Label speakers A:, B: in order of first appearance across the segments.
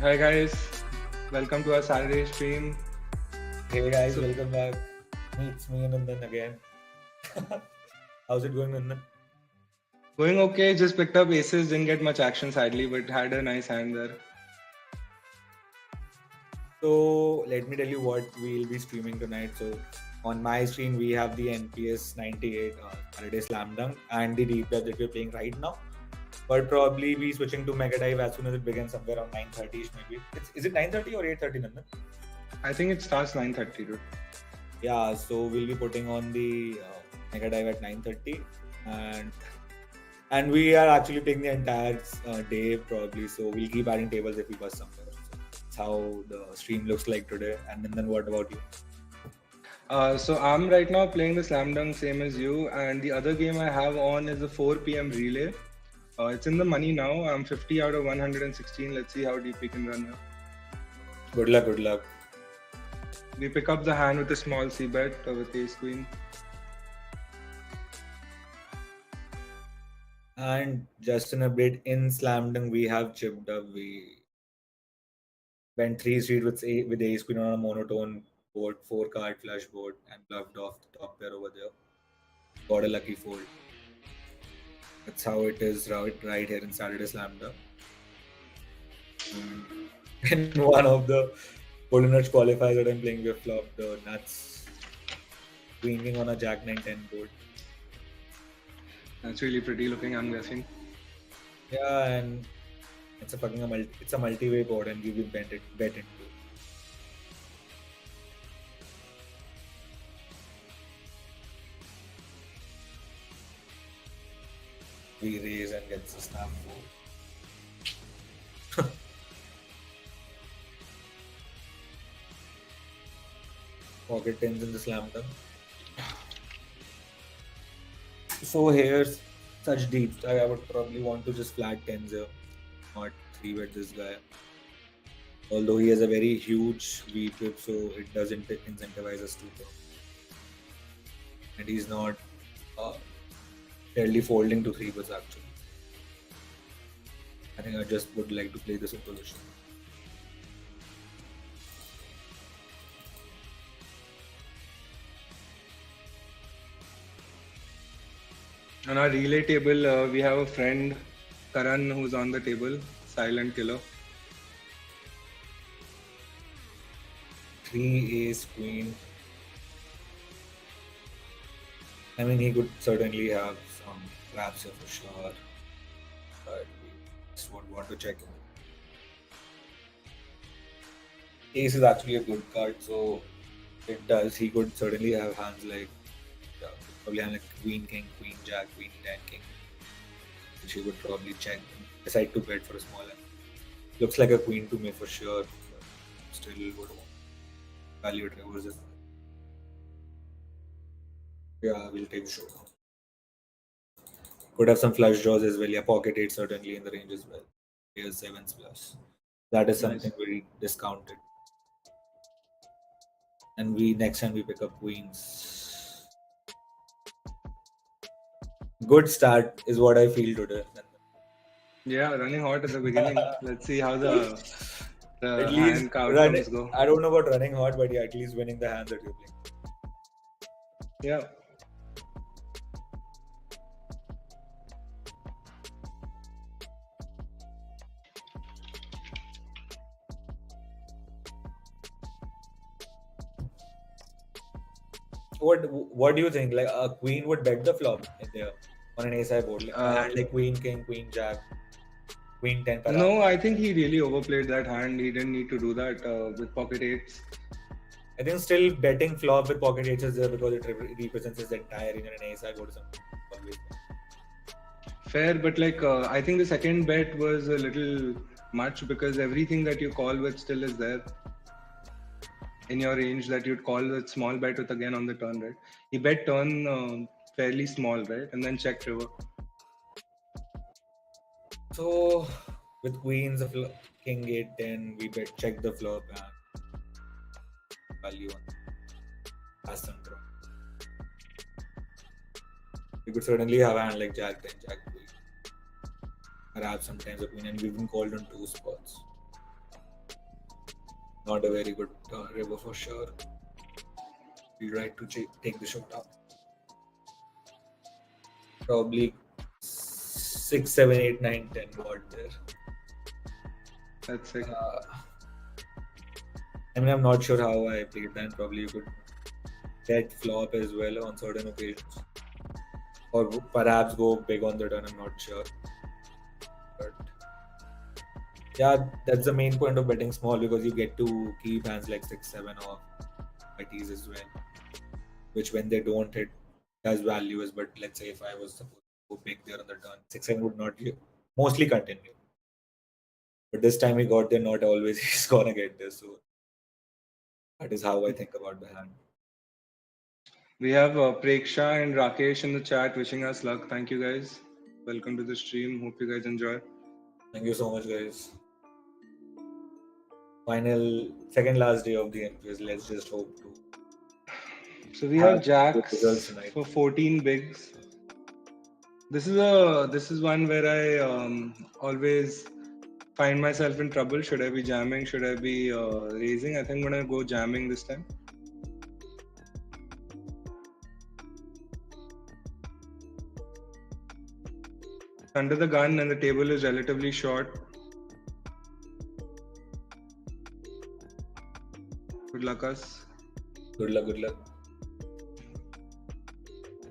A: Hi guys, welcome to our Saturday stream.
B: Hey guys,
A: So,
B: welcome back. It's me and Nandan again. How's it going, Nandan?
A: going okay, just picked up aces, didn't get much action sadly, but had a nice hand there.
B: So let me tell you what we'll be streaming tonight. So on my screen we have the NPS 98 Saturday Slam Dunk and the replay that we're playing right now. But probably be switching to Mega Dive as soon as it begins somewhere around 9:30ish maybe. Is it 9:30 or 8:30, Nandan?
A: I think it starts 9:30, dude.
B: Yeah, so we'll be putting on the Mega Dive at 9:30 and we are actually playing the entire day probably. So we'll keep adding tables if we bust somewhere. So that's how the stream looks like today. And then what about you?
A: So I'm right now playing the slam dunk same as you, and the other game I have on is the 4 p.m. relay. It's in the money now. I'm 50 out of 116. Let's see how deep we can run here.
B: Good luck, good luck.
A: We pick up the hand with a small C bet with ace queen.
B: And just in a bit in Slam Dunk, we have chipped up. We went 3 street with ace queen on a monotone board, 4 card flush board, and bluffed off the top pair over there. Got a lucky fold. That's how it is right here in Saturday Slam Dunk. In one of the Golden Nudge qualifiers that I'm playing, we have flopped the nuts, queen king on a Jack 9-10 board.
A: That's really pretty looking, I'm guessing.
B: Yeah, and it's a multi-way board, and we bet into. We raise and gets the snap fold. Pocket tens in the slam dunk. So here's such deep. I would probably want to just flat tens here, not 3-bet this guy. Although he has a very huge VPIP, so it doesn't incentivize us to go. And he's not fairly folding to 3-bets actually. I think I just would like to play this opposition.
A: On our relay table, we have a friend, Karan, who's on the table, silent killer.
B: 3 ace queen. I mean, he could certainly have some traps here for sure, but we just would want to check him. Ace is actually a good card, so it does. He could certainly have hands like probably have like queen king, queen jack, queen 10 king, which he would probably check and decide to bet for a small hand. Looks like a queen to me for sure, but still would value it reverse. Yeah, we'll take showdown. Could have some flush draws as well. Yeah, pocket 8 certainly in the range as well. Here's 7s plus. That is something very discounted. And we next time we pick up queens. Good start is what I feel today.
A: Yeah, running hot at the beginning. Let's see how the
B: At
A: hand
B: least
A: outcomes go.
B: I don't know about running hot, but yeah, at least winning the hand that you're playing.
A: Yeah.
B: What do you think? Like a queen would bet the flop in there on an ace high board, like queen king, queen jack, queen 10.
A: No, I think he really overplayed that hand. He didn't need to do that with pocket eights.
B: I think still betting flop with pocket eights is there because it represents his entire range, and an ace high board is always
A: Fair, but like I think the second bet was a little much because everything that you call with still is there in your range that you'd call with small bet with again on the turn, right? He bet turn fairly small, right? And then checked river.
B: So with queens of king 8-10, we bet check the flop and value on pass some draw. We could certainly have a hand like jack 10, jack queen. Perhaps sometimes a queen, and we've been called on 2 spots. not a very good river for sure. We tried to take the shot up. Probably 6, 7, 8, 9, 10 got there.
A: That's it.
B: I mean, I'm not sure how I played that. Probably you could bet flop as well on certain occasions, or perhaps go big on the turn. I'm not sure, but yeah, that's the main point of betting small, because you get to keep hands like 6, 7 off by tees as well, which when they don't hit has values. But let's say if I was supposed to go big there on the turn, 6, 7 would not mostly continue. But this time he got there, not always he's gonna get there. So that is how I think about the hand.
A: We have Preksha and Rakesh in the chat wishing us luck. Thank you guys. Welcome to the stream. Hope you guys enjoy.
B: Thank you so much, guys. Final second last day of the NPS. Let's just hope to.
A: So we have jacks for 14 bigs. This is one where I always find myself in trouble. Should I be jamming? Should I be raising? I think I'm gonna go jamming this time. Under the gun and the table is relatively short. Good luck, us.
B: Good luck, good luck.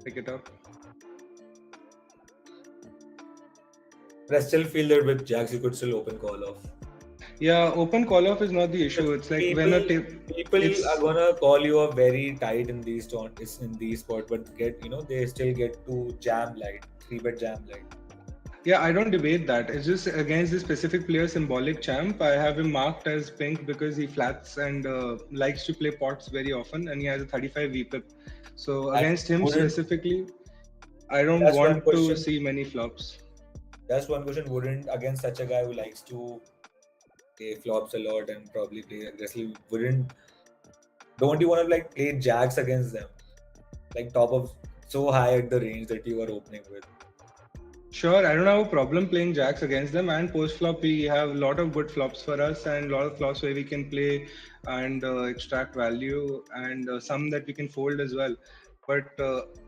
A: Pick it up.
B: But I still feel that with jacks you could still open call off.
A: Yeah, open call off is not the issue. It's like
B: people,
A: when
B: people are gonna call you up very tight in these spots, but they still get to jam light, 3-bet jam light.
A: Yeah, I don't debate that. It's just against this specific player, Symbolic Champ. I have him marked as pink because he flats and likes to play pots very often, and he has a 35 VPIP. So against him specifically, I don't want to see many flops.
B: That's one question. Wouldn't, against such a guy who likes to play flops a lot and probably play aggressively, don't you want to play jacks against them? Like top of so high at the range that you are opening with.
A: Sure, I don't have a problem playing jacks against them, and post flop we have a lot of good flops for us and a lot of flops where we can play and extract value, and some that we can fold as well. But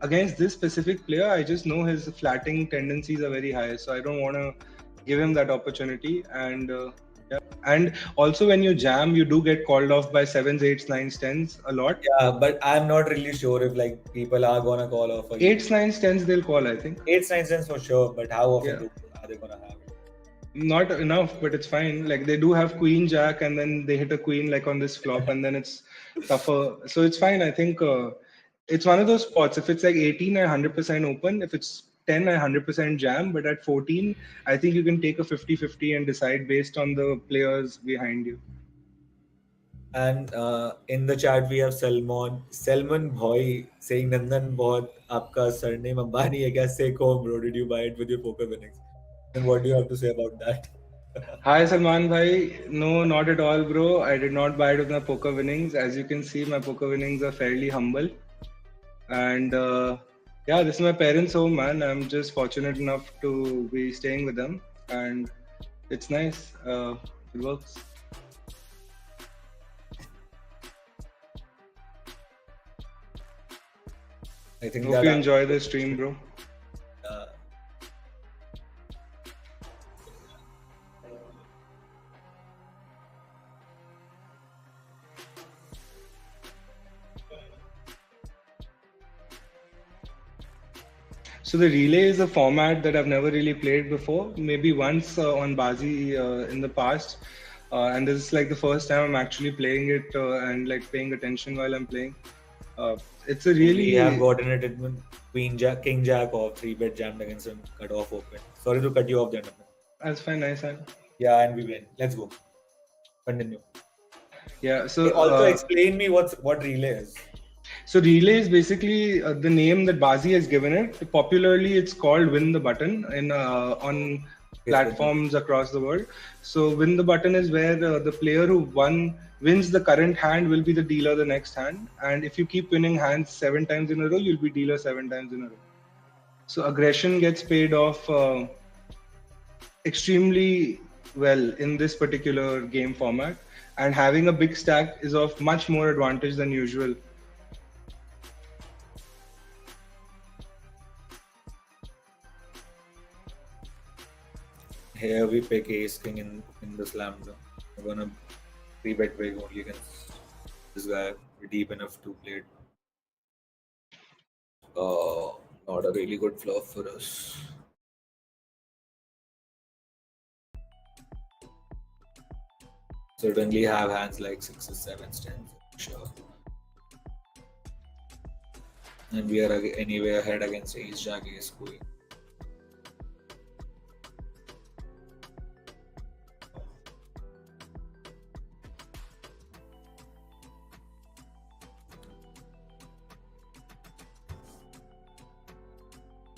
A: against this specific player, I just know his flatting tendencies are very high, so I don't want to give him that opportunity. And yeah, and also when you jam, you do get called off by 7s, 8s, 9s, 10s a lot.
B: Yeah, but I'm not really sure if people are gonna call off.
A: 8s, 9s, 10s they'll call, I think.
B: 8s, 9s, 10s for sure, but how often are they gonna have it?
A: Not enough, but it's fine. Like they do have queen jack, and then they hit a queen like on this flop, and then it's tougher. So it's fine. I think it's one of those spots. If it's like 18, I 100% open. If it's 10, I 100% jam. But at 14, I think you can take a 50-50 and decide based on the players behind you.
B: And in the chat we have Salman Bhoi saying, Nandan bahut aapka surname Ambani hai kya? Say home, bro. Did you buy it with your poker winnings? And what do you have to say about that?
A: Hi Salman bhai. No, not at all, bro. I did not buy it with my poker winnings. As you can see, my poker winnings are fairly humble. And yeah, this is my parents' home, man. I'm just fortunate enough to be staying with them, and it's nice. It works.
B: I think
A: hope you enjoy the stream, bro. So the relay is a format that I've never really played before. Maybe once on Baazi in the past, and this is like the first time I'm actually playing it and like paying attention while I'm playing. It's a really.
B: We have gotten it with Queen Jack, King Jack, or 3-bet jammed against him, cut off open. Sorry to cut you off, gentlemen.
A: That's fine, nice one.
B: Yeah, and we win. Let's go. Continue.
A: Yeah. So
B: also explain me what relay is.
A: So relay is basically the name that Baazi has given it. Popularly, it's called Win the Button on platforms across the world. So Win the Button is where the player who wins the current hand will be the dealer the next hand. And if you keep winning hands 7 times in a row, you'll be dealer 7 times in a row. So aggression gets paid off extremely well in this particular game format, and having a big stack is of much more advantage than usual.
B: Here we pick ace king in the slam zone. We're gonna 3-bet big only against this guy. We're deep enough to play it. Not a really good flop for us. Certainly have hands like 6s, 7s, 10s, sure. And we are anyway ahead against ace, jack, ace, queen.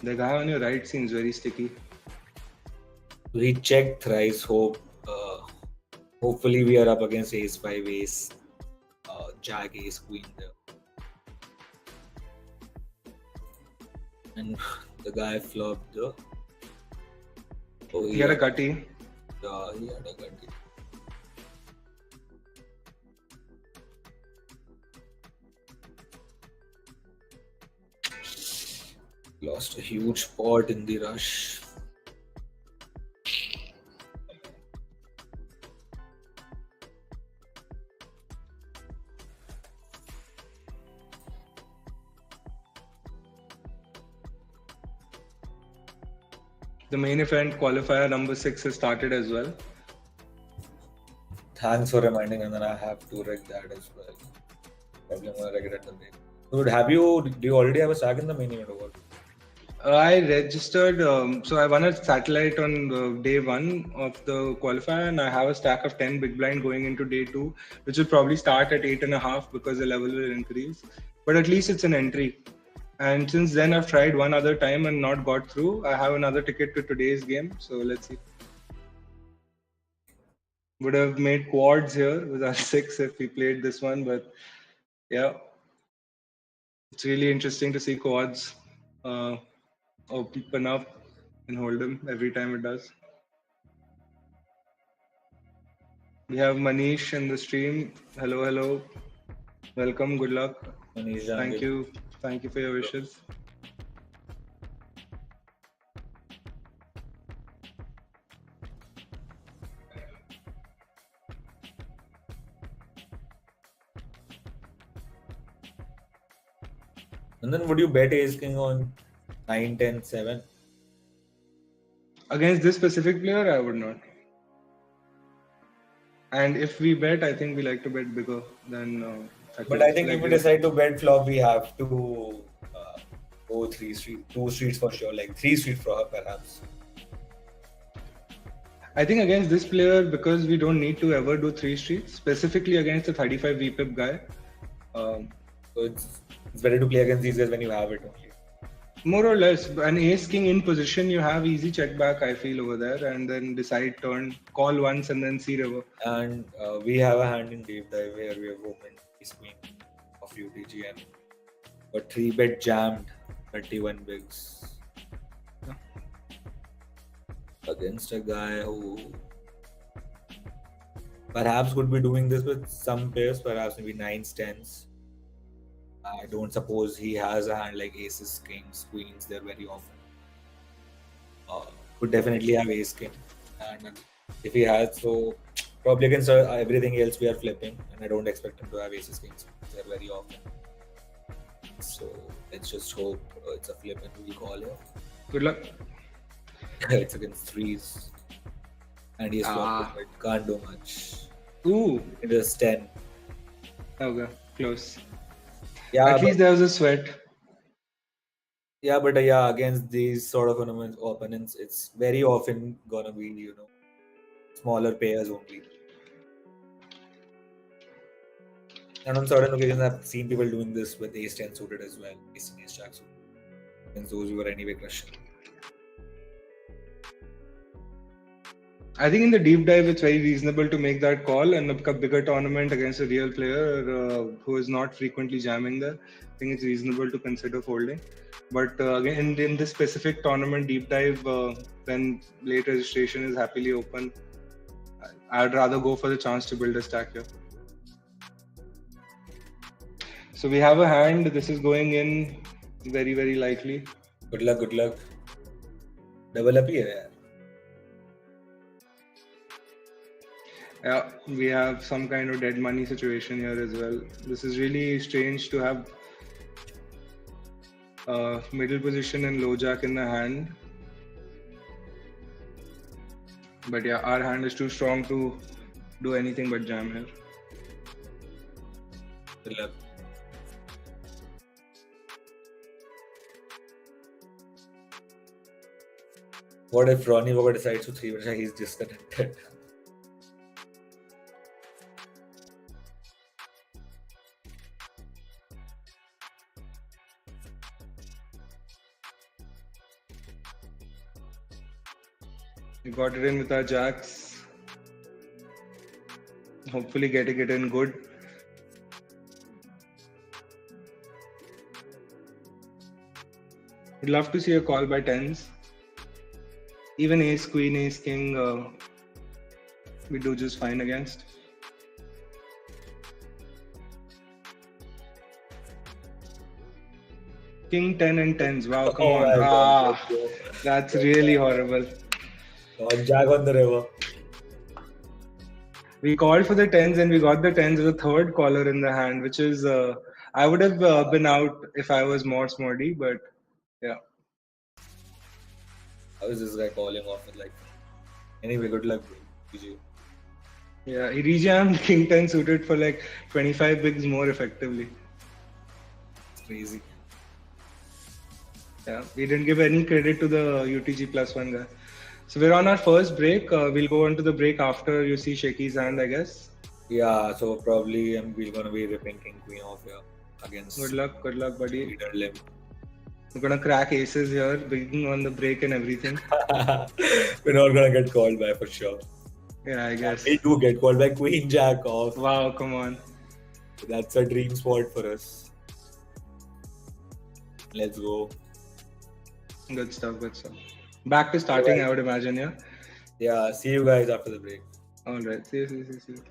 A: The guy on your right seems very sticky.
B: We checked thrice. Hopefully we are up against ace 5, ace, jack, ace, queen there. And the guy flopped the. Oh,
A: He had a gutty.
B: Yeah, he had a gutty. Lost a huge pot in the rush.
A: The main event qualifier number 6 has started as well.
B: Thanks for reminding, and then I have to reg that as well. Probably I'm gonna reg it at the break. Dude, do you already have a stack in the main event or what?
A: I registered, so I won a satellite on day 1 of the qualifier, and I have a stack of 10 big blind going into day 2, which will probably start at 8.5 because the level will increase. But at least it's an entry. And since then, I've tried one other time and not got through. I have another ticket to today's game, so let's see. Would have made quads here with our 6 if we played this one, but yeah. It's really interesting to see quads open up and hold them every time it does. We have Manish in the stream. Hello, hello. Welcome, good luck.
B: Manish,
A: Thank you for your wishes.
B: And then would you bet ace king on 9, 10, 7?
A: Against this specific player, I would not. And if we bet, I think we like to bet bigger than.
B: But I think if we decide to bet flop, we have to go 3 street, 2 streets for sure, like 3 street for her perhaps.
A: I think against this player, because we don't need to ever do 3 streets, specifically against the 35 VPIP guy.
B: So it's better to play against these guys when you have it only.
A: More or less, an ace king in position, you have easy check back, I feel, over there, and then decide turn, call once, and then see river.
B: And we have a hand in deep dive where we have opened ace queen of UTG and got 3-bet jammed 31 bigs.
A: Yeah.
B: Against a guy who perhaps could be doing this with some pairs, perhaps maybe 9s, 10s. I don't suppose he has a hand like aces, kings, queens there very often. Could definitely have ace king, and if he has, so probably against everything else we are flipping, and I don't expect him to have aces, kings there very often. So let's just hope it's a flip and we'll call it.
A: Good luck.
B: It's against 3s, and he's flopped, but can't do much.
A: Ooh.
B: It is 10.
A: Okay, close.
B: Yeah,
A: at least there was a sweat.
B: Yeah, but against these sort of opponents, it's very often gonna be, smaller pairs only. And on certain occasions, I've seen people doing this with ace 10 suited as well, ace and ace jack suited. Against those who were anyway crushing.
A: I think in the deep dive, it's very reasonable to make that call, and a bigger tournament against a real player who is not frequently jamming there. I think it's reasonable to consider folding. But again, in this specific tournament deep dive, when late registration is happily open, I'd rather go for the chance to build a stack here. So we have a hand. This is going in very, very likely.
B: Good luck, good luck. Double up here.
A: Yeah, we have some kind of dead money situation here as well. This is really strange to have middle position and low jack in the hand. But yeah, our hand is too strong to do anything but jam here.
B: Good luck. What if Ronnie Walker decides to 3-bet? He's disconnected.
A: We got it in with our jacks. Hopefully getting it in good. We'd love to see a call by tens. Even ace, queen, ace, king, we do just fine against. King 10 and tens. Wow, come on. That's really horrible.
B: Jack on the river.
A: We called for the tens and we got the tens as a third caller in the hand, which is, I would have been out if I was more smarty, but yeah.
B: How is this guy calling off with like? Anyway, good luck, BG.
A: Yeah, he rejammed King 10 suited for like 25 bigs more effectively.
B: It's crazy.
A: Yeah, we didn't give any credit to the UTG +1 guy. So we're on our first break. We'll go on to the break after you see Shaky's hand, I guess.
B: Yeah, so probably we're gonna be ripping King Queen off here against.
A: Good luck, buddy.
B: Leader Limb.
A: We're gonna crack aces here, beginning on the break and everything.
B: We're not gonna get called by for sure.
A: Yeah, I guess.
B: We do get called by Queen Jack off.
A: Wow, come on.
B: That's a dream spot for us. Let's go.
A: Good stuff, good stuff. Back to starting, I would imagine, yeah?
B: Yeah, see you guys after the break.
A: Alright, see you.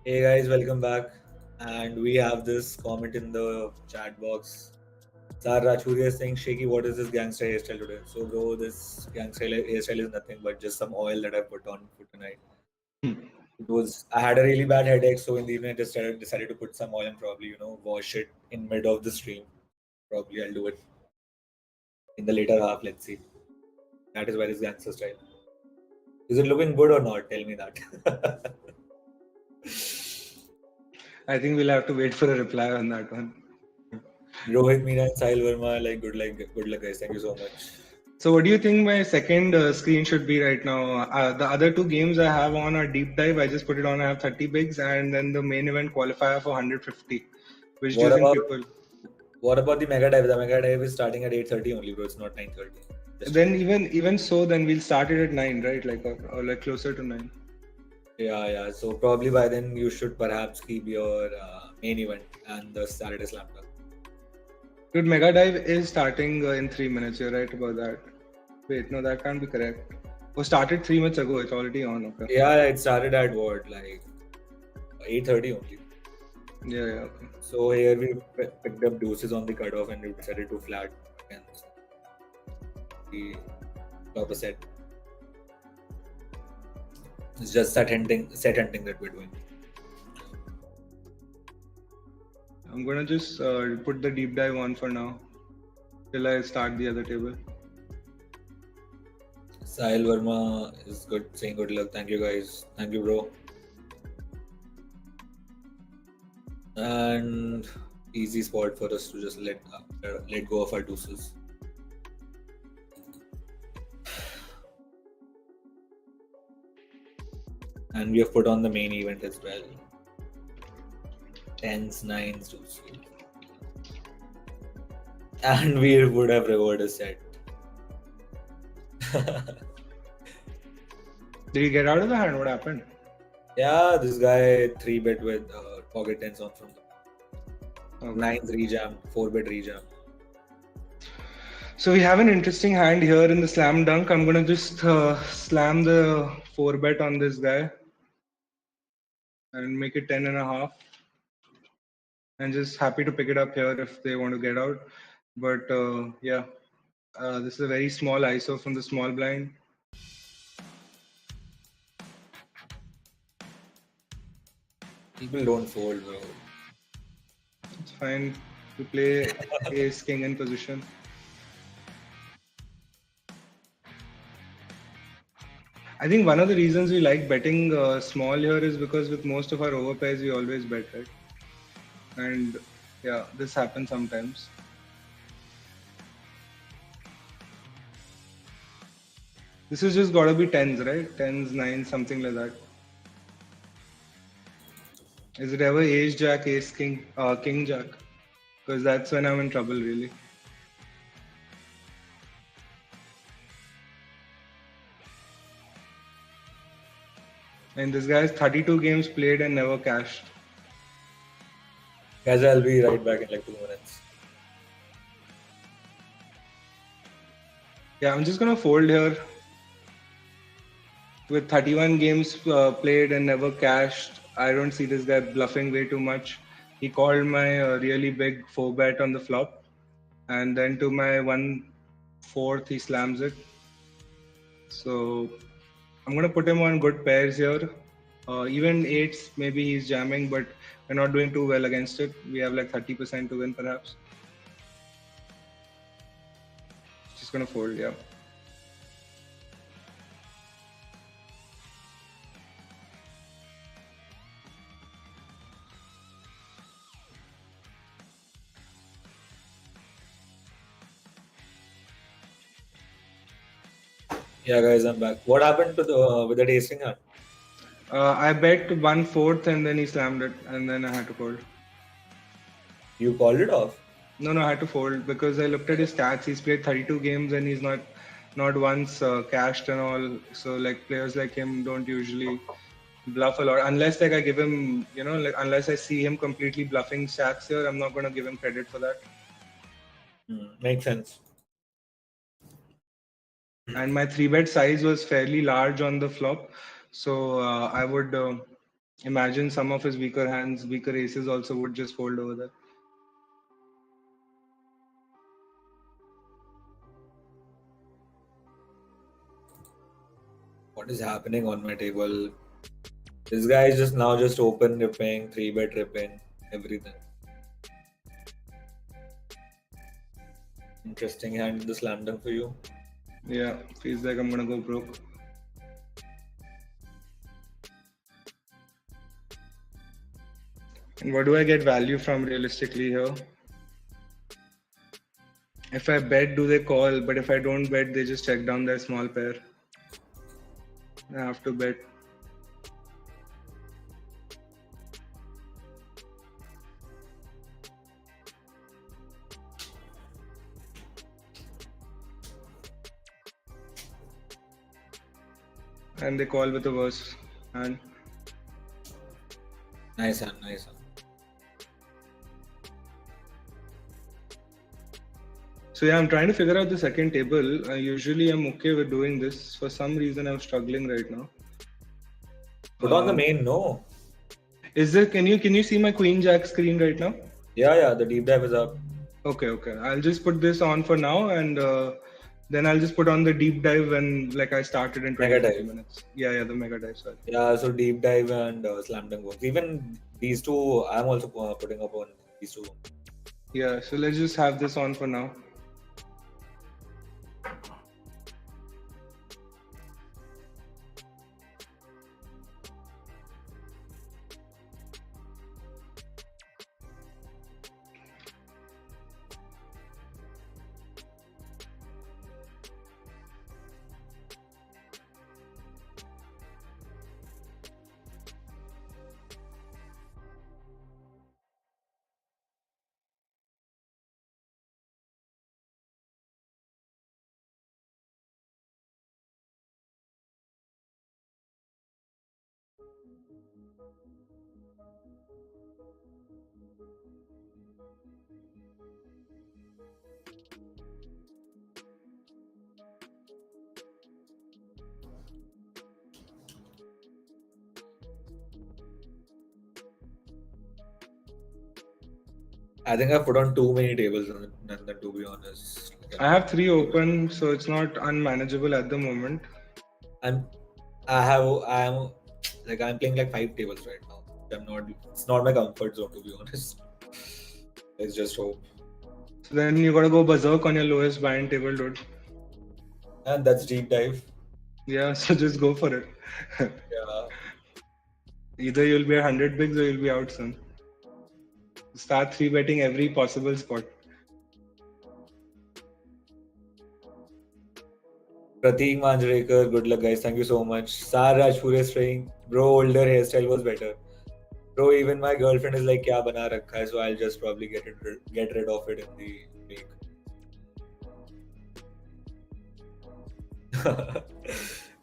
B: Hey guys, welcome back. And we have this comment in the chat box. Sar Rajpuri is saying, Shaky, what is this gangster hairstyle today? So, bro, this gangster hairstyle is nothing but just some oil that I put on for tonight. I had a really bad headache, so in the evening I just decided to put some oil and probably, wash it in mid of the stream. Probably I'll do it in the later half. Let's see. That is where is gangster style. Is it looking good or not? Tell me that.
A: I think we'll have to wait for a reply on that one.
B: Rohit Meena and Sahil Verma, good luck, guys. Thank you so much.
A: So, what do you think my second screen should be right now? The other two games I have on are deep dive. I just put it on. I have 30 bigs, and then the main event qualifier for 150. Which do you think people?
B: What about the mega dive? The mega dive is starting at 8:30 only, bro. It's not 9:30.
A: Then even so, then we'll start it at 9, right? Or like closer to 9.
B: Yeah. So probably by then you should perhaps keep your main event and the Saturday Slam Dunk.
A: Dude, Mega Dive is starting in 3 minutes. You're right about that. Wait, no, that can't be correct. Oh, started 3 minutes ago. It's already on. Okay.
B: Yeah, it started at what, like 8:30 only.
A: Yeah. Okay.
B: So here we picked up doses on the cutoff and we decided to flat against the top set. It's just set hunting that we're doing.
A: I'm gonna just put the deep dive on for now till I start the other table.
B: Sahil Verma is good, saying good luck. Thank you guys. Thank you, bro. And easy spot for us to just let go of our deuces. And we have put on the main event as well. 10s, 9s, deuces. And we would have rewarded a set.
A: Did he get out of the hand? What happened?
B: Yeah, this guy 3-bet with pocket 10s on from the 9s rejam, 4-bet rejam.
A: So we have an interesting hand here in the slam dunk. I'm gonna just slam the 4-bet on this guy and make it 10.5. And just happy to pick it up here if they want to get out. But yeah, this is a very small ISO from the small blind.
B: People don't fold, bro.
A: It's fine. You play ace king in position. I think one of the reasons we like betting small here is because with most of our overpairs we always bet, right? And yeah, this happens sometimes. This is just gotta be 10s, right? 10s, 9s, something like that. Is it ever ace jack, ace king, king jack? Because that's when I'm in trouble, really. And this guy's 32 games played and never cashed.
B: Guys, I'll be right back in like 2 minutes.
A: Yeah, I'm just gonna fold here. With 31 games played and never cashed, I don't see this guy bluffing way too much. He called my really big 4-bet on the flop, and then to my 1/4 he slams it. So I'm gonna put him on good pairs here. Even 8s, maybe he's jamming, but we're not doing too well against it. We have like 30% to win, perhaps. Just gonna fold, yeah.
B: Yeah, guys, I'm back. What happened to the with the tasting hand?
A: I bet 1/4 and then he slammed it, and then I had to fold.
B: You called it off?
A: No, I had to fold because I looked at his stats. He's played 32 games and he's not once cashed and all. So like players like him don't usually bluff a lot unless like I give him, like unless I see him completely bluffing stats here, I'm not gonna give him credit for that.
B: Makes sense.
A: And my 3-bet size was fairly large on the flop, so I would Imagine some of his weaker hands, weaker aces also would just fold over there.
B: What is happening on my table? This guy is just open ripping, 3-bet ripping, everything. Interesting hand in the slam dunk for you.
A: Yeah, feels like I'm gonna go broke. And what do I get value from realistically here? If I bet, do they call? But if I don't bet, they just check down their small pair. I have to bet. And they call with a worse hand.
B: Nice hand, nice hand.
A: So yeah, I'm trying to figure out the second table. Usually I'm okay with doing this. For some reason I'm struggling right now.
B: Put on the main, no?
A: Is there, can you see my Queen Jack screen right now?
B: Yeah, the deep dive is up.
A: Okay. I'll just put this on for now, and then I'll just put on the deep dive when like I started in 20 minutes. Yeah, the mega dive. Sorry.
B: Yeah, so deep dive and slam dunk works. Even these two, I'm also putting up on these two.
A: Yeah, so let's just have this on for now.
B: I think I put on too many tables, Nandan, to be honest.
A: I have 3 open, so it's not unmanageable at the moment.
B: I'm playing like 5 tables right now. It's not my comfort zone, to be honest. Let's just hope.
A: So then you gotta go berserk on your lowest buy-in table, dude.
B: And that's deep dive.
A: Yeah, so just go for it.
B: Yeah.
A: Either you'll be 100 bigs or you'll be out soon. Start 3-betting every possible spot.
B: Prateek Manjrekar, good luck guys. Thank you so much. Sar Rajpur is saying, bro, older hairstyle was better. Bro, even my girlfriend is like, kya bana rakha hai, so I'll just probably get rid of it in the week.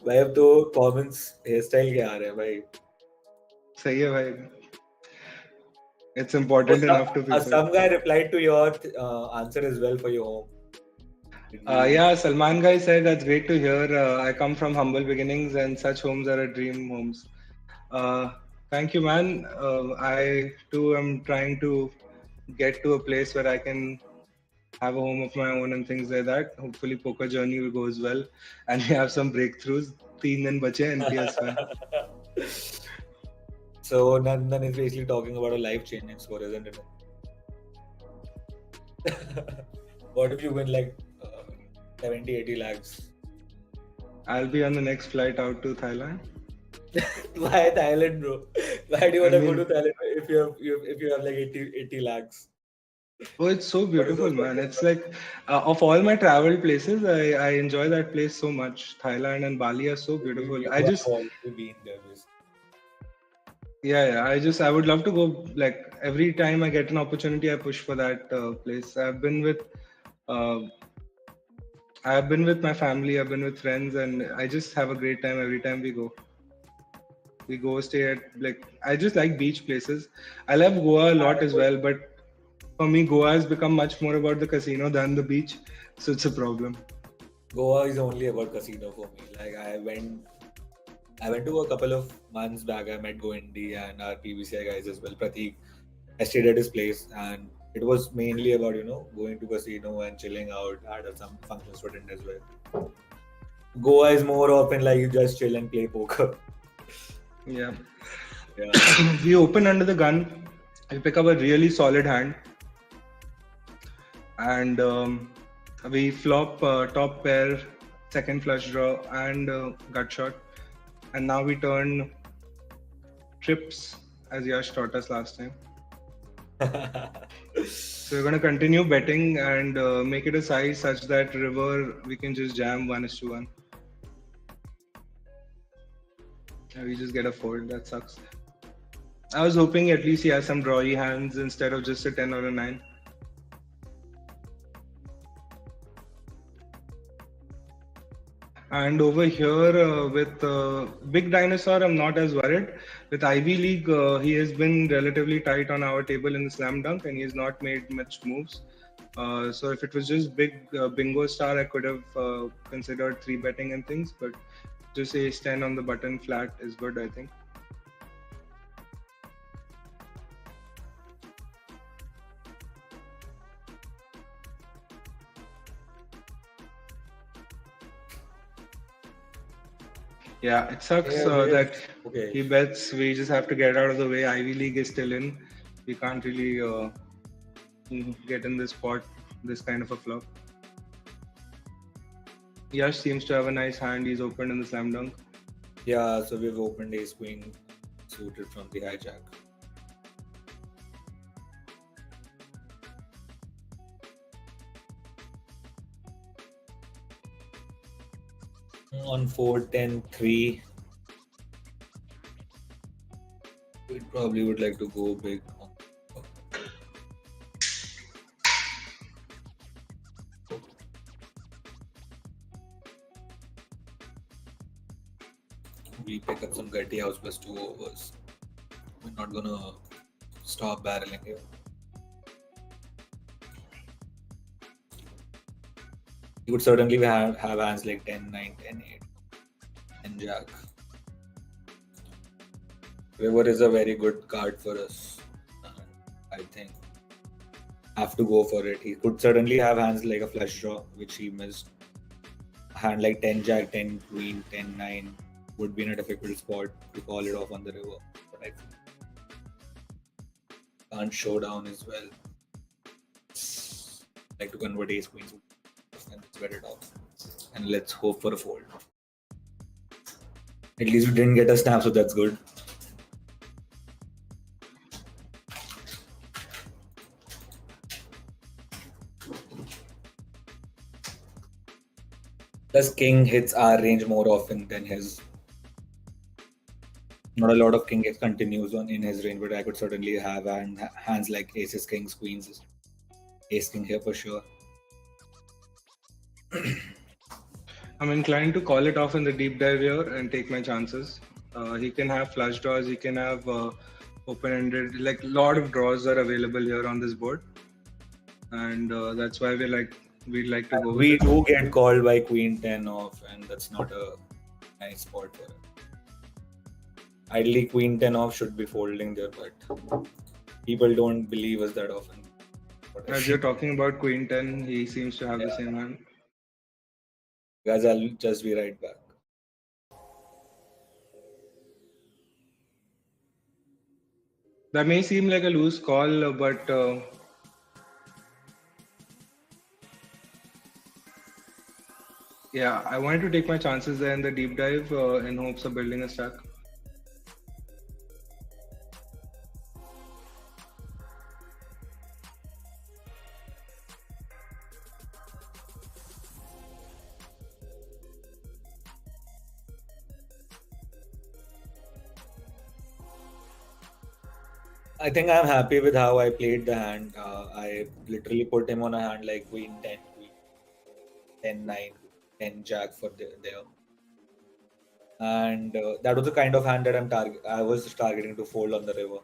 B: भाई अब तो comments hair style के आ रहे हैं भाई.
A: सही है भाई. It's important enough to people.
B: Some guy replied to your answer as well for your home.
A: Yeah, Salman guy said that's great to hear. I come from humble beginnings and such homes are a dream homes. Thank you, man. I too am trying to get to a place where I can have a home of my own and things like that. Hopefully, poker journey goes well and we have some breakthroughs. 3 दिन बचे NPS में.
B: So Nandan is basically talking about a life-changing score, isn't it? What if you win like 70-80 lakhs?
A: I'll be on the next flight out to Thailand.
B: Why Thailand, bro? Why do you want to go to Thailand if you have like 80 lakhs?
A: Oh, it's so beautiful, man. It's like of all my travel places, I enjoy that place so much. Thailand and Bali are so beautiful. I just
B: been there.
A: Yeah. I would love to go. Like every time I get an opportunity, I push for that place. I've been with my family. I've been with friends, and I just have a great time every time we go. We go stay at I just like beach places. I love Goa a lot as well, but for me, Goa has become much more about the casino than the beach, so it's a problem.
B: Goa is only about casino for me. Like I went to a couple of months back. I met Goendy and our PBCI guys as well. Pratik. I stayed at his place, and it was mainly about going to casino and chilling out. I had some functions to attend as well. Goa is more often like you just chill and play poker.
A: Yeah.
B: Yeah.
A: We open under the gun. We pick up a really solid hand, and we flop top pair, second flush draw, and gut shot. And now we turn trips, as Yash taught us last time. So we're going to continue betting and make it a size such that river we can just jam 1:1. And we just get a fold. That sucks. I was hoping at least he has some drawy hands instead of just a 10 or a 9. And over here with Big Dinosaur, I'm not as worried. With Ivy League, he has been relatively tight on our table in the slam dunk and he has not made much moves. So if it was just big bingo star, I could have considered 3-betting and things, but just ace 10 on the button flat is good, I think. Yeah, it sucks that he bets. We just have to get out of the way. Ivy League is still in. We can't really get in this spot, this kind of a flop. Yash seems to have a nice hand. He's opened in the slam dunk.
B: Yeah, so we've opened ace queen suited from the hijack. On 4-10-3, we probably would like to go big. We pick up some gutty house plus 2 overs. We're not gonna stop barreling here. You would certainly have hands like 10-9, 10-8, and jack. River is a very good card for us. I think have to go for it. He could certainly have hands like a flush draw, which he missed. A hand like 10 jack, 10 queen, 10-9 would be in a difficult spot to call it off on the river. But I think can't show down as well. Like to convert ace queen and sweat it off. And let's hope for a fold. At least we didn't get a snap, so that's good. Plus, king hits our range more often than his. Not a lot of king continues on in his range, but I could certainly have hands like aces, kings, queens, ace king here for sure.
A: I'm inclined to call it off in the deep dive here and take my chances. He can have flush draws, he can have open-ended, like a lot of draws are available here on this board, and that's why we'd like to go.
B: We do get called by queen 10 off, and that's not a nice spot for it. Ideally, queen 10 off should be folding there, but people don't believe us that often.
A: As you're talking about queen 10, he seems to have the same hand.
B: Guys, I'll just be right back.
A: That may seem like a loose call, but yeah, I wanted to take my chances there in the deep dive in hopes of building a stack.
B: I think I'm happy with how I played the hand. I literally put him on a hand like queen 10, queen 10-9, 10 jack for there. And that was the kind of hand that I was targeting to fold on the river.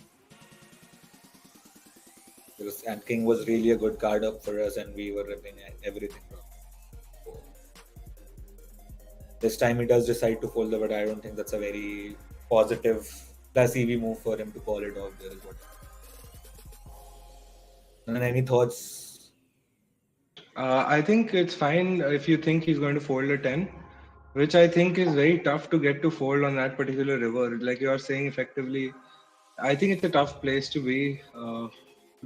B: And king was really a good card up for us, and we were ripping everything. This time he does decide to fold, but I don't think that's a very positive plus EV move for him to call it off. There is what. And any thoughts?
A: I think it's fine if you think he's going to fold a 10, which I think is very tough to get to fold on that particular river. Like you are saying, effectively, I think it's a tough place to be. To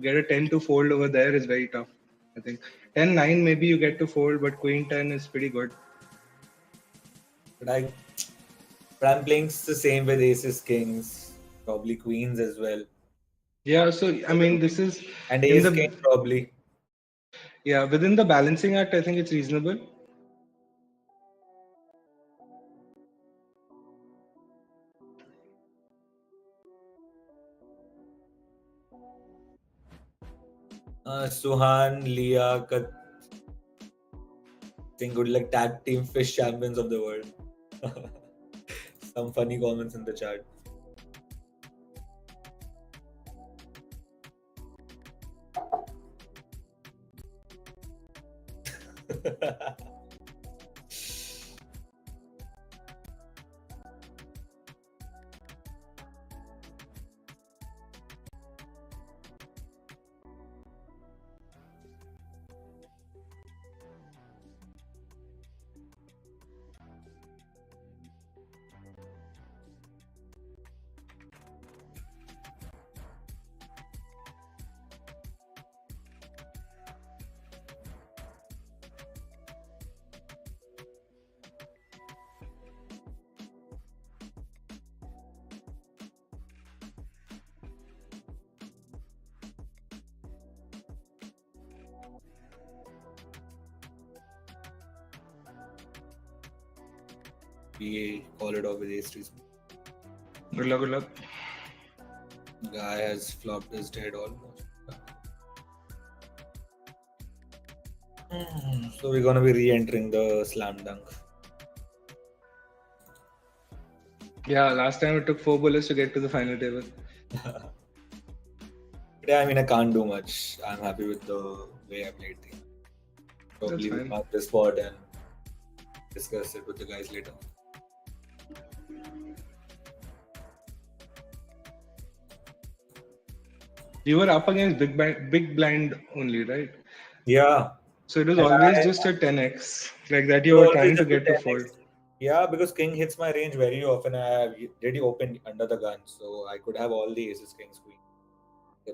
A: get a 10 to fold over there is very tough. I think 10-9 maybe you get to fold, but Queen 10 is pretty good.
B: But I'm playing the same with aces, kings, probably queens as well.
A: Yeah, so I mean, this is
B: And
A: in
B: ace
A: the
B: king probably.
A: yeah, within the balancing act, I think it's reasonable.
B: Suhan, Leah, think good luck tag team fish champions of the world. Some funny comments in the chat. We call it off with ace three.
A: Good luck, good luck.
B: Guy has flopped his dead almost. So we're gonna be re-entering the slam dunk.
A: Yeah, last time it took 4 bullets to get to the final table.
B: Yeah, I mean I can't do much. I'm happy with the way I played things. Probably
A: That's
B: we'll
A: fine.
B: mark the spot and discuss it with the guys later.
A: You were up against big blind only, right?
B: Yeah.
A: So it was
B: And
A: always
B: I-
A: just a 10x, like that you were
B: always
A: trying to
B: just a
A: get to
B: 10x.
A: fold.
B: Yeah, because king hits my range very often. I did open under the gun, so I could have all the aces, kings, queen.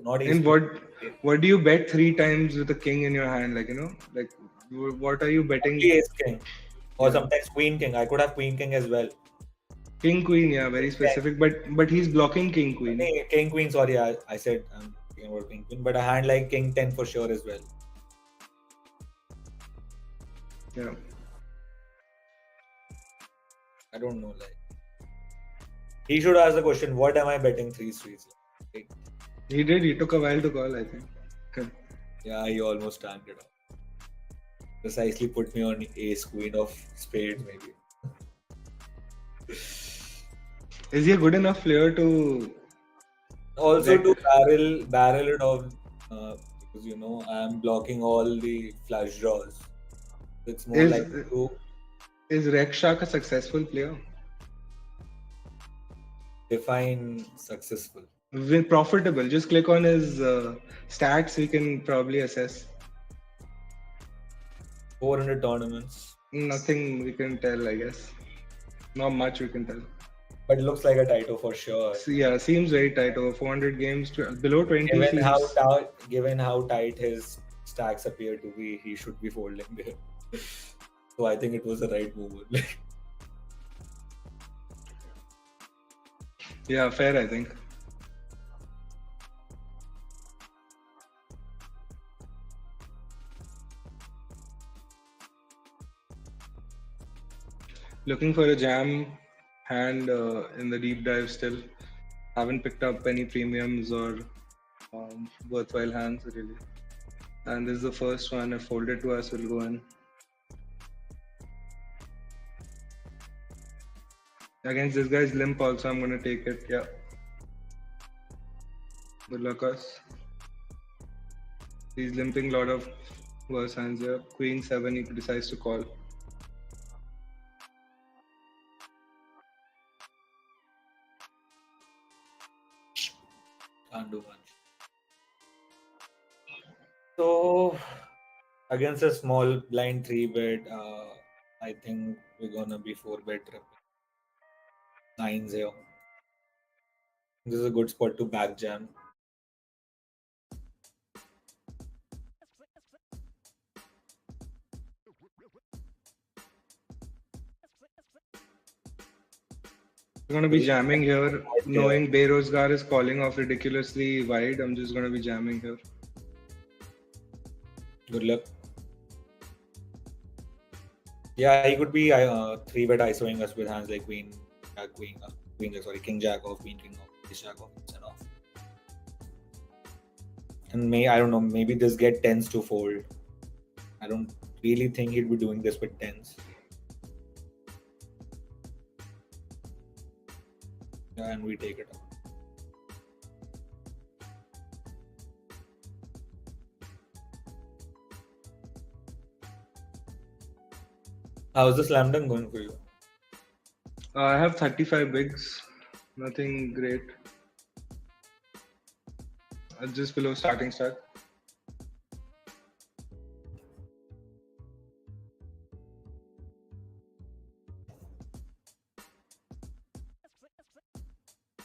B: Not ace.
A: And what do you bet 3 times with a king in your hand? Like, you know, like what are you betting?
B: Only ace king, or
A: Yeah.
B: sometimes queen king. I could have queen king as well.
A: King queen, yeah, very specific. But he's blocking king queen.
B: Nee, king queen. Sorry, I said I'm thinking about king queen, but a hand like king 10 for sure as well.
A: Yeah.
B: I don't know. Like he should ask the question: what am I betting 3 streets? Like,
A: He did. He took a while to call, I think.
B: yeah, he almost tanked it off. Precisely put me on ace queen of spades, maybe.
A: Is he a good enough player to
B: Also
A: get-
B: to barrel it off because you know I'm blocking all the flush draws. It's more
A: Is-
B: like to
A: is Rex Shark a successful player?
B: define successful.
A: Profitable. Just click on his stats. We can probably assess.
B: 400 tournaments.
A: Nothing we can tell, I guess. Not much we can tell.
B: But it looks like a title for sure.
A: So, yeah, seems very tight. Over 400 games, below 20
B: Given
A: seems.
B: how tight his stacks appear to be, he should be folding there. So I think it was the right move.
A: Yeah, fair, I think. Looking for a jam hand in the deep dive still. Haven't picked up any premiums or worthwhile hands really. And this is the first one. If folded to us, we'll go in. Against this guy's limp also, I'm going to take it. Yeah. Good luck us. He's limping a lot of worse hands here. Queen 7, he decides to call.
B: can't do much. So against a small blind 3-bet, I think we're gonna be 4-bet tripping. Nines here. This is a good spot to back jam.
A: I'm gonna be jamming here, knowing Berozgar is calling off ridiculously wide. I'm just gonna be jamming here.
B: Good luck. Yeah, he could be 3-bet ISOing us with hands like Queen, King Jack off, Queen King off, Ace Jack off, and off. And I don't know, maybe this get tens to fold. I don't really think he'd be doing this with tens. Yeah, and we take it out. How's the slam dunk going for you?
A: I have 35 bigs. Nothing great. Just below starting stack.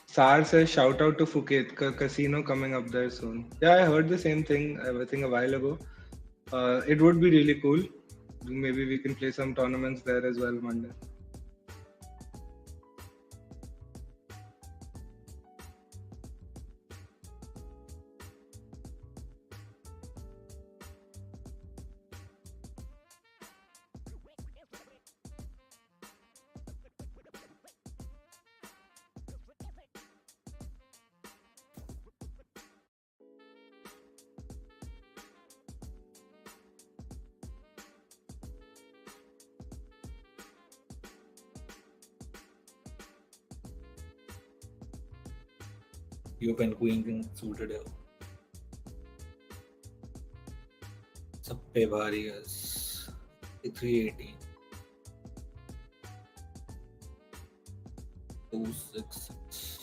A: Sar says shout out to Phuket casino coming up there soon. Yeah, I heard the same thing I think a while ago. It would be really cool. Maybe we can play some tournaments there as well Monday.
B: You open Queen suited here. Sappe bhari is 318. 266.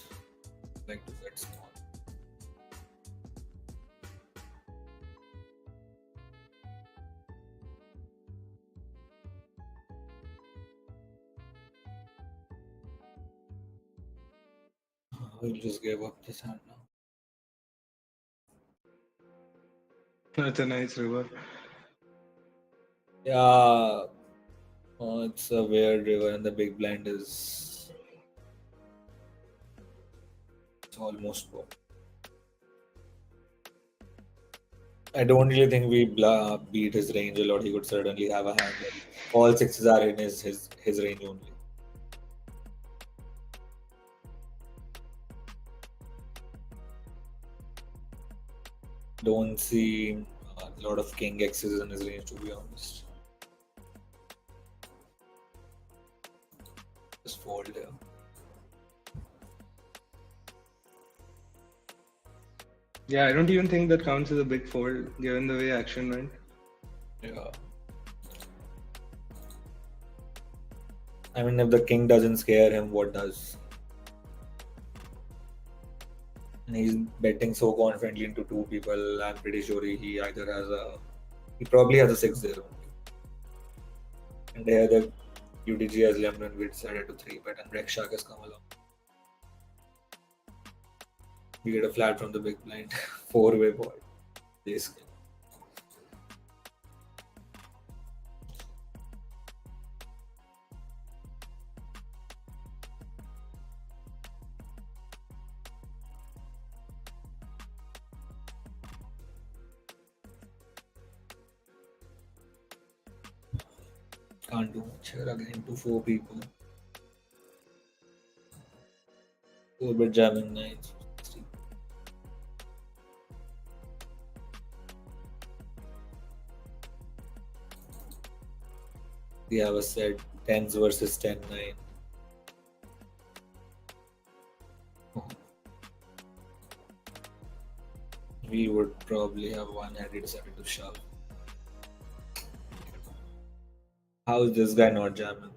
B: Like to bet small. We'll just give up this hand now.
A: That's a nice river.
B: Yeah, it's a weird river, and the big blind is it's almost broke. I don't really think we beat his range a lot. He could certainly have a hand. All sixes are in his range only. Don't see a lot of king X's in his range, to be honest. Just fold here.
A: Yeah, I don't even think that counts as a big fold given the way action went.
B: Yeah. I mean, if the king doesn't scare him, what does? And he's betting so confidently into two people. I'm pretty sure he probably has a 6 there only. And there the UDG has lemon, we decided to 3-bet, and Rex Shark has come along. We get a flat from the big blind, 4-way board. This game. Can't do much here again to 4 people. 4-bet jamming nines. We have a set 10s versus 10-9. We would probably have one hand he decided to shove. How is this guy not jamming?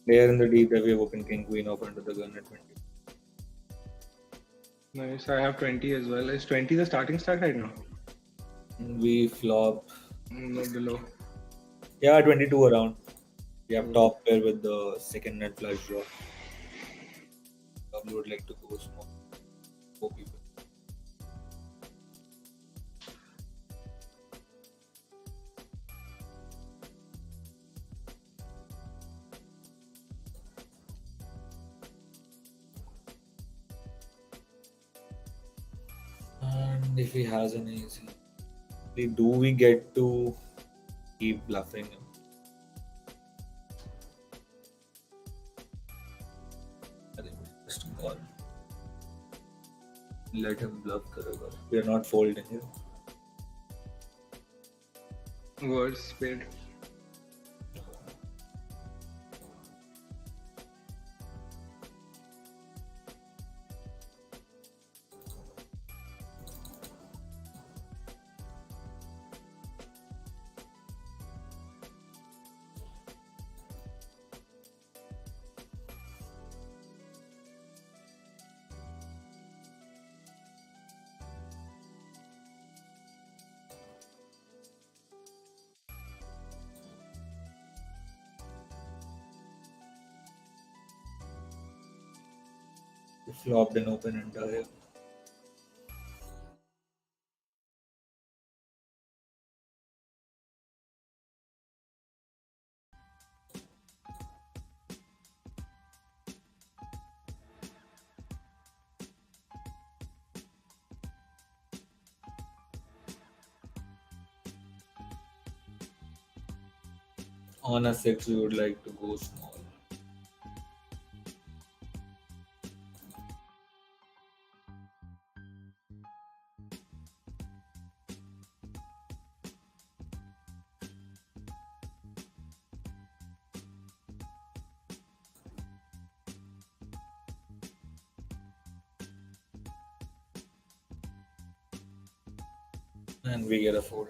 B: There in the deep that we have opened king queen off under the gun at 20.
A: Nice. I have 20 as well. Is 20 the starting stack right now?
B: We flop.
A: No, below.
B: Yeah, 22 around. We have top pair with the second net flush draw. Probably would like to go small. 4 people. And if he has an easy, do we get to keep bluffing him? I think we just call. Let him bluff the river. We are not folding here.
A: Words, spade.
B: We flopped an open ender here. On a 6, we would like to go small. And we get a fold.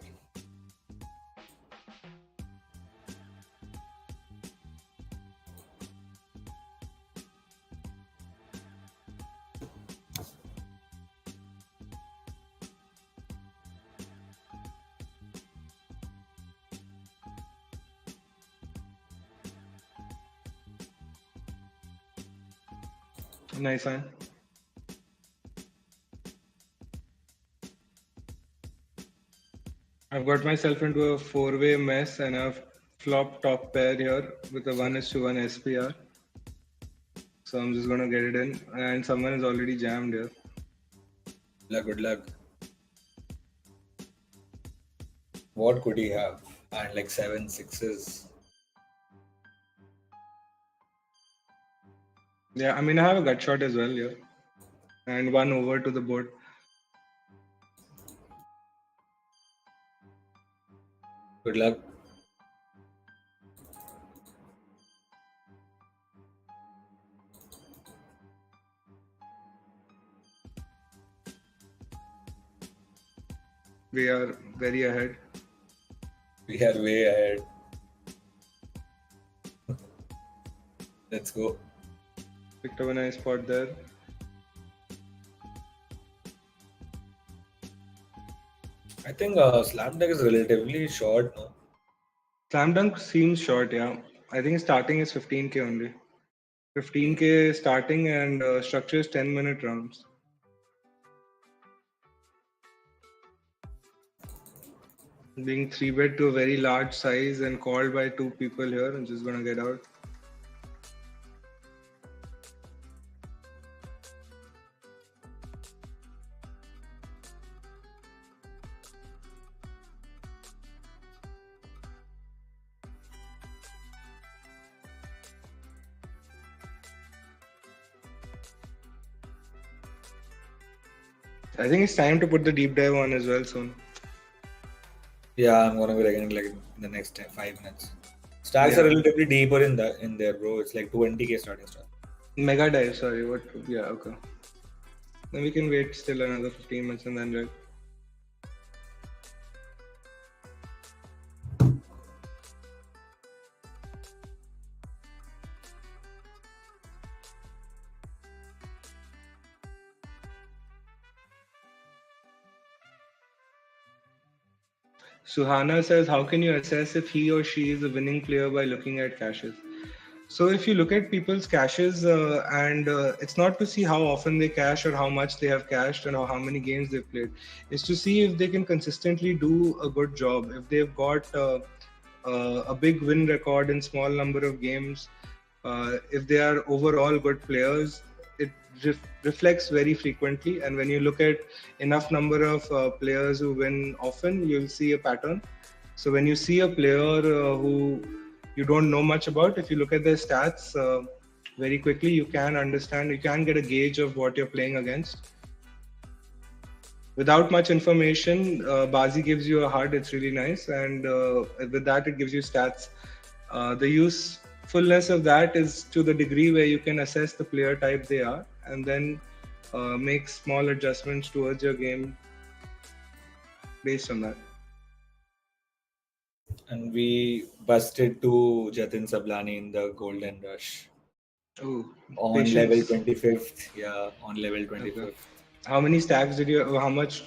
A: Nice hand. I've got myself into a 4-way mess and I've flopped top pair here with a 1:1 SPR. So I'm just gonna get it in, and someone is already jammed here.
B: Good luck. What could he have? And like 7 6s.
A: Yeah, I mean I have a gut shot as well here, and one over to the board.
B: Good luck.
A: We are very ahead.
B: We are way ahead. Let's go.
A: Picked up a nice spot there.
B: I think slam deck is relatively short, no?
A: Slam dunk seems short, yeah. I think starting is 15k only. 15k starting, and structure is 10-minute rounds. Being 3-bet to a very large size and called by 2 people here, I'm just gonna get out. I think it's time to put the deep dive on as well soon.
B: Yeah, I'm gonna be reckoning like in the next 5 minutes. Stacks are relatively deeper in there, bro. It's like 20k starting stack.
A: Mega dive, sorry. What? Yeah, okay. Then we can wait still another 15 minutes and then red. Suhana says, how can you assess if he or she is a winning player by looking at caches? So if you look at people's caches, and it's not to see how often they cache or how much they have cashed and how many games they've played, it's to see if they can consistently do a good job. If they've got a big win record in small number of games, if they are overall good players, it reflects very frequently. And when you look at enough number of players who win often, you'll see a pattern. So when you see a player who you don't know much about, if you look at their stats very quickly, you can understand, you can get a gauge of what you're playing against. Without much information, Bazi gives you a HUD, it's really nice. And with that, it gives you stats. The usefulness of that is to the degree where you can assess the player type they are and then make small adjustments towards your game based on that.
B: And we busted to Jatin Sablani in the Golden Rush.
A: Oh,
B: On level
A: patience.
B: 25th. Yeah, on level 25th.
A: Okay. How many stacks did you, how much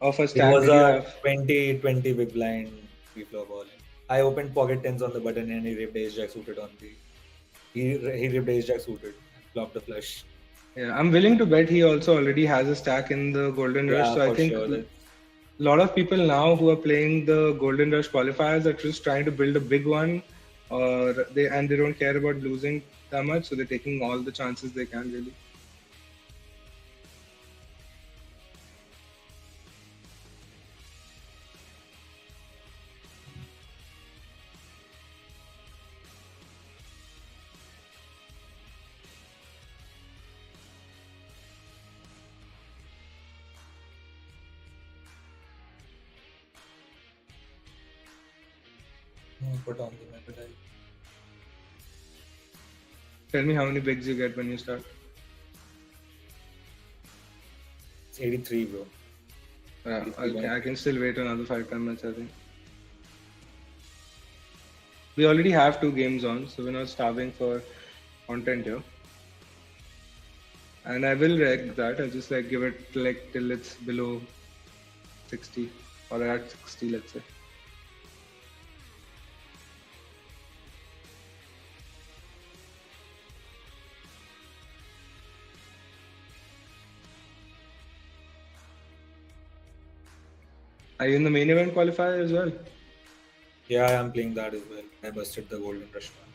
A: of a
B: It
A: stack
B: was
A: did you
B: a
A: have?
B: 20 big blind pre-flop all in. I opened pocket tens on the button and he ripped ace jack suited on the. He ripped ace jack suited and flopped a flush.
A: Yeah, I'm willing to bet he also already has a stack in the Golden Rush.
B: Yeah,
A: So I
B: for
A: think
B: sure.
A: a lot of people now who are playing the Golden Rush qualifiers are just trying to build a big one, or they don't care about losing that much, so they're taking all the chances they can really.
B: Put on the metal.
A: Tell me how many bigs you get when you start.
B: It's 83, bro.
A: Yeah, I can still wait another 5-10 minutes, I think. We already have 2 games on, so we're not starving for content here. And I will reg that. I'll just like give it like till it's below 60 or at 60, let's say. Are you in the main event qualifier as well?
B: Yeah, I'm playing that as well. I busted the Golden Rush one.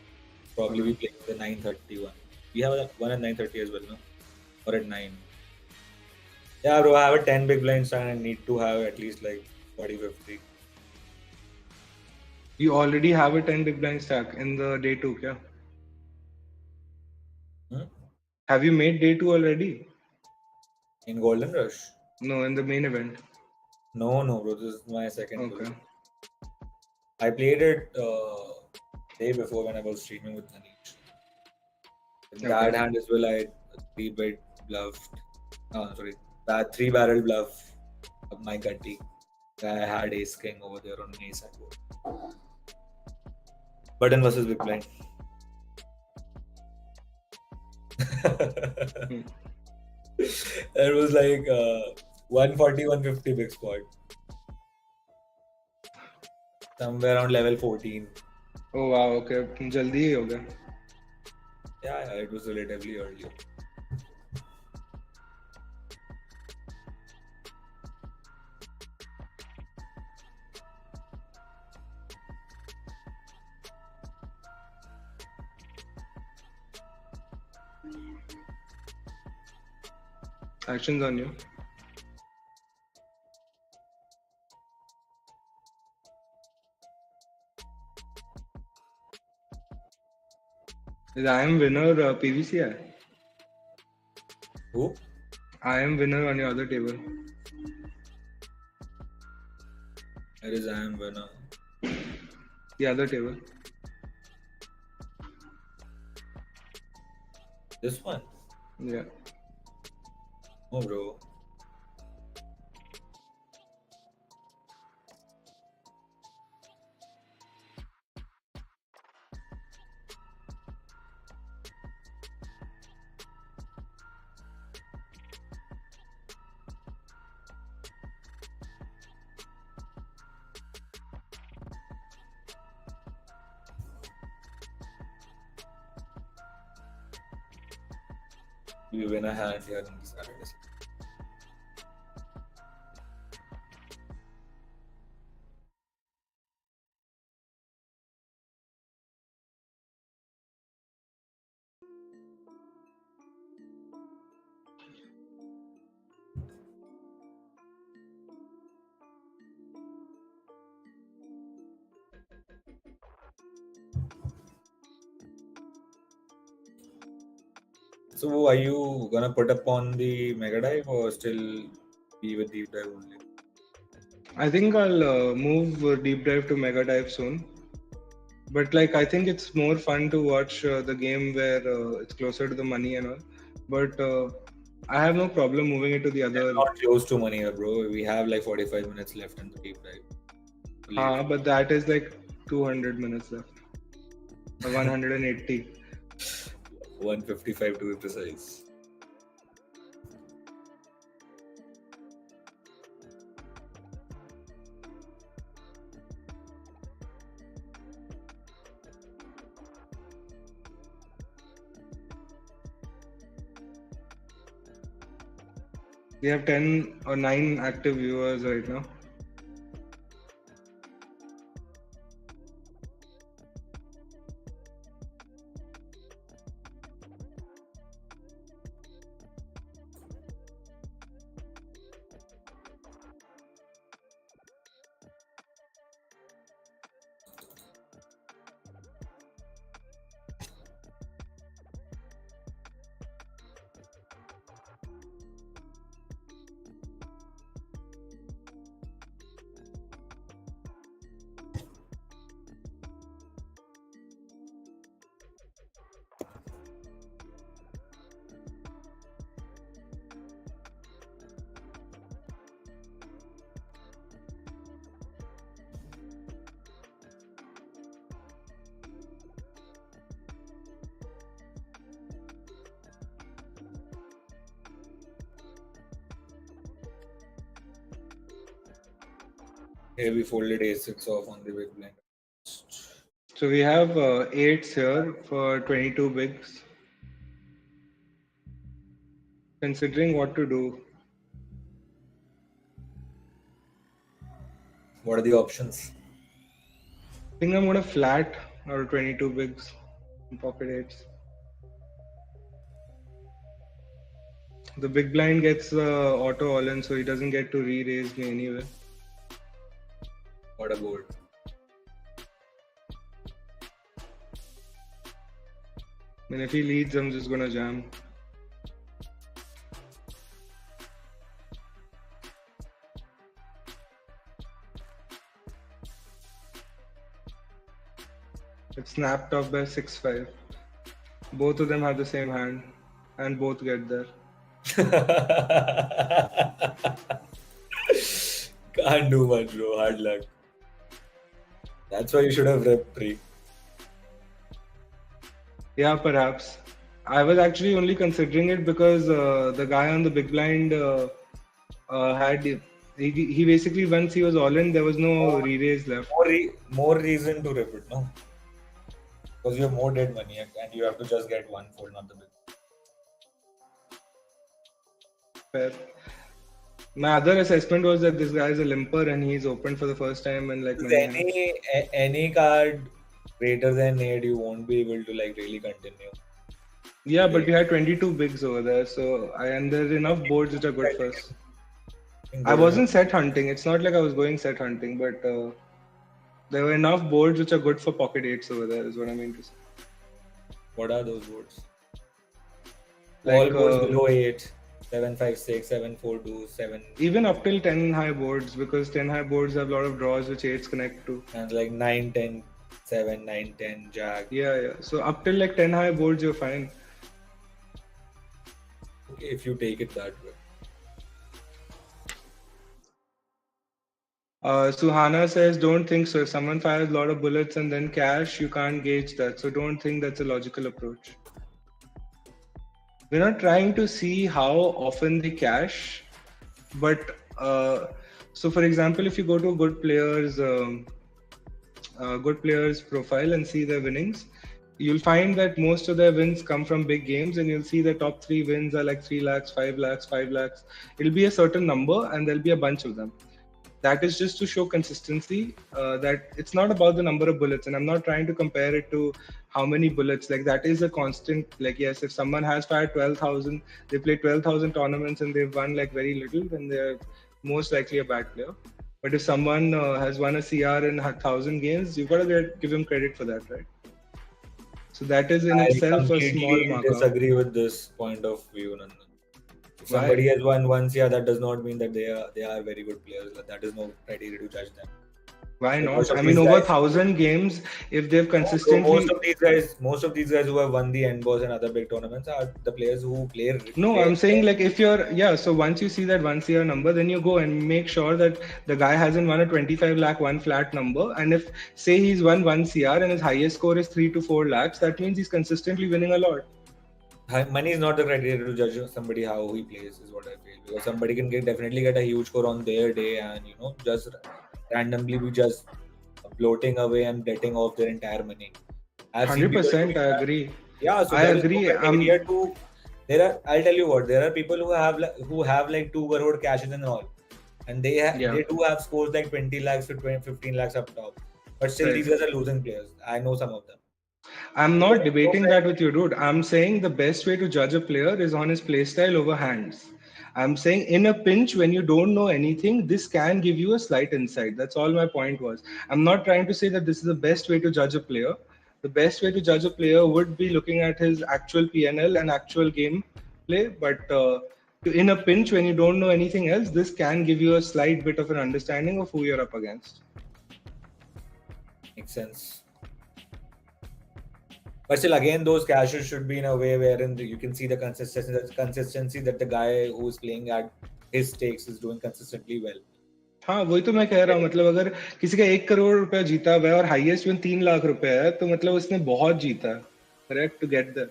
B: Probably we playing the 9:30 one. We have one at 9:30 as well, no? Or at 9. Yeah, bro, I have a 10 big blind stand and need to have at least like 40, 50.
A: You already have a 10 big blind stack in the day 2, yeah? Have you made day 2 already?
B: In Golden Rush?
A: No, in the main event.
B: No, bro. This is my second
A: Okay.
B: position. I played it day before when I was streaming with Anish. In that hand as well, I had a 3-bit bluffed. Sorry, that 3-barrel bluff of my gutty. I had ace king over there on an ace board. Button versus big blind. It was like 140, 150 big spot. Somewhere around level 14.
A: Oh wow, okay. Jaldi hi ho gaya.
B: Yeah, it was relatively early.
A: Actions on you. Is I am winner PBCI?
B: Who?
A: I am winner on your other table.
B: Where is I am winner?
A: The other table.
B: This one?
A: Yeah.
B: Oh, bro. We win a hand here in the Saturday. So are you gonna put up on the Mega Dive or still be with Deep Dive only?
A: I think I'll move Deep Dive to Mega Dive soon. But like, I think it's more fun to watch the game where it's closer to the money and all. But I have no problem moving it to the other.
B: Not close to money, bro. We have like 45 minutes left in the Deep Dive.
A: But that is like 200 minutes left. 180.
B: 155 to be precise.
A: We have 10 or 9 active viewers right now.
B: Here we folded a6 off on the big blind.
A: So we have 8s here for 22 bigs. Considering what to do.
B: What are the options?
A: I think I'm going to flat out of 22 bigs in pocket 8s. The big blind gets auto all in, so he doesn't get to re-raise me anyway.
B: What a board.
A: I mean, if he leads, I'm just gonna jam. It's snapped off by 6-5. Both of them have the same hand, and both get there.
B: Can't do much, bro. Hard luck. That's why you should have rep pre.
A: Yeah, perhaps. I was actually only considering it because the guy on the big blind had he basically, once he was all in, there was no re-raise left.
B: More reason to rip it, no? Because you have more dead money and you have to just get one fold, not the big.
A: Fair. My other assessment was that this guy is a limper and he's opened for the first time in like many
B: any card greater than 8, you won't be able to like really continue.
A: Yeah, but we had 22 bigs over there, so and there's enough boards which are good for us. I wasn't set hunting. It's not like I was going set hunting, but there were enough boards which are good for pocket 8s over there, is what I mean to say.
B: What are those boards?
A: Like,
B: all boards below 8. 7, 5, 6, 7, 4, 2, 7.
A: Even up till 10 high boards, because 10 high boards have a lot of draws which 8s connect to.
B: And like 9, 10, 7, 9, 10, jack.
A: Yeah. So up till like 10 high boards, you're fine.
B: Okay, if you take it that way.
A: Suhana says, don't think so. If someone fires a lot of bullets and then cash, you can't gauge that. So don't think that's a logical approach. We're not trying to see how often they cash, but so for example, if you go to a good player's profile and see their winnings, you'll find that most of their wins come from big games, and you'll see the top 3 wins are like 3 lakhs, 5 lakhs, 5 lakhs. It'll be a certain number, and there'll be a bunch of them. That is just to show consistency, that it's not about the number of bullets. And I'm not trying to compare it to how many bullets. Like, that is a constant. Like, yes, if someone has fired 12,000, they play 12,000 tournaments and they've won like very little, then they're most likely a bad player. But if someone has won a CR in 1,000 games, you've got to give him credit for that, right? So that is in
B: I
A: itself a small
B: completely
A: marker.
B: disagree with this point of view, Nandan. If
A: Why?
B: somebody has won once, yeah, that does not mean that they are very good players. That is no criteria to judge them.
A: Why
B: So most
A: not?
B: of
A: I
B: these
A: mean, over
B: guys-
A: 1,000 games, if they've
B: So
A: consistently.
B: most of these guys who have won the NBOS and other big tournaments are the players who play.
A: No, I'm saying, like, if you're, yeah, so once you see that 1 CR number, then you go and make sure that the guy hasn't won a 25 lakh one flat number. And if, say, he's won 1 CR and his highest score is 3 to 4 lakhs, that means he's consistently winning a lot.
B: Money is not the criteria to judge somebody how he plays, is what I feel. Because somebody can definitely get a huge score on their day, and just randomly be just bloating away and betting off their entire money. I've seen people
A: 100%,
B: doing
A: I
B: that.
A: agree.
B: Yeah, so
A: I
B: there is
A: agree.
B: no criteria to. I'll tell you what. There are people who have like 2 crore cashes and all, and they they do have scores like 20 lakhs to 15 lakhs up top. But still,
A: Right.
B: these guys are losing players. I know some of them.
A: I'm not debating that with you, dude. I'm saying the best way to judge a player is on his playstyle over hands. I'm saying in a pinch, when you don't know anything, this can give you a slight insight. That's all my point was. I'm not trying to say that this is the best way to judge a player. The best way to judge a player would be looking at his actual PNL and actual game play. But in a pinch, when you don't know anything else, this can give you a slight bit of an understanding of who you're up against.
B: Makes sense. But still, again, those cashes should be in a way wherein you can see the consistency that the guy who is playing at his stakes is doing consistently well.
A: हाँ वही तो मैं कह रहा हूँ. मतलब अगर किसी का 1 करोड़ रुपया जीता हुआ है और हाईएस्ट विन 3 लाख रुपए है, तो मतलब उसने बहुत जीता है, correct, to get there.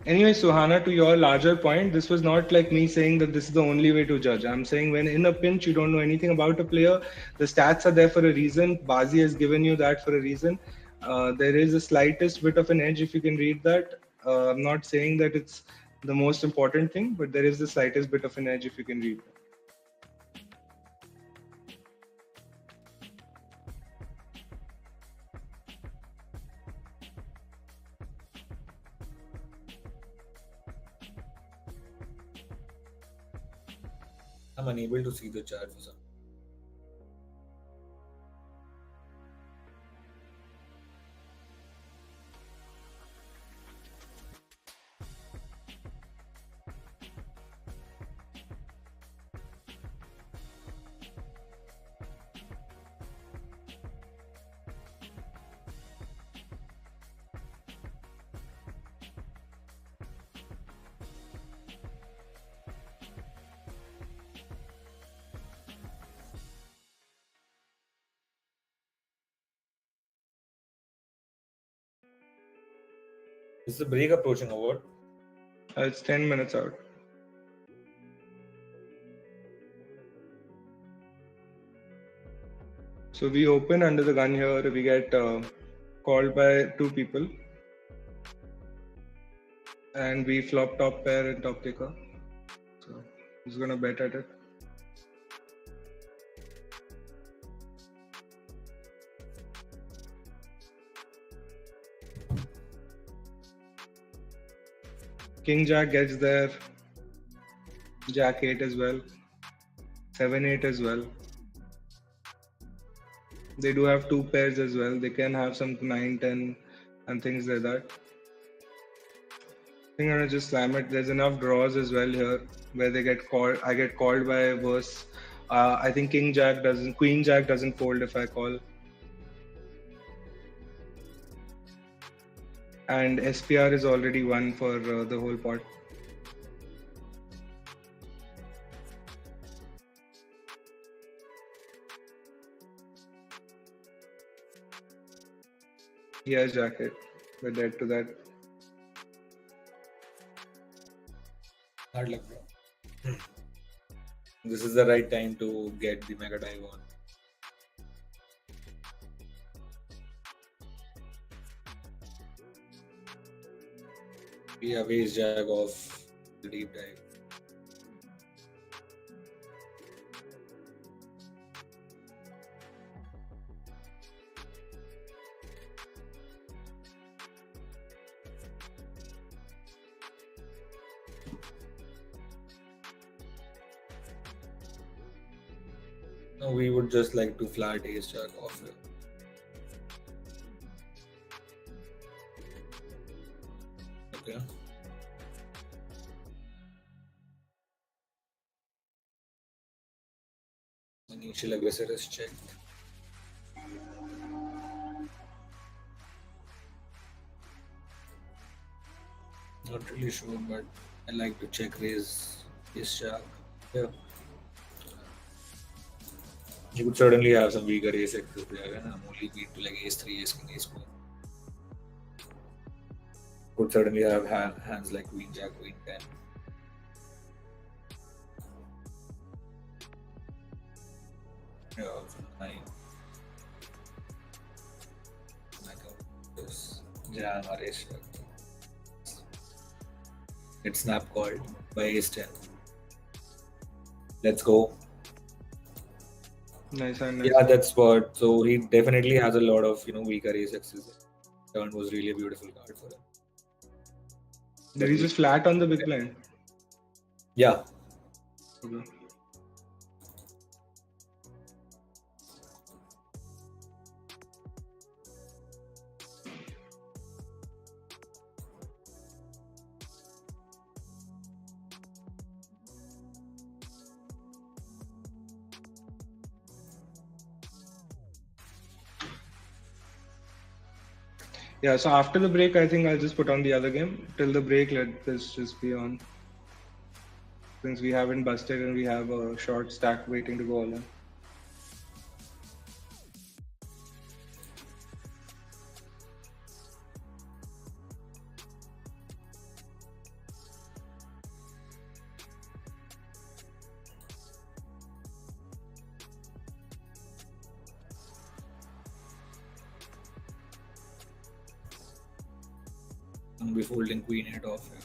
A: Anyway, Suhana, to your larger point, this was not like me saying that this is the only way to judge. I'm saying when in a pinch, you don't know anything about a player, the stats are there for a reason. Bazi has given you that for a reason. There is the slightest bit of an edge if you can read that. I'm not saying that it's the most important thing, but there is the slightest bit of an edge if you can read that.
B: I'm unable to see the chart for some. Is the break approaching or what?
A: It's 10 minutes out. So we open under the gun here. We get called by 2 people. And we flop top pair and top kicker. So who's going to bet at it? King Jack gets there. Jack 8 as well. 7-8 as well. They do have 2 pairs as well. They can have some 9-10 and things like that. I think I'm gonna just slam it. There's enough draws as well here where they get called. I get called by a worse. I think Queen Jack doesn't fold if I call. And SPR is already won for the whole pot. He has jacket. We're dead to that.
B: Hard luck, bro. This is the right time to get the mega dive on. We have ace jack off the deep dive. No, we would just like to flat ace jack off here. Okay. Initial aggressor is checked. Not really sure, but I like to check raise ace jack. Yeah. You could certainly have some weaker ace X's there, and I'm only beat to like ace 3, ace king, ace 4. Could certainly have hands like queen jack, queen 10. Yeah, 9. I can just jam or ace jack. It's snap called by ace 10. Let's go.
A: Nice hand.
B: Yeah, that's what. So he definitely has a lot of weaker ace X's. Turn was really a beautiful card for him.
A: Did he just flat on the big blind?
B: Yeah.
A: Okay. Yeah, so after the break, I think I'll just put on the other game. Till the break, let this just be on. Since we haven't busted and we have a short stack waiting to go all in.
B: I'm be folding queen 8 off here.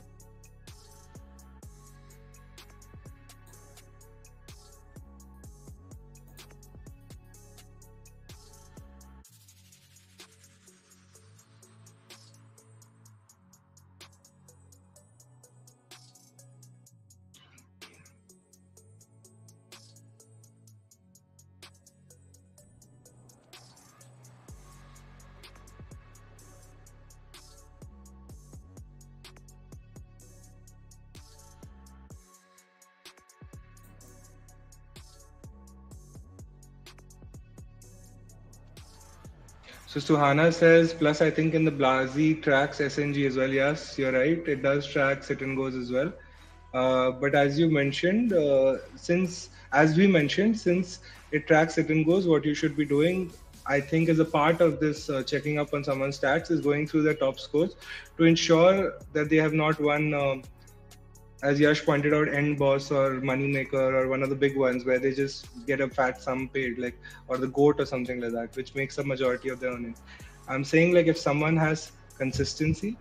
A: So Suhana says, plus I think in the Blazi tracks SNG as well. Yes, you're right. It does track sit and goes as well. But as you mentioned, since it tracks sit and goes, what you should be doing, I think, as a part of this checking up on someone's stats, is going through their top scores to ensure that they have not won, as Yash pointed out, End Boss or Moneymaker or one of the big ones where they just get a fat sum paid, like, or the GOAT or something like that, which makes a majority of their earnings. I'm saying, like, if someone has consistency,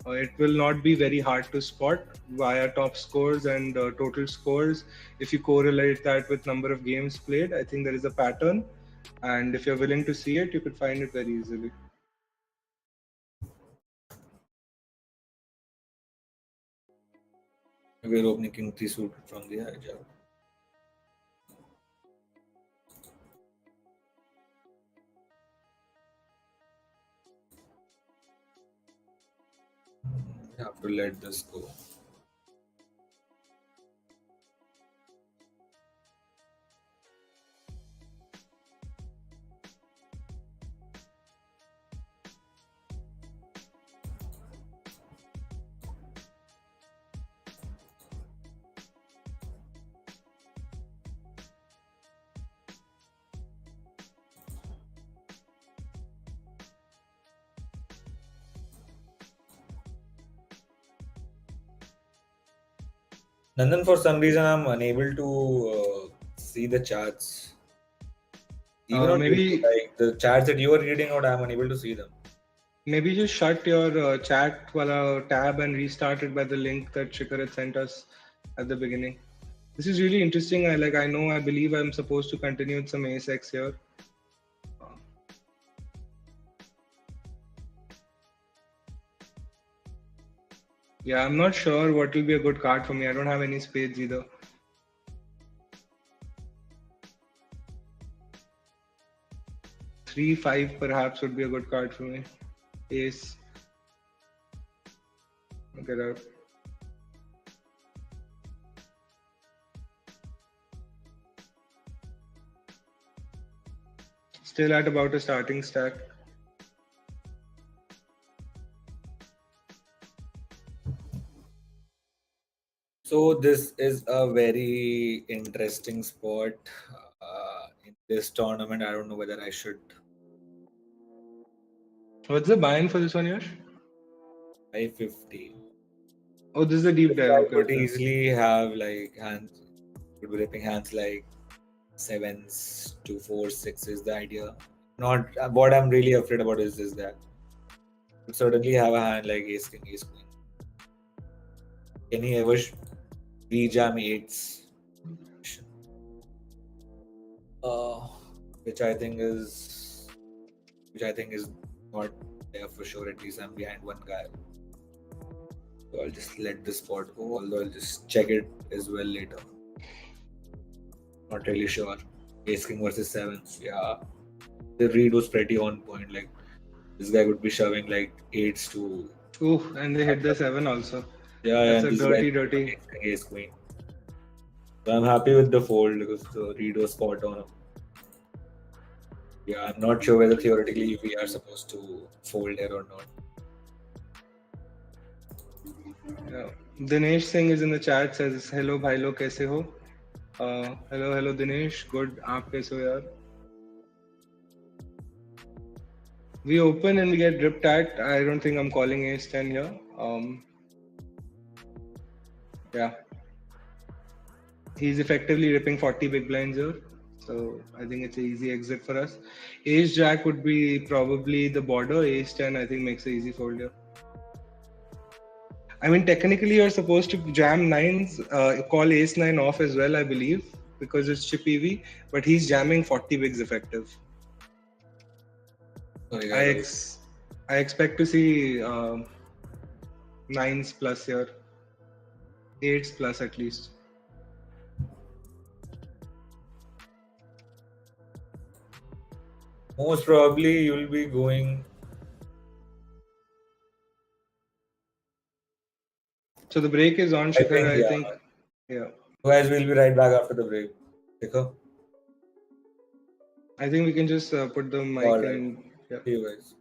A: it will not be very hard to spot via top scores and total scores. If you correlate that with number of games played, I think there is a pattern. And if you're willing to see it, you could find it very easily.
B: We're opening king 3 suited from the hijack. We have to let this go. Nandan, for some reason, I'm unable to see the charts. Even on YouTube,
A: Maybe
B: like the charts that you are reading out, I'm unable to see them.
A: maybe just shut your chat wala tab and restart it by the link that Shikhar had sent us at the beginning. This is really interesting. I believe I'm supposed to continue with some ace X here. Yeah, I'm not sure what will be a good card for me. I don't have any spades either. 3-5 perhaps would be a good card for me. Ace. Get out. Still at about a starting stack.
B: So this is a very interesting spot in this tournament. I don't know whether I should.
A: What's the buy-in for this one, Yash?
B: 550.
A: Oh, this is a deep
B: This
A: dive.
B: guy
A: Okay,
B: could
A: okay.
B: easily have like hands, could be ripping hands like 7s to 4-6 is the idea. Not what I'm really afraid about is that could certainly have a hand like ace king, ace queen. Can he ever rejam eights? Which I think is not there for sure. At least I'm behind one guy. So I'll just let this spot go, although I'll just check it as well later. Not really sure. Ace king versus sevens. Yeah. The read was pretty on point. Like this guy would be shoving like eights to.
A: Ooh, and they hit the 7 also.
B: Yeah,
A: That's
B: and
A: a
B: this guy
A: dirty.
B: ace queen. So I'm happy with the fold because the read was spot on. Yeah, I'm not sure whether theoretically we are supposed to fold here or not.
A: Yeah. Dinesh Singh is in the chat, says hello bhai lo kaise ho? Hello Dinesh, good. Aap kaise ho yaar? We open and we get dripped at. I don't think I'm calling ace 10 here. Yeah. He's effectively ripping 40 big blinds here. So I think it's an easy exit for us. Ace Jack would be probably the border. Ace 10 I think makes an easy fold here. I mean, technically you're supposed to jam nines, call ace 9 off as well, I believe, because it's chip EV, but he's jamming 40 bigs effective. I expect to see nines plus here, eights plus at least.
B: Most probably you'll be going.
A: So the break is on, Shikhar, I think. Yeah.
B: Guys, we'll be right back after the break. Shikhar?
A: I think we can just put the mic
B: All right.
A: in. Yeah.
B: See you guys.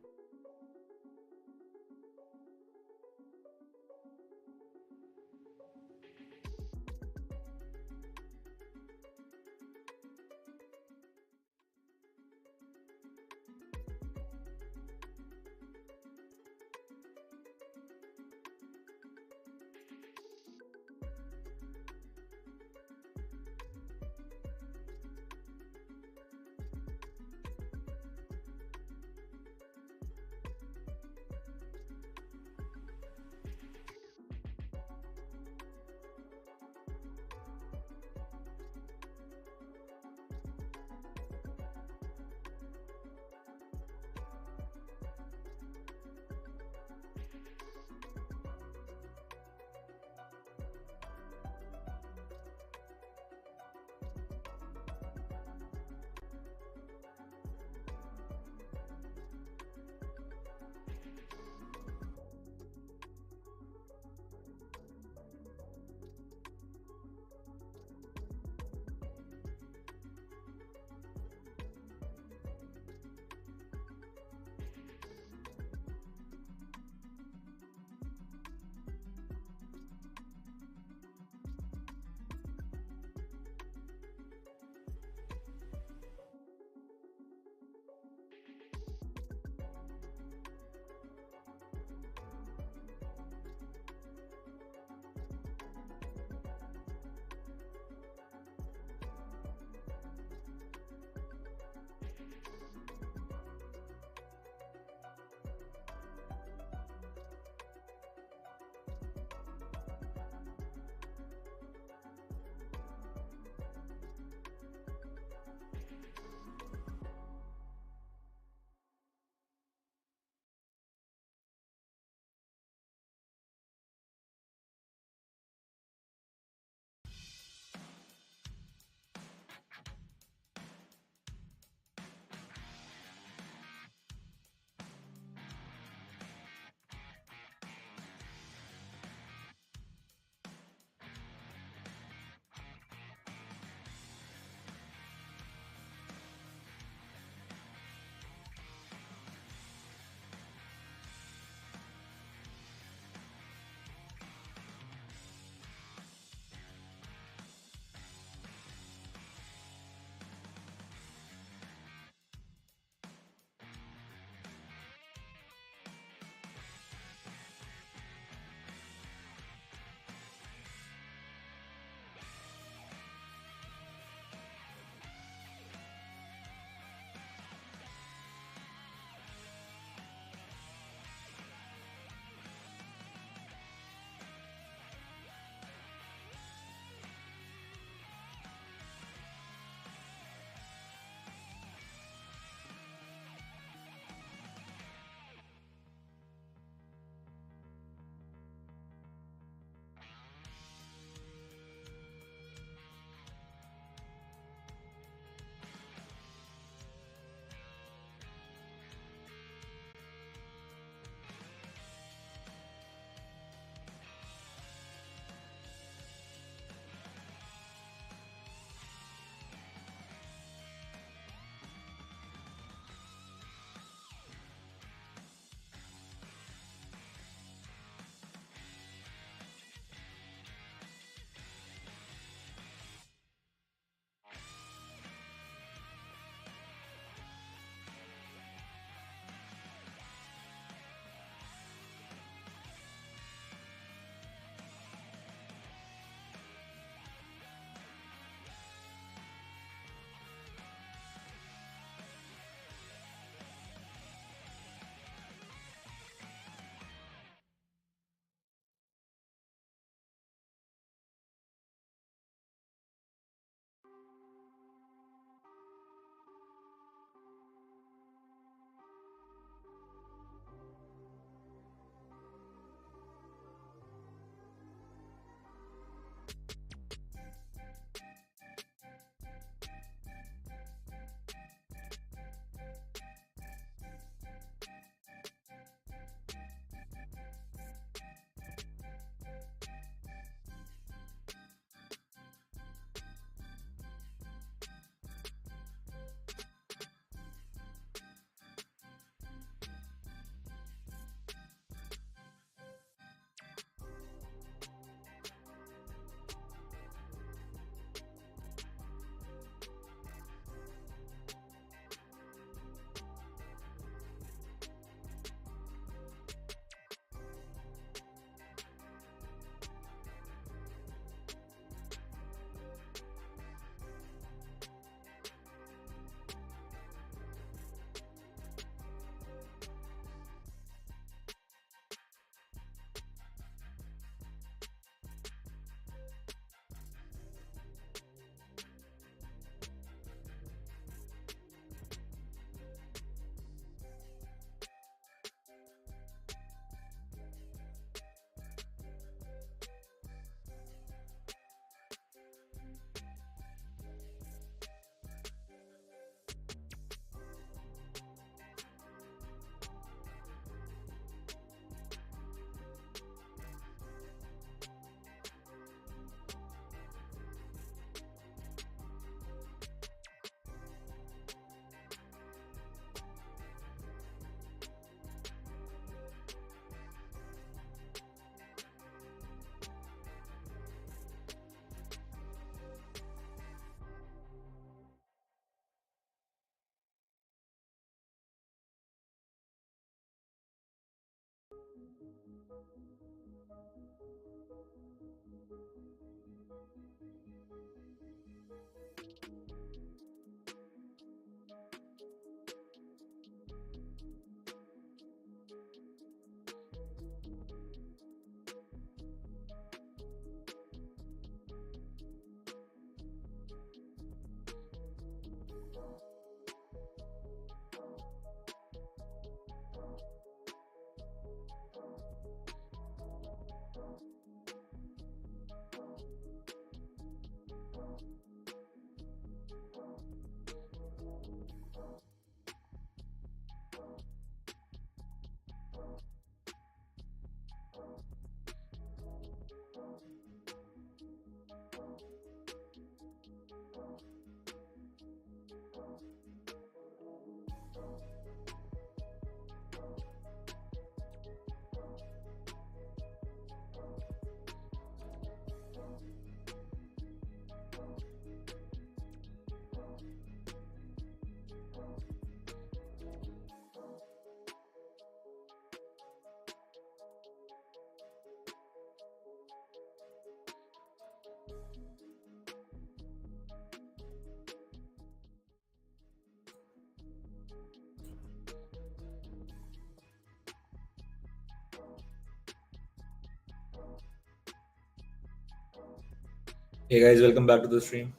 B: Hey guys, welcome back to the stream.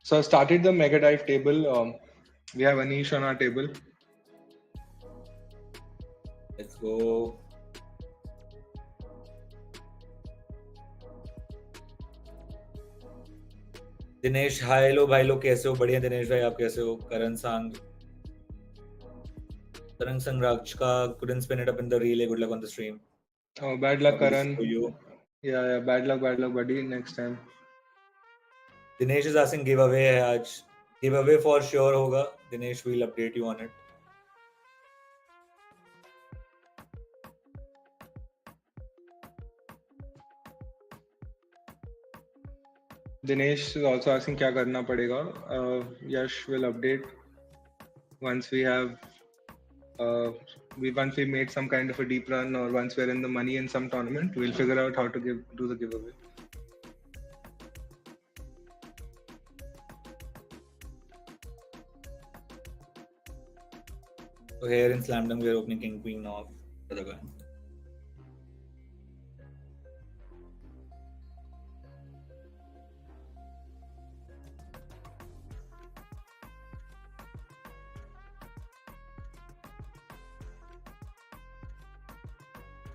A: So I started the Mega Dive table. We have Anish on our table.
B: Let's go. Dinesh hi लो भाई लोग कैसे हो? बढ़िया दिनेश भाई, आप कैसे हो? करण सांग, Tarang Sangrachka couldn't spin it up in the relay. Good luck on the stream.
A: Oh, bad luck,
B: Probably
A: Karan.
B: for you.
A: Yeah, bad luck, buddy. Next time.
B: Dinesh is asking giveaway है आज. Giveaway for sure होगा. Dinesh will update you on it.
A: Dinesh is also asking क्या करना पड़ेगा. Yash will update once we have once we made some kind of a deep run, or once we're in the money in some tournament, we'll figure out how to do the giveaway.
B: So here in Slam Dunk, we're opening King Queen off the other guy.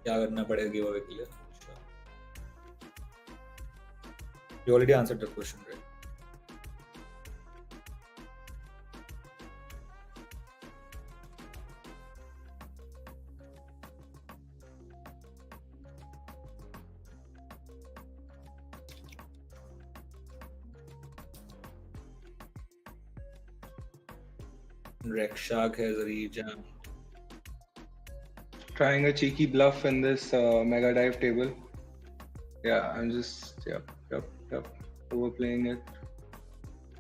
B: क्या करना पड़ेगा give away के लिए? You already answered the question, right? Rekshak has rejammed.
A: Trying a cheeky bluff in this Mega Dive table. Yeah, I'm just overplaying it.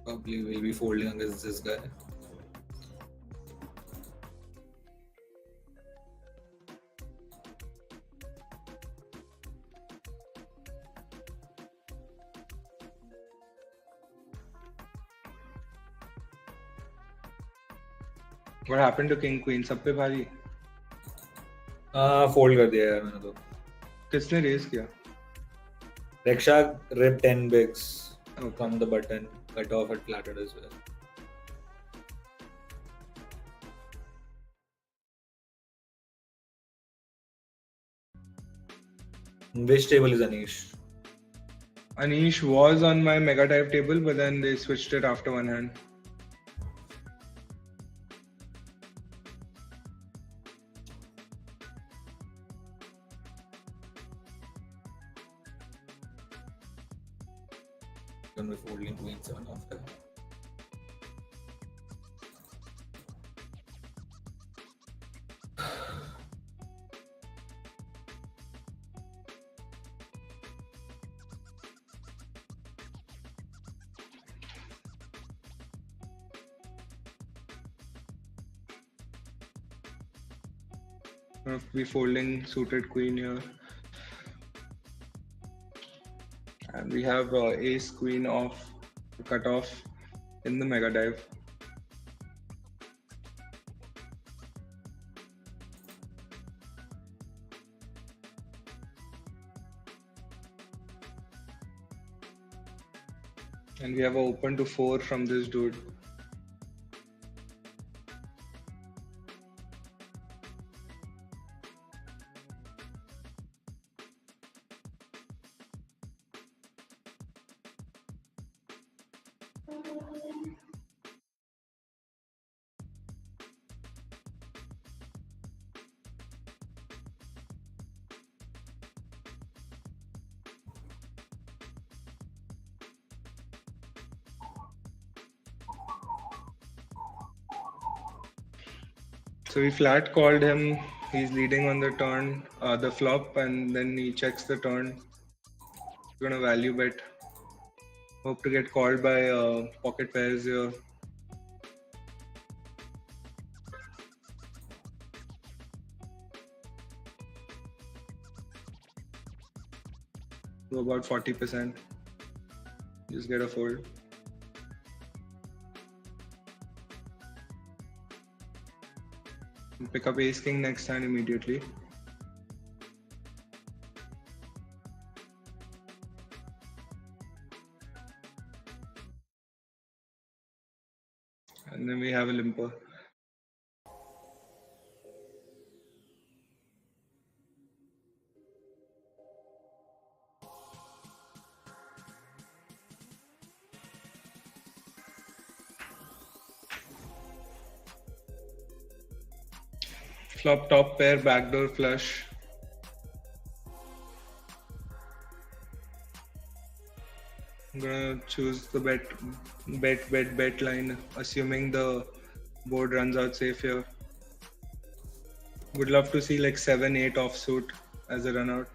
B: Probably will be folding against this guy.
A: What happened to King Queen? सब पे भारी.
B: Fold कर दिया यार मैंने तो.
A: किसने raise किया?
B: Rekshak ripped 10 bigs from the button, cut off at flatted as well. Which table is Anish?
A: Anish was on my Mega Dive table, but then they switched it after one hand.
B: Going to be folding Queen 7 after.
A: We folding suited queen here, and we have ace queen off, cut off in the Mega Dive. And we have a open to 4 from this dude. So we flat called him. He's leading on the turn, the flop, and then he checks the turn. We're gonna value bet. Hope to get called by pocket pairs here. To about 40%. Just get a fold. Pick up ace king next hand immediately. And then we have a limper. Flop top pair, backdoor flush. I'm gonna choose the bet line, assuming the board runs out safe here. Would love to see like 7-8 offsuit as a run out.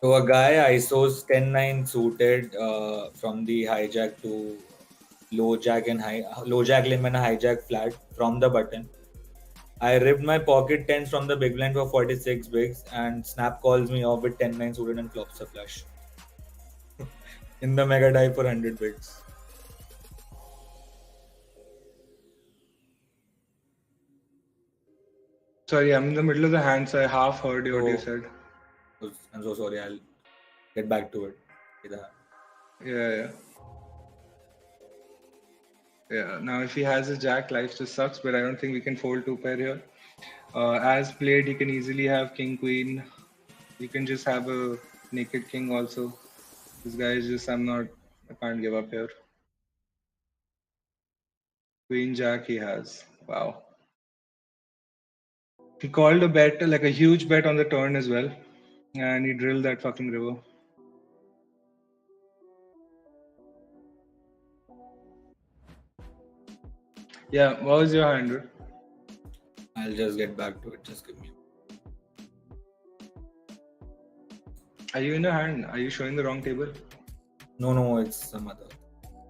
B: So a guy ISOs 10-9 suited from the hijack to low jack limb and hijack flat from the button. I ripped my pocket tens from the big blind for 46 bigs, and Snap calls me off with 10-9 suited and flops a flush in the mega dive for 100 bigs.
A: Sorry, I'm in the middle of the hand, so I half heard what you said.
B: I'm so sorry. I'll get back to it.
A: Yeah. Now, if he has a jack, life just sucks. But I don't think we can fold two pair here. As played, you can easily have king queen. You can just have a naked king also. This guy is just I can't give up here. Queen jack he has. Wow. He called a bet, like a huge bet on the turn as well. And he drilled that fucking river. Yeah, what was your hand?
B: I'll just get back to it. Just give me.
A: Are you in a hand? Are you showing the wrong table?
B: No, it's some other.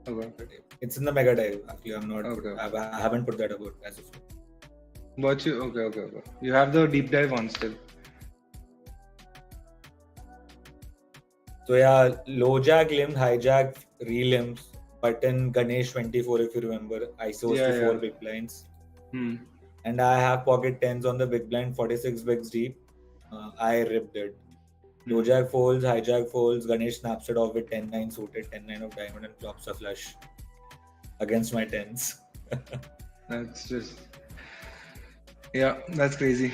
A: Okay.
B: It's in the mega dive. Actually, I'm not.
A: Okay.
B: I haven't put that about as of.
A: But you okay. You have the deep dive on still.
B: So yeah, low jack limb, hijack, relimbs, button Ganesh 24 if you remember. ISOs to 4 big blinds. And I have pocket tens on the big blind, 46 bigs deep. I ripped it. Low jack folds, hijack folds, Ganesh snaps it off with 10-9 suited, 10-9 of diamond and flops a flush against my tens.
A: That's just that's crazy.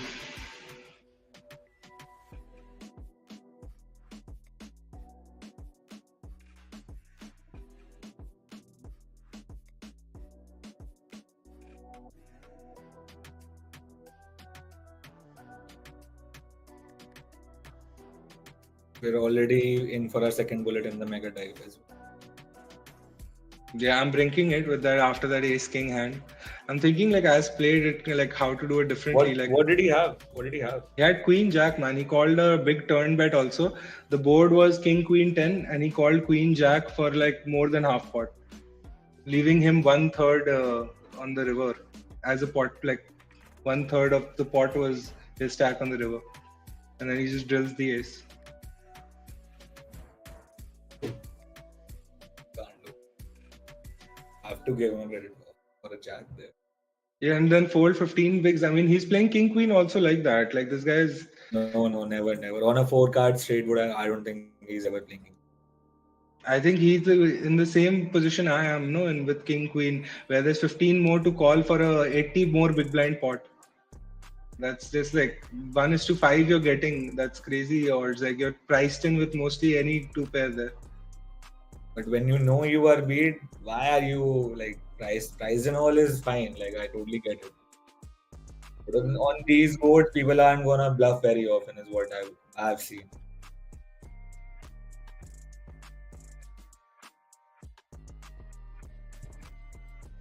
B: We're already in for our second bullet in the mega dive as well.
A: Yeah, I'm brinking it with that after that ace king hand. I'm thinking like as played it like how to do it differently.
B: What did he have?
A: He had queen jack, man. He called a big turn bet also. The board was king queen 10 and he called queen jack for like more than half pot, leaving him 1/3 on the river as a pot. Like 1/3 of the pot was his stack on the river, and then he just drills the ace.
B: Have to give him credit for a jack there.
A: Yeah, and then fold 15 bigs. I mean, he's playing king queen also like that. Like this guy is.
B: No, never. On a 4-card straight board, I don't think he's ever playing.
A: I think he's in the same position I am, no, and with king queen, where there's 15 more to call for a 80 more big blind pot. That's just like 1:5 you're getting. That's crazy odds. Like you're priced in with mostly any two pair there.
B: But when you know you are beat, why are you like price and all is fine. Like I totally get it. But on these boards, people aren't gonna bluff very often, is what I've seen.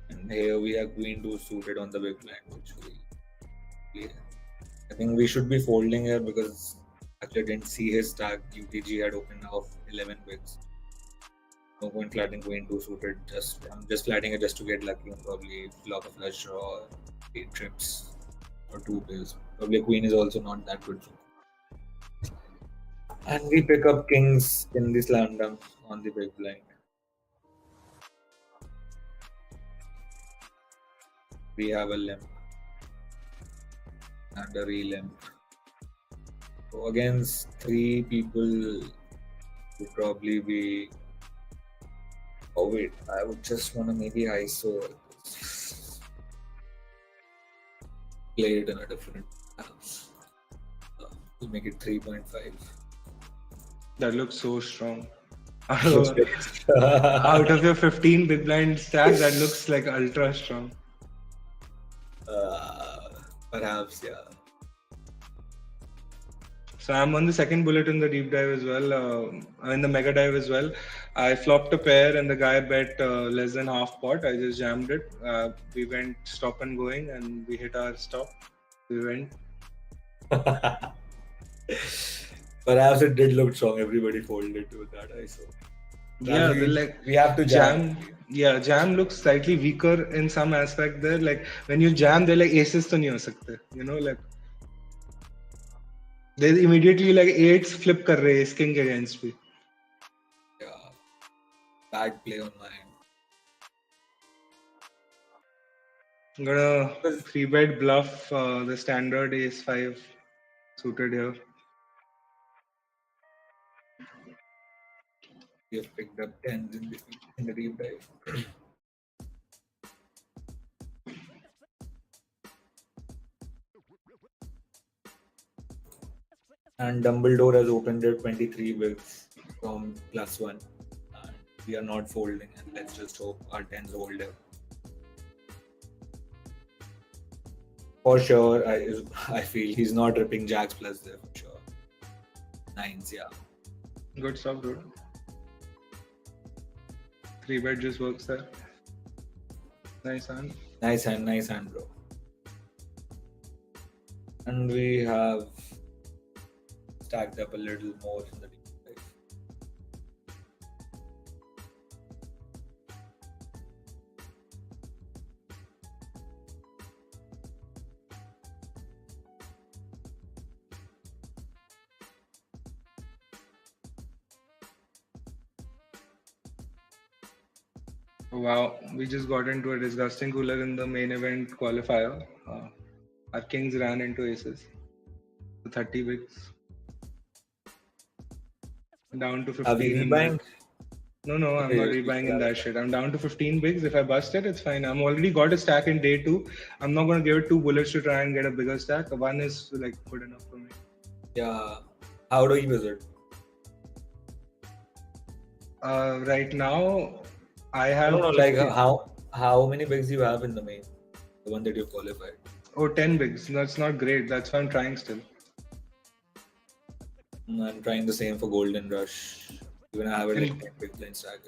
B: And here we have queen 2 suited on the big blind, which I think we should be folding here because actually I didn't see his stack. UTG had opened off 11 bigs. No point flatting queen 2 suited. I'm just flatting it just to get lucky and probably flop a flush draw or 8 trips or 2 pairs. Probably queen is also not that good. And we pick up kings in the slam dunk on the big blind. We have a limp and a re-limp. So against 3 people would probably be. Oh wait, I would just want to maybe ISO play it in a different house. We'll make it 3.5.
A: That looks so strong.
B: Looks very
A: Out of your 15 big blind stack, that looks like ultra strong.
B: Perhaps, yeah.
A: So I'm on the second bullet in the deep dive as well, in the mega dive as well. I flopped a pair and the guy bet less than half pot. I just jammed it. We went stop and going and we hit our stop. We went.
B: Perhaps it did look strong. Everybody folded with that ISO.
A: Yeah,
B: we have to jam.
A: Yeah, jam looks slightly weaker in some aspect there. Like when you jam, they're like aces to nahi ho sakte. You know, like they immediately like eights flip kar rahe ace king against me.
B: Yeah, bad play on my end.
A: I'm gonna 3-bet bluff the standard ace 5 suited here.
B: We have picked up 10s in the deep dive. And Dumbledore has opened it 23 bigs from +1. And we are not folding, and let's just hope our 10s hold there. For sure, I feel he's not ripping jacks plus there for sure. 9s, yeah.
A: Good stuff, dude. 3-bet just works there. Nice hand.
B: Nice hand, bro. And we have stacked up a little more in the deep dive.
A: Wow, we just got into a disgusting cooler in the main event qualifier. Our kings ran into aces. 30 bigs. Down to 15.
B: Are we rebuying?
A: No, I'm not rebuying in that shit. I'm down to 15 bigs. If I bust it, it's fine. I'm already got a stack in day 2. I'm not going to give it 2 bullets to try and get a bigger stack. 1 is like good enough for me.
B: Yeah. How do you visit?
A: Right now, I have...
B: No, like how many bigs you have in the main? The one that you qualified?
A: Oh, 10 bigs. That's not great. That's why I'm trying still.
B: I'm trying the same for Golden Rush. Even I have it like 10 big blind stack.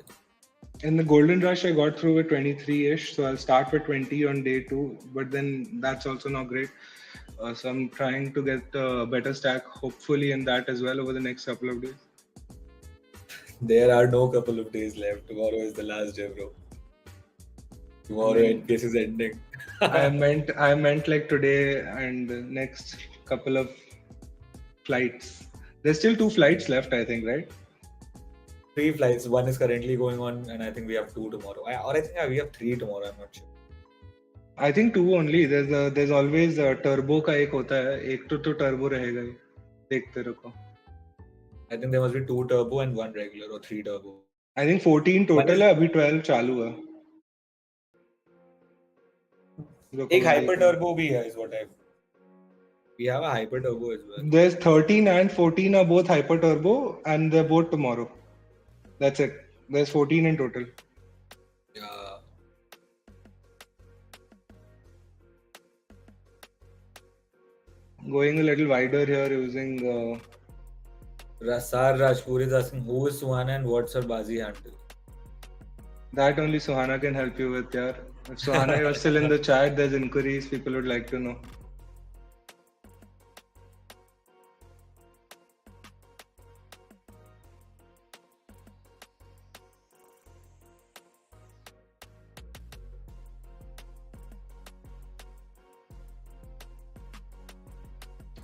A: In the Golden Rush, I got through with 23-ish. So I'll start with 20 on day 2. But then that's also not great. So I'm trying to get a better stack, hopefully in that as well over the next couple of days.
B: There are no couple of days left. Tomorrow is the last day, bro. Tomorrow NPS is ending.
A: I meant like today and the next couple of flights. There's still 2 flights left, I think, right?
B: 3 flights. One is currently going on, and I think we have 2 tomorrow. I think we have 3 tomorrow. I'm not sure.
A: I think 2 only. There's always a turbo का एक होता है. एक तो turbo रहेगा ही. देखते रहो.
B: I think there must be 2 turbo and 1 regular or 3 turbo.
A: I think 14 total है. अभी 12 चालू है.
B: एक hyper turbo भी है, is what I. We have a hyper turbo as well.
A: There's 13 and 14 are both hyper turbo, and they're both tomorrow. That's it. There's 14 in total.
B: Yeah.
A: Going a little wider here using.
B: Rasar Rajpur is asking who is Suhana and what's her Bazi handle.
A: That only Suhana can help you with, yaar. If Suhana, you're still in the chat, there's inquiries people would like to know.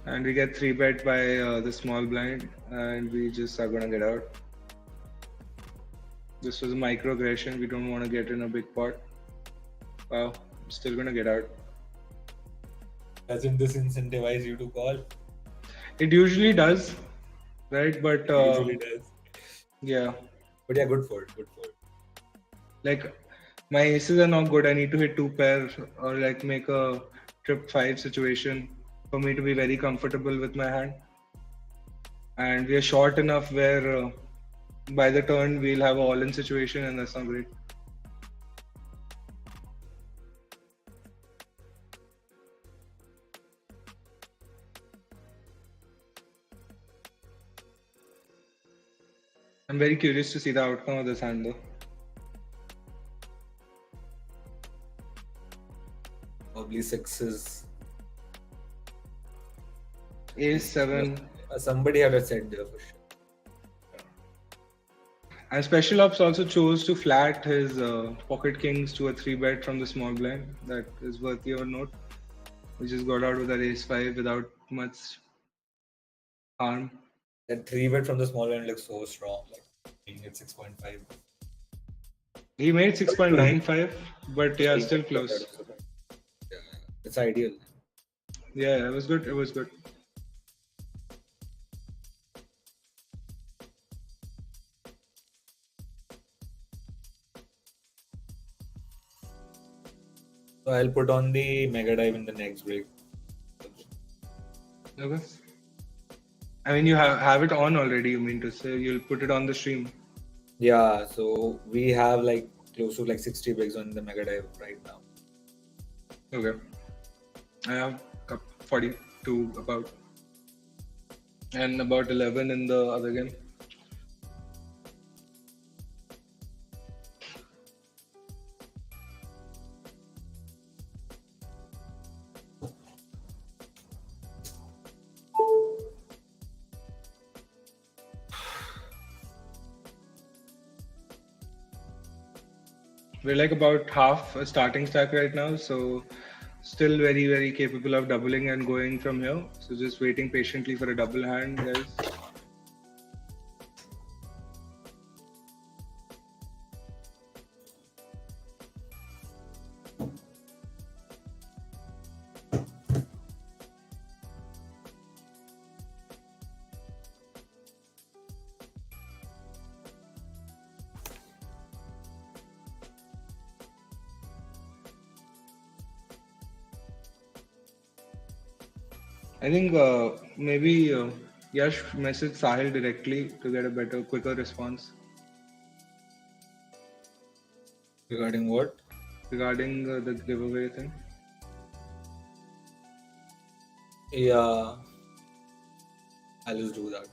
A: And we get 3-bet by the small blind, and we just are gonna get out. This was a microaggression. We don't want to get in a big pot. Wow, I'm still gonna get out.
B: Doesn't this incentivize you to call?
A: It usually does, right? But
B: Usually does.
A: yeah,
B: But yeah, good for it. Good for it.
A: like my aces are not good. I need to hit two pair or like make a trip five situation for me to be very comfortable with my hand. And we are short enough where by the turn we'll have a all-in situation, and that's not great. I'm very curious to see the outcome of this hand though.
B: Probably sixes.
A: Ace seven.
B: Somebody had a set there for sure.
A: And Special Ops also chose to flat his pocket kings to a 3-bet from the small blind. That is worthy of a note. We just got out with our ace 5 without much harm.
B: That 3-bet from the small end looks so strong. Like being at 6.5.
A: He made 6.95, but yeah, still
B: That
A: close.
B: was a- Yeah, it's ideal.
A: Yeah, it was good. It was good.
B: So I'll put on the mega dive in the next break.
A: Okay. I mean, you have it on already. You mean to say you'll put it on the stream?
B: Yeah, so we have like close to like 60 bigs on the mega dive right now.
A: Okay. I have 42 about, and about 11 in the other game. We're like about half a starting stack right now, so still very, very capable of doubling and going from here. So just waiting patiently for a double hand, guys. I think maybe Yash message Sahil directly to get a better, quicker response
B: Regarding what?
A: regarding the giveaway thing.
B: Yeah, I'll just do that.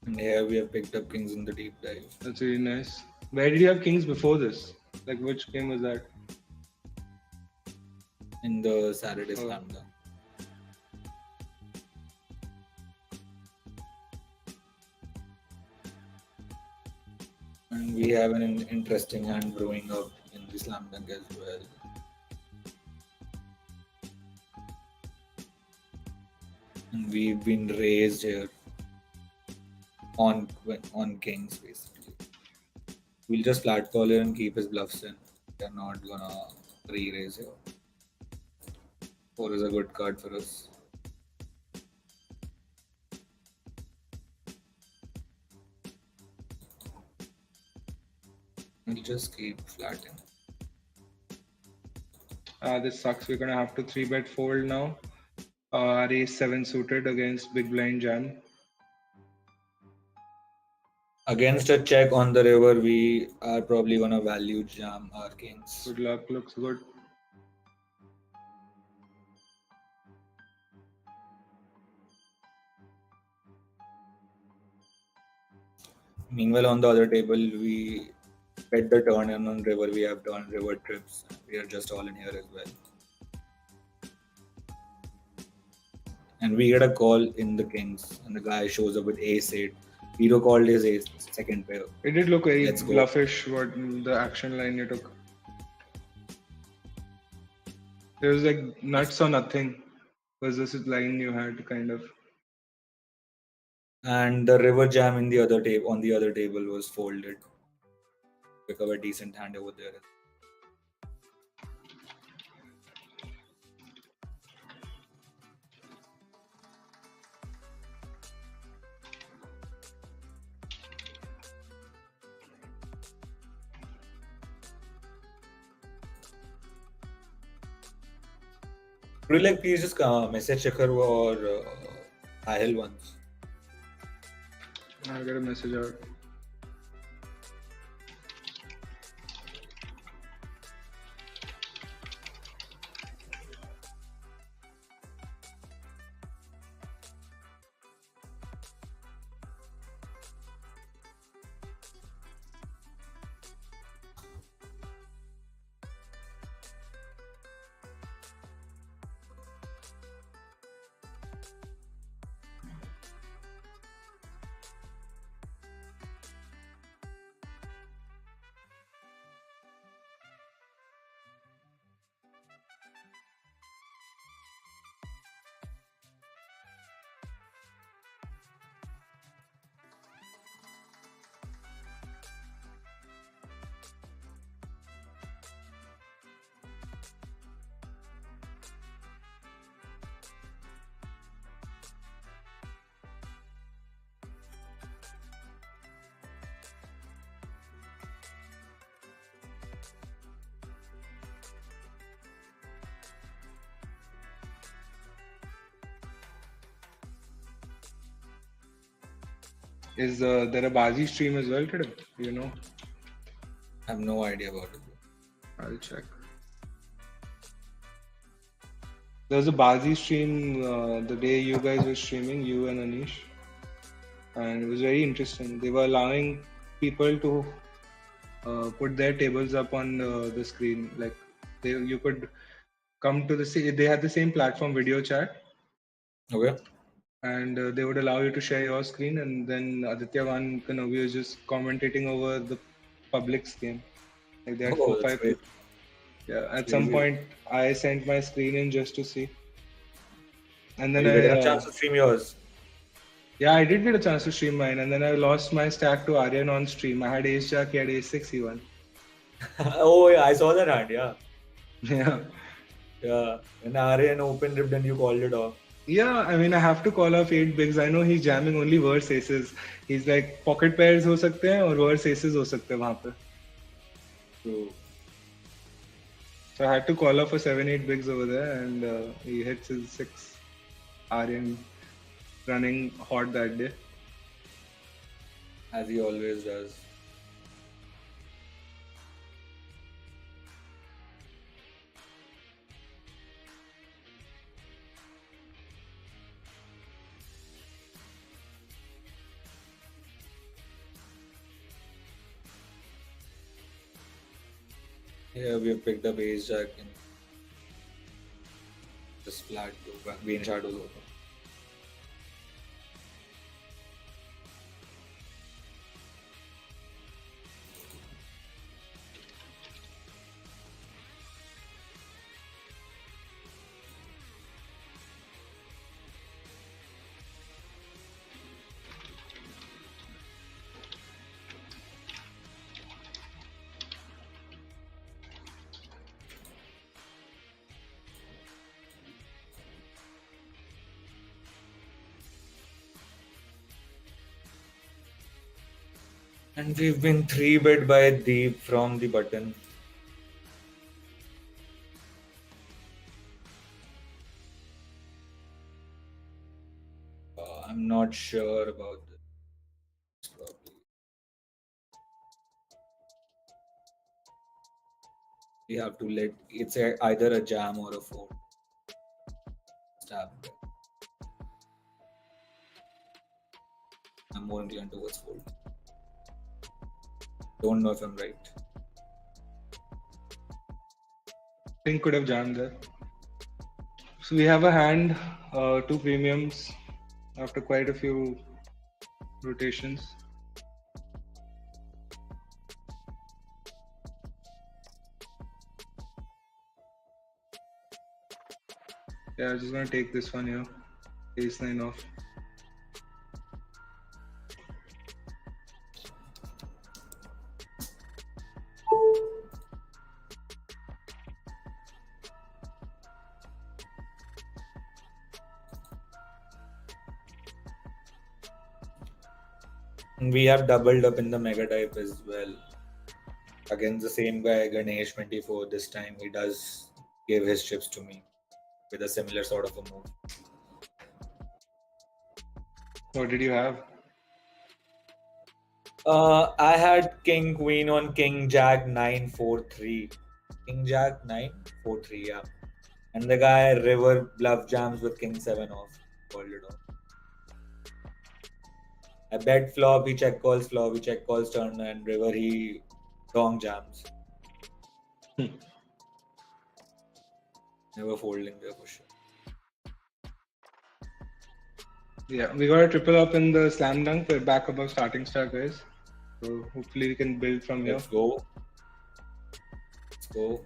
B: And here we have picked up kings in the deep dive.
A: That's really nice. Where did you have kings before this? Like which game was that?
B: In the Saturday
A: Oh.
B: slam dunk. And we have an interesting hand brewing up in the slam dunk as well. And we've been raised here on kings basically. We'll just flat call here and keep his bluffs in. We're not gonna re-raise here. 4 is a good card for us. We'll just keep flatting.
A: This sucks. We're gonna have to 3-bet fold now. Our ace 7 suited against big blind jam.
B: Against a check on the river, we are probably gonna value jam our kings.
A: Good luck. Looks good.
B: Meanwhile, on the other table, we get the turn, and on river we have done river trips. We are just all in here as well. And we get a call in the kings, and the guy shows up with ace 8. Hero called his ace second pair.
A: It did look very
B: Let's go.
A: bluffish, what the action line you took. It was like nuts or nothing was this line you had, kind of.
B: And the river jam in the other table on the other table was folded. Pick up a decent hand over there. Would you like please just message Shakhar or Ahil once?
A: I'll get a message out. Is there a Bazi stream as well today? You know?
B: I have no idea about it.
A: I'll check. There was a Bazi stream the day you guys were streaming, you and Anish. And it was very interesting. They were allowing people to put their tables up on the screen. Like you could come to they had the same platform, video chat.
B: Okay.
A: And they would allow you to share your screen, and then Aditya Kanovi was just commentating over the public's game. Like they had 4-5 people. Yeah, at some point I sent my screen in just to see. And then
B: you get a chance to stream yours.
A: Yeah, I did get a chance to stream mine, and then I lost my stack to Aryan on stream. I had ace jack, he had ace 6, he won.
B: Oh yeah, I saw that hand, yeah.
A: Yeah.
B: Yeah. And Aryan open ripped and you called it off.
A: Yeah, I mean, I have to call off 8 bigs. I know he's jamming only worse aces. He's like pocket pairs हो सकते हैं और worse aces हो सकते हैं वहाँ पे.
B: True.
A: So I had to call off a 7-8 bigs over there, and he hits his 6. Aryan running hot that day.
B: As he always does. Yeah, we have picked up ace jack and just flat to green shadows open. And we've been 3-bet by Deep from the button. I'm not sure about this. Probably. We have to let it's either a jam or a fold. Stab. I'm more inclined towards fold. Don't know if I'm right.
A: Think could have jammed there. So we have a hand, two premiums after quite a few rotations. Yeah, I'm just gonna take this one here. Ace 9 off.
B: We have doubled up in the mega type as well. Against the same guy, Ganesh 24. This time he does give his chips to me with a similar sort of a move.
A: What did you have?
B: I had King Queen on King Jack 9-4-3. King Jack 9-4-3, yeah. And the guy river bluff jams with King 7 off. Called it off. I bet flop, he check calls flop, he check calls turn, and river he wrong jams. Never folding there for sure.
A: Yeah, we got a triple up in the slam dunk. We're back above starting stack, guys. So hopefully we can build from
B: Let's
A: here.
B: go. Let's go.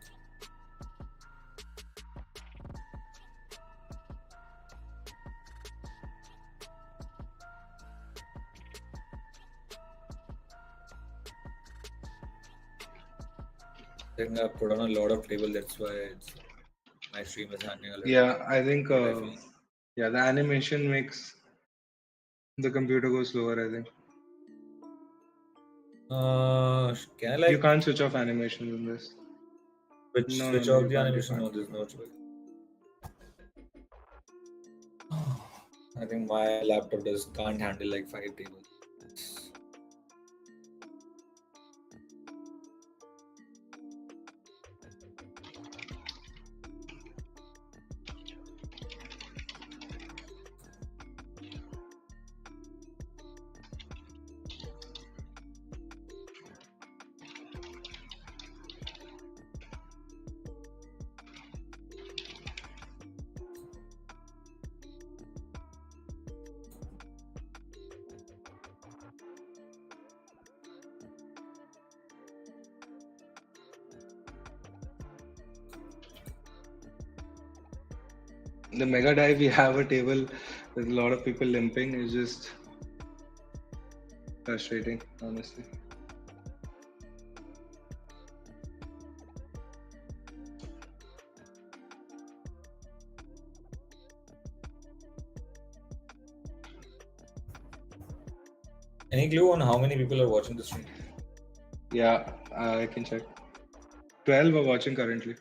B: I think I put on a lot of table, that's why my stream is hanging a little.
A: Yeah, I think yeah, the animation makes the computer go slower, I think.
B: Can I like...
A: You can't switch off animations in this. No,
B: switch
A: no,
B: off
A: you
B: the
A: can't,
B: animation? No, there's no choice. I think my laptop can't handle like 5 tables.
A: The mega dive, we have a table with a lot of people limping. Is just frustrating, honestly.
B: Any clue on how many people are watching the stream?
A: Yeah, I can check. 12 are watching currently.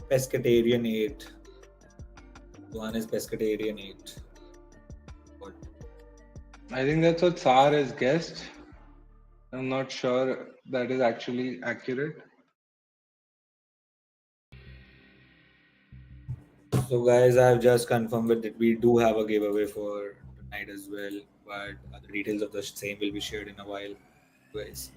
B: Pescatarian 8. One is Pescatarian 8. What?
A: I think that's what Sar has guessed. I'm not sure that is actually accurate.
B: So guys, I have just confirmed that we do have a giveaway for tonight as well, but the details of the same will be shared in a while, guys.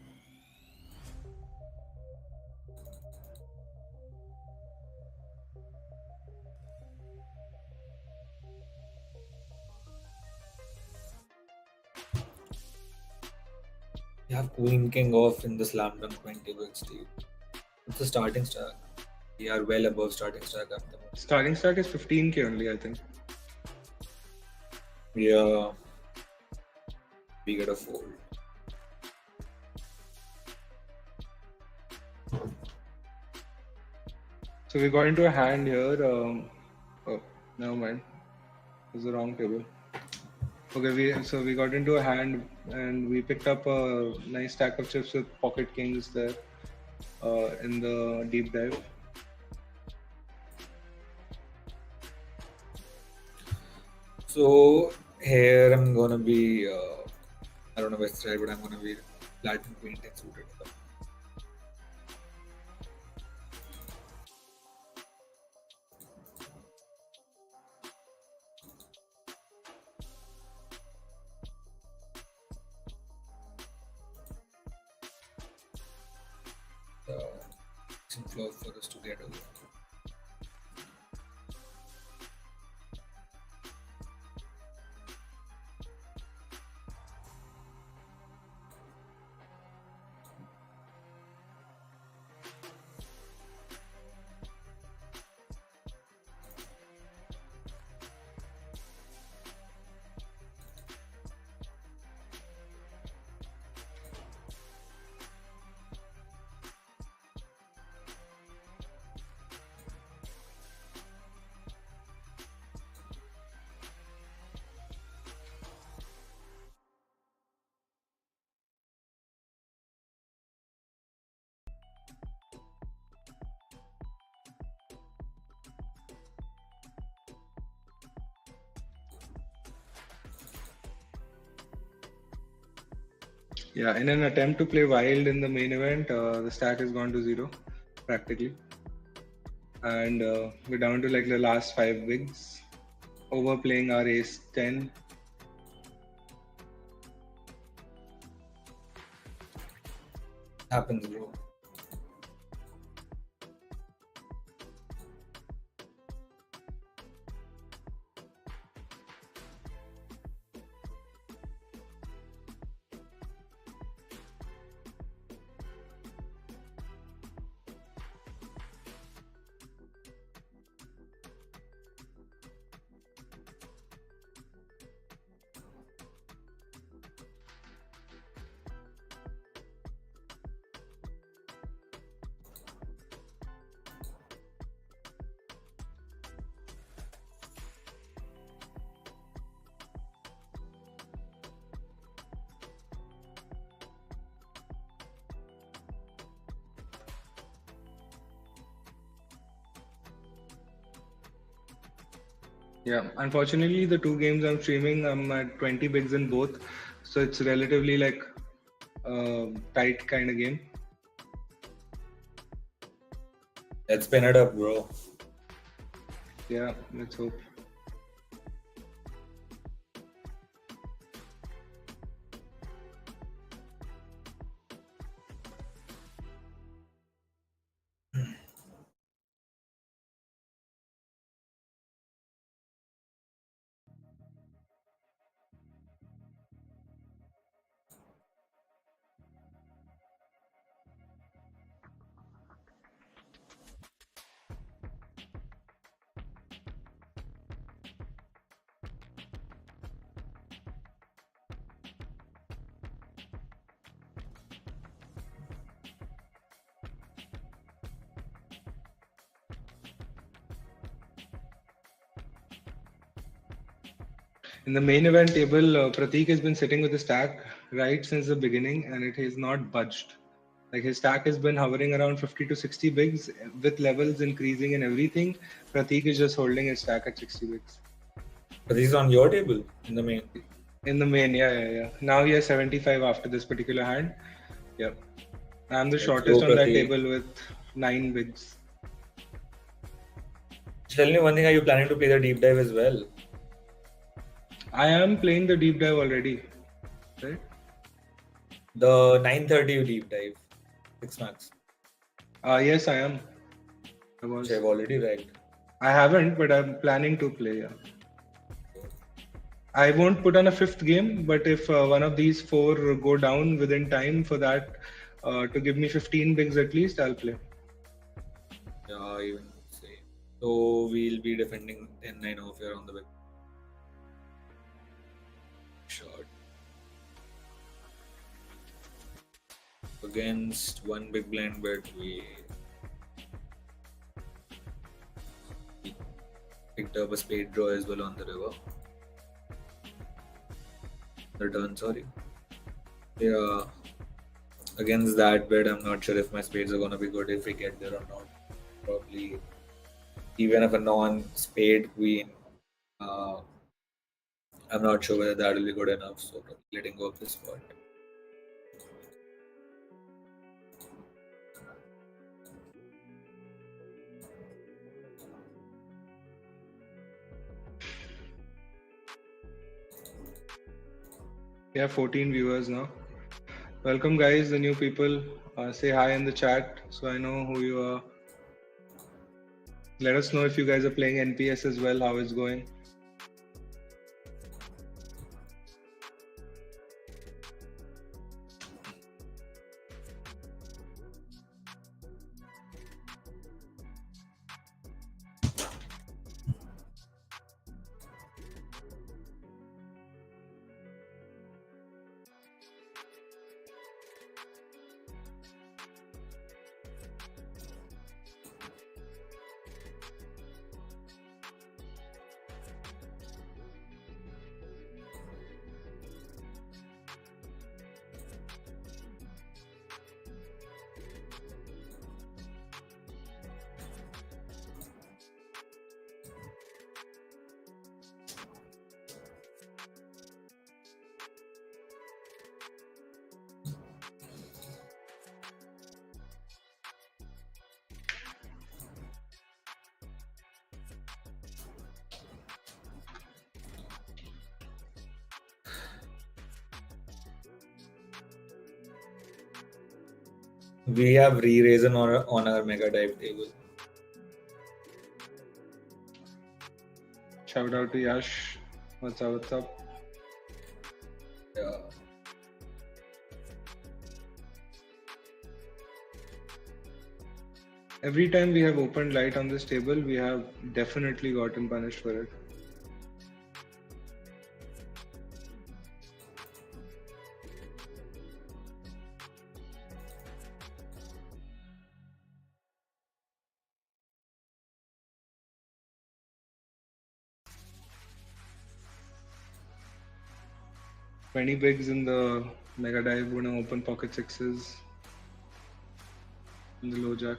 B: You have Queen King off in the slam dunk 20 bucks, Steve. What's the starting stack? We are well above starting stack at the moment.
A: Starting stack is 15k only, I think.
B: Yeah. We get a fold.
A: So we got into a hand here. Oh, never mind. It's the wrong table. So we got into a hand and we picked up a nice stack of chips with pocket kings there in the deep dive.
B: So here I'm gonna be, I don't know which side, but I'm gonna be Latin queen 10 suited. Some floor for us to get over.
A: Yeah, in an attempt to play wild in the main event, the stack has gone to 0 practically. And we're down to like the last 5 bigs. Overplaying our ace 10.
B: Happens, bro.
A: Yeah, unfortunately, the 2 games I'm streaming, I'm at 20 bigs in both. So it's relatively like tight kind of game.
B: Let's spin it up, bro.
A: Yeah, let's hope. In the main event table, Pratik has been sitting with the stack right since the beginning and it has not budged. Like his stack has been hovering around 50 to 60 bigs with levels increasing and everything. Pratik is just holding his stack at 60 bigs.
B: But this is on your table in the main.
A: In the main, yeah. Now he has 75 after this particular hand. Yeah. I'm the shortest on that table with 9 bigs.
B: Tell me one thing, are you planning to play the deep dive as well?
A: I am playing the deep dive already, right?
B: The 9:30 deep dive, 6 max.
A: Yes, I am.
B: Which I've already read.
A: I haven't, but I'm planning to play. Yeah. I won't put on a 5th game, but if one of these 4 go down within time for that to give me 15 bigs at least, I'll play.
B: Yeah, even say. So we'll be defending 10-9 off here on the web. Short. Against one big blind bet, we picked up a spade draw as well on the river. the turn. Sorry. Yeah. Against that bet, I'm not sure if my spades are gonna be good if we get there or not. Probably even if a non-spade queen, uh, I'm not sure whether that will be good enough. So probably letting go of this spot.
A: We have 14 viewers now. Welcome, guys, the new people. Say hi in the chat so I know who you are. Let us know if you guys are playing NPS as well, how it's going.
B: We have re-raised on our mega dive table.
A: Shout out to Yash. What's up? What's up?
B: Yeah.
A: Every time we have opened light on this table, we have definitely gotten punished for it. Many bigs in the mega dive, gonna open pocket sixes in the low jack.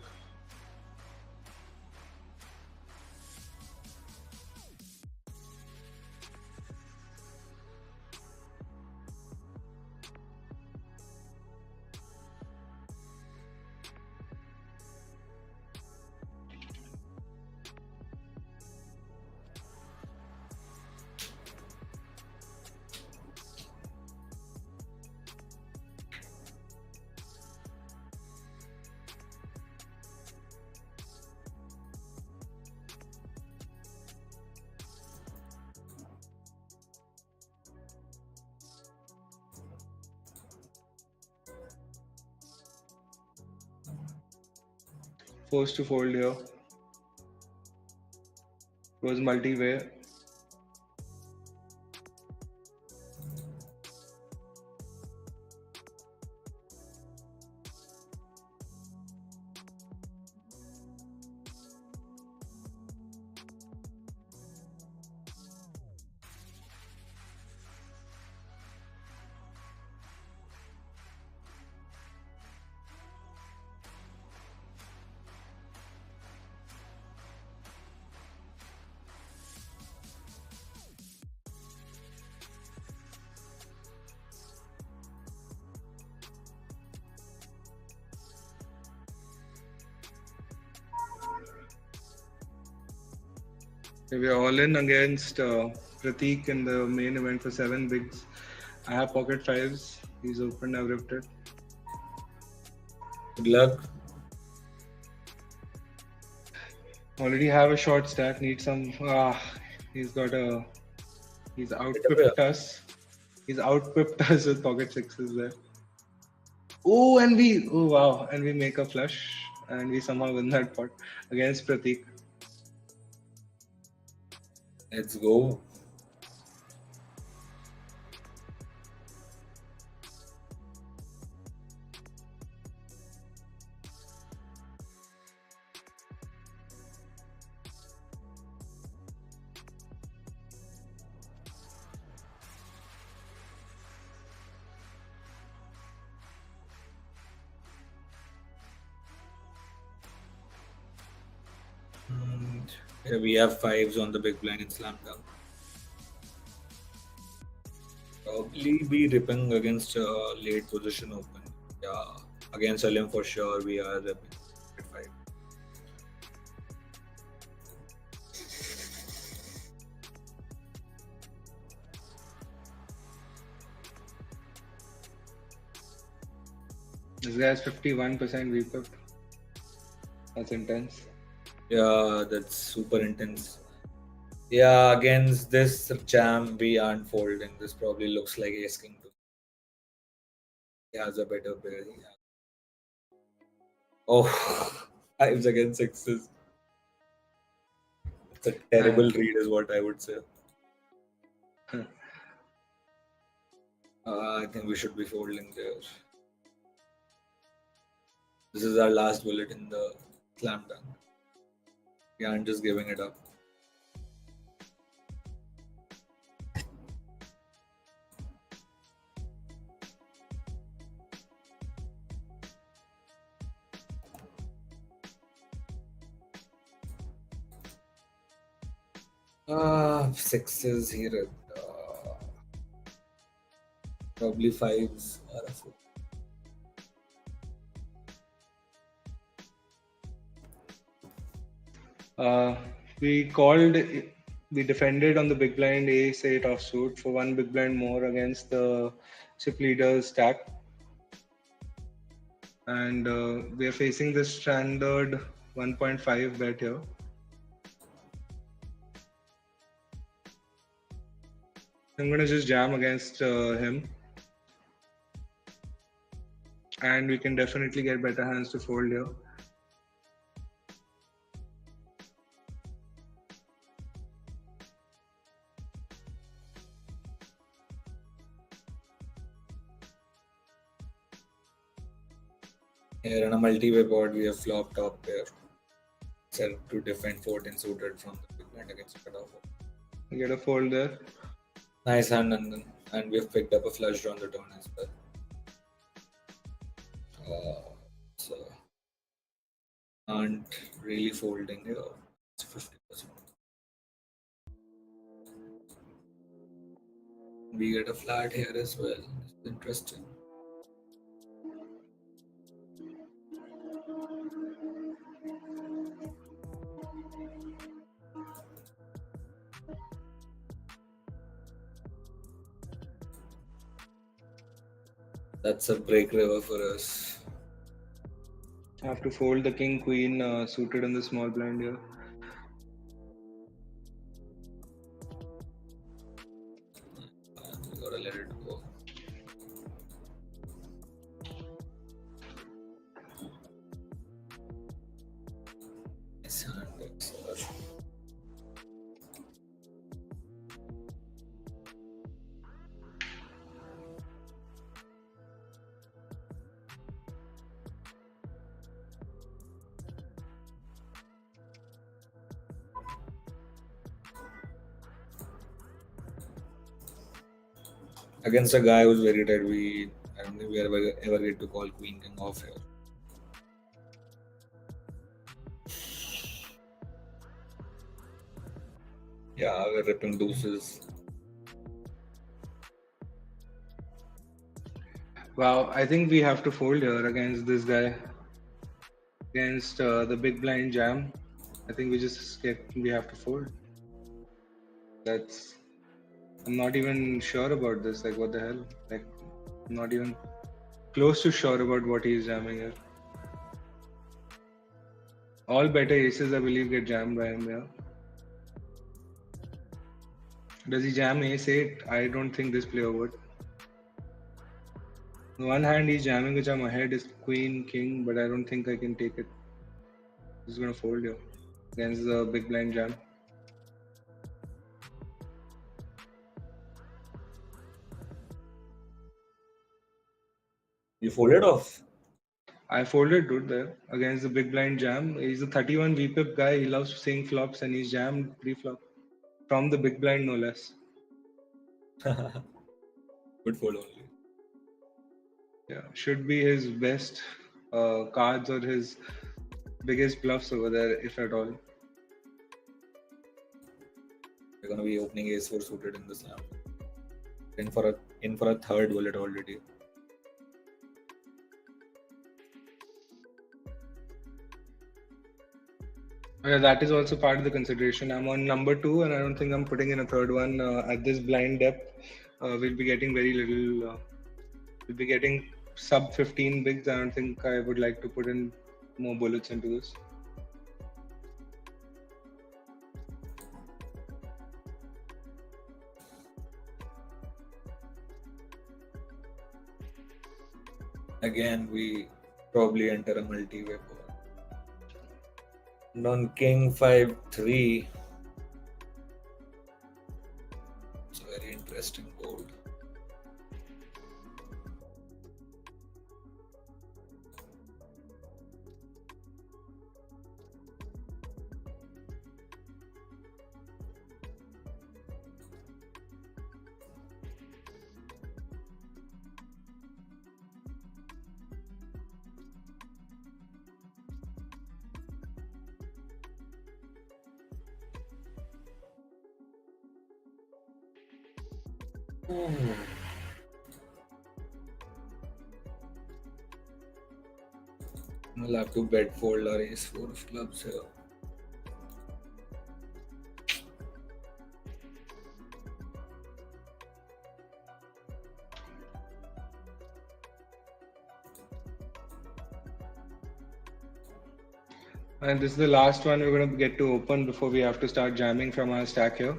A: Forced to fold here. Goes multi-way. We are all in against Prateek in the main event for 7 bigs. I have pocket fives. He's opened, I've ripped it.
B: Good luck.
A: Already have a short stack. Need some. He's got a. He's outpipped us. He's outpipped us with pocket sixes there. Oh, and we. Oh, wow. And we make a flush. And we somehow win that pot against Prateek.
B: Let's go. Yeah, we have fives on the big blind in slam dunk. Probably be ripping against late position open. Yeah, against Salim for sure. We are ripping at five.
A: This guy has 51% VPIP. That's intense.
B: Yeah, that's super intense. Yeah, against this jam, we aren't folding. This probably looks like ace king too. He has a better pair. Oh, fives against sixes. It's a terrible read, is what I would say. I think we should be folding there. This is our last bullet in the slam dunk. We aren't just giving it up. Sixes here. Probably fives or a four.
A: We defended on the big blind ace 8 offsuit for one big blind more against the chip leader's stack. And we are facing the standard 1.5 bet here. I'm going to just jam against him. And we can definitely get better hands to fold here.
B: Here on a multi-way board, we have flop top pair. Set to defend 14 suited from the big blind against cutoff.
A: We get a fold there.
B: Nice hand, Nandan. And we've picked up a flush draw on the turn as well. So aren't really folding here. It's 50%. We get a flat here as well. It's interesting. That's a break river for us.
A: I have to fold the king queen suited in the small blind here.
B: We gotta let it go. Nice hand, sir. Against a guy who's very dead, I don't think we ever get to call queen king off here. Yeah, we're ripping deuces.
A: Wow, I think we have to fold here against this guy. Against the big blind jam. I think we have to fold. I'm not even sure about this. Like, what the hell? Like, I'm not even close to sure about what he's jamming here. All better aces, I believe, get jammed by him, yeah. Does he jam ace 8? I don't think this player would. On one hand, he's jamming which I'm ahead is queen, king, but I don't think I can take it. He's gonna fold here against the big blind jam.
B: You folded off?
A: I folded dude there against the big blind jam. He's a 31 VPIP guy. He loves seeing flops and he's jammed pre-flop from the big blind, no less.
B: Good fold only.
A: Yeah, should be his best cards or his biggest bluffs over there, if at all.
B: They're gonna be opening ace-4 suited in the slam. In for a third bullet already.
A: Yeah, that is also part of the consideration. I'm on number 2, and I don't think I'm putting in a third one at this blind depth. We'll be getting very little. We'll be getting sub 15 bigs. I don't think I would like to put in more bullets into this.
B: Again, we probably enter a multi-way. And on king 5-3, it's a very interesting board. We'll have to bet fold our ace-4 of clubs here.
A: And this is the last one we're going to get to open before we have to start jamming from our stack here.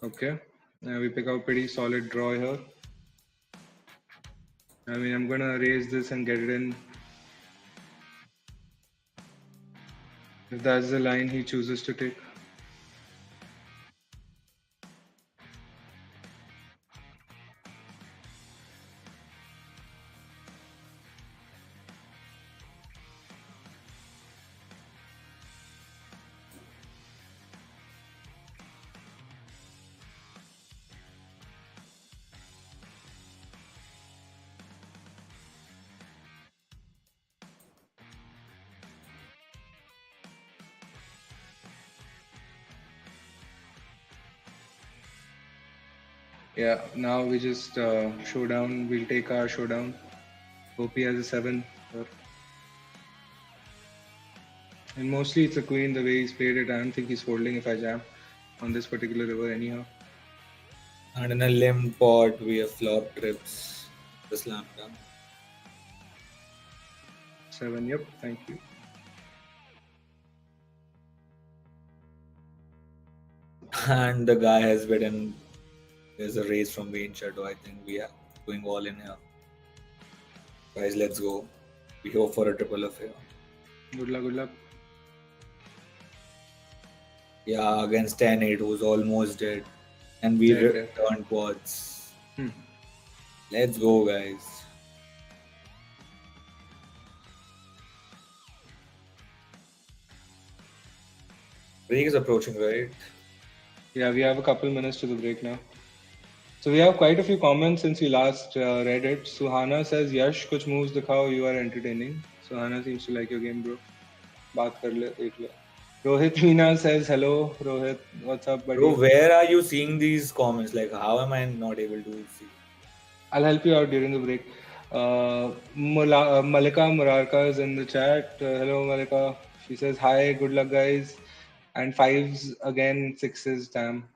A: Okay, now we pick up a pretty solid draw here. I mean, I'm going to raise this and get it in. If that's the line he chooses to take. Yeah, now we just showdown. We'll take our showdown. OP has a 7. And mostly it's a queen the way he's played it. I don't think he's folding if I jam on this particular river anyhow.
B: And in a limb pot, we have flop trips. The slam down.
A: 7, yep, thank you.
B: And the guy has bidden. There's a raise from Wayne Shadow. I think we are going all in here. Guys, let's go. We hope for a triple of here.
A: Good luck, good luck.
B: Yeah, against 10-8, who's almost dead. And we returned quads. Let's go, guys. Break is approaching, right?
A: Yeah, we have a couple minutes to the break now. So we have quite a few comments since we last read it. Suhana says, Yash, kuch moves dikhao, you are entertaining. Suhana seems to like your game, bro. Baat kar le, dekh le. Rohit Meena says, hello, Rohit. What's up, buddy?
B: Bro, where are you seeing these comments? Like, how am I not able to see?
A: I'll help you out during the break. Malika Murarka is in the chat. Hello, Malika. She says, hi, good luck, guys. And 5s again, 6s, damn.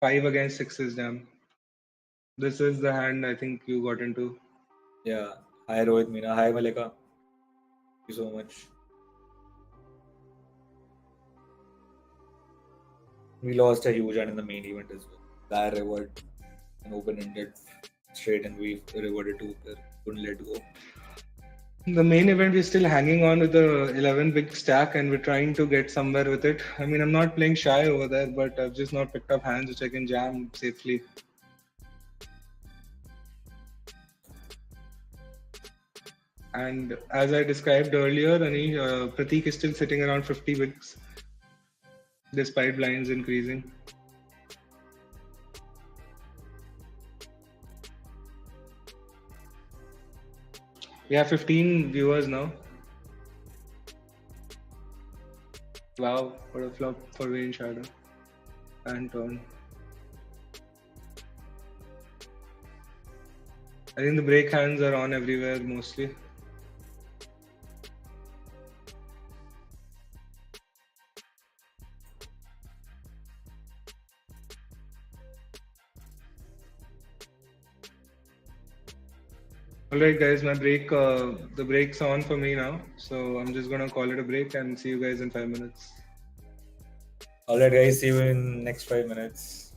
A: 5 against 6s, damn. This is the hand I think you got into.
B: Yeah. Hi, Rohit Meena. Hi, Malika. Thank you so much. We lost a huge hand in the main event as well. Guy reward an open-ended straight and we rewarded to couldn't let go.
A: The main event, we're still hanging on with the 11 big stack and we're trying to get somewhere with it. I mean, I'm not playing shy over there, but I've just not picked up hands which I can jam safely. And as I described earlier, Prateek is still sitting around 50 bigs despite blinds increasing. We have 15 viewers now. Wow, what a flop for Wayne Shadow and turn. I think the break hands are on everywhere mostly. Alright guys, my break, the break's on for me now. So I'm just gonna call it a break and see you guys in 5 minutes.
B: Alright guys, see you in next 5 minutes.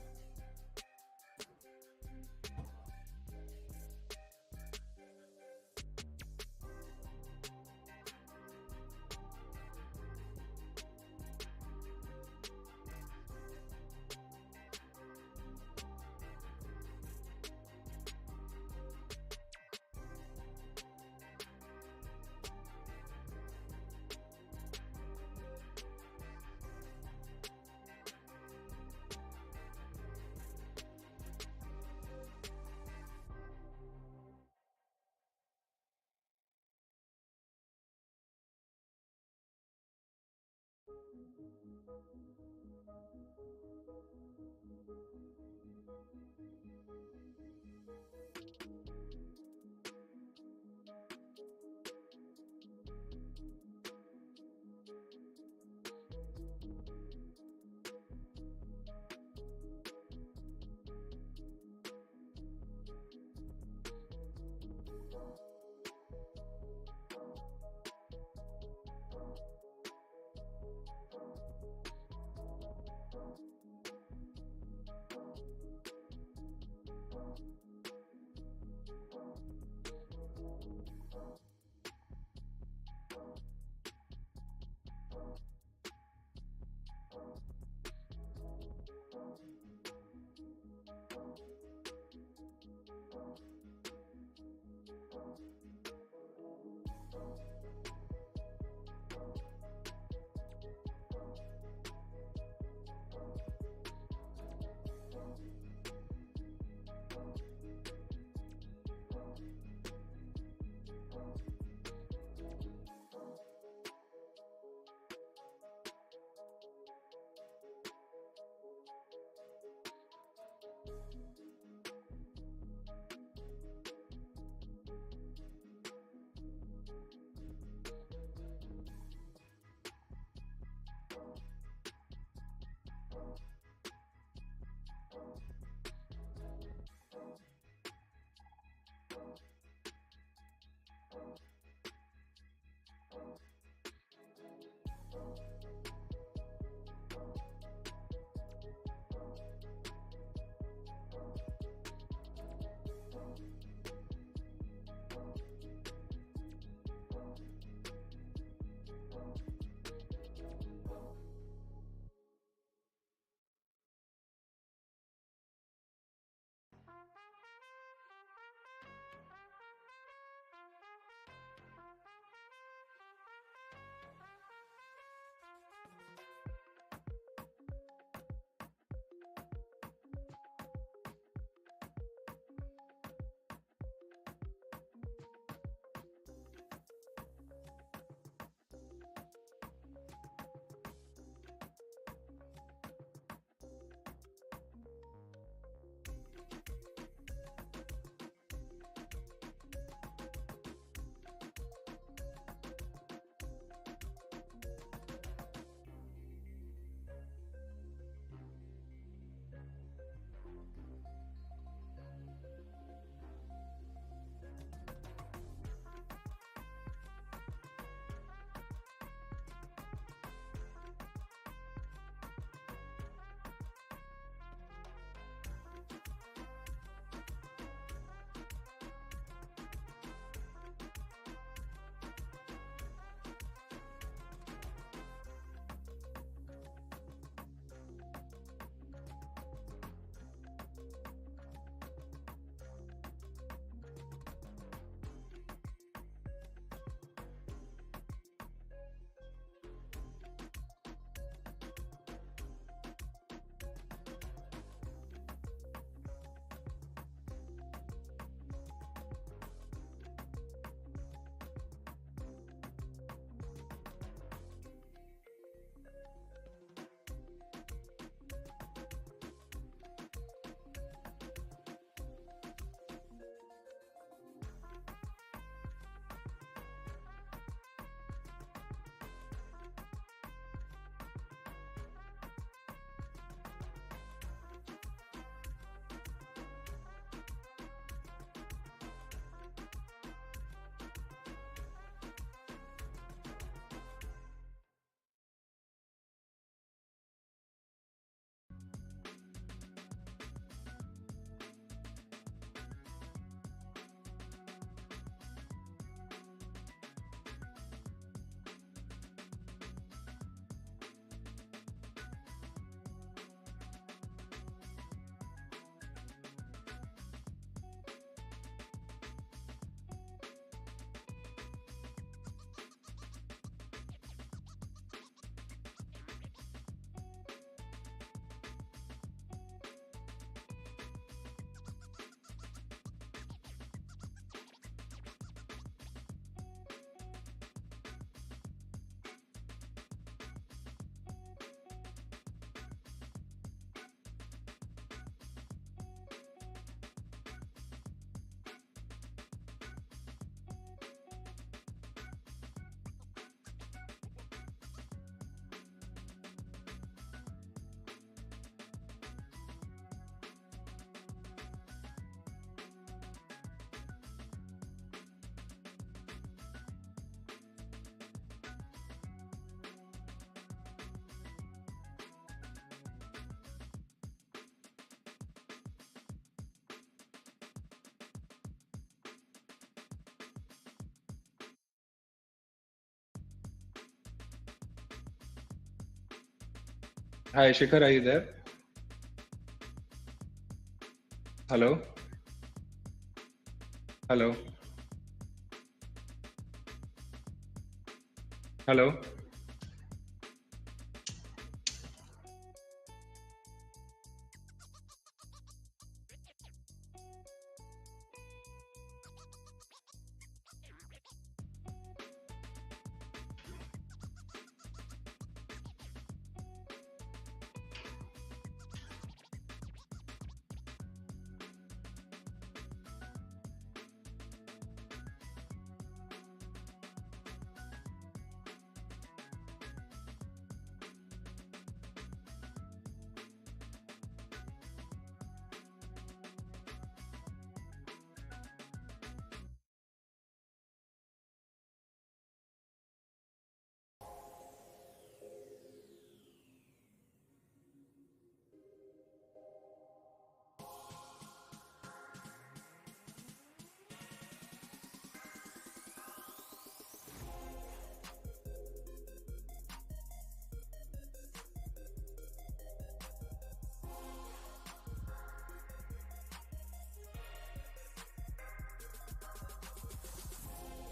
A: Hi, Shikhar, are you there? Hello? Hello? Hello?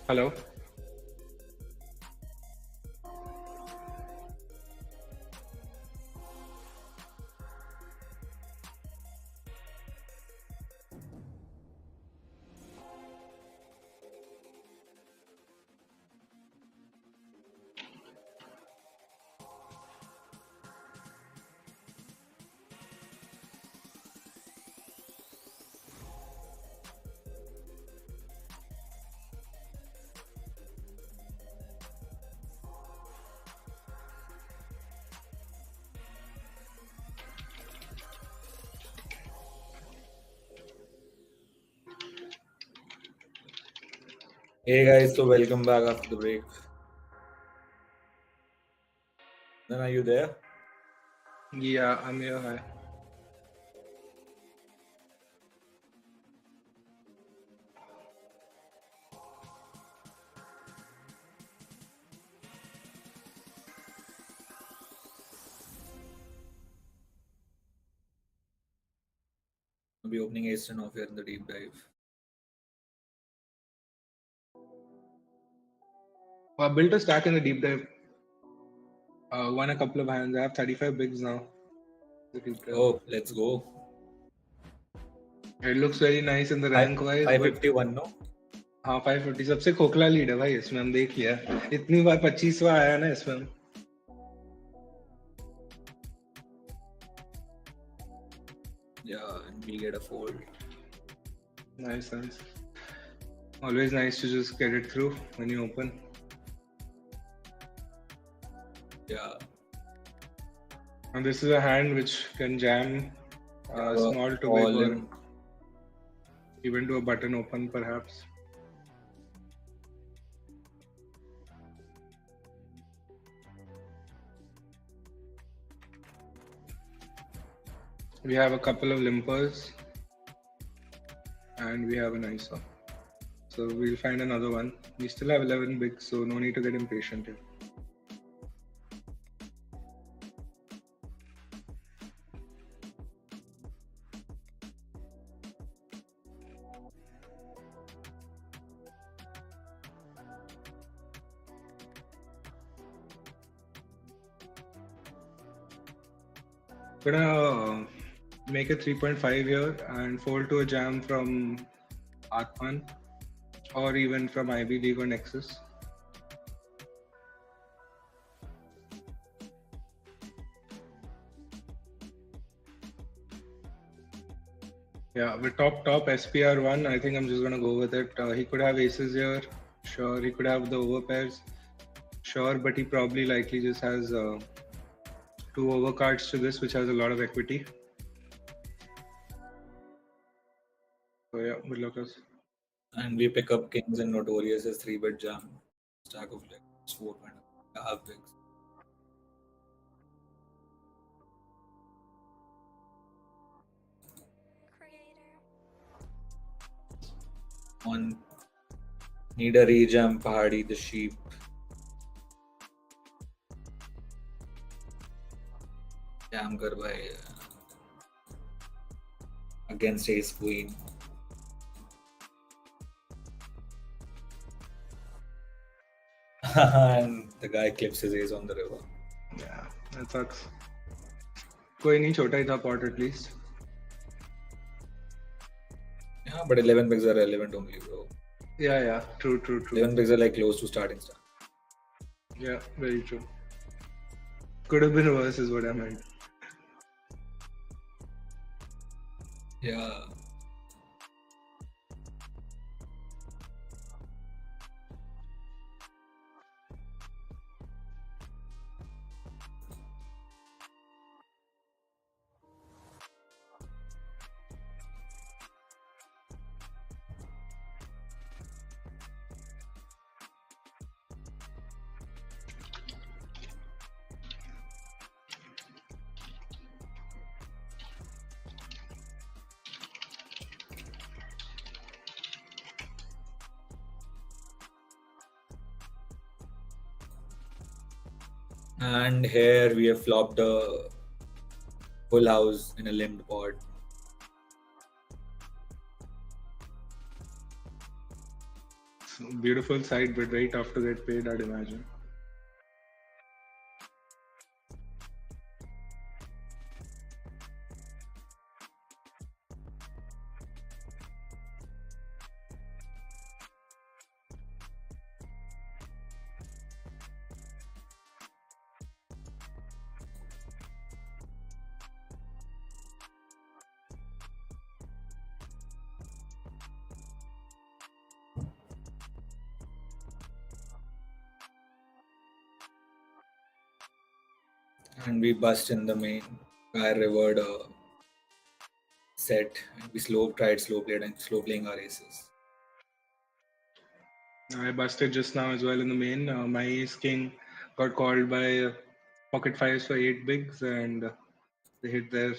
A: Hello?
B: Hey guys, so welcome back after the break. Then are you there?
A: Yeah, I'm here. Hi.
B: I'll be opening ace and off here in the deep dive.
A: I built a stack in the deep dive. Won a couple of hands. I have 35 bigs now. The deep dive.
B: Oh, let's go.
A: It looks very nice in the rank wise, but
B: 551 no?
A: हाँ 550 सबसे खोखला lead है भाई इसमें हम देख लिया इतनी बार 25वां आया ना इसमें हम
B: Yeah, and we get a fold.
A: Nice. Always nice to just get it through when you open.
B: Yeah.
A: And this is a hand which can jam small to big or even to a button open perhaps. We have a couple of limpers and we have an ISO. So we'll find another one. We still have 11 bigs, so no need to get impatient here. Gonna make a 3.5 here and fold to a jam from Atman or even from IB League or Nexus. Yeah, with top SPR1, I think I'm just gonna go with it. He could have aces here, sure. He could have the overpairs, sure, but he probably likely just has 2 overcards to this, which has a lot of equity. So yeah, good luck us.
B: And we pick up kings and notorious as 3-bet jam. Stack of like 4.5 bigs. On need a rejam Pahadi the sheep. Jamgar by against ace queen. And the guy clips his ace on the river.
A: Yeah, that sucks. कोई नहीं, छोटा ही था pot at least.
B: Yeah, but 11 bigs are relevant only, bro.
A: Yeah, true.
B: 11 bigs are like close to starting star.
A: Yeah, very true. Could have been worse, is what I meant.
B: Yeah. And here we have flopped a full house in a limbed pot.
A: Beautiful side, but very tough to get paid, I'd imagine.
B: And we bust in the main. Guy rivered a set. And we tried slow playing our aces.
A: I busted just now as well in the main. My ace king got called by pocket fives for 8 bigs, and they hit their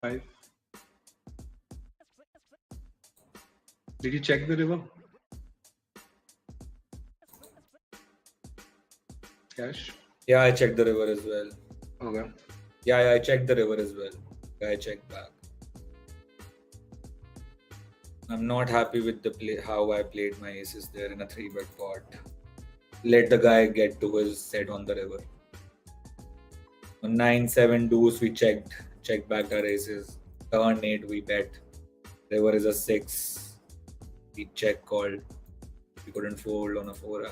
A: 5. Did you check the river? Cash?
B: Yeah, I checked the river as well.
A: Okay.
B: Yeah, I checked the river as well. I checked back. I'm not happy with the how I played my aces there in a 3-bet pot. Let the guy get to his set on the river. On 9-7 deuce, we checked back our aces. Turn 8, we bet. River is a 6. We check called. We couldn't fold on a 4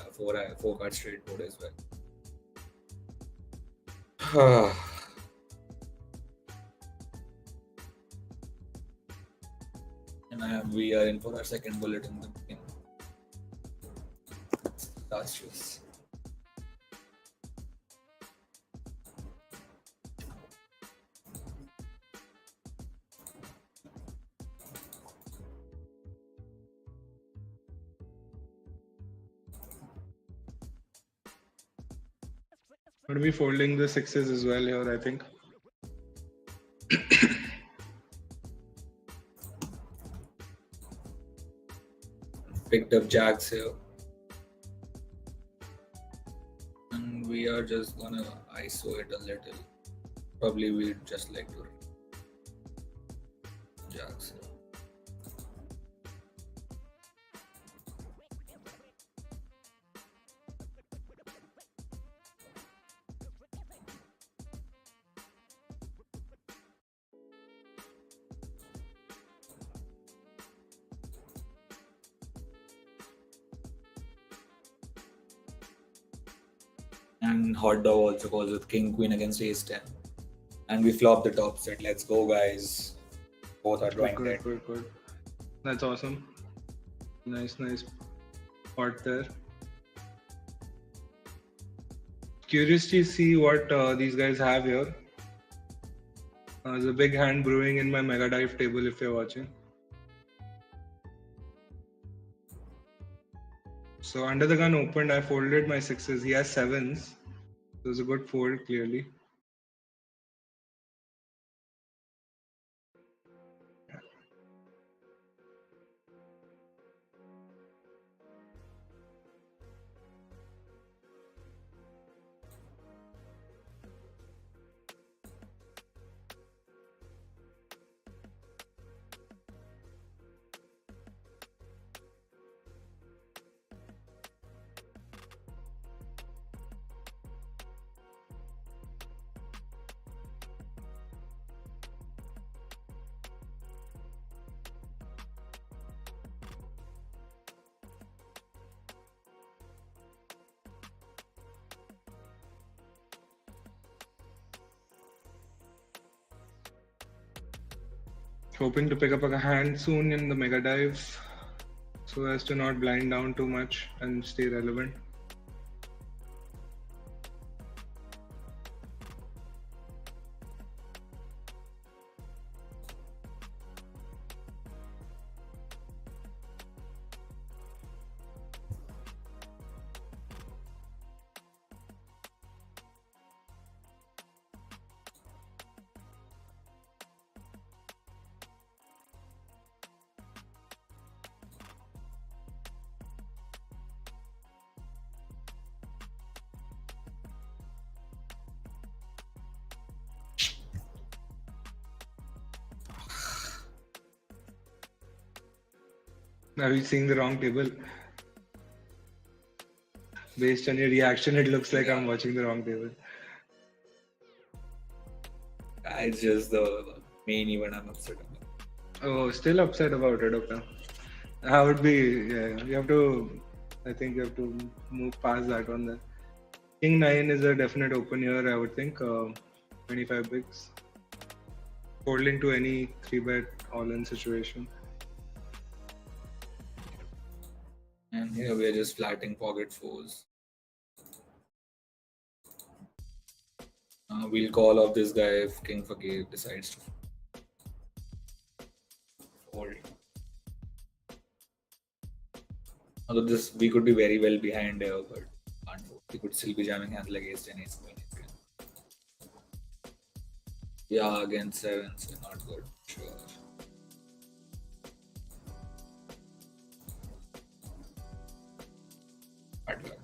B: card straight board as well. And we are in for our second bullet in the game. Last choice.
A: Going to be folding the 6s as well here, I think.
B: Picked up jacks here. And we are just gonna ISO it a little. Probably we'd just like to jacks here. And hot dog also calls with king queen against ace 10. And we flop the top set. Let's go, guys. Both are drawing dead.
A: Good. That's awesome. Nice pot there. Curious to see what these guys have here. There's a big hand brewing in my mega dive table if you're watching. So under the gun opened, I folded my 6s. He has 7s. It was a good fold, clearly. Hoping to pick up a hand soon in the mega dive so as to not blind down too much and stay relevant. Are you seeing the wrong table? Based on your reaction, it looks like I'm watching the wrong table.
B: It's just the main event I'm upset about.
A: Oh, still upset about it, okay. I would be, you have to, I think you have to move past that one then. King 9 is a definite open here, I would think. 25 bigs. Folding to any 3-bet all-in situation.
B: And here we are just flatting pocket fours. We'll call off this guy if King Fakir decides to fold. Although this, we could be very well behind here, but can't fold. We could still be jamming hands like ace 10, ace queen, ace queen. Yeah, against sevens, we're not good. Sure. Bad luck.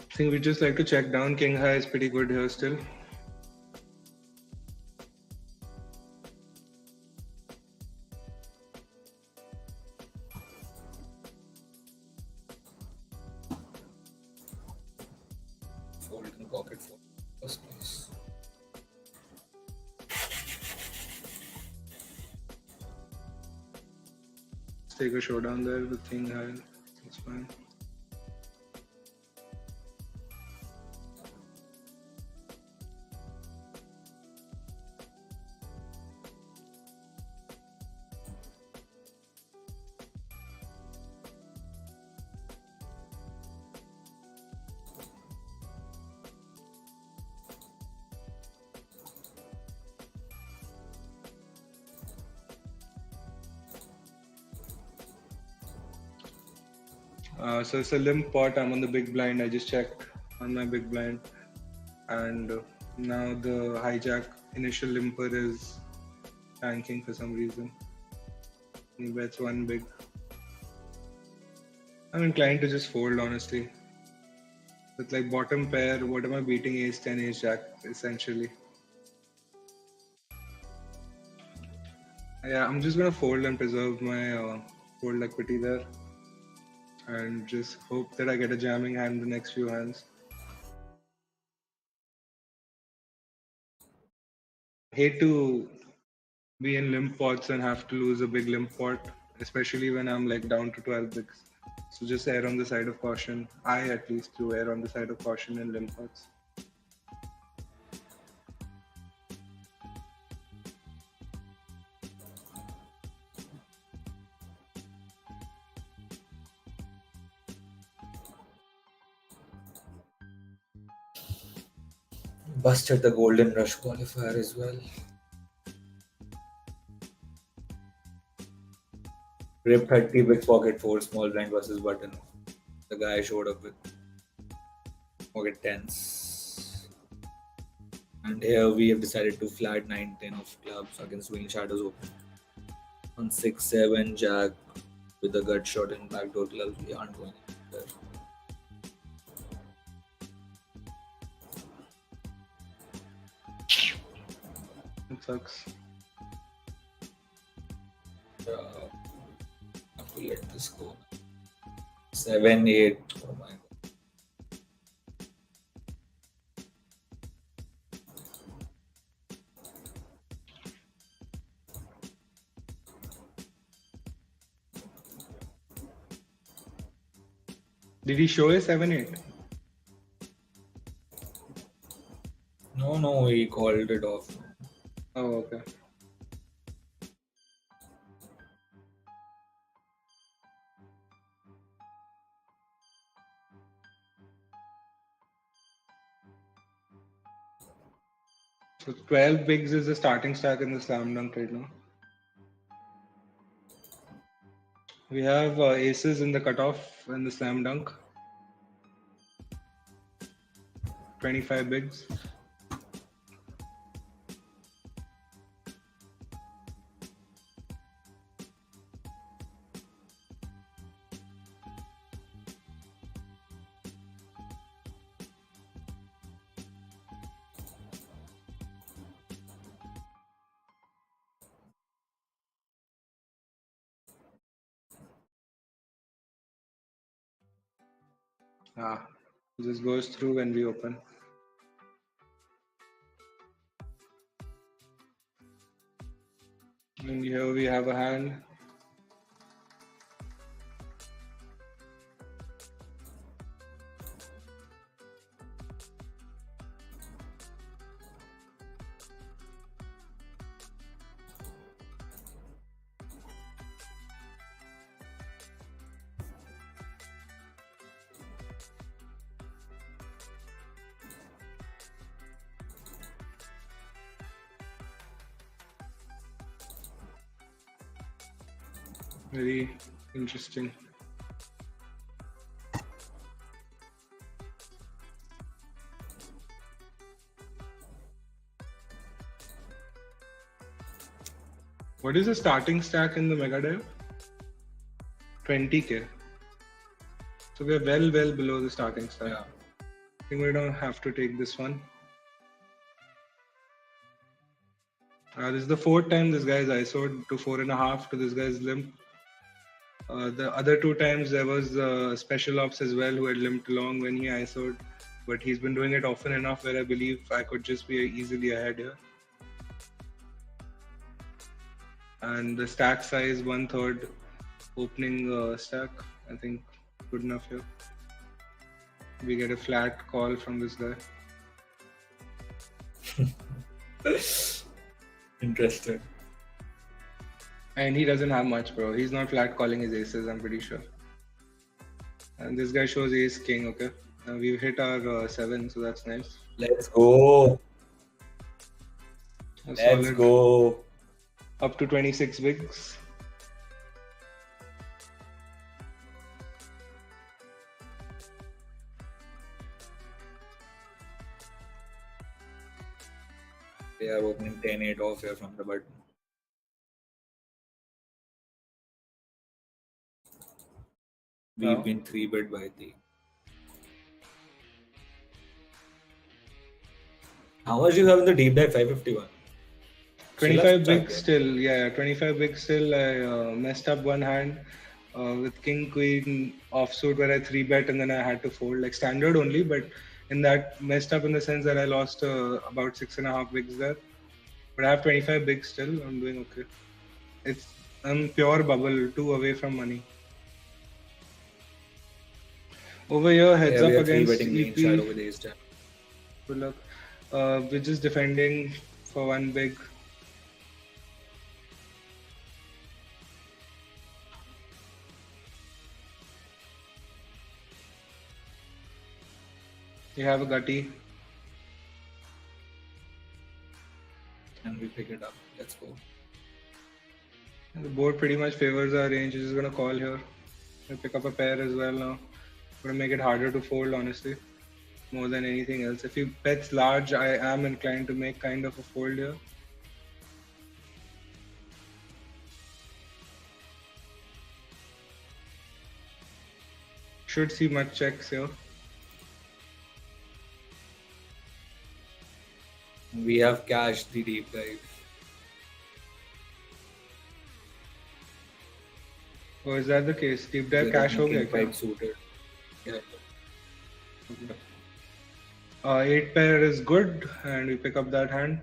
A: I think we just like to check down. King high is pretty good here still.
B: Folding pocket four. First place.
A: Let's take a showdown there with king high. That's fine. So it's a limp pot. I'm on the big blind. I just checked on my big blind, and now the hijack initial limper is tanking for some reason. He bets one big. I'm inclined to just fold, honestly. With like bottom pair, what am I beating? Ace 10, ace jack, essentially. Yeah, I'm just gonna fold and preserve my fold equity there, and just hope that I get a jamming hand the next few hands. Hate to be in limp pots and have to lose a big limp pot, especially when I'm like down to 12 bigs. So just err on the side of caution. I at least do err on the side of caution in limp pots.
B: Busted the Golden Rush qualifier as well. Rip 30 big pocket 4 small blind versus button. The guy showed up with pocket 10s. And here we have decided to flat 9-10 of clubs against Wing Shadows open. On 6-7 jack with a gut shot and backdoor clubs, we aren't going there.
A: It sucks.
B: Have to let this go. 7-8. Oh my god.
A: Did he show a 7-8?
B: No, he called it off.
A: Oh, okay. So 12 bigs is the starting stack in the slam dunk right now. We have aces in the cutoff and the slam dunk. 25 bigs. This goes through when we open. And here we have a hand. Very interesting. What is the starting stack in the Mega Dive? 20k. So we're well below the starting stack.
B: Yeah.
A: I think we don't have to take this one. This is the fourth time this guy's ISO'd to 4.5 to this guy's limp. The other two times there was special ops as well who had limped along when he ISO'd, but he's been doing it often enough where I believe I could just be easily ahead here. And the stack size 1/3 opening stack, I think good enough here. We get a flat call from this guy.
B: Interesting.
A: And he doesn't have much, bro. He's not flat calling his aces, I'm pretty sure. And this guy shows ace king, okay. We've hit our 7, so that's nice.
B: Let's go.
A: A
B: Let's
A: solid
B: go.
A: up to 26 bigs.
B: They are opening 10-8 off here from the button. We've been 3-bet by the. How much do you have in the deep dive? 551.
A: 25 bigs still, yeah, 25 bigs still. I messed up one hand with king queen offsuit where I 3-bet and then I had to fold, like standard only, but in that messed up in the sense that I lost about 6.5 bigs there. But I have 25 bigs still. I'm doing okay. I'm pure bubble, 2 away from money. Over here, heads up against EP.
B: Over the ace.
A: Good luck. We're just defending for 1 big. You have a gutty.
B: And we pick it up. Let's go.
A: The board pretty much favors our range. He's just gonna call here. We pick up a pair as well now. Gonna make it harder to fold, honestly, more than anything else. If he bets large, I am inclined to make kind of a fold here. Should see much checks here.
B: We have cashed the deep dive.
A: Oh, is that the case? Deep dive cash ho gaya kya?
B: Suited. Yeah.
A: 8 pair is good, and we pick up that hand.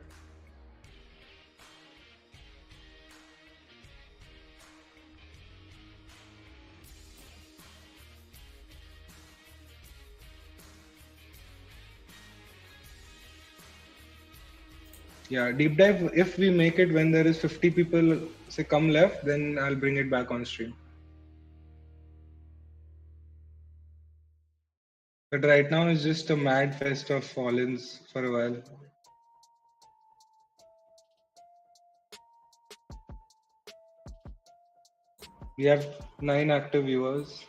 A: Yeah, deep dive, if we make it when there is 50 people say come left, then I'll bring it back on stream. But right now it's just a mad fest of fall-ins for a while. We have 9 active viewers.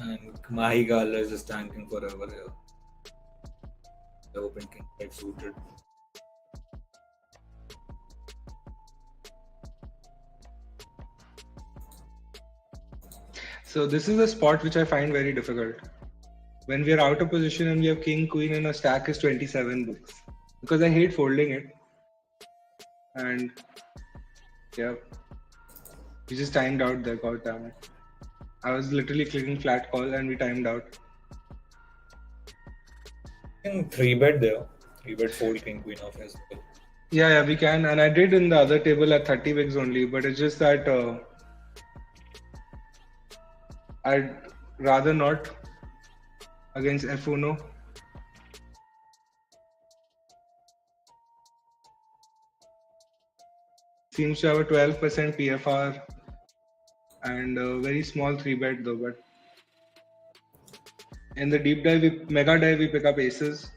B: And Mahi Gala is just tanking forever here. The open king get suited.
A: So this is a spot which I find very difficult. When we are out of position and we have king, queen, and our stack is 27 books. Because I hate folding it. And yeah, we just timed out there, god damn it. I was literally clicking flat call and we timed out.
B: I think 3-bet there. 3-bet fold king queen off as well.
A: Yeah, we can. And I did in the other table at 30 bigs only, but it's just that I'd rather not against F1. Seems to have a 12% PFR and a very small 3-bet though. But in the deep dive, mega dive, we pick up aces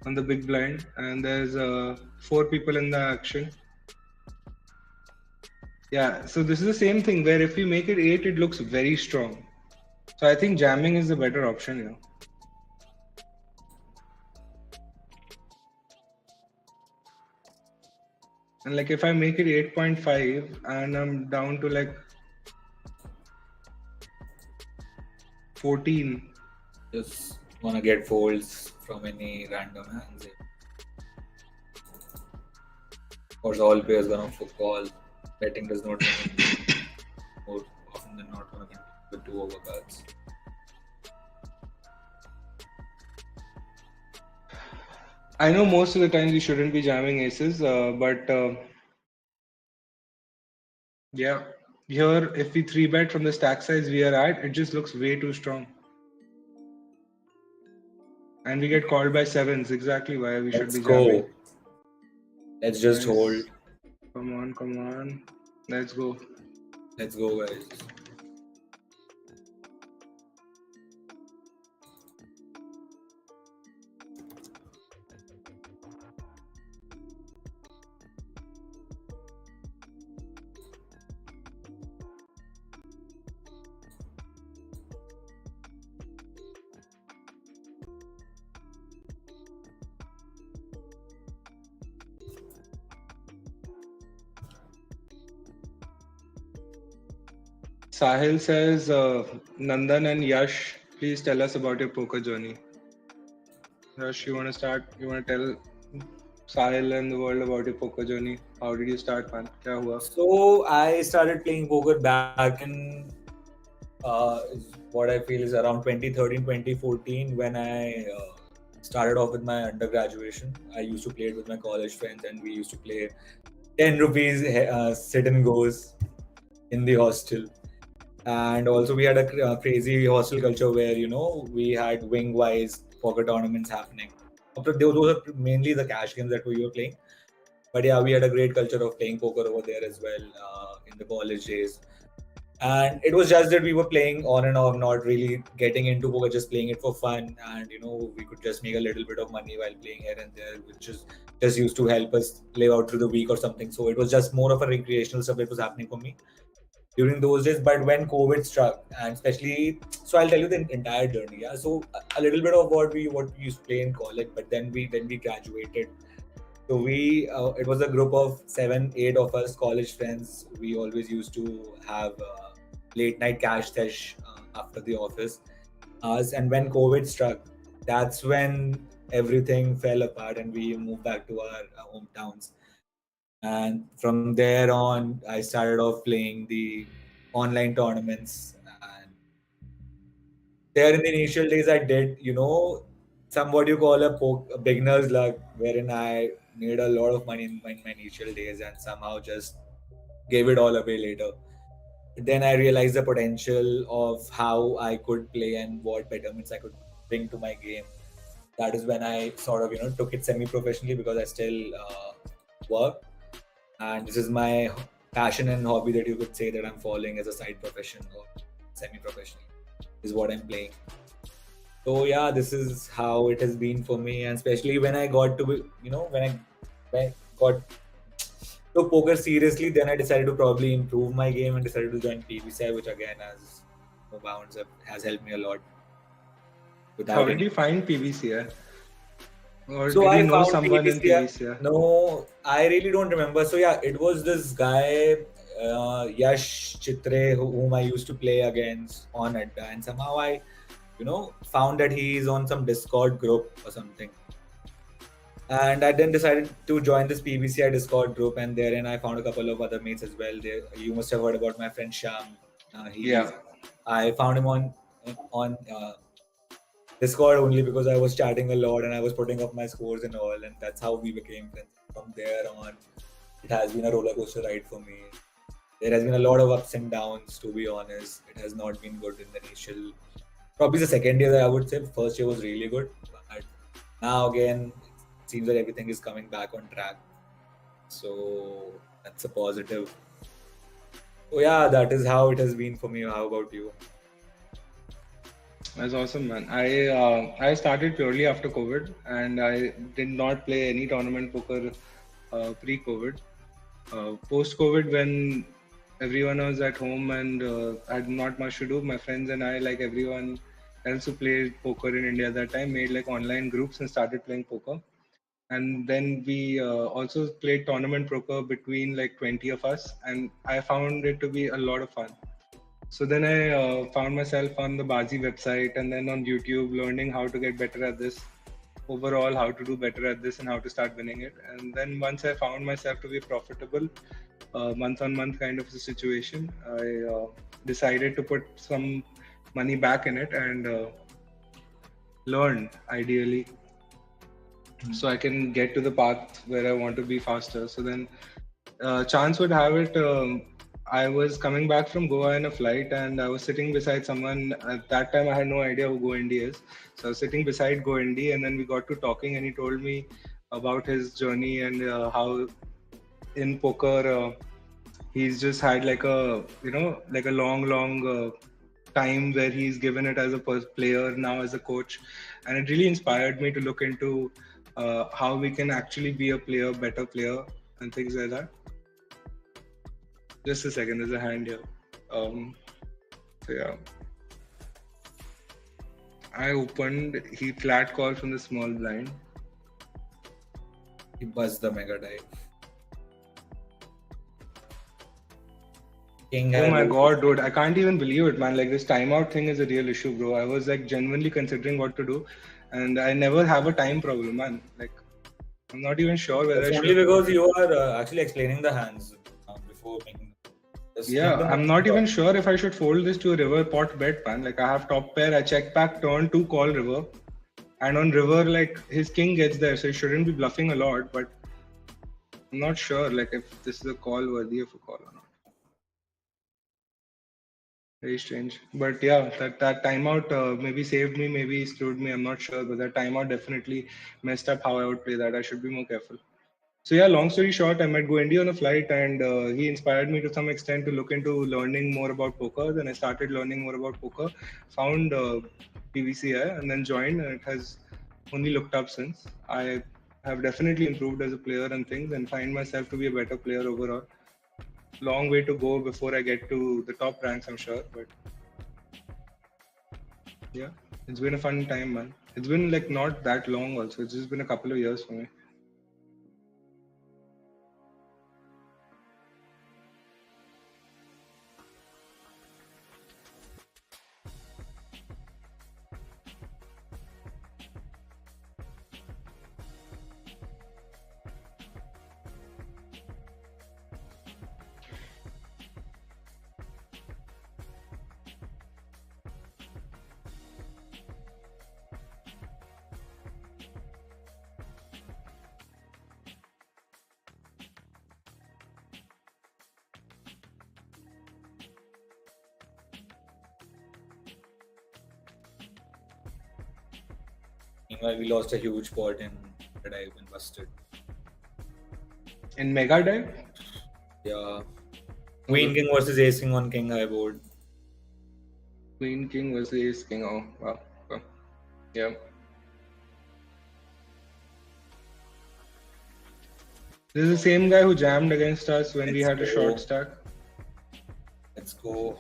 A: on the big blind, and there's 4 people in the action. Yeah, so this is the same thing where if we make it 8, it looks very strong. So I think jamming is the better option here. And like if I make it 8.5 and I'm down to like 14.
B: Just wanna get folds from any random hands. Of course, all players gonna call. Betting does not mean more often than not gonna continue with 2 overcards.
A: I know most of the times we shouldn't be jamming aces, but yeah, here if we 3-bet from the stack size we are at, it just looks way too strong. And we get called by 7s, exactly why we should be jamming.
B: Let's just hold.
A: Come on. Let's go.
B: Let's go, guys.
A: Sahil says, Nandan and Yash, please tell us about your poker journey. Yash, you want to start? You want to tell Sahil and the world about your poker journey? How did you start, man? Kya hua?
B: So I started playing poker back in what I feel is around 2013, 2014 when I started off with my undergraduation. I used to play it with my college friends and we used to play 10 rupees sit and goes in the hostel. And also we had a crazy hostel culture where, we had wing-wise poker tournaments happening. Those are mainly the cash games that we were playing. But yeah, we had a great culture of playing poker over there as well in the college days. And it was just that we were playing on and off, not really getting into poker, just playing it for fun. And, we could just make a little bit of money while playing here and there, which is just used to help us live out through the week or something. So it was just more of a recreational stuff that was happening for me during those days. But when COVID struck, and especially, so I'll tell you the entire journey. Yeah, so a little bit of what we used to play in college, but then when we graduated, so we it was a group of 7-8 of us college friends. We always used to have late night cash sesh after the office hours, and when COVID struck, that's when everything fell apart and we moved back to our hometowns. And from there on, I started off playing the online tournaments. And there in the initial days, I did, some what you call a beginner's luck, wherein I made a lot of money in my initial days and somehow just gave it all away later. Then I realized the potential of how I could play and what betterments I could bring to my game. That is when I sort of, took it semi-professionally because I still work. And this is my passion and hobby that you could say that I'm following as a side profession or semi-professionally is what I'm playing. So yeah, this is how it has been for me, and especially when I got to, when I got took poker seriously, then I decided to probably improve my game and decided to join PBCI, which again has helped me a lot
A: How
B: without
A: did
B: any.
A: you find PBCI? Or
B: So
A: did you
B: I
A: know
B: found
A: someone in
B: PBCI.
A: PBCI?
B: No, I really don't remember. So yeah, it was this guy, Yash Chitre, whom I used to play against on Adda, and somehow I, found that he is on some Discord group or something. And I then decided to join this PBCI Discord group, and therein I found a couple of other mates as well. There, you must have heard about my friend Sham.
A: Yeah.
B: I found him on Discord only because I was chatting a lot and I was putting up my scores and all, and that's how we became friends. From there on, it has been a roller coaster ride for me. There has been a lot of ups and downs, to be honest. It has not been good in the initial, probably the second year, that I would say. First year was really good, but now again, it seems that everything is coming back on track. So that's a positive. So yeah, that is how it has been for me. How about you?
A: That's awesome, man. I started purely after COVID, and I did not play any tournament poker pre-COVID. Post-COVID, when everyone was at home and had not much to do, my friends and I, like everyone else who played poker in India at that time, made like online groups and started playing poker. And then we also played tournament poker between like 20 of us, and I found it to be a lot of fun. So then I found myself on the Bazi website and then on YouTube, learning how to get better at this, overall how to do better at this and how to start winning it. And then once I found myself to be profitable, month on month kind of a situation, I decided to put some money back in it and learn ideally, so I can get to the path where I want to be faster. So then chance would have it, I was coming back from Goa in a flight and I was sitting beside someone. At that time, I had no idea who Goendy is. So I was sitting beside Goendy, and then we got to talking, and he told me about his journey and how in poker he's just had like a like a long time where he's given it as a player, now as a coach, and it really inspired me to look into how we can actually be a better player, and things like that. Just a second, there's a hand here. So yeah, I opened. He flat called from the small blind.
B: He buzzed the mega die. King
A: Oh
B: had
A: my
B: low
A: god, dude! I can't even believe it, man. Like this timeout thing is a real issue, bro. I was like genuinely considering what to do, and I never have a time problem, man. Like I'm not even sure whether
B: That's
A: I
B: only
A: should.
B: because you are actually explaining the hands before making. Just make
A: Yeah,
B: them
A: I'm
B: open
A: not
B: top.
A: even sure if I should fold this to a river pot bet, man. Like I have top pair, I check back, turn two, call river, and on river, like his king gets there, so he shouldn't be bluffing a lot. But I'm not sure, like if this is a call worthy of a call or not. Very strange. But yeah, that timeout maybe saved me, maybe screwed me. I'm not sure, but that timeout definitely messed up how I would play that. I should be more careful. So yeah, long story short, I met Goendy on a flight, and he inspired me to some extent to look into learning more about poker. Then I started learning more about poker, found PBCI, and then joined. And it has only looked up since. I have definitely improved as a player and things, and find myself to be a better player overall. Long way to go before I get to the top ranks, I'm sure. But yeah, it's been a fun time, man. It's been like not that long, also. It's just been a couple of years for me.
B: Meanwhile, we lost a huge pot in that I've been busted.
A: In Mega Dive?
B: Yeah. Queen King versus Ace King on King High board.
A: Queen King versus Ace King. Oh, wow. Yeah. This is the same guy who jammed against us when we
B: Let's
A: had a
B: go.
A: short stack.
B: Let's go.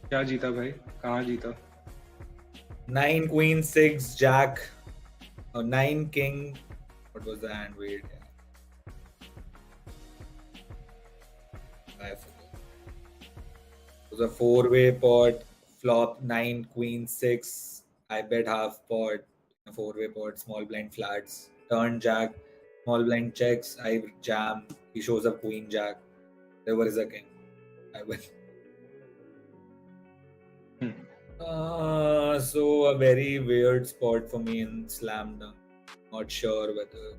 A: क्या जीता भाई? कहाँ जीता?
B: 9 queen 6 jack. 9 king. What was the hand? Wait. I forgot. It was a 4-way pot. Flop 9 queen 6. I bet half pot. A 4-way pot. Small blind flats. Turn jack. Small blind checks. I jam. He shows up queen jack. Whatever is a king. I win. So a very weird spot for me in slam dunk. Not sure whether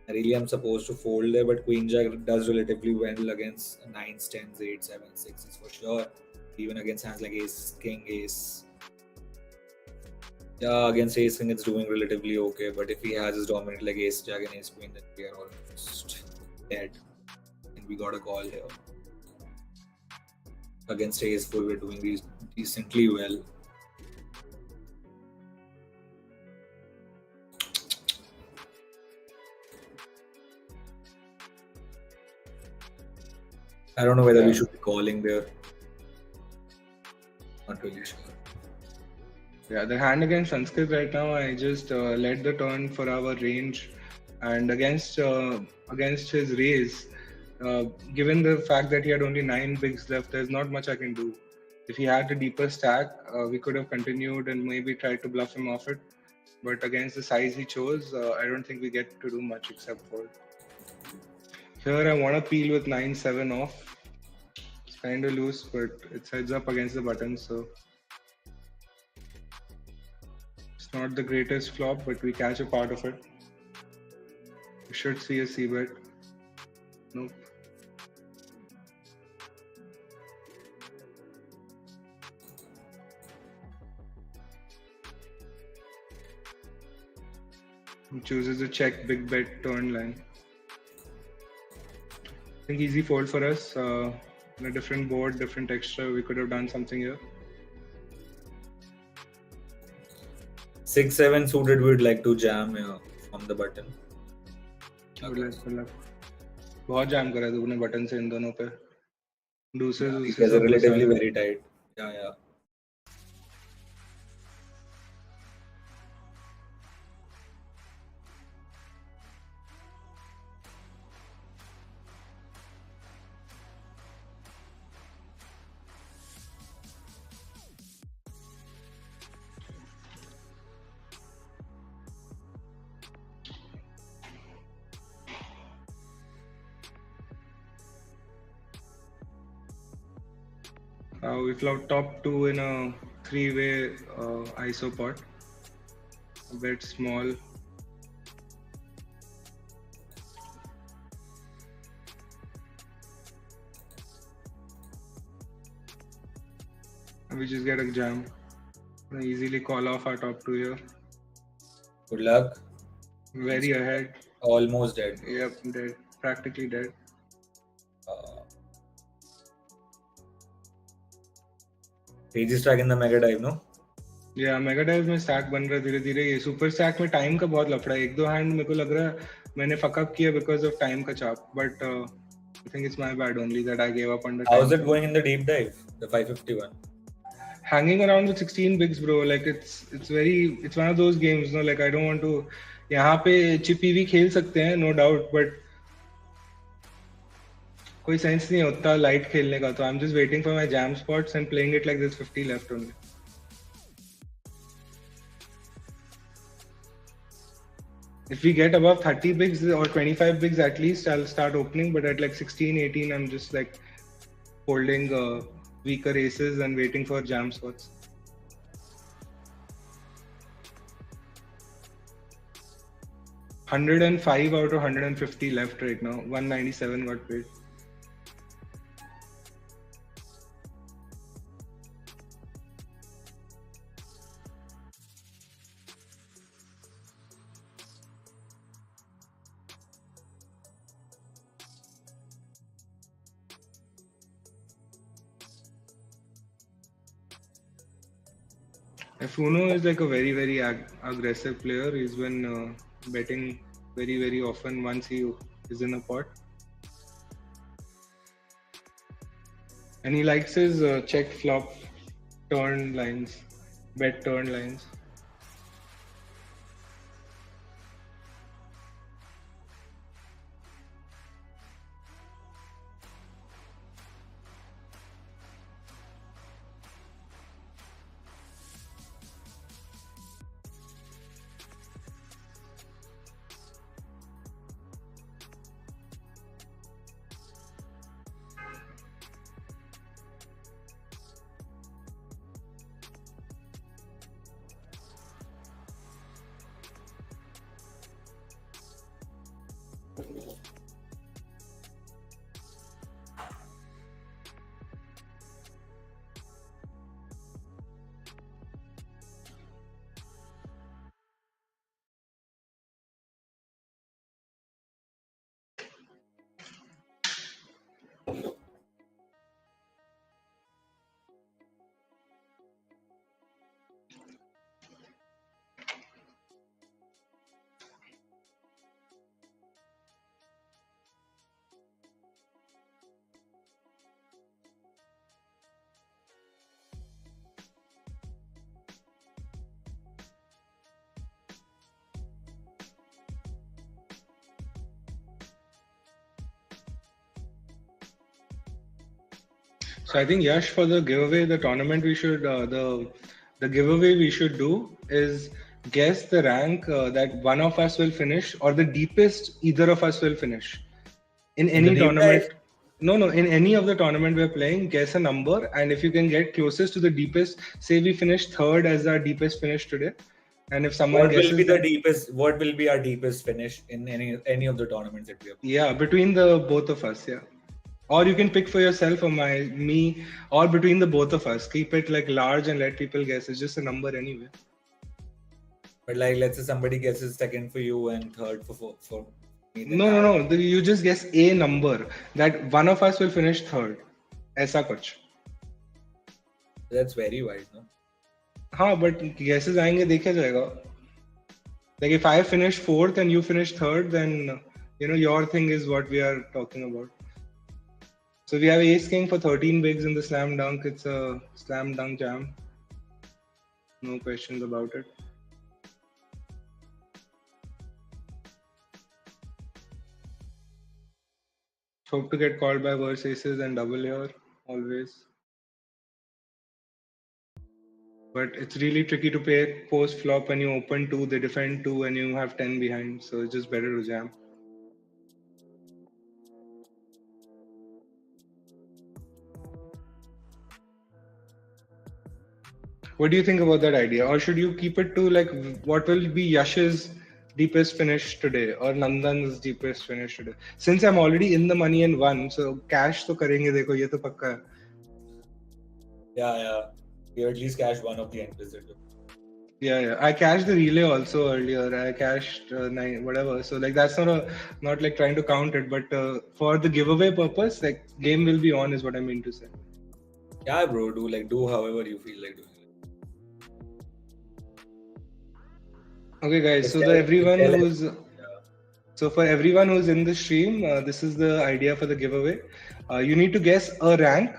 B: I really am supposed to fold there, but queen jack does relatively well against 9s, 10s, 8s, 7s, 6s for sure. Even against hands like ace, king, ace. Yeah, against ace king it's doing relatively okay, but if he has his dominant like ace jack and ace queen, then we are almost dead. And we got a call here. Against ace full, we're doing decently well. I don't know whether we should be calling there. Not really sure.
A: Yeah, the hand against Sanskrit right now, I just led the turn for our range, and against his raise, given the fact that he had only 9 bigs left, there's not much I can do. If he had a deeper stack, we could have continued and maybe tried to bluff him off it. But against the size he chose, I don't think we get to do much except fold. Here I want to peel with 9-7 off. It's kind of loose, but it's heads up against the button, so it's not the greatest flop, but we catch a part of it. We should see a c-bet. Nope. He chooses a check big bet turn line. I think easy fold for us. On a different board, different texture, we could have done something here.
B: 6-7 suited, we'd like to jam from the button.
A: बहुत jam करा तूने button से इन दोनों पे. दूसरे
B: Because they're relatively very tight. Yeah.
A: We flop top 2 in a 3-way ISO pot. A bit small. We just get a jam. We easily call off our top 2 here.
B: Good luck.
A: Very ahead.
B: Almost dead.
A: Yep, dead. Practically dead.
B: Crazy stack in the mega dive, no?
A: Yeah, mega dive में stack बन रहा है धीरे धीरे. ये super stack में time का बहुत लफड़ा है. एक दो हैंड मेरे को लग रहा है मैंने फक अप किया बिकॉज ऑफ टाइम का चाप, but I think it's my bad only that I gave up on the time.
B: How's it going in the deep dive, the 551?
A: Hanging around with 16 bigs, bro. Like it's one of those games, no? Like I don't want to. यहाँ पे चिपी भी खेल सकते हैं, no doubt, but कोई sense नहीं है उतना लाइट खेलने का. तो I'm just waiting for my jam spots and playing it like there's 50 left only. If we get above 30 bigs or 25 bigs at least, I'll start opening. But at like 16, 18, I'm just like holding weaker aces and waiting for jam spots. $105 out of 150 left right now. 197 got paid. Funo is like a very aggressive player. He's been betting very, very often once he is in a pot. And he likes his check flop turn lines, bet turn lines. So I think Yash, for the giveaway, the tournament we should the giveaway we should do is guess the rank that one of us will finish, or the deepest either of us will finish in
B: In the
A: any
B: deep
A: tournament.
B: dive?
A: No, in any of the tournament we're playing, guess a number, and if you can get closest to the deepest, say we finish third as our deepest finish today, and if someone
B: What will be
A: guesses
B: the
A: that,
B: deepest? What will be our deepest finish in any of the tournaments that we have?
A: yeah, between the both of us, yeah. Or you can pick for yourself or me, or between the both of us. Keep it like large and let people guess. It's just a number anyway.
B: But like, let's say somebody guesses second for you and third for me. Then
A: No. You just guess a number that one of us will finish third. ऐसा कुछ.
B: That's very wide, no?
A: हाँ, but guesses आएंगे देखा जाएगा. Like if I finish fourth and you finish third, then your thing is what we are talking about. So we have Ace King for 13 bigs in the slam dunk. It's a slam dunk jam. No questions about it. Hope to get called by worse aces and double here, always. But it's really tricky to play post flop when you open 2, they defend 2, and you have 10 behind. So it's just better to jam. What do you think about that idea? Or should you keep it to like what will be Yash's deepest finish today or Nandan's deepest finish today? Since I'm already in the money and won, so cash to karenge dekho, ye to pakka hai.
B: Yeah. You at least cash one of the entries.
A: Yeah. I cashed the relay also earlier. I cashed 9, whatever. So like that's not like trying to count it, but for the giveaway purpose, like game will be on is what I mean to say.
B: Yeah, bro. Do however you feel like doing.
A: Okay, guys. So for everyone who's in the stream, this is the idea for the giveaway. You need to guess a rank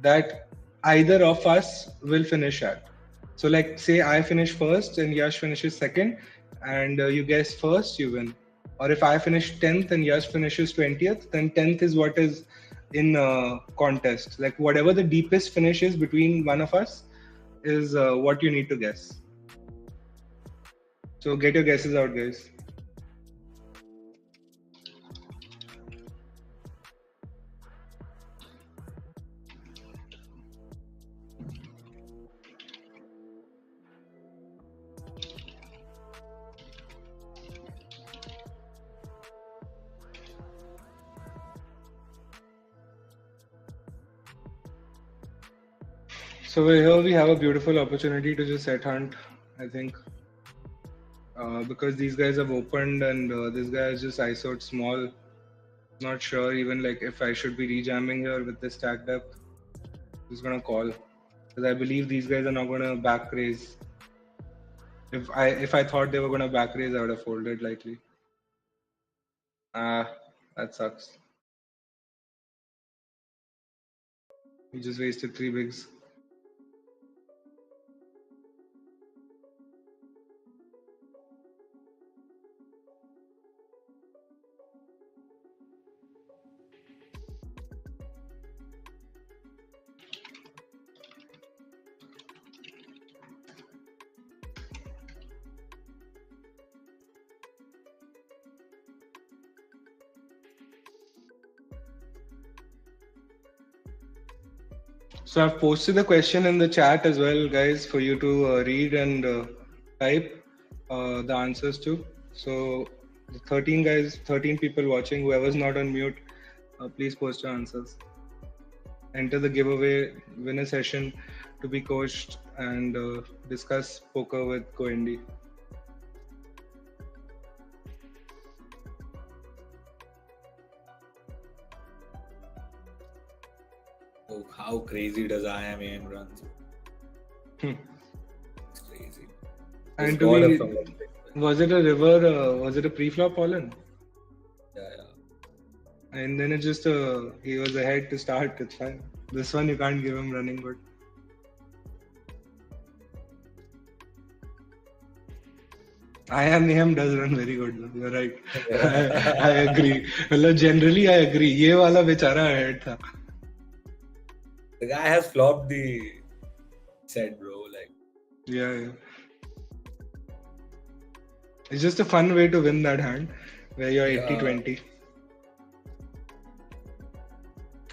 A: that either of us will finish at. So like say I finish first and Yash finishes second, and you guess first, you win. Or if I finish 10th and Yash finishes 20th, then 10th is what is in contest. Like whatever the deepest finish is between one of us is what you need to guess. So get your guesses out, guys. So here we have a beautiful opportunity to just set hunt, I think. Because these guys have opened and this guy is just ISO'd small. Not sure even like if I should be rejamming here with this stack depth. Just gonna call. Because I believe these guys are not gonna back raise. If I thought they were gonna back raise, I would have folded likely. That sucks. You just wasted 3 bigs. So I've posted the question in the chat as well, guys, for you to read and type the answers to. So the 13 guys, 13 people watching, whoever's not on mute, please post your answers. Enter the giveaway, win a session to be coached and discuss poker with Coindy.
B: Oh, how crazy does IM run? It's crazy.
A: And to be, was it a river? Was it a pre-flop all-in?
B: Yeah.
A: And then it just he was ahead to start. It's fine. This one you can't give him running good. IM does run very good though. You're right. I agree. Well, generally I agree. ये वाला बेचारा ahead था.
B: The guy has flopped the set, bro. Like.
A: Yeah. It's just a fun way to win that hand, where you're 80-20.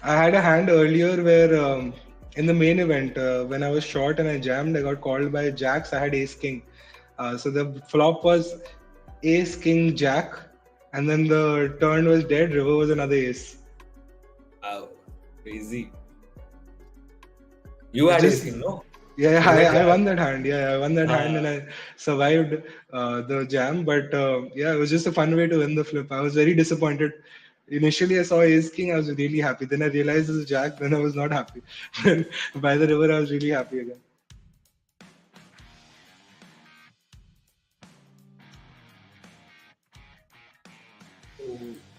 A: I had a hand earlier where in the main event, when I was short and I jammed, I got called by jacks. I had ace king. So the flop was ace king jack, and then the turn was dead. River was another ace.
B: Wow, crazy. You had ace king, no?
A: Yeah, I won that hand. Yeah, I won that hand and I survived the jam. But yeah, it was just a fun way to win the flip. I was very disappointed. Initially, I saw ace king. I was really happy. Then I realized it was jack. Then I was not happy. By the river, I was really happy again.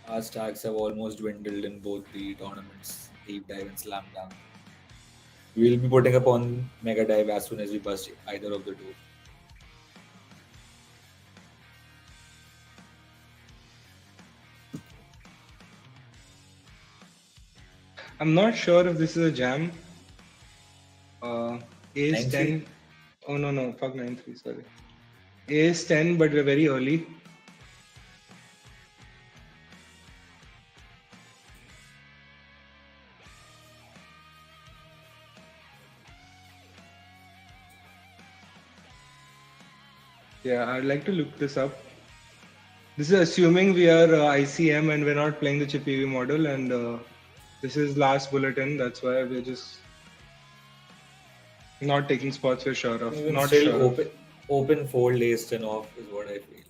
B: Our stacks have almost dwindled in both the tournaments, Deep Dive and Slam Dunk. We'll be putting up on Mega Dive as soon as we bust either of the two.
A: I'm not sure if this is a jam. Ace 10. Oh no, fuck 9-3, sorry. Ace 10, but we're very early. Yeah, I'd like to look this up. This is assuming we are ICM and we're not playing the chip EV model, and this is last bulletin. That's why we're just not taking spots we're sure of.
B: Even
A: not
B: still
A: sure.
B: Open fold ace 10 off is what I feel.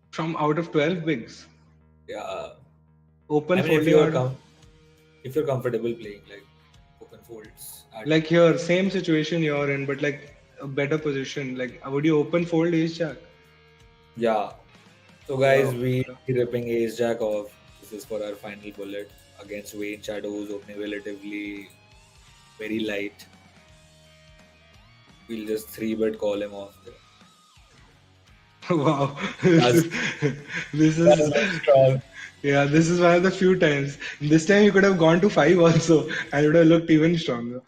A: From out of 12 bigs?
B: Yeah.
A: Open fold.
B: If you're comfortable playing like open folds.
A: Like here, same situation you're in, but like a better position. Like, would you open fold ace jack?
B: Yeah. So guys, we ripping ace jack off. This is for our final bullet against Wayne Shadow, who's opening relatively very light. We'll just 3-bet call him off there.
A: Wow. This is
B: strong.
A: Yeah, this is one of the few times. This time you could have gone to 5 also, and it would have looked even stronger.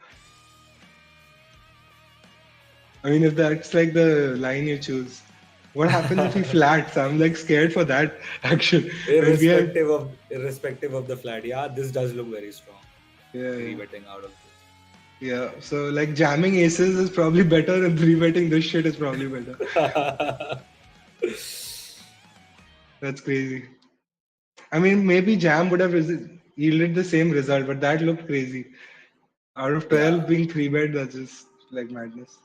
A: I mean, if that's like the line you choose. What happens if he flats? I'm like scared for that action.
B: Irrespective of the flat. Yeah, this does look very strong.
A: Yeah.
B: 3-betting out of this.
A: Yeah, so like jamming aces is probably better and 3-betting this shit is probably better. That's crazy. I mean, maybe jam would have yielded the same result, but that looked crazy. Out of 12 being 3-bet, that's just like madness.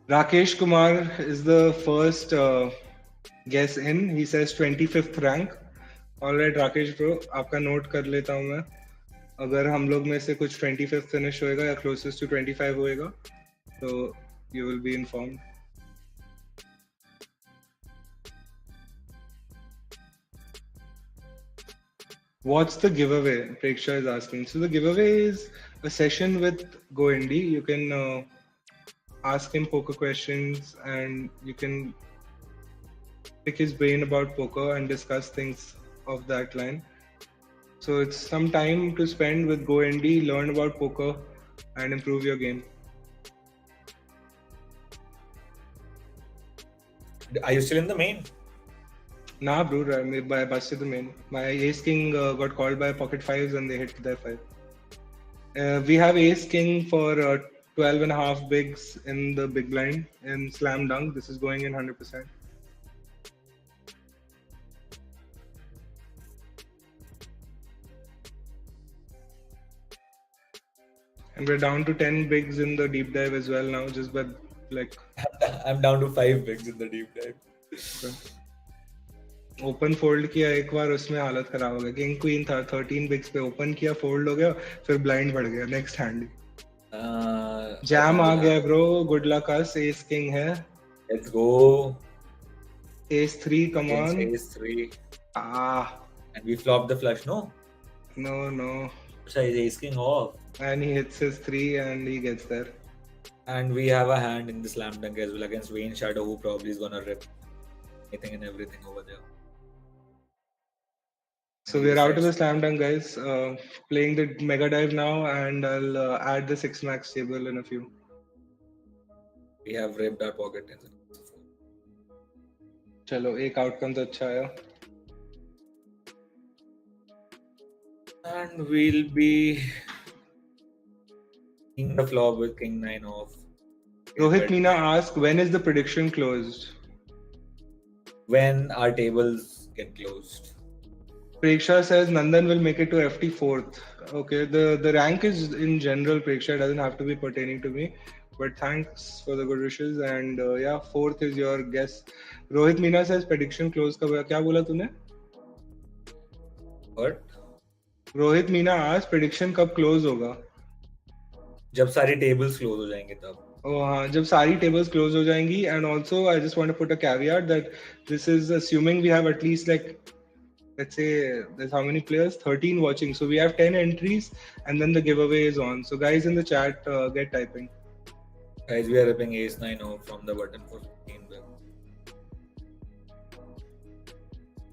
A: Rakesh Kumar is the first guess in. He says 25th rank. All right, Rakesh bro, आपका note कर लेता हूँ मैं. अगर हम लोग में से कुछ 25th finish होएगा या closest to 25 होएगा, So you will be informed. What's the giveaway? Preksha is asking. So the giveaway is a session with Go Indie. You can ask him poker questions, and you can pick his brain about poker and discuss things of that line. So it's some time to spend with Go Indie, learn about poker, and improve your game.
B: Are you still in the main?
A: Nah, bro, I busted the main. My ace king got called by pocket fives and they hit their five. We have ace king for 12 and a half bigs in the big blind in slam dunk. This is going in 100%. And we're down to 10 bigs in the deep dive as well now, just by like.
B: I'm down to 5 bigs in the deep dive.
A: Okay. Open fold किया एक बार, उसमें हालत खराब हो गया. King queen था 13 बिग्स पे, open किया, फोल्ड हो गया, फिर ब्लाइंड बढ़ गया नेक्स्ट हैंड. जैम आ गया ब्रो. गुड लक अस. एस किंग है.
B: Let's go.
A: S 3, come on.
B: S 3.
A: And
B: we flopped the flush, no?
A: No.
B: So he's ace king off.
A: And he hits his 3 and he gets there.
B: And we have a hand in the slam dunk as well against Wayne Shadow, who probably is gonna rip anything and everything over there.
A: So we're out of the slam dunk, guys. Playing the mega dive now, and I'll add the 6 max table in a few.
B: We have ripped our pocket tens.
A: चलो एक outcome तो अच्छा आया.
B: And we'll be in the flop with king 9 off.
A: Rohit Meena asked, when is the prediction closed?
B: When our tables get closed.
A: Preksha says Nandan will make it to FT 4th. Okay, the rank is in general, Preksha, doesn't have to be pertaining to me. But thanks for the good wishes, and yeah, 4th is your guess. Rohit Meena says prediction close कब होगा? क्या बोला तूने?
B: What?
A: Rohit Meena asked prediction कब close होगा?
B: जब सारी tables close हो जाएंगे तब.
A: Oh, हाँ, जब सारी tables close हो जाएंगी. And also I just want to put a caveat that this is assuming we have at least like, let's say there's how many players? 13 watching. So we have 10 entries and then the giveaway is on. So guys in the chat, get typing.
B: Guys, we are ripping ace 9 off from the button for 15 bill.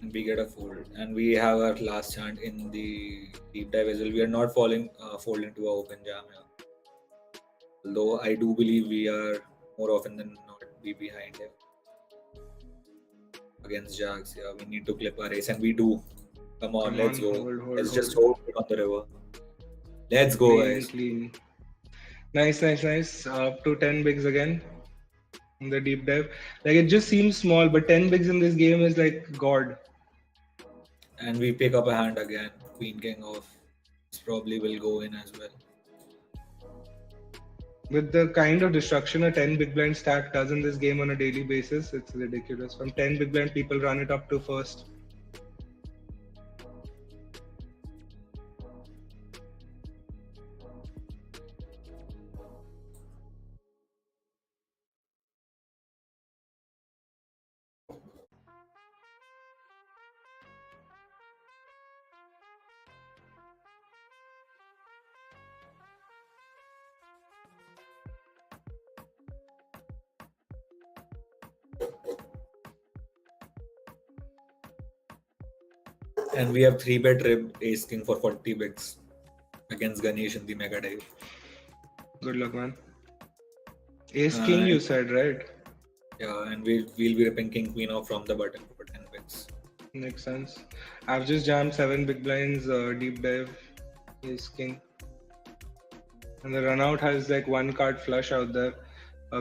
B: And we get a fold. And we have our last hand in the deep dive as well. We are not folding to our open jam here. Although I do believe we are more often than not be behind him. Against jacks, yeah, we need to clip our ace, and we do. Come on, let's go. Let's just hold it on the river. Let's go, guys.
A: Clean. Nice. Up to 10 bigs again in the deep dive. Like, it just seems small, but 10 bigs in this game is like God.
B: And we pick up a hand again. Queen king off. This probably will go in as well.
A: With the kind of destruction a 10 big blind stack does in this game on a daily basis, it's ridiculous. From 10 big blind, people run it up to first.
B: And we have 3-bet ribbed ace king for 40 bigs against Ganesh in the mega dive.
A: Good luck, man. Ace king, you said, right?
B: Yeah, and we'll be ripping king queen off from the button for 10 bigs.
A: Makes sense. I've just jammed 7 big blinds, deep dive, ace king. And the run out has like 1 card flush out there.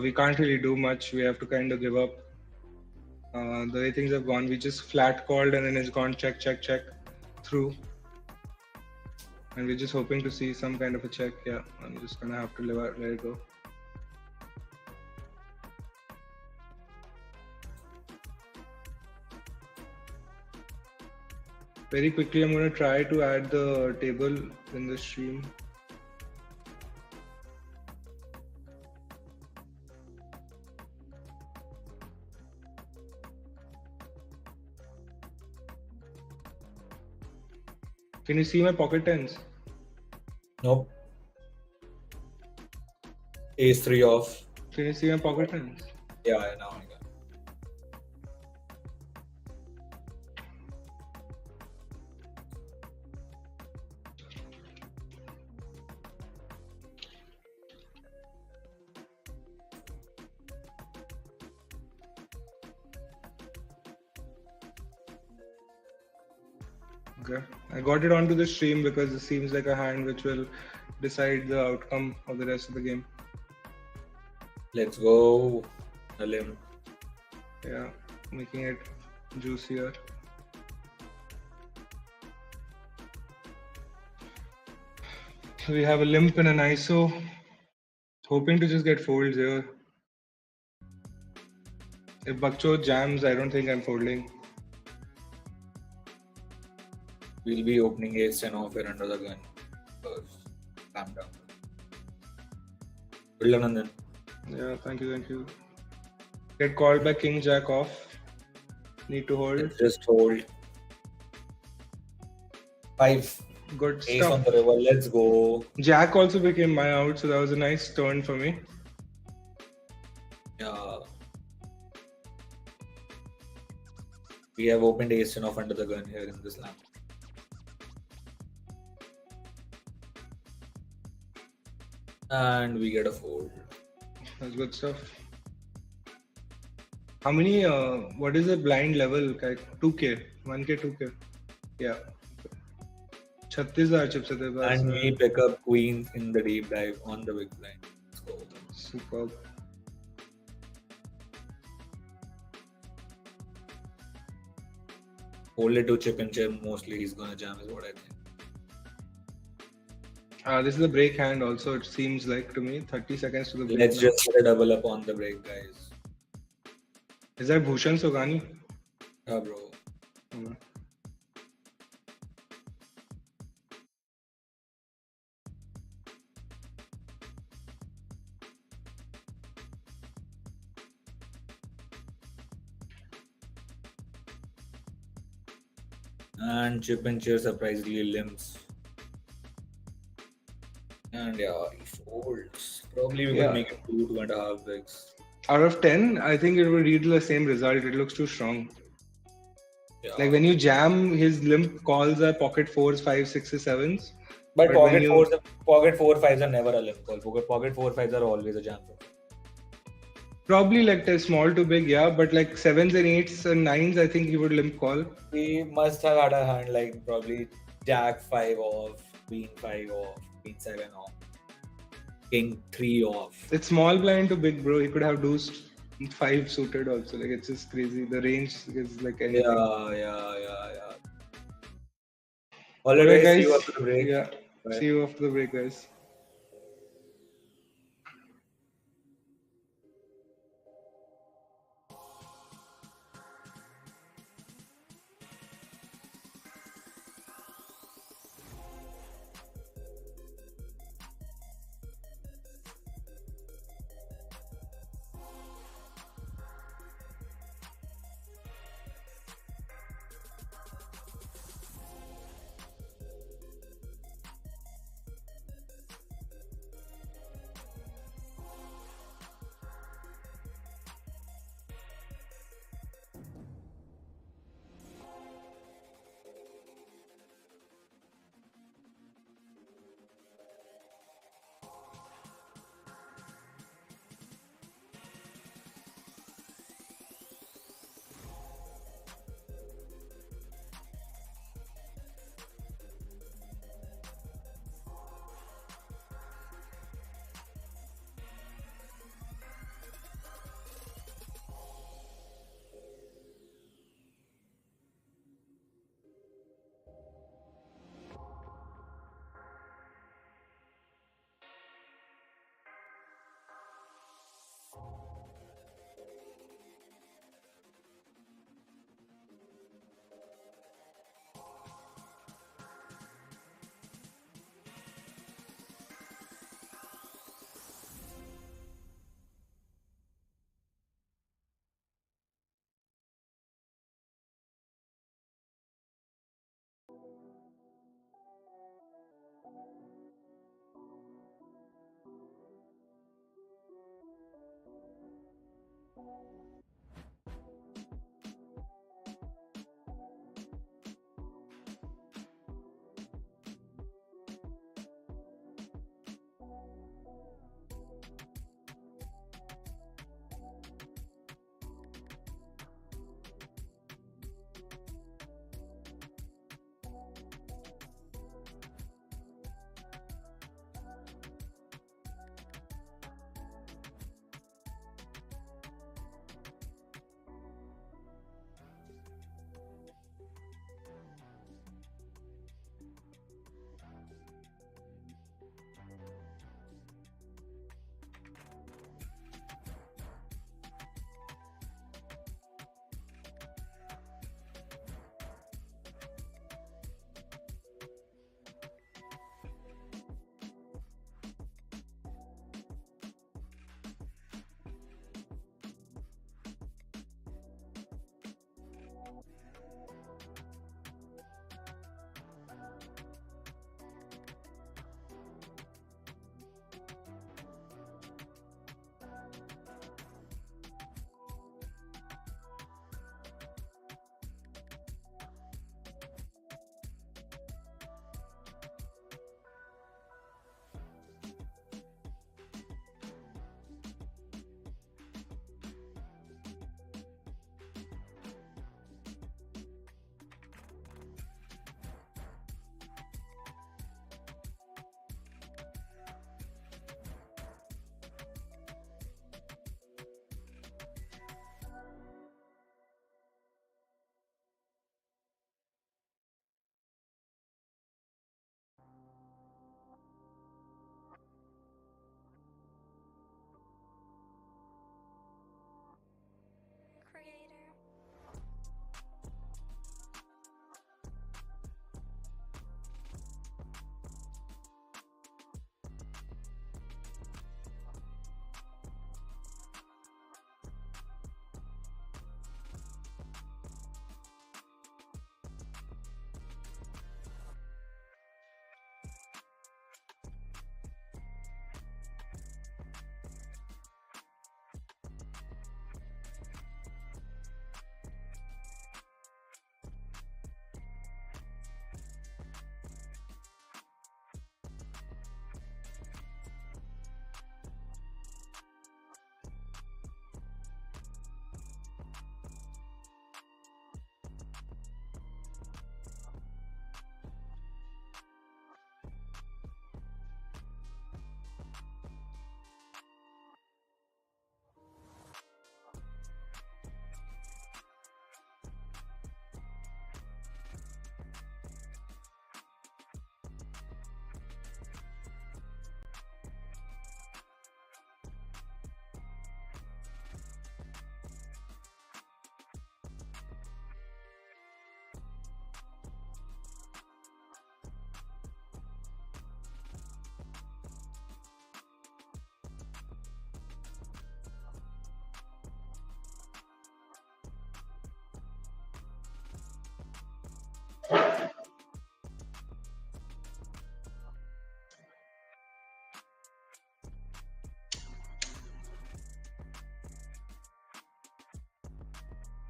A: We can't really do much. We have to kind of give up. The way things have gone, we just flat called and then it's gone check through. And we're just hoping to see some kind of a check. Yeah, I'm just gonna have to let it go. Very quickly, I'm gonna try to add the table in the stream. Can you see my pocket tens?
B: Nope. Ace 3 off.
A: Can you see my pocket tens?
B: Yeah, now I can.
A: Okay. I got it onto the stream because it seems like a hand which will decide the outcome of the rest of the game.
B: Let's go. A limb.
A: Yeah, making it juicier. We have a limp and an ISO. Hoping to just get folds here. If Bakcho jams, I don't think I'm folding.
B: We'll be opening ace 10 off here under the gun. First. Calm down. Good luck, Nandan.
A: Yeah, thank you. Get called by King Jack off. Need to hold.
B: Let's just hold. 5.
A: Good
B: Ace
A: stuff.
B: on the river. Let's go.
A: Jack also became my out, so that was a nice turn for me.
B: Yeah. We have opened ace 10 off under the gun here in this lamp. And we get a fold.
A: That's good stuff. How many, what is the blind level? 2K, 1K, 2K. Yeah. 36,000 chips are there.
B: And we pick up queen in the deep dive on the big blind. Let's go.
A: Superb.
B: Hold it to chip and chip. Mostly he's gonna jam is what I think.
A: This is a break hand also, it seems like to me. 30 seconds to the break.
B: Let's just get a double up on the break, guys.
A: Is that Bhushan Sogani?
B: Yeah, bro. And chip and chair surprisingly limps. And yeah, he folds. Probably we could make it 2.5 bigs.
A: Out of 10, I think it will lead to the same result. It looks too strong.
B: Yeah.
A: Like when you jam, his limp calls are pocket 4s, 5s, 6s, 7s.
B: But pocket 4-5s are never a limp call. Pocket 4-5s are always a jam.
A: Probably like small to big, yeah. But like 7s and 8s and 9s, I think he would limp call.
B: We must have had a hand like probably Jack 5 off, Queen 5 off, Queen 7 off, King 3 off.
A: It's small blind to big, bro. He could have deuced 5 suited also. Like it's just crazy. The range is like anything.
B: Yeah. Alright, guys. See you after the break.
A: Yeah. Bye. See you after the break, guys.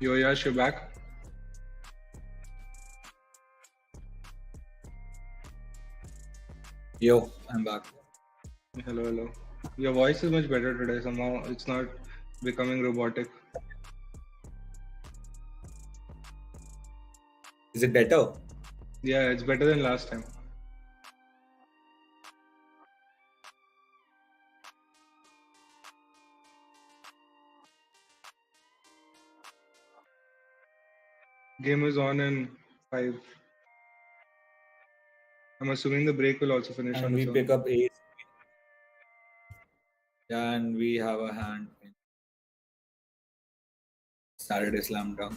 A: Yo, Yash, you're back.
B: Yo, I'm back.
A: Hello, hello. Your voice is much better today. Somehow it's not becoming robotic.
B: Is it better?
A: Yeah, it's better than last time. Game is on in 5. I'm assuming the break will also finish
B: And
A: on
B: we
A: its own.
B: pick up ace. And we have a hand in Saturday Slam Dunk.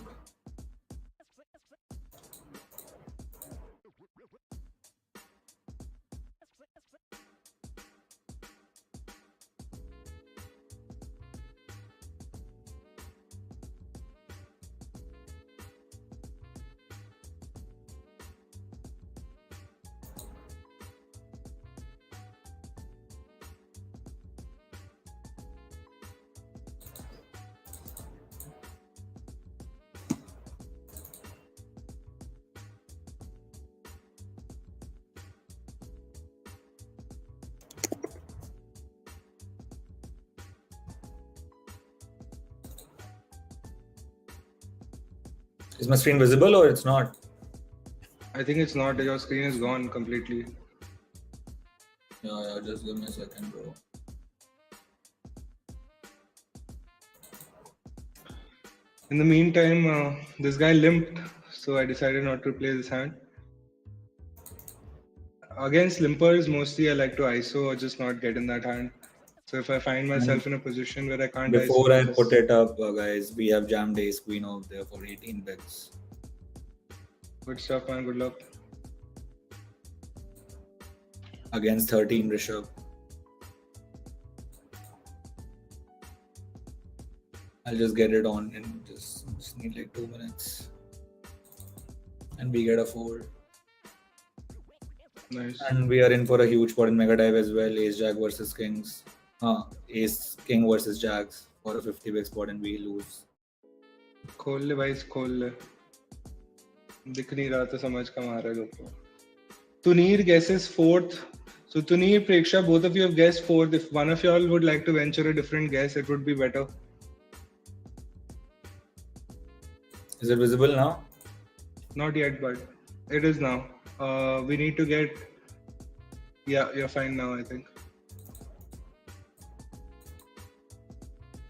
B: Is my screen visible or it's not?
A: I think it's not. Your screen is gone completely.
B: Yeah, just give me a second, bro.
A: In the meantime, this guy limped, so I decided not to play this hand. Against limpers, mostly I like to ISO or just not get in that hand. So if I find myself in a position where I can't
B: Before
A: ISO,
B: I put it up, guys, we have jammed ace queen out there for 18 bigs.
A: Good stuff, man. Good luck.
B: Against 13 Rishabh. I'll just get it on and just need like 2 minutes. And we get a fold.
A: Nice.
B: And we are in for a huge pot in Mega Dive as well. Ace Jack versus Kings. Ace King versus Jacks for a 50 big spot and we lose.
A: खोल ले भाई, खोल ले. दिख नहीं रहा तो समझ कम आ रहा है लोग को. Tunir guesses fourth. So Tunir, Preksha, both of you have guessed fourth. If one of y'all would like to venture a different guess, it would be better.
B: Is it visible now?
A: Not yet, but it is now. We need to get. Yeah, you're fine now, I think.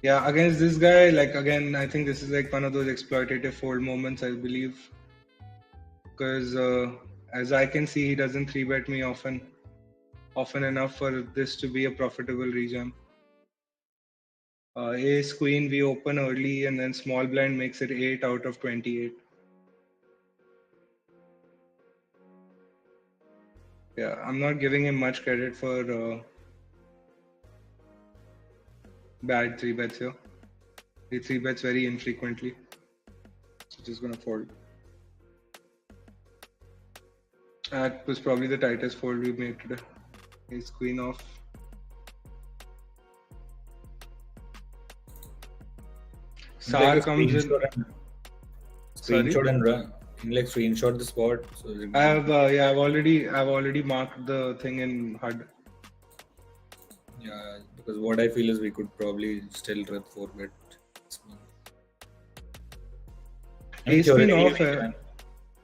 A: Yeah, against this guy, like again, I think this is like one of those exploitative fold moments, I believe. Because as I can see, he doesn't 3-bet me often enough for this to be a profitable rejam. Ace Queen, we open early and then small blind makes it 8 out of 28. Yeah, I'm not giving him much credit for bad 3-bets here. He 3-bets very infrequently. So just gonna fold. That was probably the tightest fold we've made today. Ace Queen off. Sar comes in.
B: Screenshot and run. Can you like screenshot the spot? So
A: I have I've already marked the thing in HUD.
B: Yeah, because what I feel is we could probably still run 4-bet.
A: Ace Queen off है.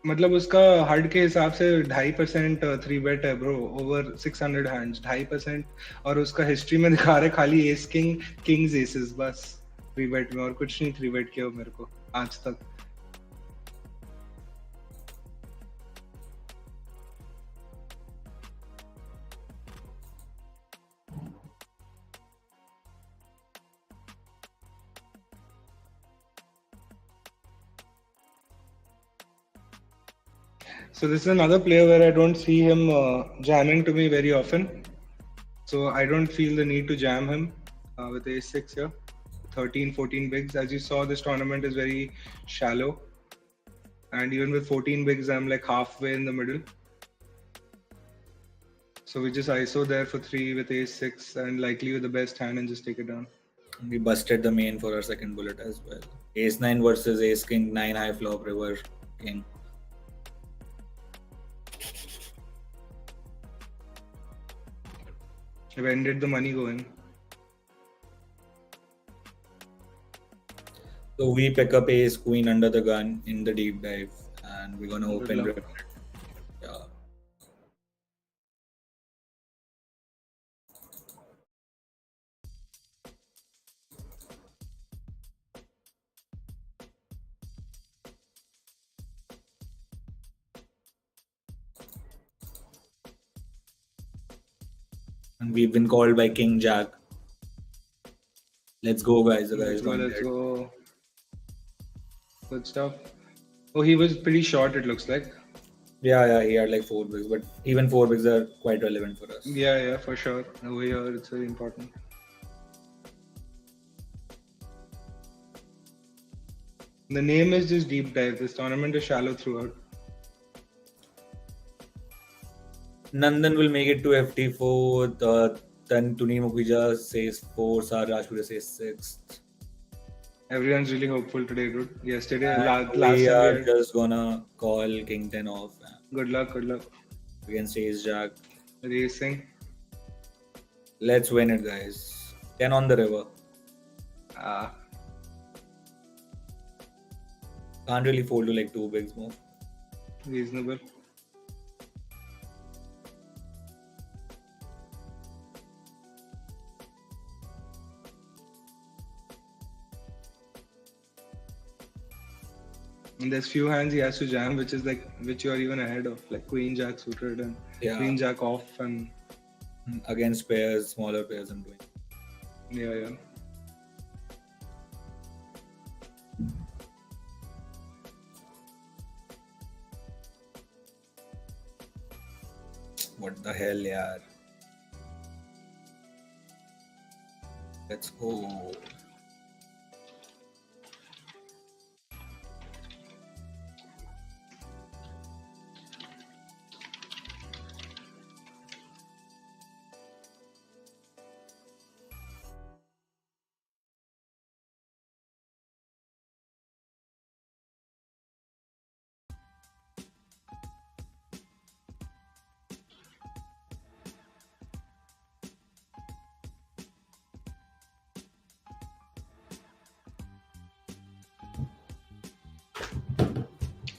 A: मतलब उसका HUD के हिसाब से 2.5% 3-bet है bro, over 600 hands 2.5%, और उसका history में दिखा रहे खाली एस किंग किंग्स एसेस बस 3-bet में, और कुछ नहीं 3-bet किया मेरे को आज तक. So this is another player where I don't see him jamming to me very often. So I don't feel the need to jam him with ace-6 here. 13, 14 bigs. As you saw, this tournament is very shallow. And even with 14 bigs, I'm like halfway in the middle. So we just ISO there for 3 with ace-6 and likely with the best hand and just take it down.
B: We busted the main for our second bullet as well. Ace-9 versus ace-king, 9 high flop, river, king.
A: When did the money go in?
B: So we pick up ace queen under the gun in the deep dive and we're gonna open river. Yeah. And we've been called by King Jack. Let's go, guys.
A: Let's go. Good stuff. Oh, he was pretty short, it looks like.
B: Yeah, he had like 4 bigs, but even 4 bigs are quite relevant for us.
A: Yeah, for sure. Over here, it's very important. The name is just deep dive. This tournament is shallow throughout.
B: Nandan will make it to FT4. Then Tuni Mukija says 4. Sar Rajpura says 6.
A: Everyone's really hopeful today, dude. Yesterday, last
B: we are just gonna call King 10 off.
A: Good luck.
B: Against Ace Jack.
A: Racing.
B: Let's win it, guys. 10 on the river. Can't really fold to like 2 bigs more.
A: Reasonable. And there's few hands he has to jam, which you are even ahead of, like Queen Jack suited and Queen Jack off, and
B: against pairs, smaller pairs, I'm doing.
A: Yeah.
B: What the hell, yaar? Let's go.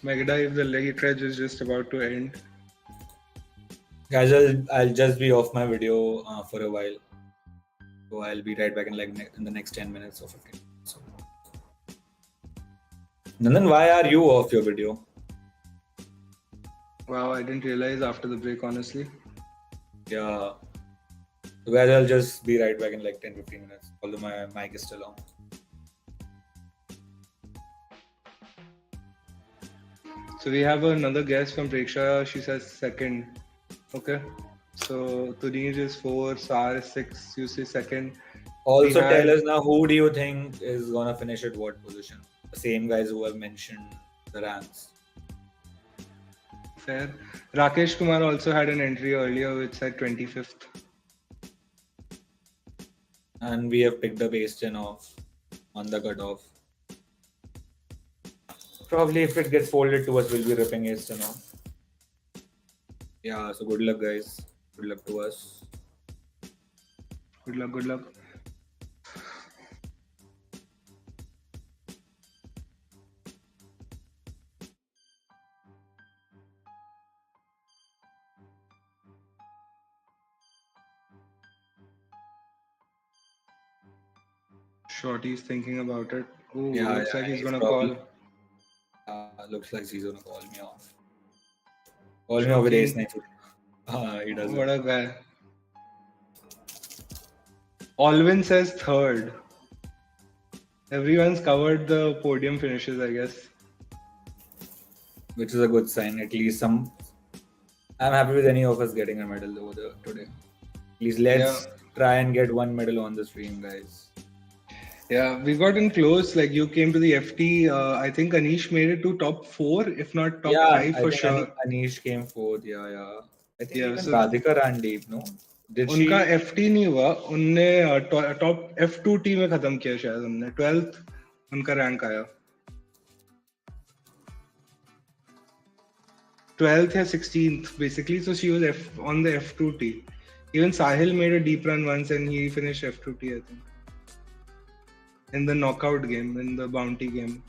A: Mega Dive, the leggy dredge is just about to end.
B: Guys, I'll just be off my video for a while. So I'll be right back in in the next 10 minutes or 15 minutes. Nandan, why are you off your video?
A: Wow, I didn't realize after the break, honestly.
B: Yeah. So guys, I'll just be right back in like 10-15 minutes. Although my mic is still on.
A: So we have another guest from Preksha. She says second. Okay. So Tuneej is 4, Sar is 6, you say second.
B: Also tell us now, who do you think is gonna finish at what position? The same guys who have mentioned the ranks.
A: Fair. Rakesh Kumar also had an entry earlier which said 25th.
B: And we have picked up Ace-10 off on the cutoff. Probably if it gets folded to us, we'll be ripping Ace-10 off. Yeah, so good luck, guys. Good luck to us.
A: Good luck. Shorty's thinking about it. Oh, yeah, looks like he's gonna call.
B: Looks like he's gonna call me off. Call me off with Ace-9. He doesn't.
A: What a guy. Alvin says third. Everyone's covered the podium finishes, I guess.
B: Which is a good sign. At least some. I'm happy with any of us getting a medal over there today. Please let's try and get one medal on the stream, guys.
A: Yeah, we got in close. Like you came to the FT. I think Anish made it to top 4, if not top 5 for sure.
B: Anish came 4th. Yeah. I think even Radhika ran deep, no?
A: उनका FT नहीं हुआ, उनने top F2T में खत्म किया शायद, उनने 12th उनका रैंक आया, 12th या 16th basically. So she was on the F2T. Even Sahil made a deep run once and he finished F2T, I think, in the knockout game, in the bounty game.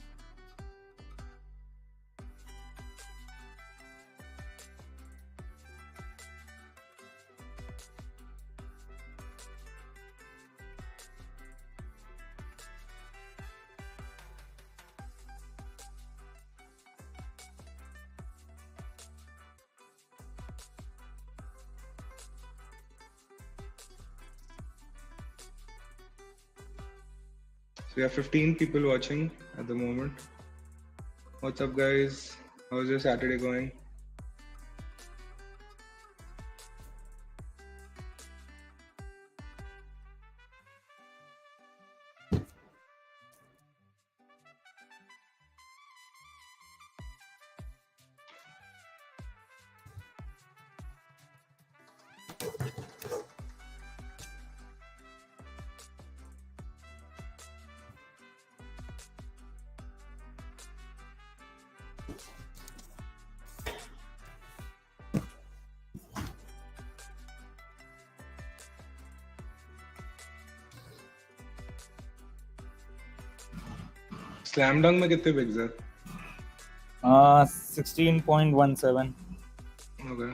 A: So we have 15 people watching at the moment. What's up, guys? How's your Saturday going? Slam dunk में कितने bigs है?
B: 16.17.
A: Okay.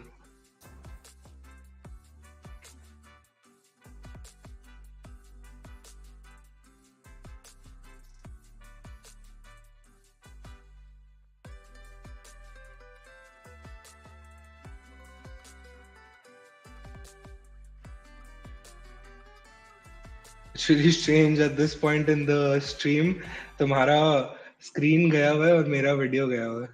A: It's really strange at this point in the stream. तुम्हारा screen गया हुआ है और मेरा video गया हुआ है.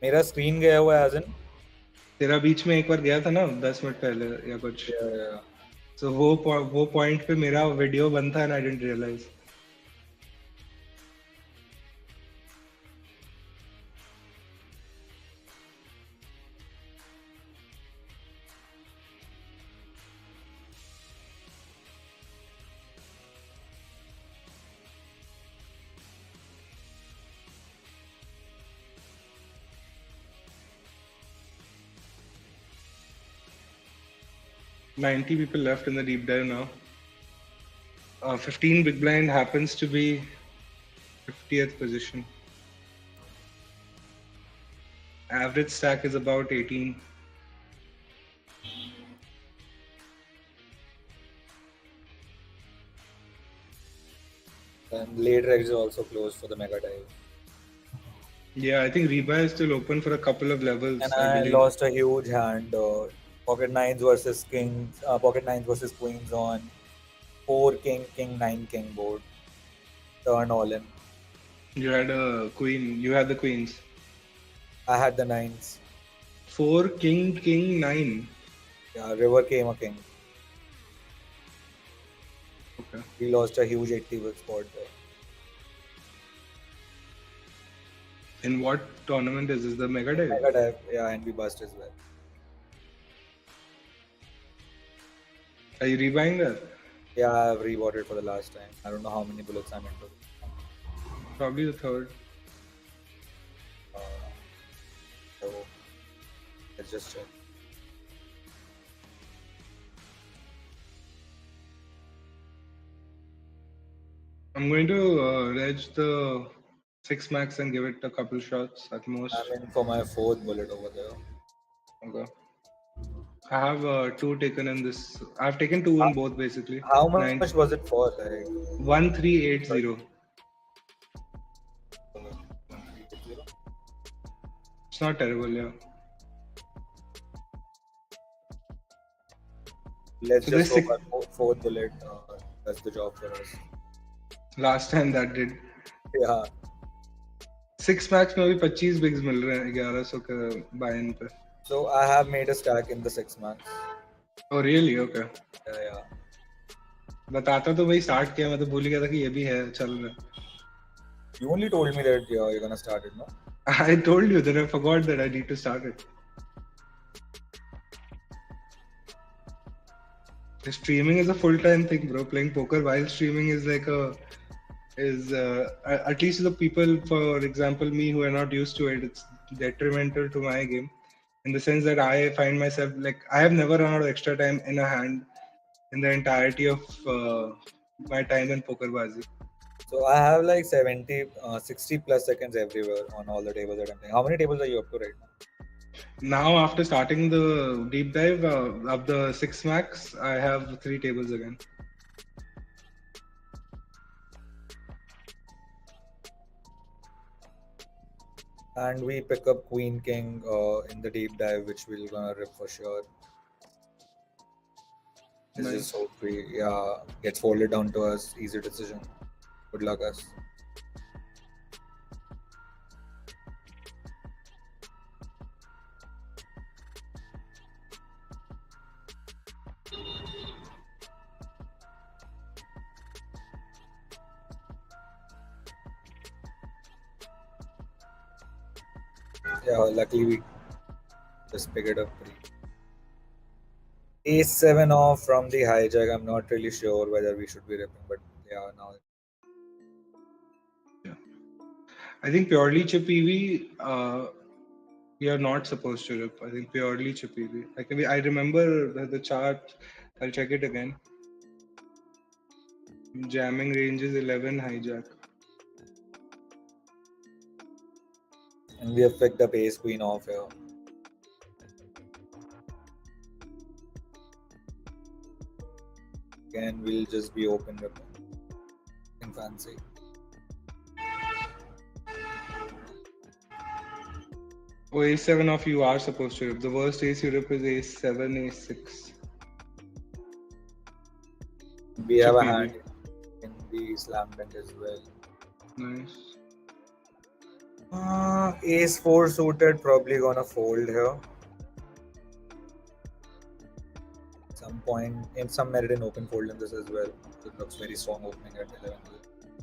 B: मेरा स्क्रीन गया हुआ है, as in?
A: तेरा बीच में एक बार गया था ना 10 मिनट पहले या कुछ. So वो पॉइंट पे मेरा वीडियो बंद था and I didn't realize. $90 people left in the deep dive now. 15 big blind happens to be 50th position. Average stack is about 18.
B: And late regs are also closed for the mega dive.
A: Yeah, I think rebuy is still open for a couple of levels.
B: And I lost a huge hand. Pocket nines versus kings. Pocket nines versus queens on 4 king, king 9 king board. Turn all in.
A: You had a queen. You had the queens.
B: I had the nines.
A: 4 king, king 9.
B: Yeah, river came a king.
A: Okay.
B: We lost a huge 80 big spot there.
A: In what tournament is this? The mega dive?
B: Mega dive, yeah, and we bust as well.
A: Are you rebuying that?
B: Yeah, I've rebought it for the last time. I don't know how many bullets I'm into.
A: Probably the third.
B: So let's just check.
A: I'm going to reg the 6 max and give it a couple shots at most.
B: I'm in for my 4th bullet over there.
A: Okay. I have 2 taken in this. I've taken 2 in both basically.
B: How much was it for? Like
A: 1380. It's not terrible, yeah.
B: Let's just hope our 4th bullet does the job for us.
A: Last time that did.
B: Yeah.
A: 6 max में भी 25 bigs मिल रहे हैं 1100 के buy-in पे.
B: So I have made a stack in the 6 max.
A: Oh really? Okay.
B: Yeah.
A: बताता तो भाई start किया, मैं तो भूल गया था कि ये भी है चल रहा.
B: You only told me that you're gonna start it, no?
A: I told you that I forgot that I need to start it. The streaming is a full-time thing, bro. Playing poker while streaming is like at least to the people, for example, me who are not used to it, it's detrimental to my game in the sense that I find myself like I have never run out of extra time in a hand in the entirety of my time in POKERBAAZI.
B: So I have like 60 plus seconds everywhere on all the tables that I'm playing. How many tables are you up to right now?
A: Now, after starting the deep dive of the 6 max, I have 3 tables again.
B: And we pick up Queen King in the deep dive, which we're gonna rip for sure. This is so free. Yeah, gets folded down to us. Easy decision. Good luck, us. Yeah, luckily we just pick it up free. Ace 7 off from the hijack. I'm not really sure whether we should be ripping, but yeah, now.
A: Yeah. I think purely chip EV, we are not supposed to rip. I think purely chip EV. Like I remember the chart I'll check it again. Jamming range is 11 hijack.
B: And we have picked up ace queen off here. Again, we'll just be open with in fancy.
A: Oh, ace7 off you are supposed to rip. The worst ace you rip is ace7, ace6.
B: We have a
A: PB.
B: hand in the slam bend as well.
A: Nice.
B: Ace 4 suited, probably gonna fold here. Some point in some merit in open fold in this as well. It looks very strong opening at 11.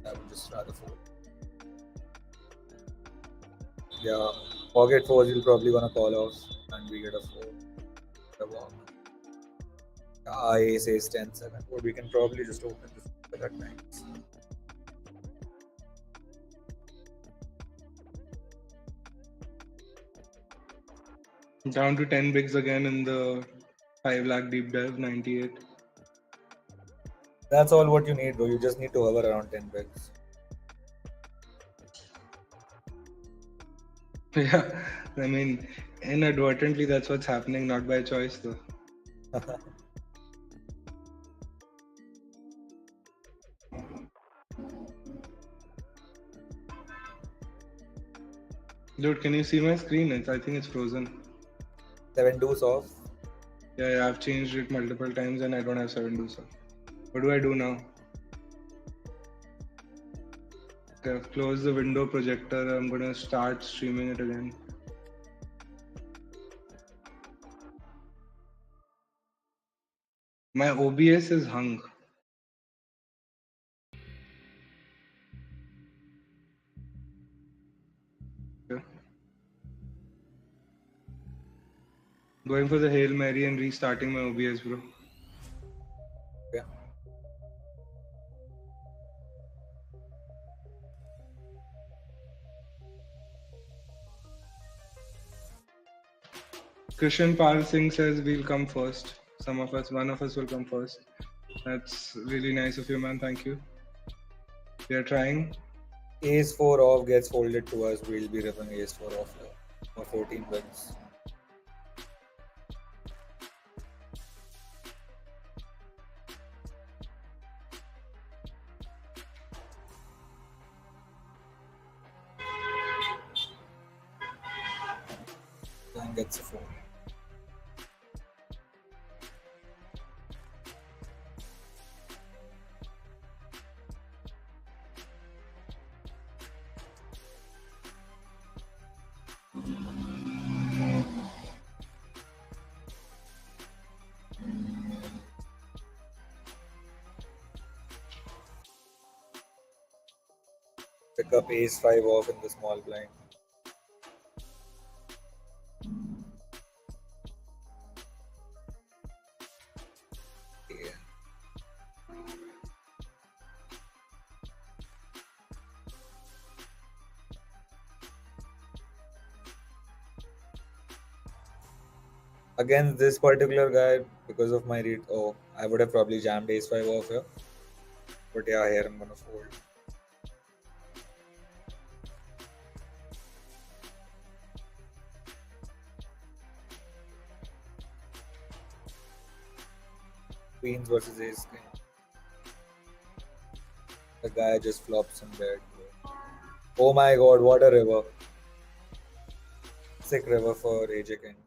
B: I would just rather fold. Yeah, pocket 4 you'll probably gonna call off and we get a 4. Ace, ace 10 7. Or we can probably just open this at that time.
A: Down to 10 bigs again in the 5 lakh deep dive, 98.
B: That's all what you need, bro. You just need to hover around 10 bigs.
A: Yeah, I mean, inadvertently that's what's happening, not by choice though. Dude, can you see my screen? I think it's frozen.
B: 7 deuce off.
A: Yeah, I've changed it multiple times and I don't have 7 deuce off. What do I do now? Okay, I've closed the window projector. I'm gonna start streaming it again. My OBS is hung. Okay. Going for the Hail Mary and restarting my OBS, bro.
B: Okay.
A: Krishan Pal Singh says we'll come first. One of us will come first. That's really nice of you, man. Thank you. We are trying.
B: Ace 4 off gets folded to us. We'll be ripping ace 4 off here. For 14 wins. And gets a 4. Pick up ace 5 off in the small blind. Yeah. Against this particular guy, because of my read, I would have probably jammed ace 5 off here. But yeah, here I'm gonna fold. Queens versus ace king. The guy just flops in bed. Oh my god, what a river. Sick river for AJ Kings.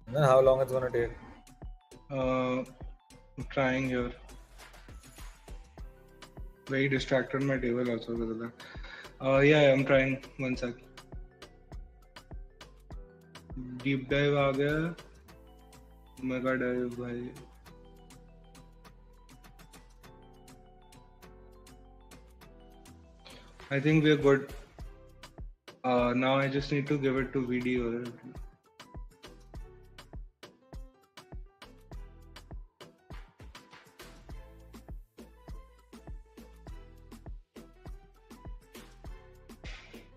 B: And then how long it's gonna take?
A: I'm trying here. Very distracted on my table also because of that. Yeah, I'm trying. 1 sec. Deep dive आ गया. Mega dive भाई. I think we're good. Now I just need to give it to video.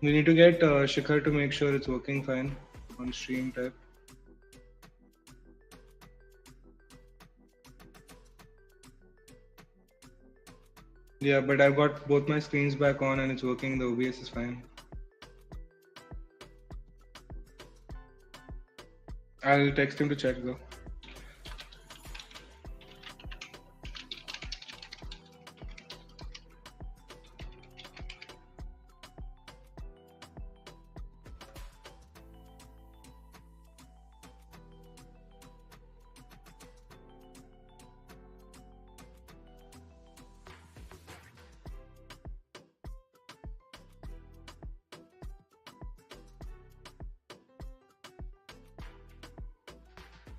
A: We need to get Shikhar to make sure it's working fine on stream type. Yeah, but I've got both my screens back on and it's working. The OBS is fine. I'll text him to check though.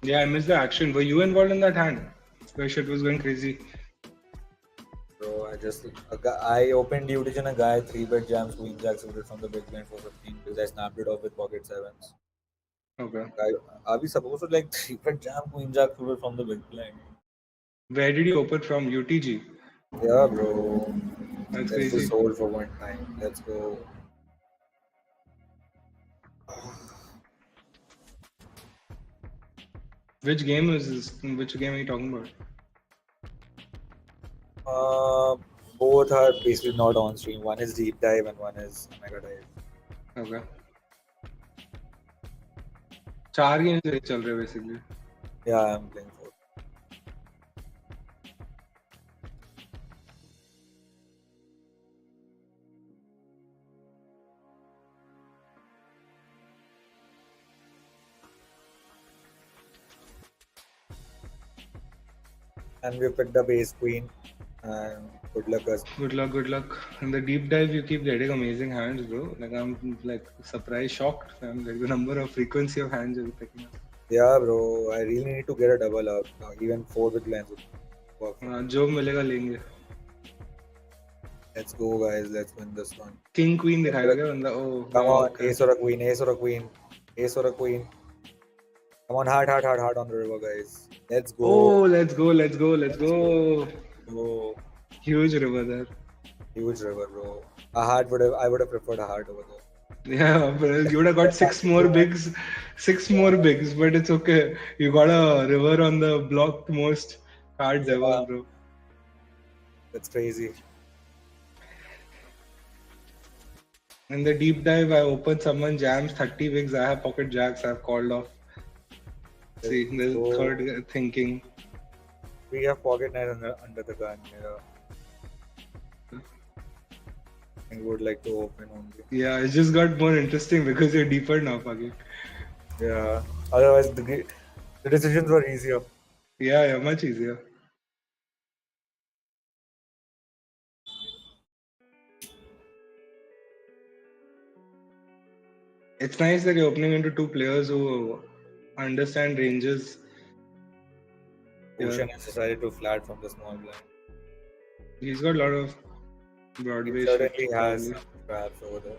A: Yeah, I missed the action. Were you involved in that hand? Where shit was going crazy.
B: So I opened usage and a guy 3-bet jams queen jack suited from the big blind for 15 because I snapped it off with pocket sevens.
A: Okay.
B: Are we supposed to like 3-bet jam queen jack suited from the big blind?
A: Where did you open from? UTG?
B: Yeah, bro.
A: That's
B: Let's
A: crazy.
B: just hold for one time. Let's go.
A: Which game is this? Which game are you talking about?
B: Both are basically not on stream. One is deep dive and one is mega dive.
A: Okay. 4 games चल रहे basically.
B: Yeah, I'm playing 4. And we picked up ace queen. And good luck, guys.
A: Good luck, good luck. In the deep dive, you keep getting amazing hands, bro. Like I'm like surprised, shocked. I'm like the number of frequency of hands you're picking up.
B: Yeah, bro. I really need to get a double up. Even 4 with blinds would work.
A: जो मिलेगा लेंगे.
B: Let's go, guys. Let's win this one.
A: King queen दिखाएगा क्या बंदा? Oh.
B: Come on,
A: okay.
B: ace or a queen, ace or a queen, ace or a queen. Come on, heart on the river, guys. Let's go.
A: Oh, let's go, let's go, let's go.
B: Oh,
A: Huge river there.
B: huge river, bro. I would have preferred a heart over there.
A: Yeah, but you would have got 6 more bigs, but it's okay. You got a river on the blocked most cards ever, bro.
B: That's crazy.
A: In the deep dive, I opened someone jams 30 bigs. I have pocket jacks. I've called off. See, there's third thinking.
B: We have pocket nine under the gun. Yeah. I would like to open only.
A: Yeah, it just got more interesting because you're deeper now, Pagi.
B: Yeah. Otherwise, the decisions were easier.
A: Yeah, much easier. It's nice that you're opening into 2 players who understand ranges.
B: Ocean has decided to flat from the small blind.
A: He's got a lot of Broadway.
B: He certainly has some traps over there.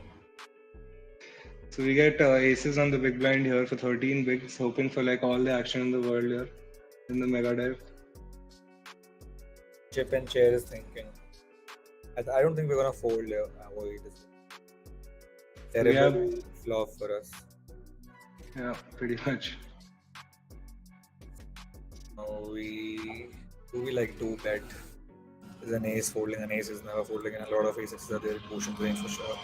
A: So we get aces on the big blind here for 13 bigs, hoping for like all the action in the world here in the mega dive.
B: Chip and chair is thinking. I don't think we're gonna fold here. Avoid this. Terrible flop for us.
A: Yeah, pretty much.
B: Now we like 2-bet. There's an ace folding, an ace is never folding, and a lot of aces are there in motion range for sure.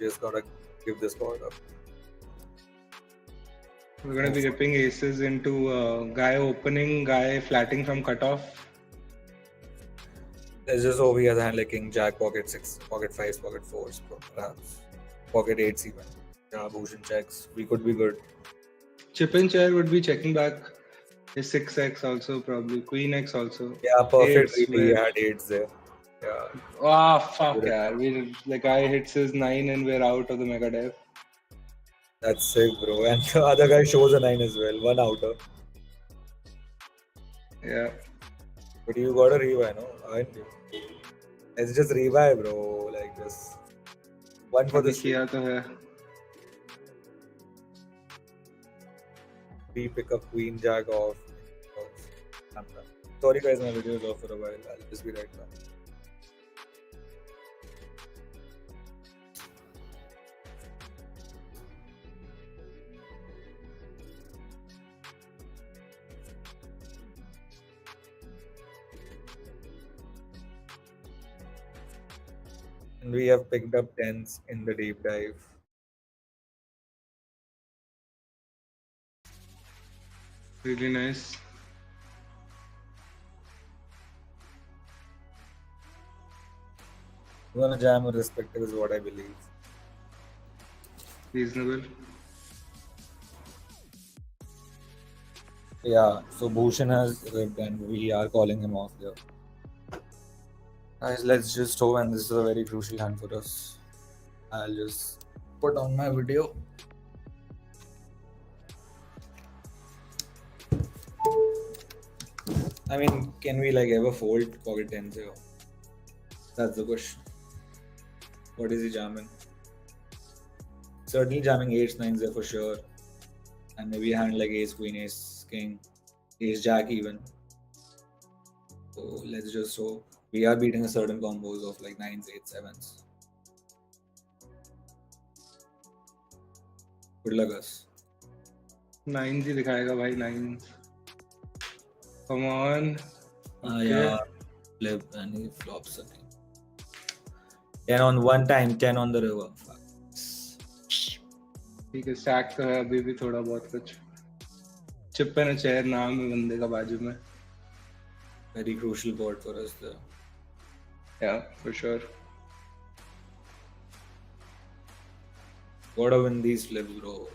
B: Just gotta give this board up.
A: We're gonna be ripping aces into guy opening, guy flatting from cutoff.
B: There's just over here the hand like king, jack, pocket 6, pocket 5s, pocket 4s, perhaps. Pocket 8s even. Yeah, Bhushan checks. We could be good.
A: Chip and chair would be checking back. His 6x also probably. Queen X also.
B: Yeah, perfect.
A: Eights,
B: We had 8s there. Yeah.
A: Ah, fuck yeah. The guy hits his 9 and we're out of the mega dive.
B: That's sick, bro. And the other guy shows a 9 as well. One outer.
A: Yeah.
B: But you got a rebuy, no? Aren't you? Let's just rebuy, bro. Like this. One for the
A: kiya to hai.
B: We pick up queen jack off. I'm done. Sorry guys, my video is off for a while. I'll just be right back. We have picked up tens in the deep dive.
A: Really nice.
B: We're gonna jam irrespective is what I believe.
A: Reasonable.
B: Yeah, so Bhushan has ripped and we are calling him off there. Guys, let's just hope, and this is a very crucial hand for us. I'll just put on my video. I mean, can we like ever fold pocket tens here? That's the question. What is he jamming? Certainly jamming eights, nines there for sure. And maybe a hand like ace, queen, ace, king, ace, jack even. So let's just hope. We are beating a certain combos of like nines, eights, sevens. Good luck us.
A: 9 ही दिखाएगा भाई 9. Come on. Okay.
B: Yeah, flip and he flops again. 10 on one time, 10 on the river.
A: ठीक है, stack तो है अभी भी थोड़ा बहुत कुछ. चिप एंड चेयर नाम है बंदे का बाजू में.
B: Very crucial board for us there.
A: Yeah, for sure.
B: Gotta win these flips, bro.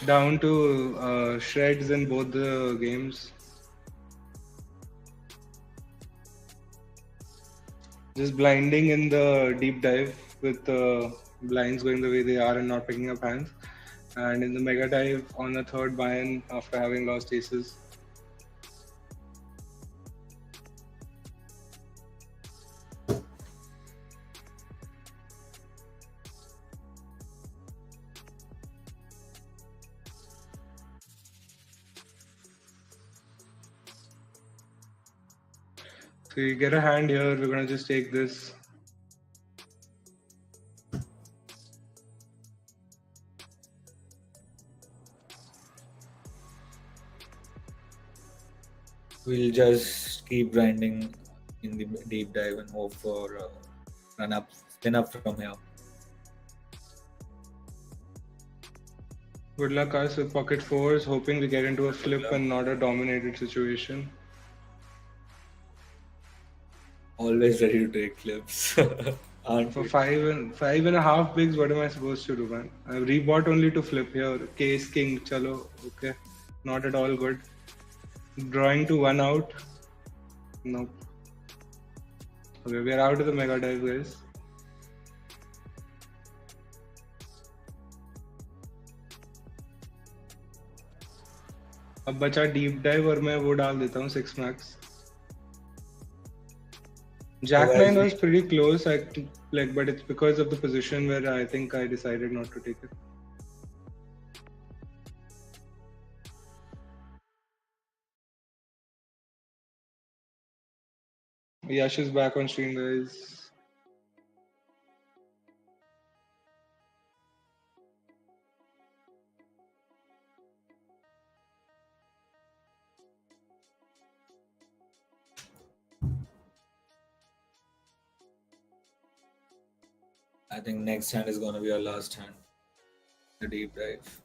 A: Down to shreds in both the games. Just blinding in the deep dive with the blinds going the way they are and not picking up hands. And in the mega dive on the third buy-in after having lost aces. So you get a hand here, we're gonna just take this.
B: We'll just keep grinding in the deep dive and hope for run up, spin up from here.
A: Good luck us with pocket fours, hoping we get into a flip and not a dominated situation.
B: Always ready to take flips.
A: For 5.5 bigs, what am I supposed to do, man? I've rebought only to flip here. Case king, chalo, okay. Not at all good. Drawing to one out. Nope. Okay, we're out of the mega dive, guys. अब बचा deep dive और मैं वो डाल देता हूँ 6 max. Jack 9 was pretty close, but it's because of the position where I think I decided not to take it. Yash is back on stream, guys.
B: I think next hand is going to be our last hand. The deep dive.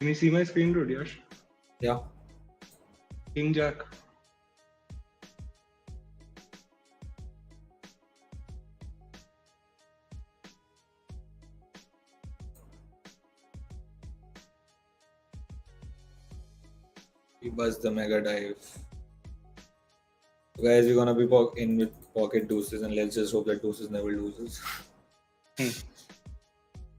A: Can you see my screen, dude, Yash?
B: Yeah.
A: King Jack.
B: We bust the mega dive. So guys, we're gonna be in with pocket deuces, and let's just hope that deuces never loses.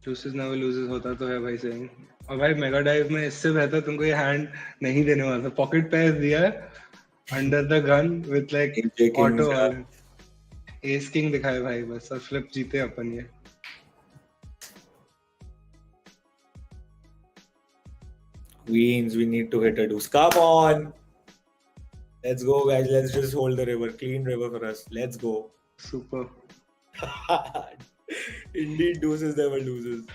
A: Deuces never loses होता तो है भाई सही. और भाई mega dive में इससे बेहतर तुमको ये हैंड नहीं देने वाला था. पॉकेट पैस दिया under the gun with like auto all. S king दिखाए भाई बस, और फ्लिप जीते अपन ये.
B: Queens, we need to hit a deuce. Come on. Let's go, guys. Let's just hold the river. Clean river for us. Let's go.
A: Super.
B: Indeed, deuces never loses.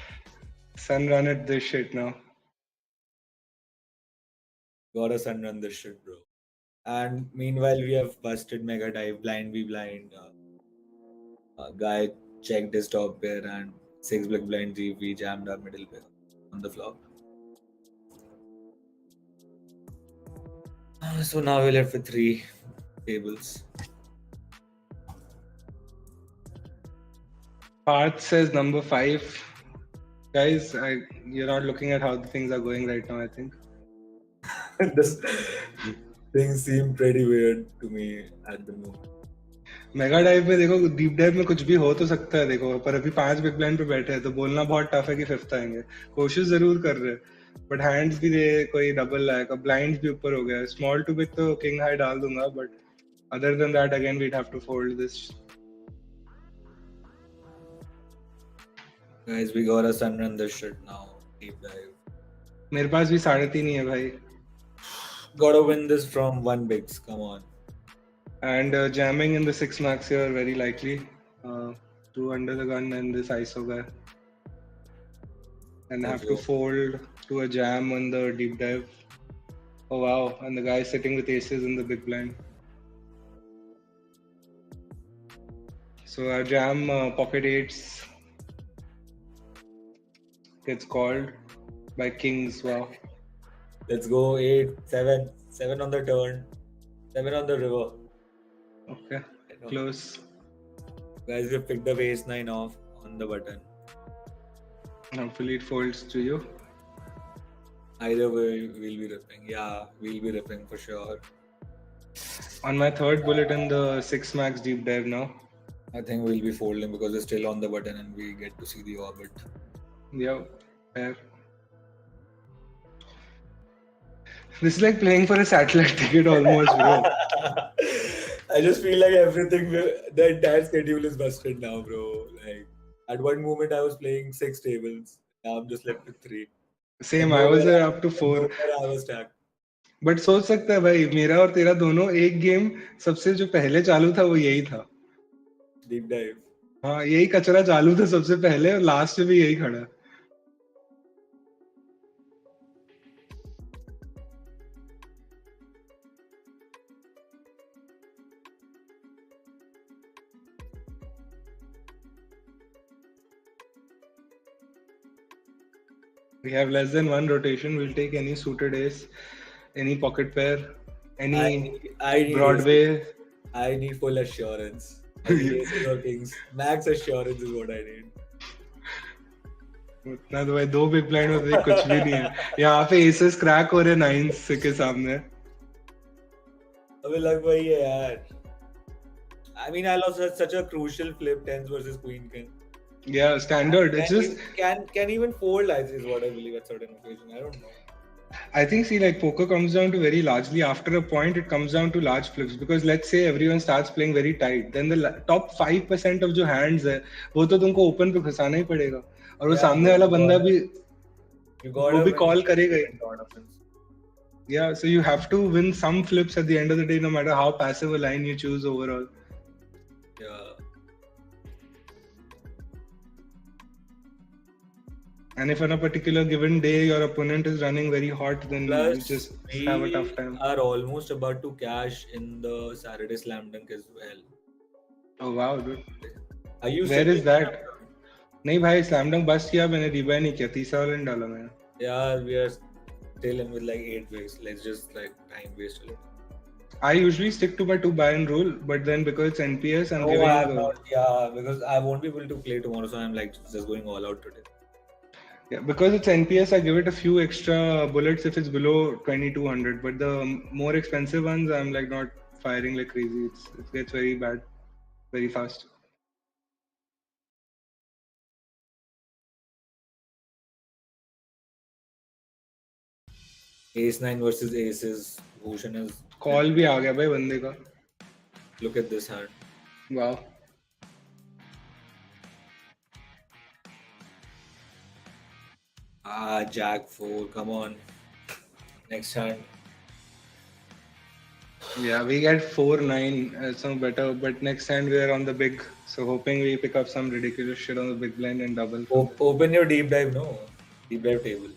A: Sun run at this shit now.
B: Gotta sun run this shit, bro. And meanwhile, we have busted mega dive, blind v blind. Guy checked his top pair and 6 black blind GV jammed our middle pair on the flop. So now we're left with 3 tables.
A: Parth says number 5. Guys, you're not looking at how the things are going right now, I think.
B: This things seem pretty weird to me at the moment.
A: Mega dive में देखो, deep dive में कुछ भी हो तो सकता है देखो, पर अभी 5 बिग ब्लाइंड पे बैठे हैं तो बोलना बहुत टफ है कि 5th आएंगे. कोशिश जरूर कर रहे हैं, बट हैंड्स भी दे, कोई डबल लाएगा, ब्लाइंड्स भी ऊपर हो गया. स्मॉल टू बिग तो किंग हाई डाल दूंगा, but other than that again we'd have to fold this.
B: Guys, we gotta sun run this shit now. Deep dive.
A: मेरे पास भी 3.5 ही है भाई.
B: Gotta win this from 1 bigs. Come on.
A: And jamming in the 6 max here very likely. 2 under the gun and this ISO guy. And have to fold to a jam on the deep dive. Oh wow, and the guy sitting with aces in the big blind. So our jam pocket 8s gets called by kings. Wow.
B: Let's go 8, 7, 7 on the turn, 7 on the river.
A: Okay, close.
B: Guys, we picked the ace 9 off on the button.
A: Hopefully it folds to you.
B: Either way, we'll be ripping. Yeah, we'll be ripping for sure.
A: On my 3rd bullet in the 6 max deep dive now.
B: I think we'll be folding because it's still on the button and we get to see the orbit.
A: Yeah, fair. This is like playing for a satellite ticket almost, bro.
B: I just feel like everything, the entire schedule is busted now, bro. Like, at one moment I was playing 6 tables. Now I'm just left with 3.
A: Same, I was up to 4.
B: I was stacked.
A: But सोच सकता है भाई, मेरा और तेरा दोनों एक game सबसे जो पहले चालू था वो यही था.
B: Deep dive.
A: हाँ, यही कचरा चालू था सबसे पहले और लास्ट में भी यही खड़ा. We have less than 1 rotation. We'll take any suited ace, any pocket pair, any
B: I need
A: Broadway.
B: I need full assurance. I need aces or kings. Max assurance is what I need.
A: उतना तो भाई 2 big blind में तो कुछ भी नहीं है. यहाँ पे एसेस क्रैक हो रहे 9s के सामने.
B: अबे लग वही है यार. I mean, I lost such a crucial flip, 10s versus queen king.
A: Yeah, standard. It's just
B: can even fold is what I believe at certain occasion. I don't know.
A: I think like poker comes down to very largely after a point it comes down to large flips, because let's say everyone starts playing very tight, then the top 5% of जो hands है वो तो तुमको open पे घुसाना ही पड़ेगा, और वो सामने वाला बंदा भी वो भी call करेगा ही. Yeah, so you have to win some flips at the end of the day, no matter how passive a line you choose overall.
B: Yeah.
A: And if on a particular given day your opponent is running very hot, then you just have a tough time.
B: We are almost about to cash in the Saturday Slam Dunk as well.
A: Oh wow, dude.
B: Are you
A: Where is that? नहीं भाई, Slam Dunk bust किया मैंने, rebuy नहीं किया, तीसरा वाला नहीं डाला मैंने.
B: Yeah, we are still in with like 8 bigs. Let's just like time waste a little.
A: I usually stick to my 2 buy-in rule, but then because it's NPS, I'm giving.
B: Yeah, because I won't be able to play tomorrow, so I'm like just going all out today.
A: Yeah, because it's NPS, I give it a few extra bullets if it's below 2200. But the more expensive ones, I'm like not firing like crazy. It gets very bad, very fast.
B: Ace 9 versus aces. Bhushan is.
A: Call भी आ गया भाई बंदे का.
B: Look at this hand.
A: Wow.
B: Jack 4, come on. Next hand.
A: Yeah, we get 4-9. It's no better, but next hand we are on the big. So hoping we pick up some ridiculous shit on the big blind and double. From there.
B: Open your deep dive, no? Deep dive table.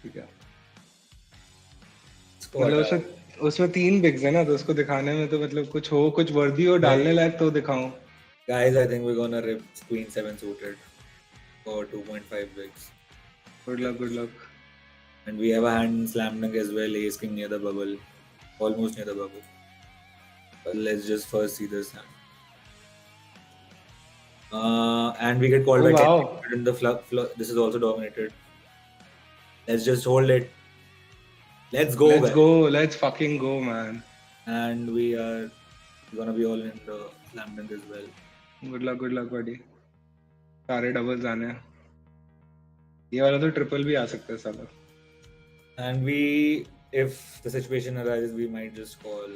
A: ठीक है.
B: इसको
A: मतलब
B: हटा.
A: उसमें 3 बिग्स है ना, तो उसको दिखाने में तो मतलब कुछ वर्दी हो डालने लायक तो दिखाऊं.
B: Guys, I think we're gonna rip Queen 7 suited for 2.5 bigs.
A: Good luck, good luck.
B: And we have a hand in slam dunk as well, ace king near the bubble. Almost near the bubble. But let's just first see this hand. And we get called by 10 in the this is also dominated. Let's just hold it. Let's go.
A: Let's go. Let's fucking go, man.
B: And we are gonna be all in the slam dunk as well.
A: Good luck, buddy. सारे doubles आने हैं. ये वाला तो triple भी आ सकता है साला.
B: And we, if the situation arises, we might just call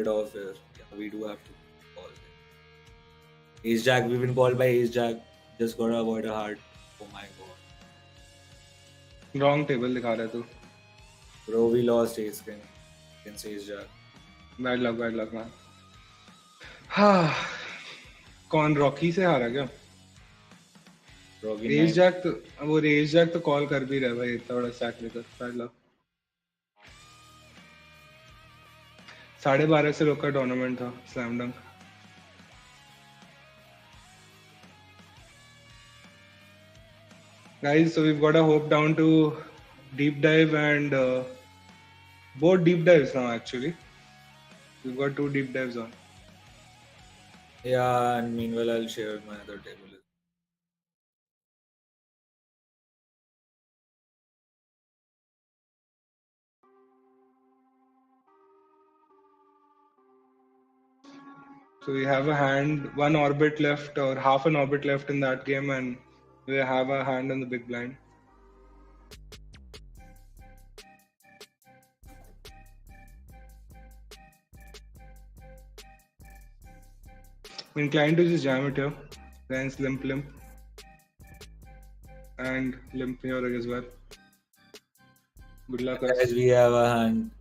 B: it off here. Yeah, we do have to call it. Ace Jack, we've been called by Ace Jack. Just gotta avoid a heart. Oh my god.
A: Wrong table दिखा रहा है तू.
B: Bro, we lost Ace King against Ace Jack.
A: Bad luck, man. हाँ. कौन Rocky से हारा क्या? Race Jack तो कॉल कर भी रहा भाई, इतना बड़ा स्टैक लेकर. Bad luck. 12:30 से लोग का टूर्नामेंट था स्लैम डंक. Guys, so we've got a hope down to deep dive and both deep dives now actually. We've got 2 deep dives on.
B: Yeah, and meanwhile I'll share my other table.
A: So we have a hand, 1 orbit left or half an orbit left in that game, and we have a hand in the big blind. I'm inclined to just jam it here. Then limp. And limp here as well. Good luck.
B: Guys, we have a hand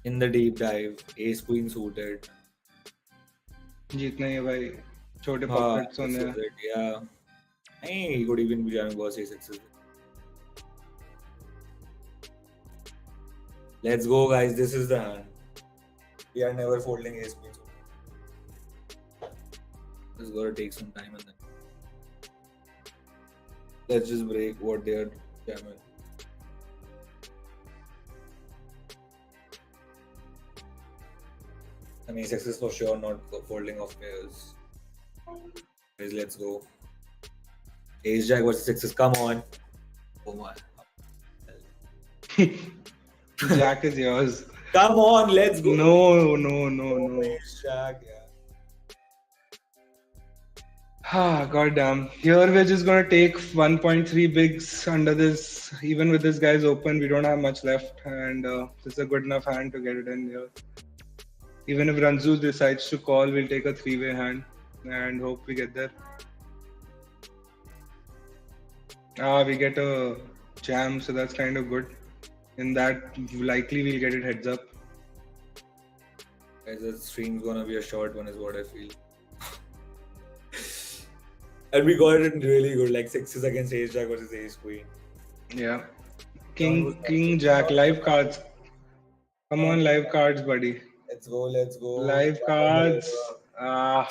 B: in the deep dive. Ace Queen suited.
A: जीतना ही है भाई. छोटे pockets होने हैं.
B: Yeah. Hey, good evening, jamming boss A6. Let's go, guys. This is the hand. We are never folding Ace Queen. Just gotta take some time and then let's just break what they are jamming. I mean, Ace is for sure not folding off pairs. Guys, let's go. Ace Jack versus Sixes. Come on. Oh my.
A: Jack is yours.
B: Come on, let's go.
A: No.
B: Ace Jack, yeah.
A: God damn. Here we're just gonna take 1.3 bigs under this. Even with this guy's open, we don't have much left, and this is a good enough hand to get it in here. Even if Ranzu decides to call, we'll take a 3-way hand and hope we get there. We get a jam, so that's kind of good. In that, likely we'll get it heads up.
B: Guys, the stream's gonna be a short one, is what I feel. And we got it really good, like Sixes against Ace Jack versus Ace Queen.
A: Yeah. King Jack, live cards. Come on, live cards, buddy.
B: Let's go.
A: Live cards.
B: Hard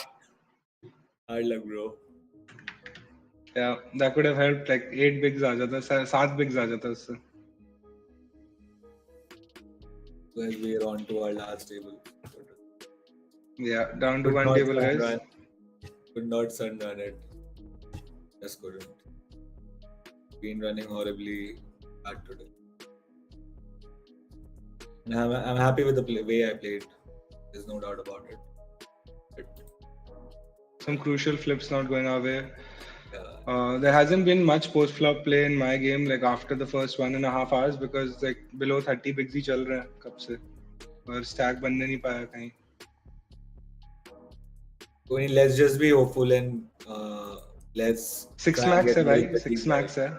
B: luck, bro.
A: Yeah, that could have helped. Like 8 bigs aa jata, 7 bigs aa jata usse.
B: Well, we're on to our last table.
A: Yeah, down to 1 table, guys.
B: Could not sun run it. Just couldn't. Been running horribly hard today. And I'm happy with the way I played. There's no doubt about it.
A: Some crucial flips not going our way. There hasn't been much post-flop play in my game, like after the first 1.5 hours, because like below 30 bigs ही चल रहे हैं कब से, और stack बनने नहीं पाया कहीं.
B: Let's just be hopeful and let's
A: 6 max है भाई, 6 max है.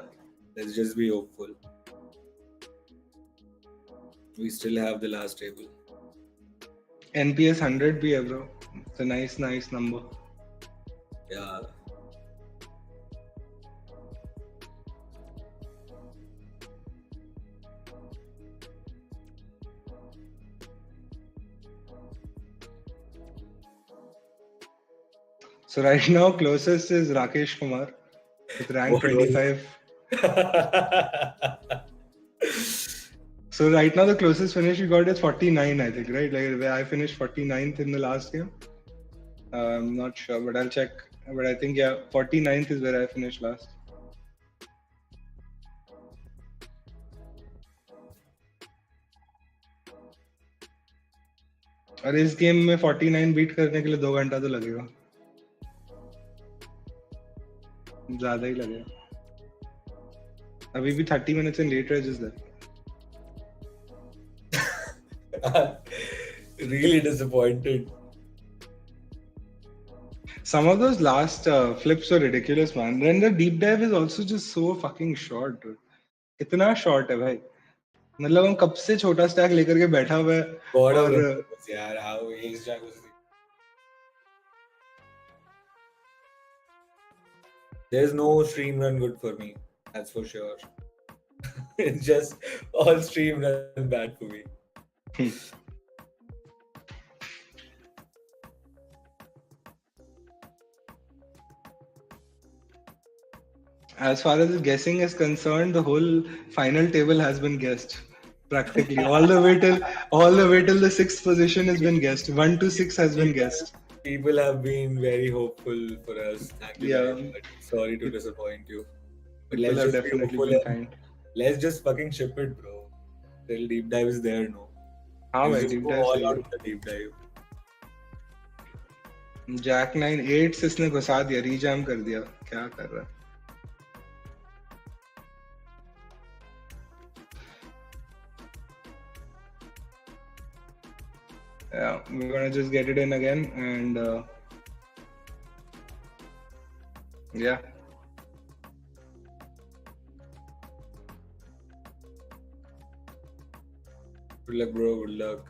B: Let's just be hopeful. We still have the last table.
A: NPS 100 bhi hai, bro. It's a nice number.
B: Yeah.
A: So right now, closest is Rakesh Kumar with rank 25. So right now, the closest finish we got is 49, I think, right? Like where I finished 49th in the last game. I'm not sure, but I'll check. But I think, yeah, 49th is where I finished last. और इस game में 49 beat करने के लिए 2 घंटा तो लगेगा, ज्यादा ही लगेगा. अभी भी 30 minutes in late reg is there.
B: Really disappointed.
A: Some of those last flips were ridiculous, man. Then the deep dive is also just so fucking short, dude. इतना short है भाई. मतलब हम कब से छोटा स्टैक लेकर के बैठा हुआ है और
B: यार how ace jack was. There's no stream run good for me, that's for sure. It's just all stream run bad for me.
A: As far as guessing is concerned, the whole final table has been guessed. Practically all the way till the 6th position has been guessed. 1 to 6 has been guessed.
B: People have been very hopeful for us. Thank you.
A: Yeah.
B: Sorry to disappoint you. But
A: People have definitely been kind.
B: Let's just fucking ship it, bro. Till deep dive is there, no?
A: हाँ भाई,
B: deep dive all out the deep dive.
A: Jack 9 8 इसने घुसा दिया, रीजैम कर दिया. क्या कर रहा है? Yeah, we're gonna just get it in again and yeah.
B: Good luck, bro. Good luck.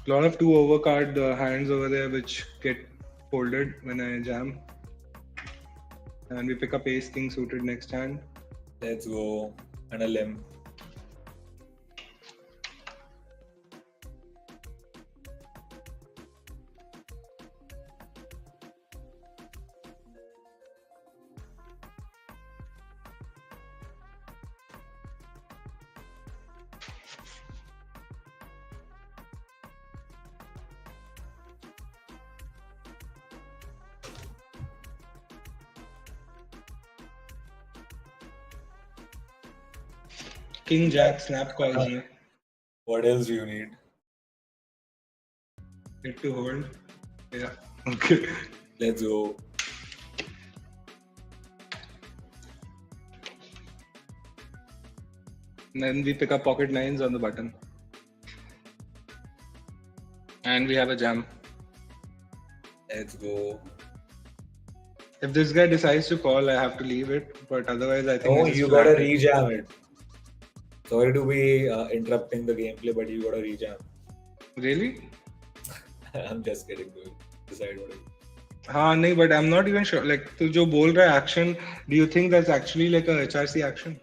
A: A lot of 2 overcard hands over there which get folded when I jam. And we pick up ace king suited next hand.
B: Let's go. And a limb.
A: King Jack snap calls me.
B: What else do you need?
A: Get to hold. Yeah. Okay.
B: Let's go.
A: And then we pick up pocket nines on the button. And we have a jam.
B: Let's go.
A: If this guy decides to call, I have to leave it. But otherwise, I think.
B: Oh, you gotta rejam it. Sorry to be interrupting the gameplay, but you gotta rejam.
A: Really?
B: I'm just kidding, dude. Decide what it is.
A: हाँ नहीं, but I'm not even sure. Like तू जो बोल रहा है action, do you think that's actually like a HRC action?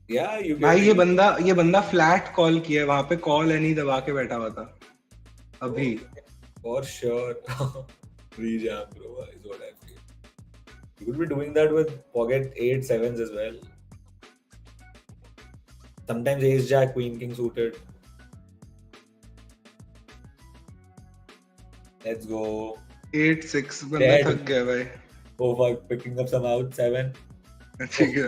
B: Yeah, you.
A: भाई ये बंदा flat call किया है, वहाँ पे call any दबा के बैठा हुआ था. अभी.
B: For sure. Rejam, bro, is what I feel. You could be doing that with pocket 8 7s as well. Sometimes ace jack queen king suited. Let's go.
A: 8 6 बंदा थक गया भाई.
B: Oh fuck, picking up some out 7.
A: ठीक है.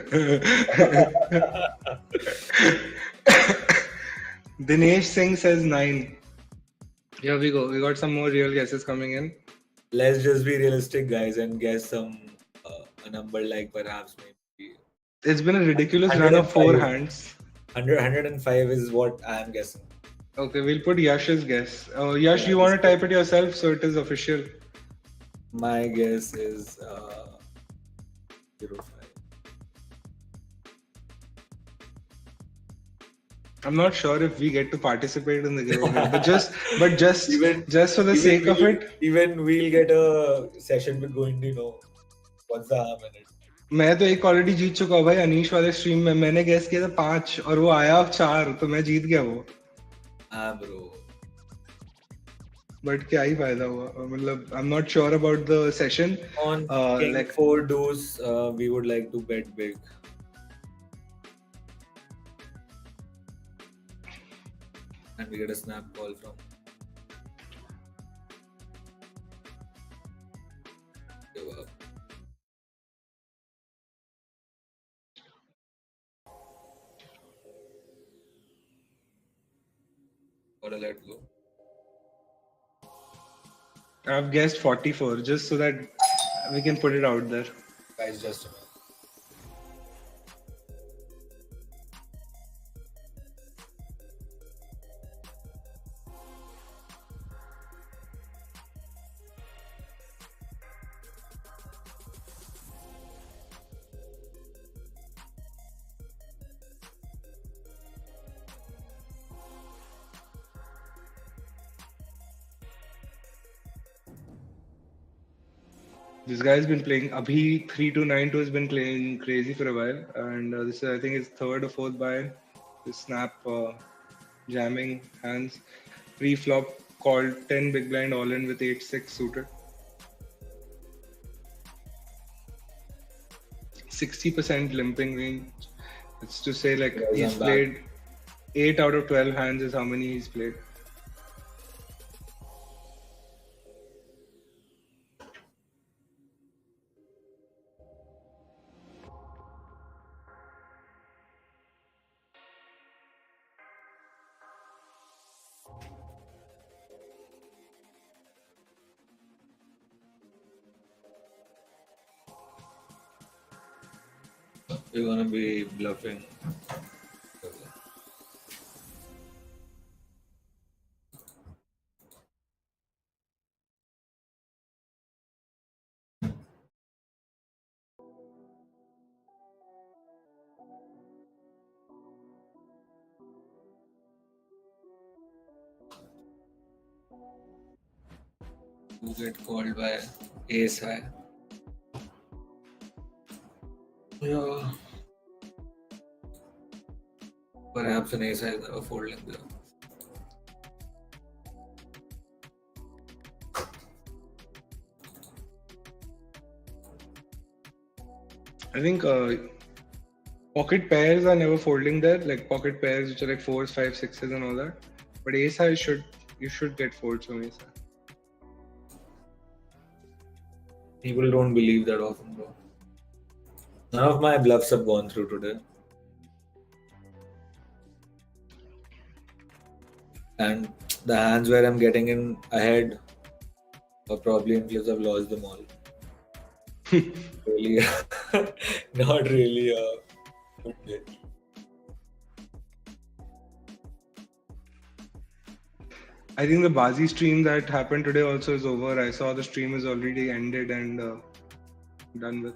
A: Dinesh Singh says 9. Here we go. We got some more real guesses coming in.
B: Let's just be realistic, guys, and guess some a number like perhaps maybe.
A: It's been a ridiculous run of 4 hands.
B: 105 is what I am guessing.
A: Okay, we'll put Yash's guess. Yash, you want to type it yourself so it is official?
B: My guess is 0-5.
A: I'm not sure if we get to participate in the giveaway, but just
B: even
A: just for the
B: even
A: sake of
B: we'll,
A: it,
B: even we'll get a session with going to know what's the harm in it.
A: मैं तो एक already जीत चुका हूँ भाई अनीश वाले stream में मैंने guess किया था 5 और वो आया 4 तो मैं जीत गया वो
B: हाँ bro.
A: बट क्या ही फायदा हुआ मतलब I am not sure about the session
B: On King
A: like
B: 4 deuce, we would like to bet big. And we get a snap call from give up. Gotta let go.
A: I've guessed 44 just so that we can put it out there.
B: Guys, just a minute.
A: This guy's been playing. Abhi 3292 has been playing crazy for a while, and this is I think his third or fourth buy. The snap jamming hands, pre-flop called 10 big blind all in with 8-6 suited. 60% limping range. It's to say like
B: Guys,
A: he's
B: I'm
A: played
B: back.
A: 8 out of 12 hands is how many he's played.
B: We're gonna be bluffing. You get called by ace high. Yeah. Perhaps an ace high is a folding there.
A: I think pocket pairs are never folding there, like pocket pairs which are like 4s, 5s, 6s and all that. But ace high you should get folds from ace high.
B: People don't believe that often, bro. None of my bluffs have gone through today. And the hands where I'm getting in ahead or probably in flips, I've lost them all. Really, not really a good day.
A: I think the Bazi stream that happened today also is over. I saw the stream is already ended and done with.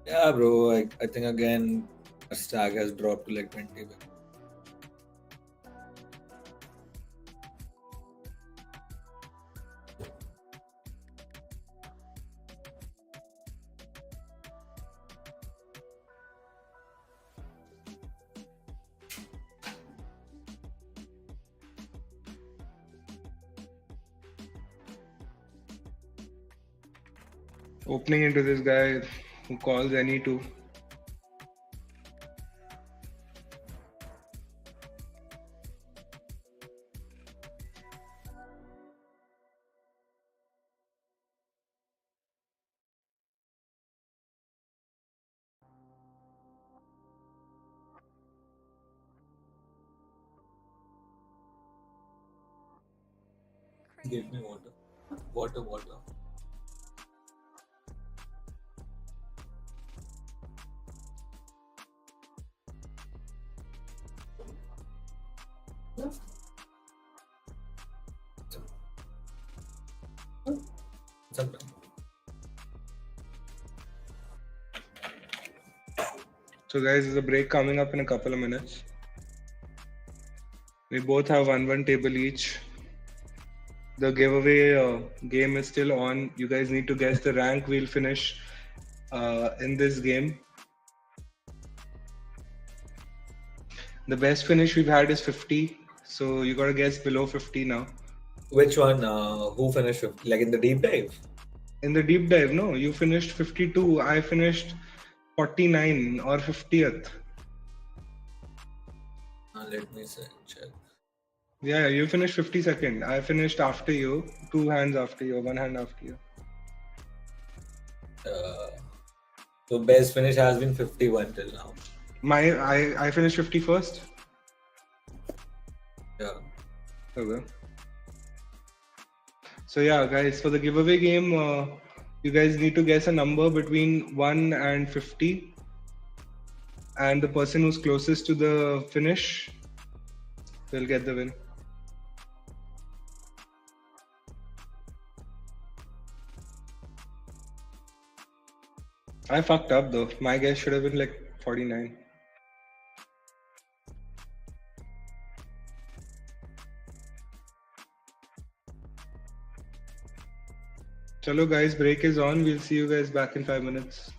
B: Yeah, bro. I think again, our stack has dropped to like 20.
A: Opening into this guy who calls any two.
B: Give me water. Water. Sometimes.
A: So guys, there's a break coming up in a couple of minutes. We both have one table each. The giveaway game is still on. You guys need to guess the rank we'll finish in this game. The best finish we've had is 50. So you gotta guess below 50 now.
B: Which one? Who finished 50? Like in the deep dive?
A: In the deep dive, no, you finished 52. I finished 49 or 50th.
B: Let me check.
A: Yeah, you finished 52nd. I finished after you, 2 hands after you, 1 hand after you.
B: So best finish has been 51 till now.
A: I finished 51st.
B: Yeah.
A: Okay. So yeah, guys, for the giveaway game, you guys need to guess a number between 1 and 50. And the person who's closest to the finish will get the win. I fucked up though. My guess should have been like 49. Chalo guys, break is on. We'll see you guys back in 5 minutes.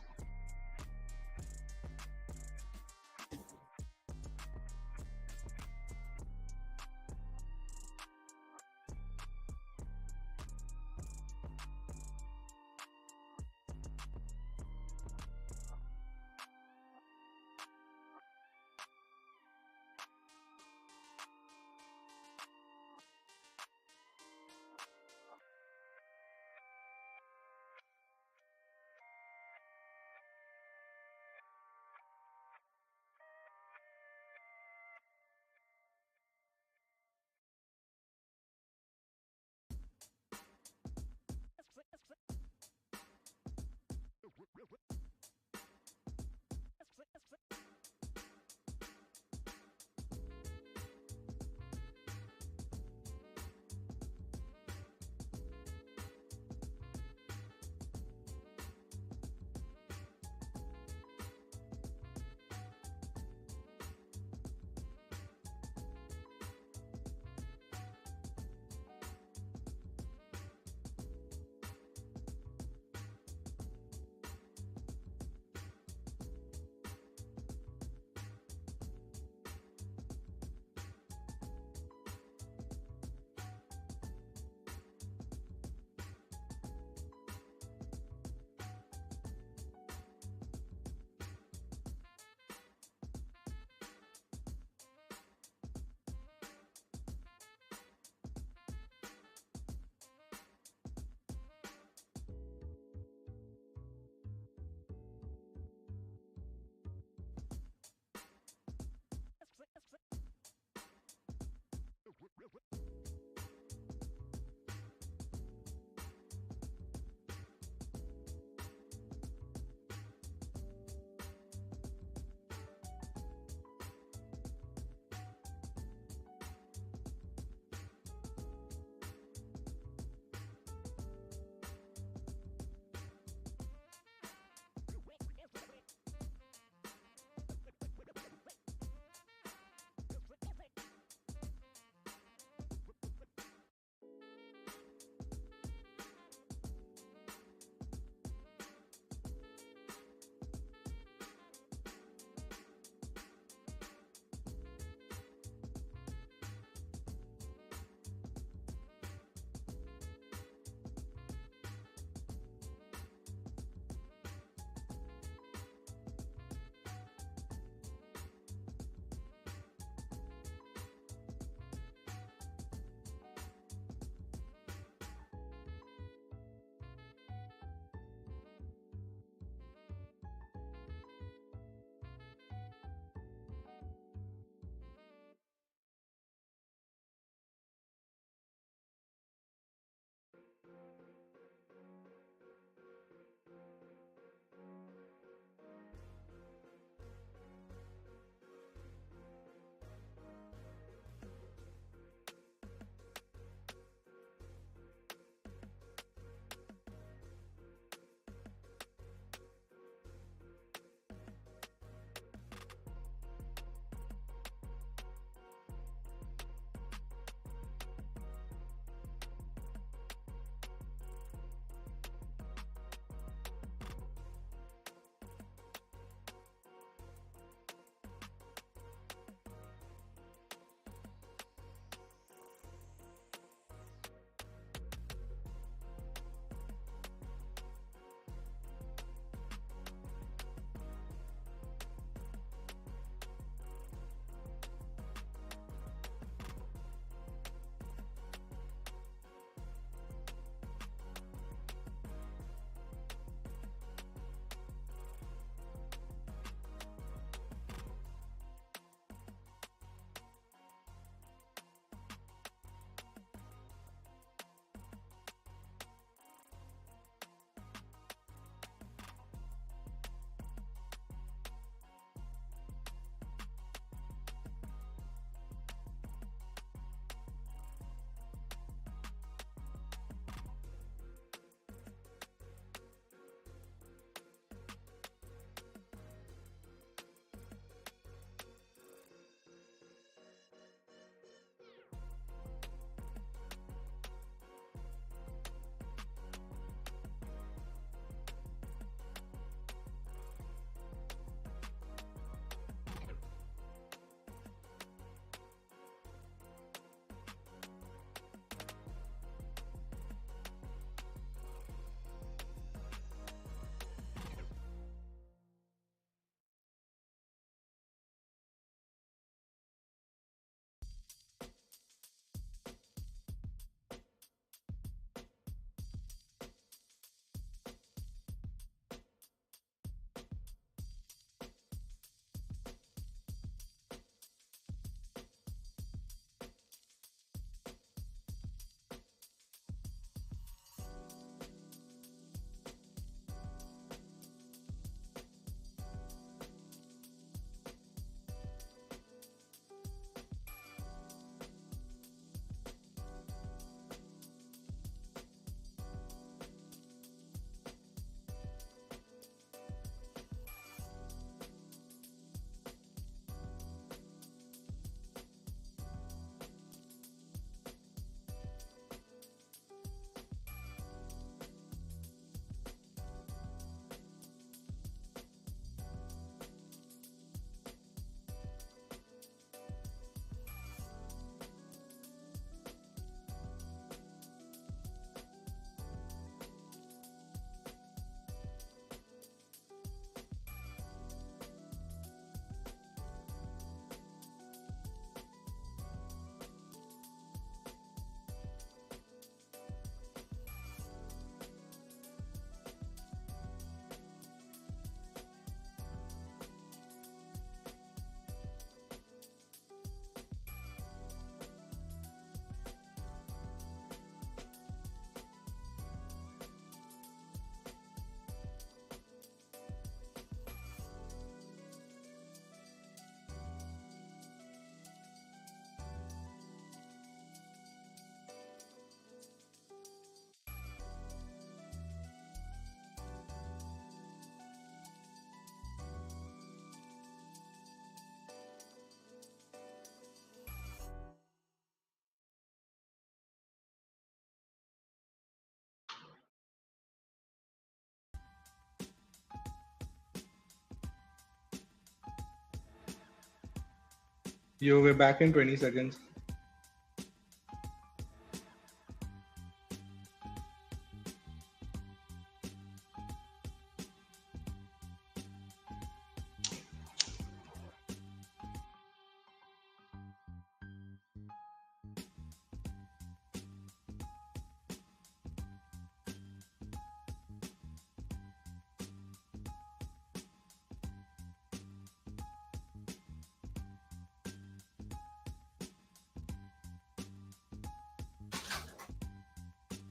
A: We're back in 20 seconds.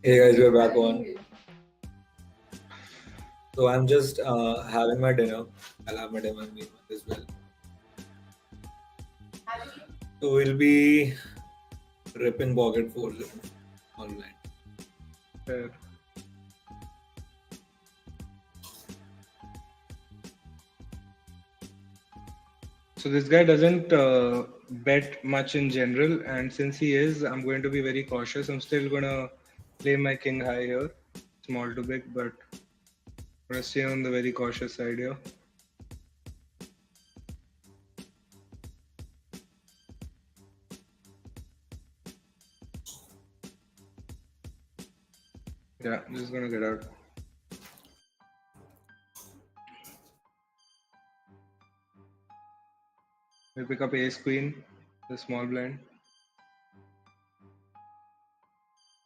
B: Hey guys, we're back on. So I'm just having my dinner. I'll have my dinner as well. So we'll be ripping pocket fours online.
A: Fair. So this guy doesn't bet much in general, and since he is, I'm going to be very cautious. I'm still gonna play my king high here, small to big, but I'm gonna stay on the very cautious side here. Yeah, I'm just gonna get out. We'll pick up ace queen, the small blind.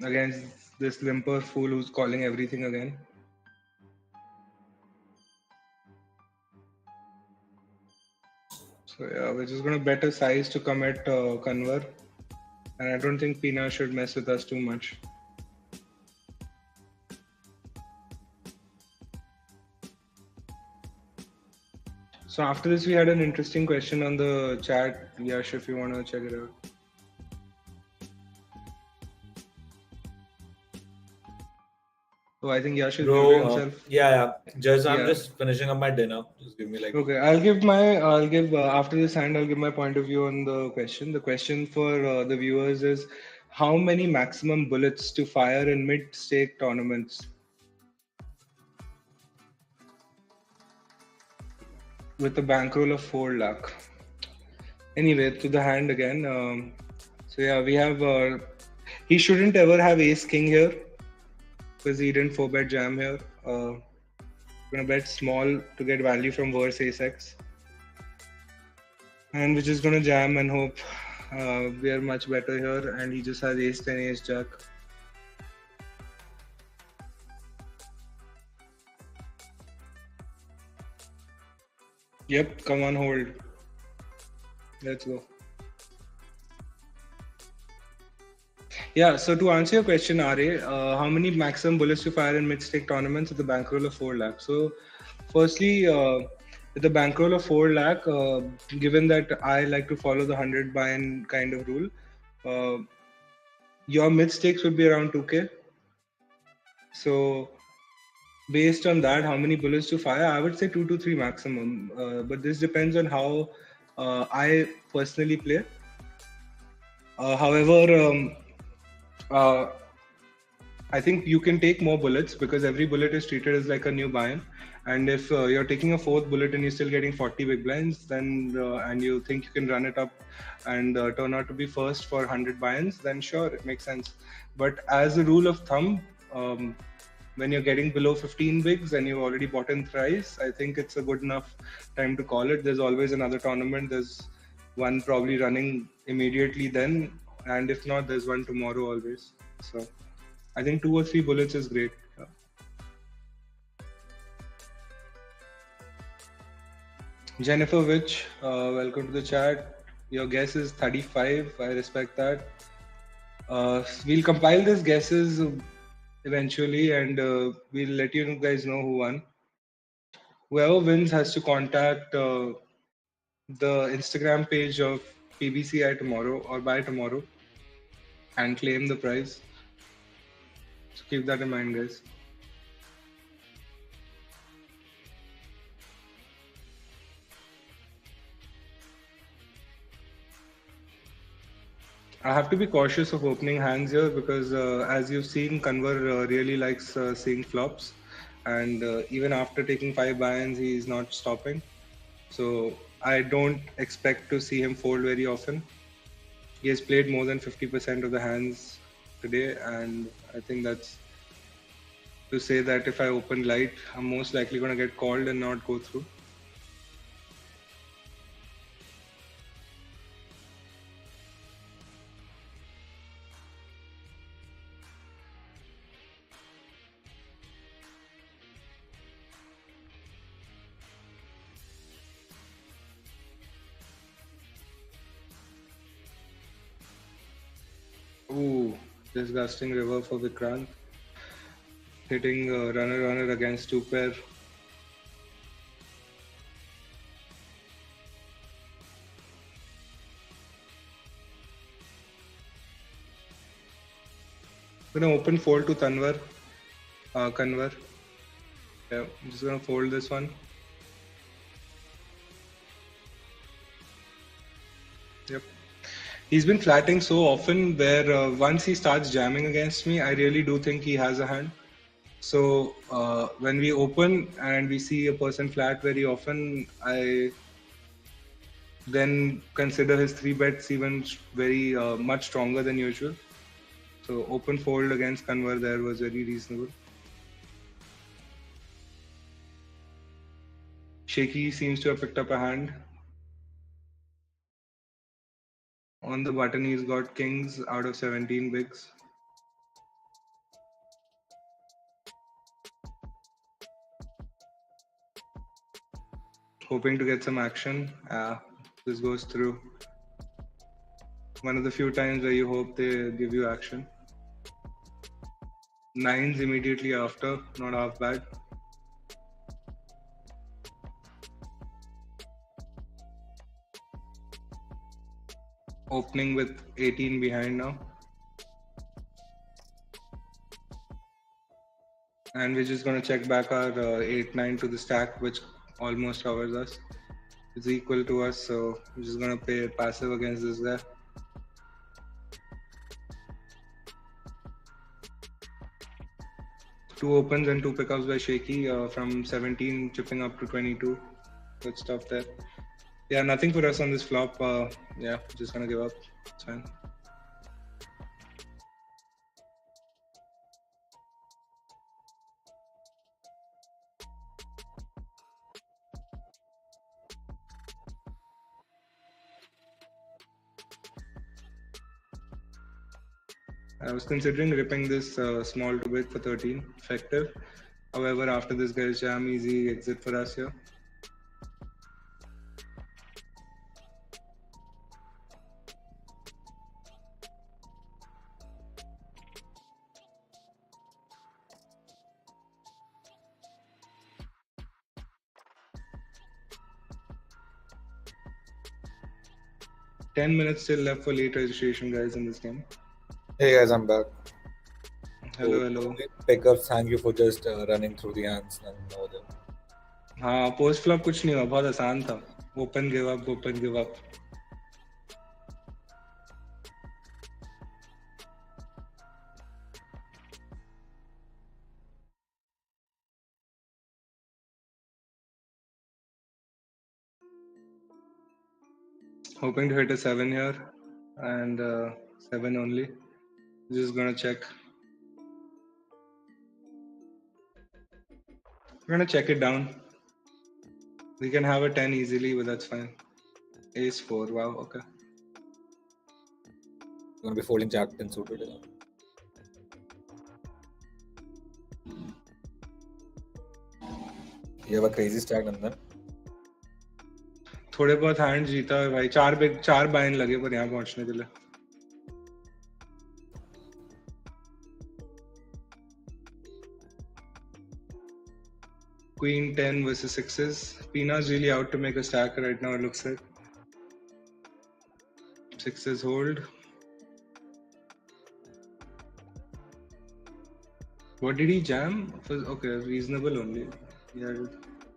A: Against this limper fool who's calling everything again. So yeah, we're just gonna bet a size to come at convert. And I don't think Pina should mess with us too much. So after this, we had an interesting question on the chat. Yash, if you want to check it out. So I think Yash is muted himself.
B: Yeah. I'm just finishing up my dinner. Just give me like.
A: Okay, I'll give after this hand, I'll give my point of view on the question. The question for the viewers is, how many maximum bullets to fire in mid-stake tournaments? With a bankroll of 4 lakh. Anyway, to the hand again. So yeah, we have. He shouldn't ever have ace king here because he didn't 4-bet jam here. Gonna bet small to get value from worse ace x, and we're just gonna jam and hope we are much better here. And he just has ace 10, ace jack. Yep, come on, hold. Let's go. Yeah, so to answer your question, RA, how many maximum bullets to fire in mid-stake tournaments with a bankroll of 4 lakh? So, firstly, with a bankroll of 4 lakh, given that I like to follow the 100 buy-in kind of rule, your mid-stakes would be around 2K. So, based on that, how many bullets to fire? I would say 2 to 3 maximum. But this depends on how I personally play. However, I think you can take more bullets because every bullet is treated as like a new buy-in. And if you're taking a 4th bullet and you're still getting 40 big blinds, then and you think you can run it up and turn out to be first for 100 buy-ins, then sure, it makes sense. But as a rule of thumb, when you're getting below 15 bigs and you've already bought in thrice, I think it's a good enough time to call it. There's always another tournament. There's one probably running immediately then, and if not, there's one tomorrow always. So I think 2 or 3 bullets is great. Jennifer Witch, welcome to the chat. Your guess is 35. I respect that. We'll compile these guesses eventually, and we'll let you guys know who won. Whoever wins has to contact the Instagram page of PBCI tomorrow or by tomorrow and claim the prize. So keep that in mind, guys. I have to be cautious of opening hands here because as you've seen, Kanwar really likes seeing flops, and even after taking 5 buy-ins, he's not stopping. So I don't expect to see him fold very often. He has played more than 50% of the hands today, and I think that's to say that if I open light, I'm most likely going to get called and not go through. Ooh, disgusting river for Vikrant. Hitting runner against two pair. Gonna open fold to Kanwar. Yeah, I'm just gonna fold this one. Yep. He's been flatting so often where once he starts jamming against me, I really do think he has a hand. So when we open and we see a person flat very often, I then consider his 3 bets even very much stronger than usual. So open fold against Kanwar there was very reasonable. Shaky seems to have picked up a hand. On the button, he's got kings out of 17 bigs. Hoping to get some action. This goes through. One of the few times where you hope they give you action. Nines immediately after, not half bad. Opening with 18 behind now. And we're just going to check back our 8-9 to the stack, which almost covers us. It's equal to us, so we're just going to play passive against this guy. Two opens and two pickups by Shaky from 17 chipping up to 22. Good stuff there. Yeah, nothing for us on this flop. Yeah, just gonna give up. It's fine. I was considering ripping this small to big for 13, effective. However, after this guy's jam, easy exit for us here. $10 still left for late registration, guys, in this game.
B: Hey guys, I'm back.
A: Hello.
B: Pickups, thank you for just running through the hands and over them.
A: हाँ, post flop कुछ नहीं हुआ, बहुत आसान था. Open give up. Hoping to hit a 7 here, and 7 only. Just gonna check. We're gonna check it down. We can have a 10 easily, but that's fine. Ace 4, wow, okay.
B: I'm gonna be folding Jack 10 suited. You have a crazy stack, Nandan.
A: थोड़े बहुत hand जीता है भाई. चार बाइन लगे पर यहाँ पहुंचने के लिए. Queen 10 versus 6s. Pina's really out to make a stack right now, it looks like. 6s hold. What did he jam? Okay, reasonable only. Yeah,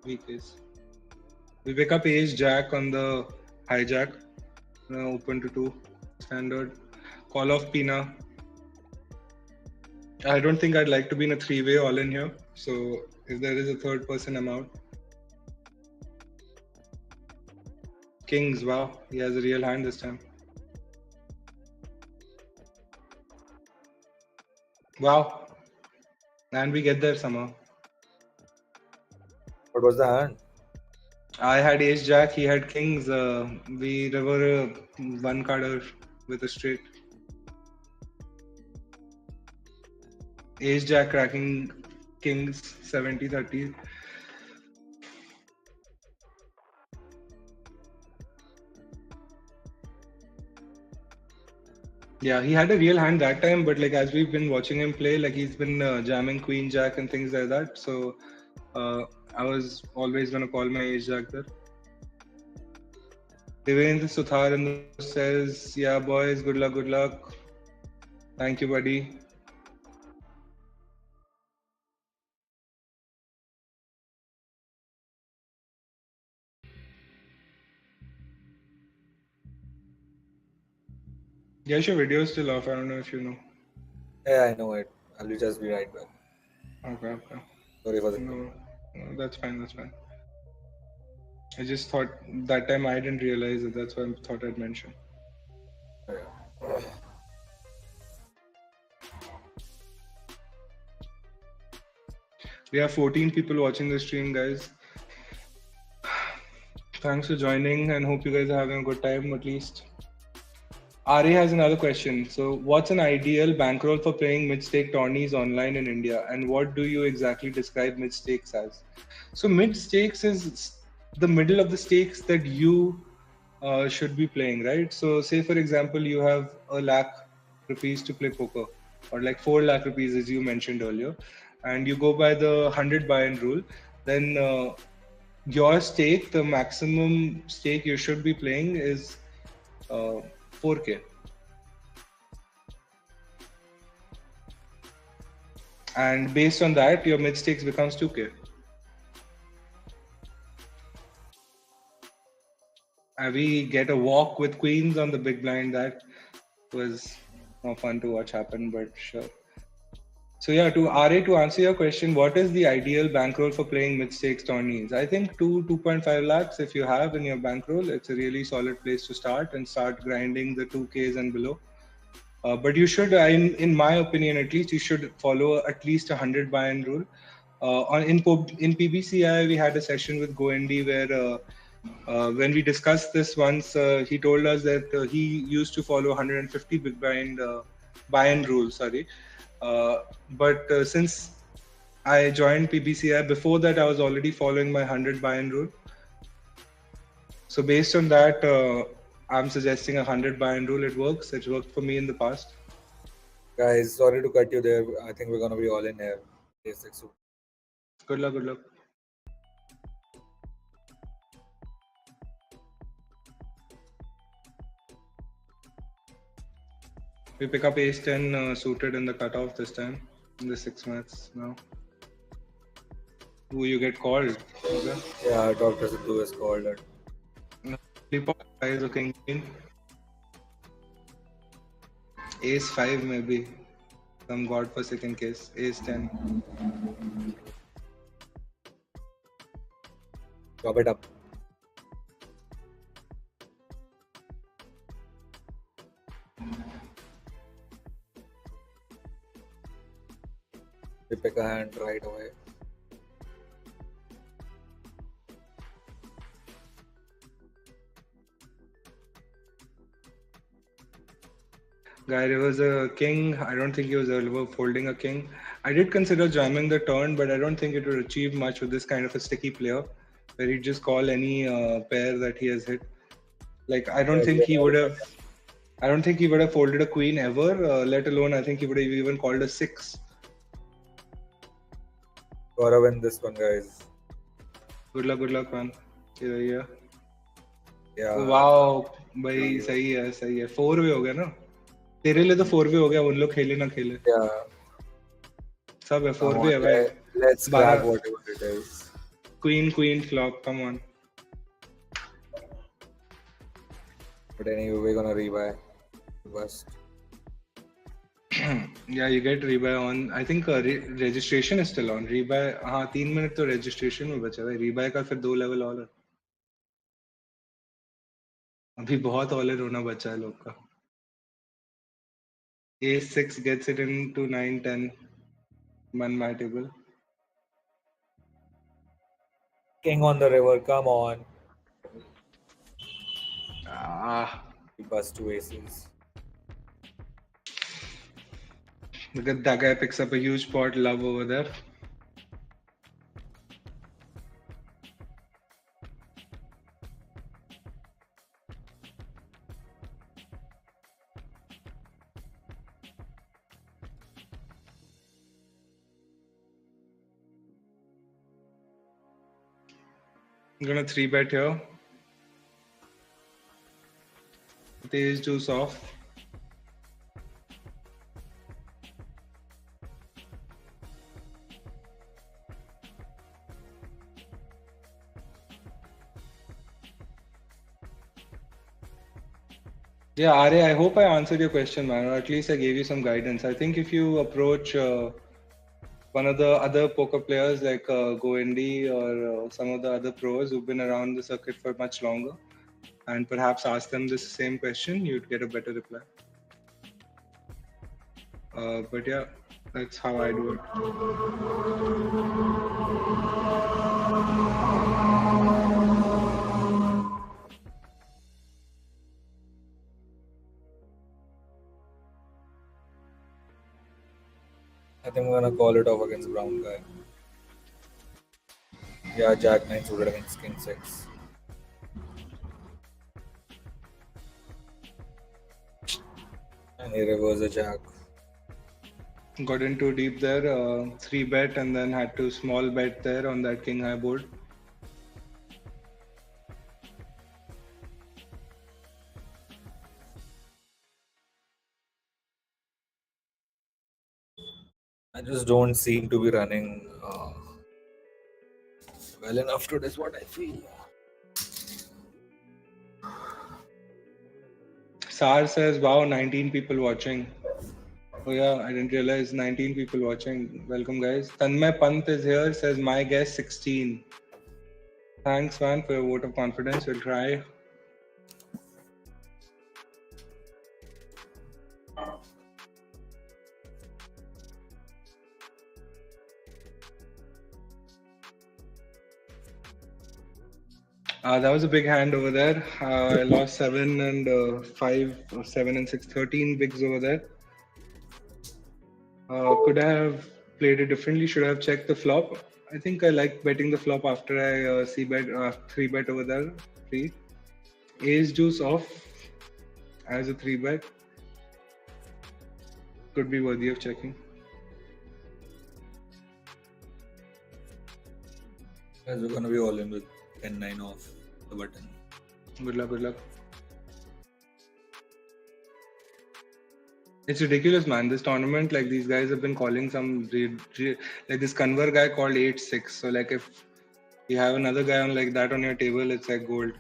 A: weak ace. We pick up ace jack on the hijack. Open to 2. Standard. Call off Pina. I don't think I'd like to be in a 3-way all in here. So if there is a third person, I'm out. Kings. Wow, he has a real hand this time. Wow, and we get there somehow.
B: What was the hand?
A: I had Ace Jack. He had Kings. We were one carder with a straight. Ace Jack cracking Kings 70-30. Yeah, he had a real hand that time, but like as we've been watching him play, like he's been jamming Queen Jack and things like that. So I was always gonna call my Ace Jack there. Devendra Suthar in the says, "Yeah, boys, good luck, good luck. Thank you, buddy." Yes, your video is still off. I don't know if you know.
B: Yeah, I know it. I'll just be right back.
A: Okay, okay.
B: Sorry for the.
A: No, that's fine. That's fine. I just thought that time I didn't realize it. That's why I thought I'd mention. We have 14 people watching the stream, guys. Thanks for joining and hope you guys are having a good time at least. Ari has another question. So, what's an ideal bankroll for playing mid-stake tourneys online in India, and what do you exactly describe mid-stakes as? So, mid-stakes is the middle of the stakes that you should be playing, right? So, say for example, you have a lakh rupees to play poker, or like 4 lakh rupees, as you mentioned earlier, and you go by the 100 buy-in rule, then your stake, the maximum stake you should be playing is 4K. And based on that, your mid stakes becomes 2K. And we get a walk with queens on the big blind. That was more fun to watch happen, but sure. So yeah, to RA, to answer your question, what is the ideal bankroll for playing mid-stakes tourneys? I think 2.5 lakhs if you have in your bankroll, it's a really solid place to start and start grinding the 2Ks and below. But you should, in my opinion at least, you should follow at least 100 buy-in rule. In PBCI, we had a session with Goendy where when we discussed this once, he told us that he used to follow 150 big buy-in rule, sorry. But since I joined PBCI, before that I was already following my 100 buy-in rule. So based on that, I'm suggesting a 100 buy-in rule. It works. It worked for me in the past.
B: Guys, sorry to cut you there. I think we're gonna be all in here.
A: Good luck. Good luck. We pick up ace 10 suited in the cutoff this time in the 6 maths now. Who you get called? Okay.
B: Yeah, Dr. Sidhu has called it.
A: Is a king queen. Ace 5 maybe. Some godforsaken case. Ace 10.
B: Chop it up. We pick a hand right away.
A: Guy, there was a king. I don't think he was ever folding a king. I did consider jamming the turn, but I don't think it would achieve much with this kind of a sticky player, where he'd just call any pair that he has hit. Like I don't think he would have. I don't think he would have folded a queen ever. Let alone, I think he would have even called a 6.
B: Gotta win this one, guys.
A: Good luck, man. Yeah.
B: Wow,
A: भाई सही है 4 वे हो गया ना तेरे लिए तो 4 वे हो गया उन लोग खेले ना खेले सब है 4 वे है भाई
B: let's grab whatever it is.
A: Queen flop, come on.
B: But anyway, we're gonna rebuy first.
A: Yeah, you get rebuy on. I think registration is still on. Rebuy, हाँ 3 मिनट तो registration में बचा है. Rebuy का फिर 2 level और है. अभी बहुत all in होना बचा है लोग का. A6 gets it into 9-10 man my table.
B: King on the river, come on. He busts two aces.
A: Look at that guy picks up a huge pot, love over there. I'm gonna 3-bet here. With ace deuce off. Yeah, Arya, I hope I answered your question, man, or at least I gave you some guidance. I think if you approach one of the other poker players like Goendy or some of the other pros who've been around the circuit for much longer, and perhaps ask them this same question, you'd get a better reply. But yeah, that's how I do it.
B: I think I'm gonna call it off against brown guy. Yeah, Jack 9 suited against King 6. And he reversed the Jack.
A: Got in too deep there, 3-bet, and then had to small bet there on that king high board.
B: I just don't seem to be running well enough today, is what I feel.
A: Sar says, wow, 19 people watching. Oh yeah, I didn't realize 19 people watching. Welcome guys. Tanmay Pant is here, says my guess 16. Thanks man for your vote of confidence. We'll try. That was a big hand over there. I lost 7 and 5, or 7 and 6, 13 bigs over there. Could I have played it differently? Should I have checked the flop? I think I like betting the flop after I see bet 3-bet over there. 3. Ace deuce off as a 3-bet. Could be worthy of checking.
B: Guys, we're gonna be all in with 10-9 off the button.
A: Good luck, good luck. It's ridiculous, man. This tournament, like these guys have been calling some like this Conver guy called 8-6. So like if you have another guy on like that on your table, it's like gold.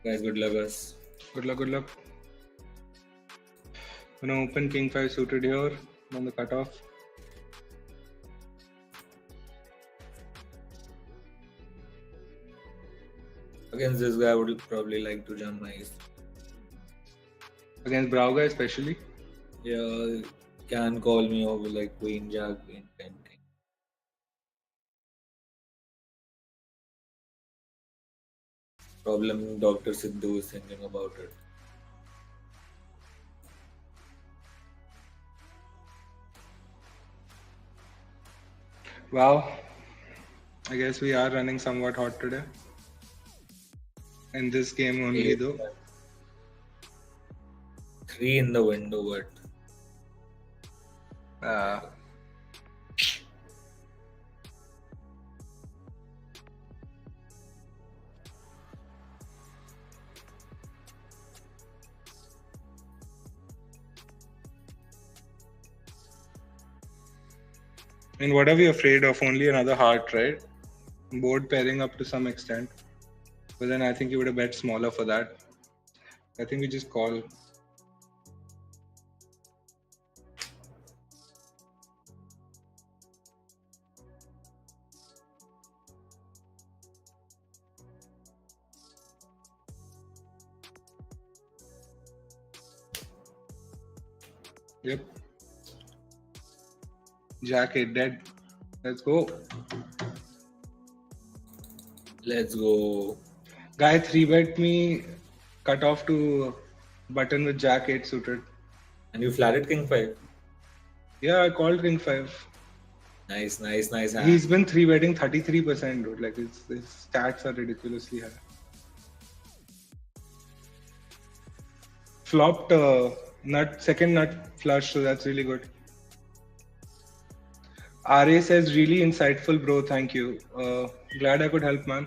B: Guys, good luck, us.
A: Good luck, good luck. Gonna open King 5 suited here on the cutoff.
B: Against this guy, I would probably like to jump nice.
A: Against Brow guy especially.
B: Yeah, can call me over like Queen Jack, Queen 10 King. Problem Dr. Sidhu is thinking about it.
A: Wow. I guess we are running somewhat hot today. In this game only though.
B: 3 in the window, but
A: And what are we afraid of? Only another heart, right? Board pairing up to some extent. But then I think you would have bet smaller for that. I think we just call. Yep. Jack 8 dead. Let's go.
B: Let's go.
A: Guy 3-bet me, cut off to button with Jack 8 suited.
B: And you flatted King 5.
A: Yeah, I called King 5.
B: Nice hand.
A: He's been 3-betting 33%, dude. Like his stats are ridiculously high. Flopped second nut flush, so that's really good. RA says, really insightful, bro. Thank you. Glad I could help, man.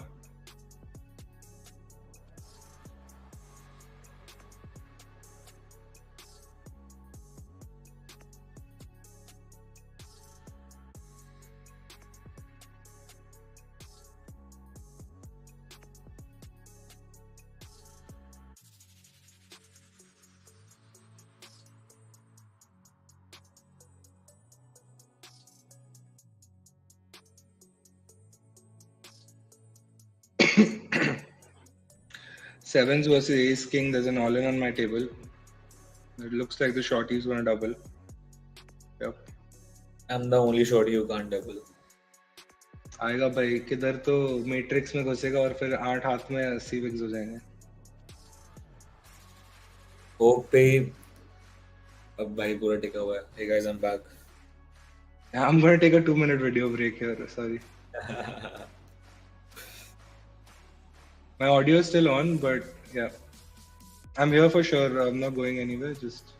A: Sevens versus Ace King. There's an all-in on my table. It looks like the shorty's gonna double. Yep.
B: I'm the only shorty you can't double.
A: आएगा भाई, किधर तो matrix में घुसेगा और फिर 8 हाथ में 80 Vicks हो जाएंगे.
B: पोक पे अब भाई पूरा टिका हुआ है. Hey guys, I'm back.
A: I'm gonna take a 2-minute video break here. Sorry. My audio is still on, but yeah, I'm here for sure. I'm not going anywhere. Just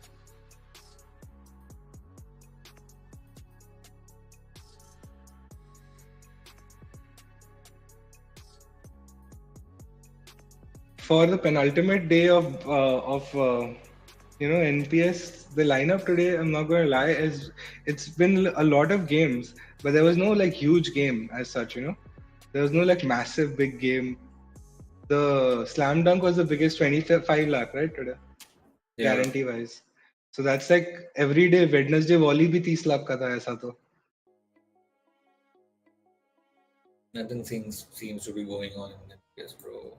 A: for the penultimate day of NPS, the lineup today, I'm not going to lie, it's been a lot of games, but there was no like huge game as such. There was no like massive big game. The slam dunk was the biggest, 25 lakh, right, today? Yeah. Guarantee wise. So that's like every day. Wednesday volley bhi 30 lakh ka tha, aisa to.
B: Nothing seems to be going on in NPS, bro.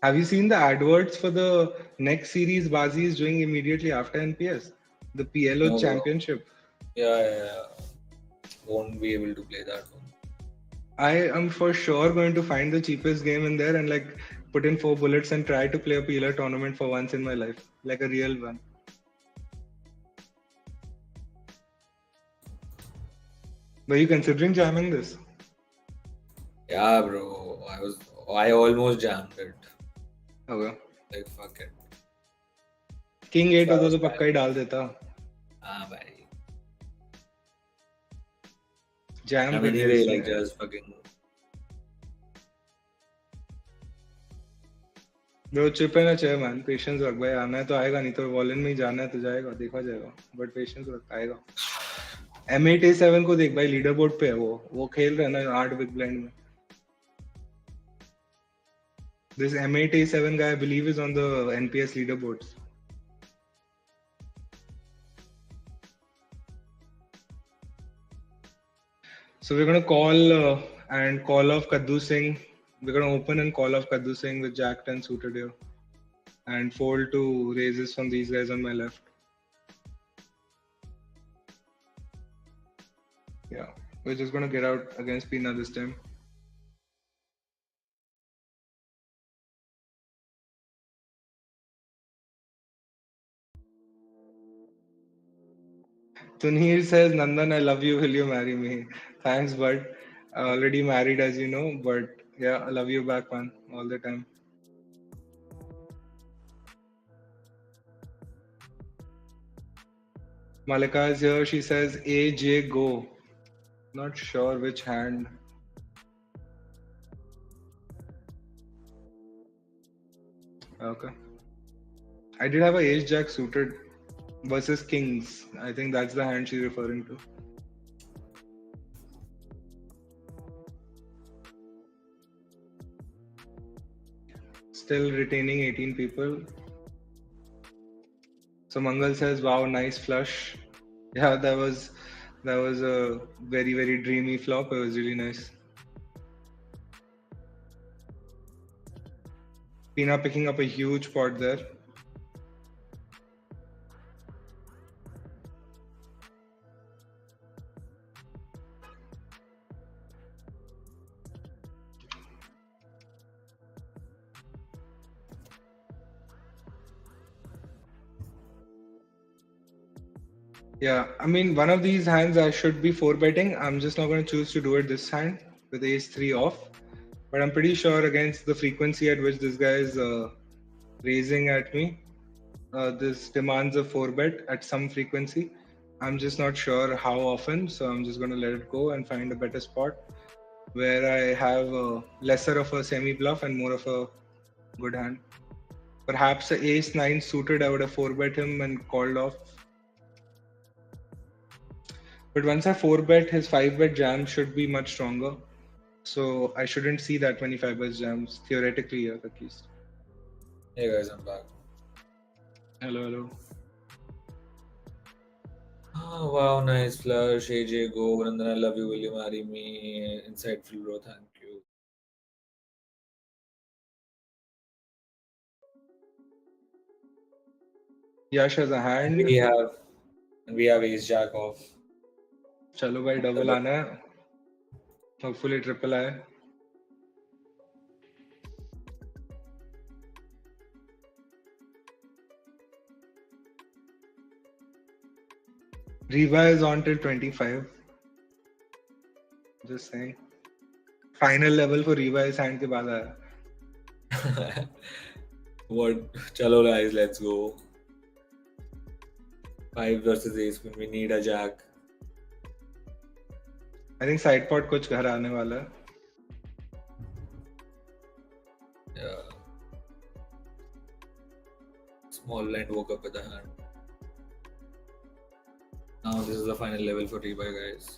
A: Have you seen the adverts for the next series Bazi is doing immediately after NPS? The PLO
B: No,
A: Championship.
B: Yeah. Won't be able to play that one.
A: I am for sure going to find the cheapest game in there and like put in 4 bullets and try to play a PLO tournament for once in my life. Like a real one. Were you considering jamming this?
B: Yeah, bro. I almost jammed it.
A: Okay.
B: Like fuck it.
A: King 8 होता तो पक्का ही डाल देता.
B: हाँ भाई.
A: Jam.
B: I mean, anyway, like just fucking.
A: Bro, chip है ना chair man. Patience रख भाई. आना है तो आएगा, नहीं तो वॉलन में ही जाना है तो जाएगा, देखा जाएगा. But patience रख, आएगा. M8 A7 को देख भाई, लीडर बोर्ड पे है वो खेल रहा है ना 8 बिग ब्लाइंड में. This M8 A7 guy, I believe, is on the NPS leaderboards. So we're going to call and call off Kaddu Singh. We're going to open and call off Kaddu Singh with Jack 10 suited here. And fold to raises from these guys on my left. Yeah, we're just going to get out against Pina this time. Tunhir says, Nandan, I love you. Will you marry me? Thanks, bud. Already married, as you know. But yeah, I love you back, man. All the time. Malika is here. She says, AJ, go. Not sure which hand. Okay. I did have a ace jack suited versus kings. I think that's the hand she's referring to. Still retaining 18 people. So Mangal says, "Wow, nice flush." Yeah, that was a very very dreamy flop. It was really nice. Pina picking up a huge pot there. Yeah, I mean, one of these hands I should be 4 betting. I'm just not going to choose to do it this hand with ace 3 off. But I'm pretty sure against the frequency at which this guy is raising at me, this demands a 4 bet at some frequency. I'm just not sure how often, so I'm just going to let it go and find a better spot where I have lesser of a semi bluff and more of a good hand. Perhaps a ace 9 suited, I would have 4 bet him and called off. But once I 4 bet, his 5 bet jam should be much stronger. So I shouldn't see that many 5 bet jams, theoretically, here at least.
B: Hey guys, I'm back.
A: Hello, hello.
B: Oh, wow, nice flush. AJ, go. Nandan, I love you. Will you marry me? Insightful, bro. Thank you.
A: Yash has a hand.
B: We have ace jack off.
A: चलो भाई double आना है. Hopefully triple आए. Reva is on till 25. Just saying. Final level for Reva is hand के बाद आया.
B: What? Chalo guys, let's go. 5 versus ace when we need a jack.
A: I think side pot कुछ घर आने वाला है.
B: Yeah. Small blind woke up with the hand. Now this is the final level for rebuy, guys.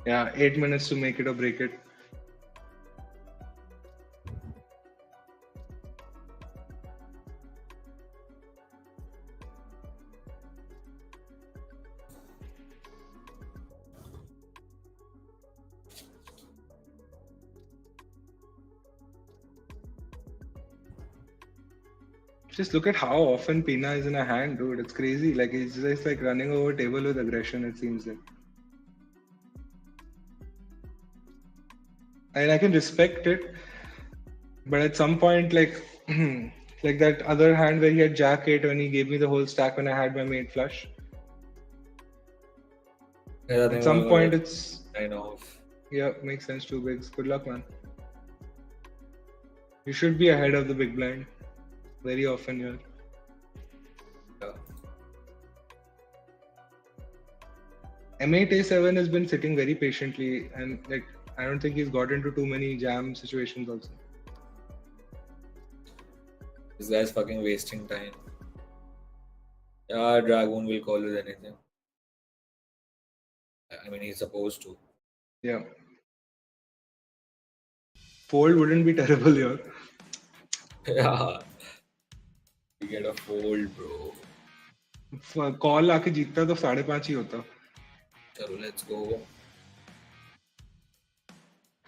A: Yeah, 8 minutes to make it or break it. Just look at how often Pina is in a hand, dude. It's crazy. Like he's just like running over table with aggression, it seems like. And I can respect it, but at some point, like like that other hand where he had Jack 8 when he gave me the whole stack when I had my mate flush.
B: Yeah,
A: at some point, it's
B: kind of.
A: Yeah, makes sense. 2 bigs. Good luck, man. You should be ahead of the big blind very often here.
B: Yeah.
A: M8 A7 has been sitting very patiently, and like I don't think he's got into too many jam situations also.
B: This guy's fucking wasting time. Yeah, Dragoon will call with anything. I mean, he's supposed to.
A: Yeah. Fold wouldn't be terrible here.
B: Yeah. We get a fold, bro.
A: Call आके जीतता तो 5.5 ही होता.
B: Chalo, let's go.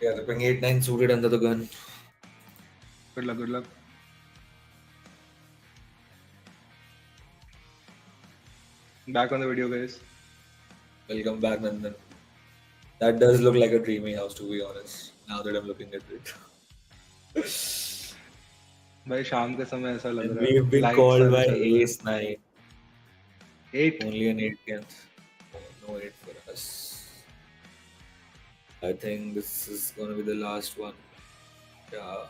B: Yeah, the ping 8-9 suited under the gun.
A: Good luck, good luck. Back on the video, guys.
B: Welcome back, Nandan. That does look like a dreamy house, to be honest. Now that I'm looking at it.
A: भाई शाम के समय ऐसा लग रहा है.
B: We've been called by ace 9.
A: 8.
B: Only an 8 can. No 8 for us. I think this is gonna be the last one. Yeah.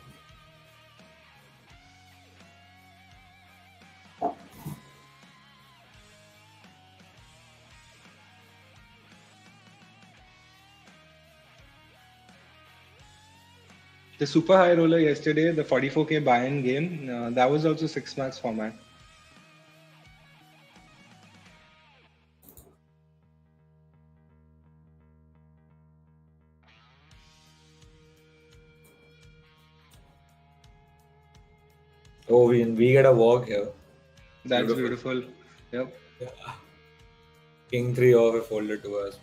A: The super high roller yesterday, the 44k buy-in game, that was also 6 max format.
B: Oh, we get a walk here.
A: That's beautiful. Yep.
B: Yeah. King 3 off a folded to us.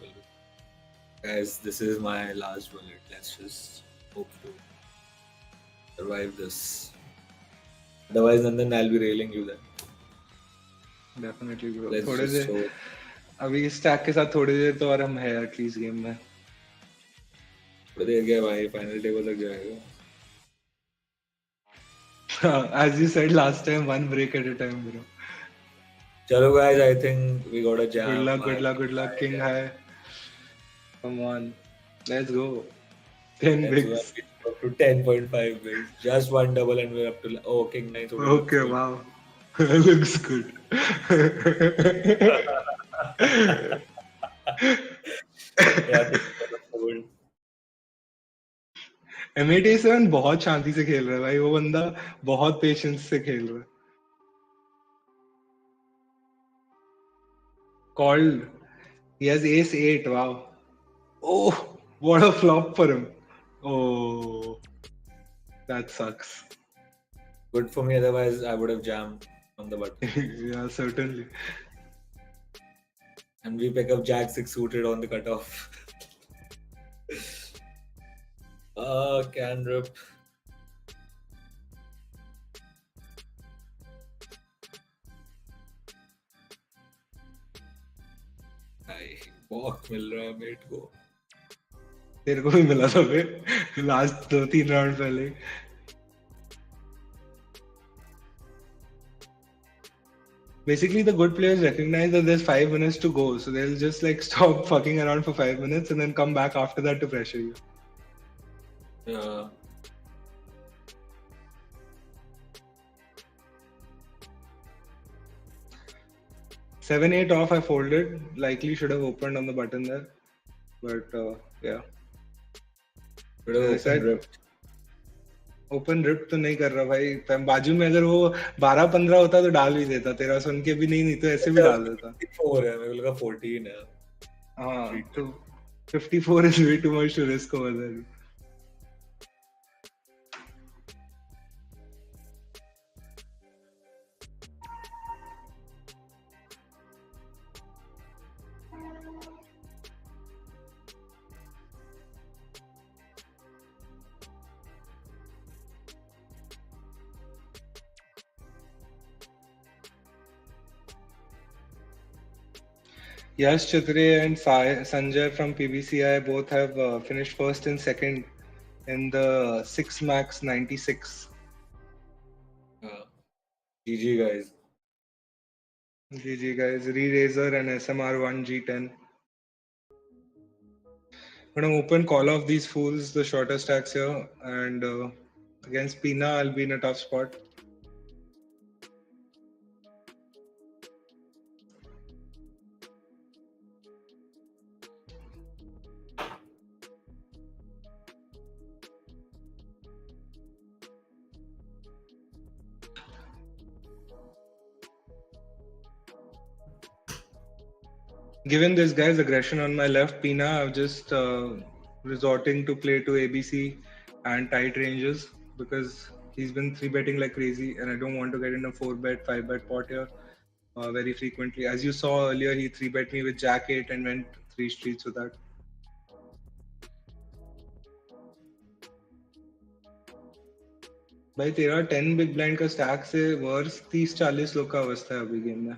B: Guys, this is my last bullet. Let's just hope to survive this. Otherwise, Nandan, I'll be railing you then.
A: Definitely, bro.
B: Let's
A: थोड़े
B: just
A: से
B: show.
A: अभी इस stack के साथ थोड़ी देर तो और हम है एटलीस्ट गेम में.
B: थोड़ी देर गया भाई, फाइनल टेबल तक जाएगा.
A: As you said last time, one break at a time, bro.
B: Chalo guys, I think we got a jam.
A: Good luck, good luck, good luck. King high. Come on. Let's go. 10 bigs.
B: Up to 10.5 bigs. Just one double and we're up to... Oh, King 9.
A: Okay, wow. Looks good. M87 बहुत शांति से खेल रहा है भाई. वो बंदा बहुत patience से खेल रहा है. Called. He has ace 8. Wow. Oh, what a flop for him. Oh, that sucks.
B: Good for me, otherwise I would have jammed on the button.
A: Yeah, certainly.
B: And we pick up Jack 6 suited on the cutoff. Can rip. Walk मिल रहा है met को.
A: तेरे को भी मिला था फिर लास्ट 2-3 राउंड पहले. Basically, the good players recognize that there's 5 minutes to go, so they'll just like stop fucking around for 5 minutes and then come back after that to pressure you.
B: Yeah.
A: Seven, 8 off, I folded. Likely should have opened on the button there, but yeah. Open रिप तो नहीं कर रहा भाई. बाजू में अगर वो 12-15 होता तो डाल भी देता. तेरा सुन के भी नहीं तो ऐसे भी डाल देता.
B: 54 है, मेरे को लगा 14 है.
A: हाँ, तो 54 is way too much to risk over there. Yash Chatre and Sanjay from PBCI both have finished first and second in the 6 max 96.
B: GG guys.
A: GG guys. Re-Razor and SMR1 G10. I'm gonna open call off these fools, the shorter stacks here, and against Pina, I'll be in a tough spot. Given this guy's aggression on my left, Pina, I'm just resorting to play to ABC and tight ranges because he's been 3-betting like crazy and I don't want to get in a 4-bet, 5-bet pot here very frequently. As you saw earlier, he 3-bet me with Jack 8 and went 3 streets with that. भाई तेरा 10 big blind का stack से verse 30-40 लोग का अवस्था है अभी game में.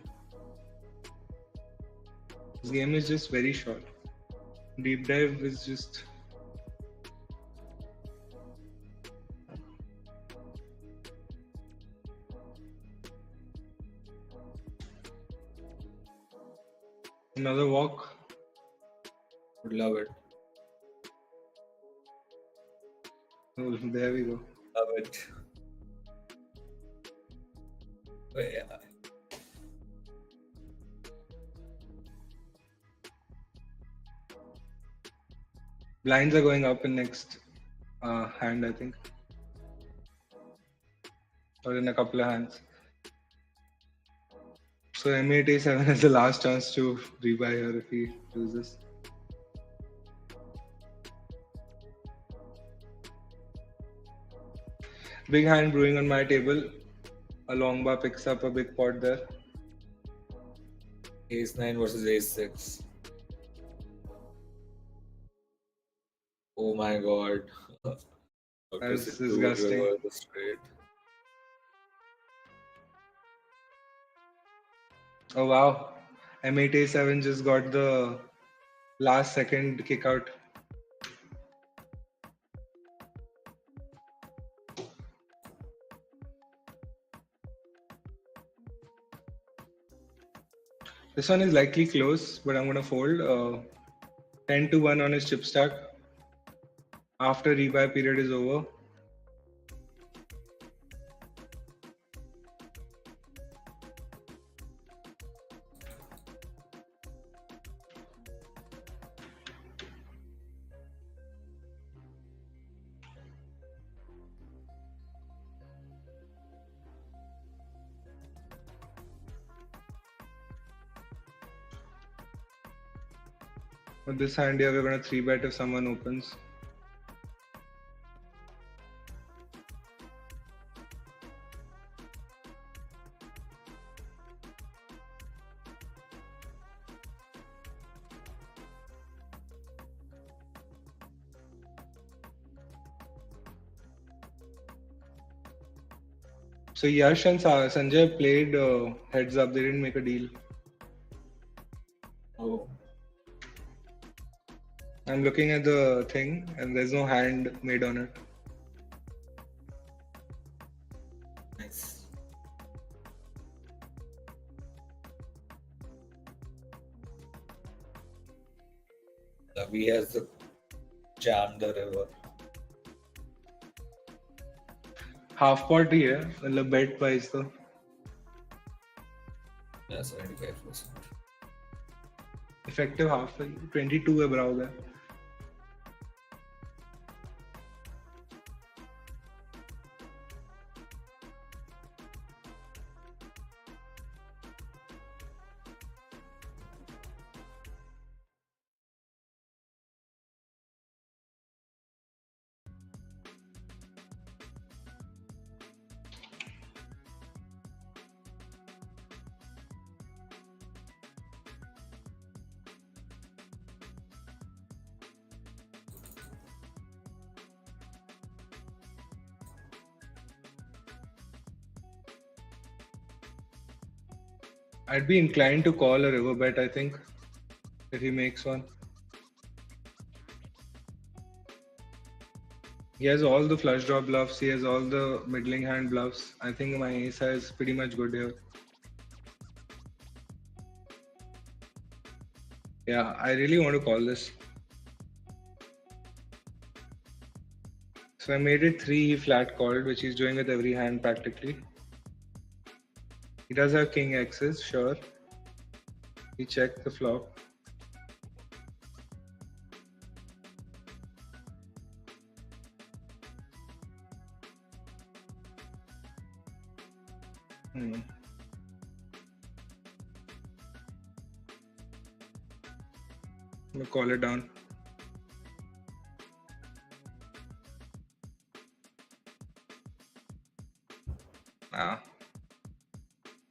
A: This game is just very short. Deep dive is just... Another walk.
B: Would love it.
A: Oh, there we go.
B: Love it. Oh, yeah.
A: Blinds are going up in next. hand, I think, or in a couple of hands. So M8 A7 is the last chance to rebuy her if he loses. Big hand brewing on my table. A long bar picks up a big pot there.
B: Ace 9 versus Ace 6. Oh my god.
A: That's disgusting.
B: Straight.
A: Oh wow. M8 A7 just got the last second kick out. This one is likely close, but I'm gonna fold. 10-1 on his chip stack. After rebuy period is over. With this hand here, we're gonna 3-bet if someone opens. So Yash and Sanjay played heads up. They didn't make a deal.
B: Oh.
A: I'm looking at the thing and there's no hand made on it.
B: Nice. Ravi has the jammed the river.
A: Half pot ही है, मतलब bet price तो.
B: Yeah, 75%.
A: Effective half 22 है बराबर है. I'd be inclined to call a river bet, I think, if he makes one. He has all the flush draw bluffs, he has all the middling hand bluffs. I think my ace is pretty much good here. Yeah, I really want to call this. So I made it 3, he flat called, which he's doing with every hand practically. He does have king X's, sure. He checked the flop. I'm gonna call it down.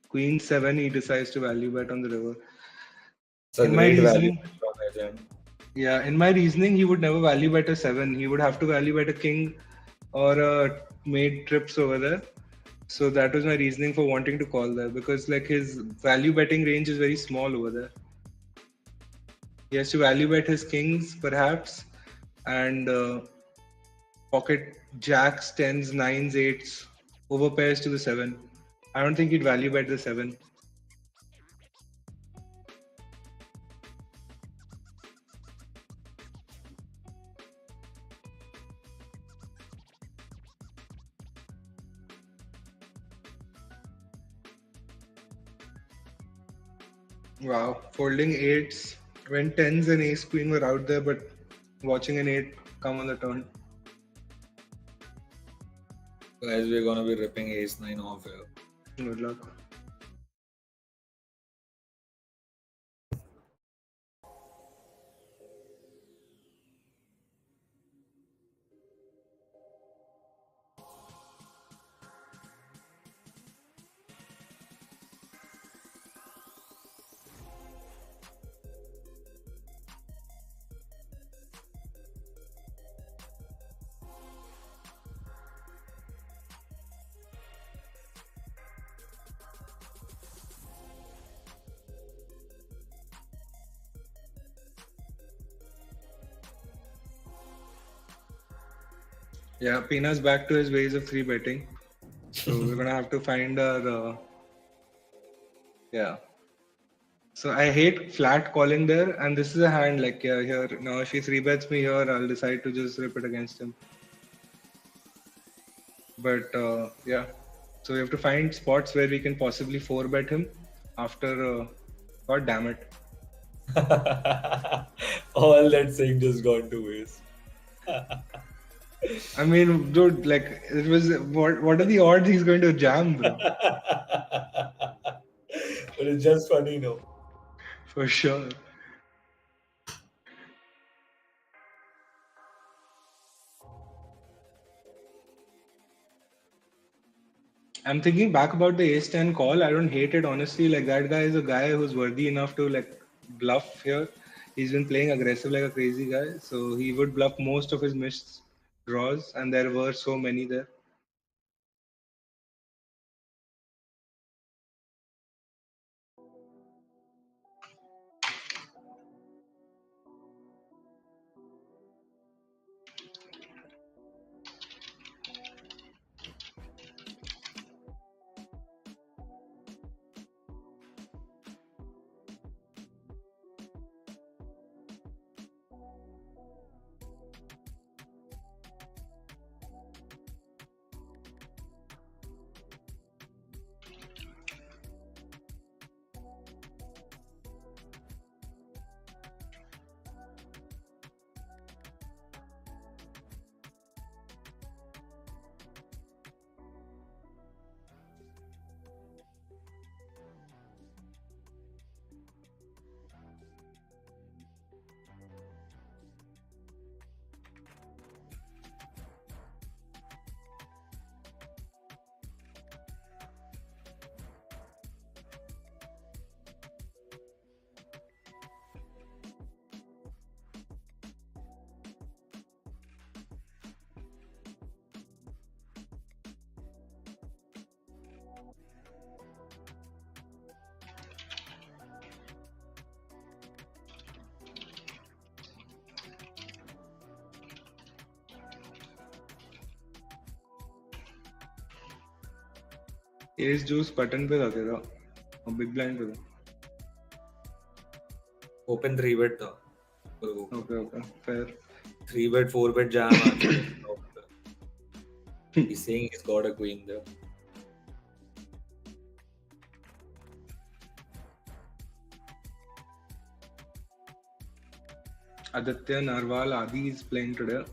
A: Queen 7, he decides to value bet on the river.
B: It's a
A: In my
B: great value
A: reasoning,
B: from agent.
A: yeah, in my reasoning, he would never value bet a 7. He would have to value bet a king or a made trips over there. So that was my reasoning for wanting to call there, because like his value betting range is very small over there. He has to value bet his kings perhaps, and pocket jacks, 10s, 9s, 8s, over pairs to the 7. I don't think he'd value bet the 7. Wow, folding 8s when 10s and ace queen were out there, but watching an 8 come on the turn.
B: Guys, we're gonna be ripping ace 9 off here.
A: Good luck. Yeah, Pina's back to his ways of 3-betting. So we're gonna have to find our yeah. So I hate flat calling there, and this is a hand like yeah, here now if he 3-bets me here, I'll decide to just rip it against him. But yeah, so we have to find spots where we can possibly 4-bet him after. God damn it!
B: All that saying just gone to waste.
A: I mean, dude, like it was. What are the odds he's going to jam, bro?
B: But it's just funny, no?
A: For sure. I'm thinking back about the ace 10 call. I don't hate it honestly. Like that guy is a guy who's worthy enough to like bluff here. He's been playing aggressive like a crazy guy, so he would bluff most of his missed draws, and there were so many there. Ace juice button पे था तेरा और big blind पे था.
B: Open 3-bet था.
A: Okay, fair.
B: 3-bet, 4-bet jam. He's saying he's got a queen there.
A: Aditya Narwal Adi is playing today.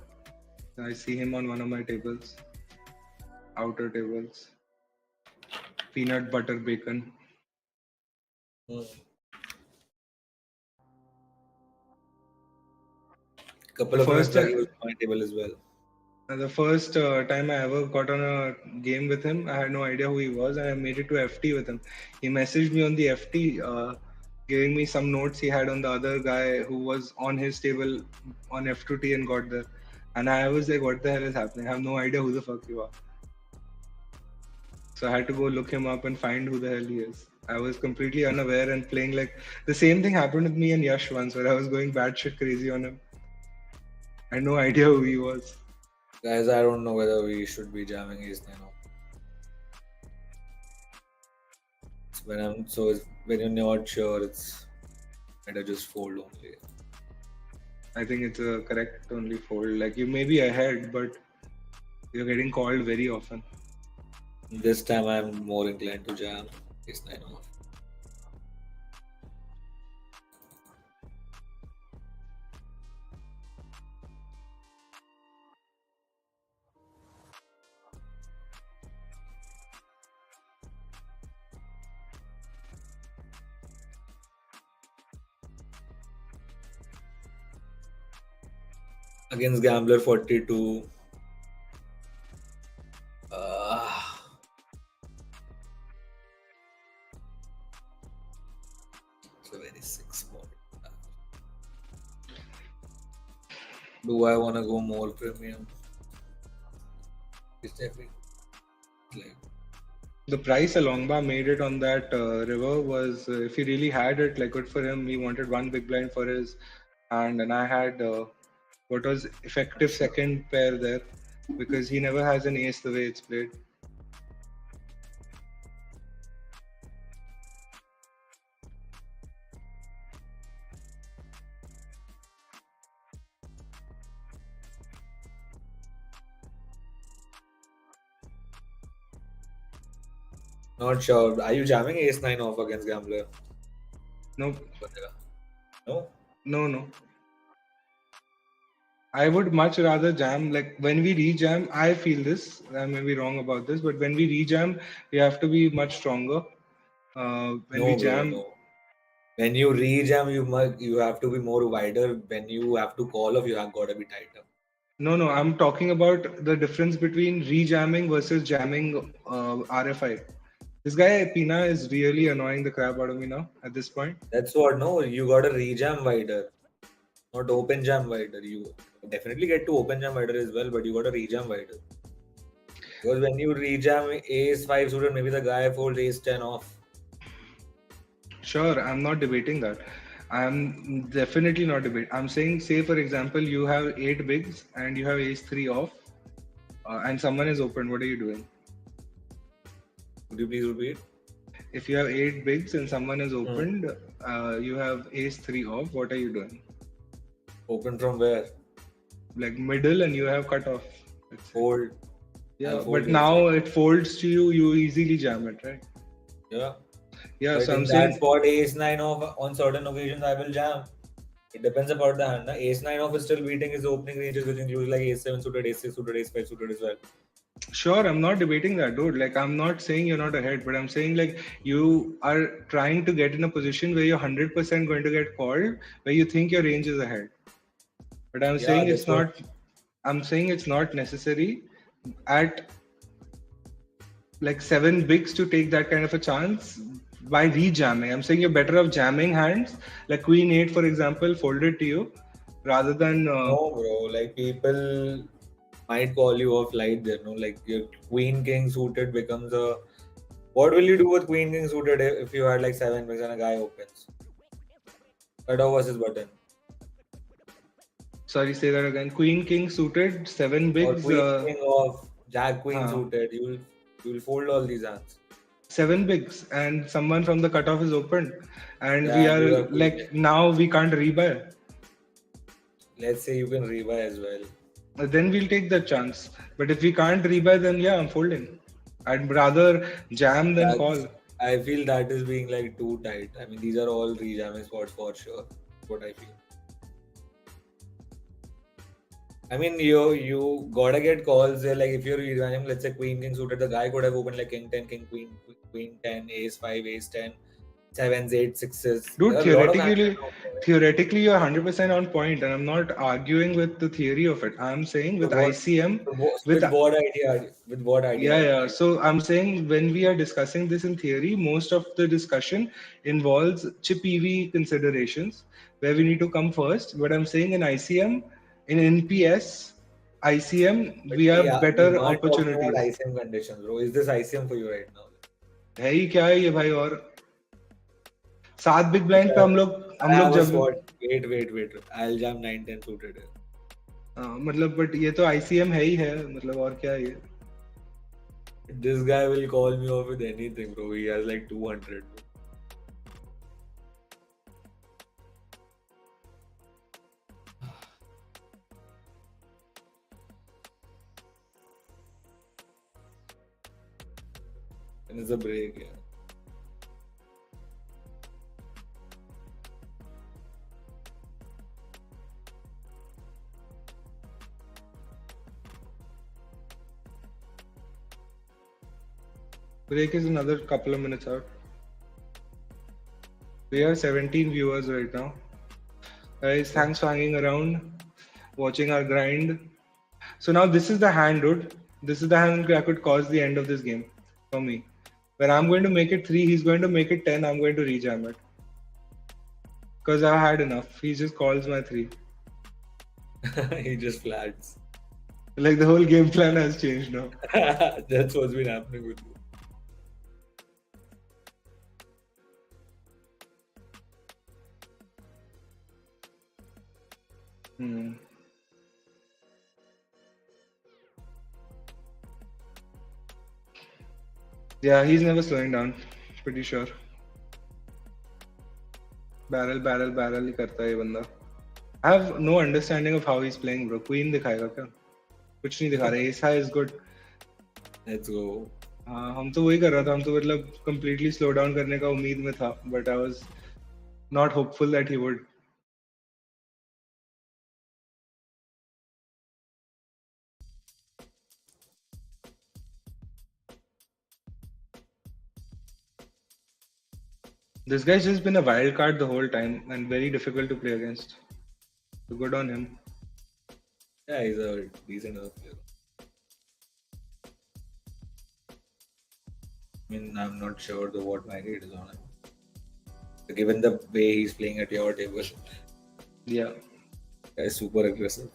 A: I see him on one of my tables, outer tables. Peanut butter bacon.
B: Couple of minutes back, he was on my table as well.
A: The first time I ever got on a game with him, I had no idea who he was, and I made it to FT with him. He messaged me on the FT, giving me some notes he had on the other guy who was on his table on F2T and got there. And I was like, what the hell is happening? I have no idea who the fuck you are. So I had to go look him up and find who the hell he is. I was completely unaware and playing like the same thing happened with me and Yash once, where I was going batshit crazy on him. I had no idea who he was.
B: Guys, I don't know whether we should be jamming ace 9 off. When you're not sure, it's better just fold only.
A: I think it's a correct only fold. Like you may be ahead, but you're getting called very often.
B: This time I'm more inclined to jam ace 9 off. Against Gambler 42. Uh, it's a very sick spot. Do I want to go more premium? It's definitely like
A: The price a Longba made it on that river was, if he really had it, like good for him. He wanted one big blind for his hand, and I had what was effective
B: sure.
A: second pair there because he never has an ace the way it's played.
B: Not sure. Are you jamming ace 9 off against Gambler?
A: No,
B: No?
A: no. I would much rather jam. Like when we rejam, I feel this. I may be wrong about this, but when we rejam, we have to be much stronger. When we
B: No, bro,
A: jam,
B: no. When you rejam, you have to be more wider. When you have to call off, you have got to be tighter.
A: no. I'm talking about the difference between rejamming versus jamming RFI. This guy Pina is really annoying the crap out of me now at this point.
B: That's what. No, you got to rejam wider, not open jam wider. You definitely get to open jam wider as well, but you got to rejam wider. Because when you rejam ace 5 suited, maybe the guy folds ace 10 off.
A: Sure, I'm not debating that. I'm definitely not debating. I'm saying, say for example, you have 8 bigs and you have ace 3 off, and someone is open. What are you doing?
B: Could you please repeat?
A: If you have 8 bigs and someone is opened, you have ace 3 off. What are you doing?
B: Open from where?
A: Like middle, and you have cut off.
B: Fold.
A: Yeah,
B: fold
A: but
B: ace
A: now
B: 10.
A: it folds to you. You easily jam it, right?
B: Yeah.
A: Yeah.
B: But
A: So
B: in
A: I'm
B: that
A: saying,
B: spot, ace 9 off, on certain occasions, I will jam. It depends about the hand. Na? Ace 9 off is still beating his opening ranges, which includes like ace 7 suited, ace 6 suited, ace 5 suited as well.
A: sure, I'm not debating that, dude. Like, I'm not saying you're not ahead, but I'm saying like you are trying to get in a position where you're 100% going to get called, where you think your range is ahead. But I'm
B: Yeah,
A: saying
B: that's
A: it's
B: what.
A: not. I'm saying it's not necessary at like 7 bigs to take that kind of a chance by rejamming. I'm saying you're better off jamming hands like Queen 8, for example, folded to you rather than.
B: No, bro. Like people might call you off light there. No, like your queen king suited becomes a. What will you do with queen king suited if you had like 7 bigs and a guy opens? Cutoff versus button.
A: Sorry, say that again. Queen King suited, 7 bigs.
B: Or queen king off, jack queen
A: Huh.
B: suited. You will fold all these hands.
A: 7 bigs, and someone from the cutoff is open, and we
B: Yeah, and you
A: are
B: have queen king.
A: like now we can't rebuy.
B: Let's say you can rebuy as well.
A: Then we'll take that chance. But if we can't rebuy, then yeah, I'm folding. I'd rather jam than
B: That's
A: call.
B: I feel that is being like too tight. I mean, these are all rejamming spots for sure. What I feel. I mean, you gotta get calls there. Like if you're rejamming, let's say queen king suited, the guy could have opened like king 10, king queen 10, ace 5, ace 10, sevens, 8, 6s. There
A: Dude,
B: are a lot of hands out there.
A: theoretically, you're 100% on point, and I'm not arguing with the theory of it. I'm saying
B: So
A: with
B: what?
A: ICM, with
B: With what idea? With what
A: yeah,
B: idea?
A: yeah. So I'm saying when we are discussing this in theory, most of the discussion involves chip EV considerations where we need to come first. But I'm saying in ICM, in NPS, ICM,
B: But
A: we have
B: we
A: better
B: weren't talking about
A: opportunities.
B: ICM conditions, bro. Is this ICM for you right now?
A: है ही क्या है ये भाई और 7 big blind पे
B: Okay,
A: हम
B: I
A: लोग
B: have a
A: जब
B: spot. Wait. I'll jam 9-10 suited.
A: मतलब बट ये तो आईसीएम है ही है मतलब और क्या है ये
B: This guy will call me off with anything, bro. He has like 200. And it's a break, yeah.
A: break is another couple of minutes out. We have 17 viewers right now. Guys, thanks for hanging around. watching our grind. So now this is the hand, dude. This is the hand that could cause the end of this game for me. When I'm going to make it 3, he's going to make it 10, I'm going to rejam it. Because I had enough. He just calls my 3.
B: He just flats.
A: Like the whole game plan has changed now.
B: That's what's been happening with you.
A: Hmm. Yeah, he's never slowing down. Pretty sure. Barrel, barrel, barrel ही करता है ये बंदा. I have no understanding of how he's playing, bro. Queen दिखाएगा क्या? कुछ नहीं दिखा रहा. Ace high is good.
B: Let's go.
A: हाँ, हम तो वही कर रहा था. हम तो मतलब completely slow down करने का उम्मीद में था. But I was not hopeful that he would. This guy's just been a wild card the whole time and very difficult to play against. So good on him.
B: Yeah, he's a decent enough player. I mean, I'm not sure what my grade is on him. Given the way he's playing at your table,
A: Yeah.
B: guy's super aggressive.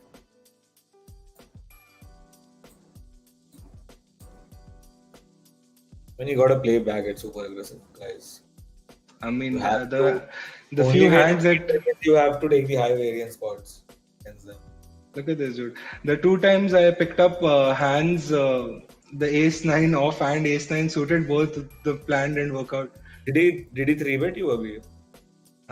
B: When you gotta play back at super aggressive guys.
A: I mean,
B: The
A: the
B: only
A: few
B: way
A: hands
B: to
A: that
B: you have to take the high variance spots against them.
A: look at this dude. The 2 times I picked up hands, the ace 9 off and ace 9 suited, both the plan didn't work out.
B: Did he 3-bet you अभी?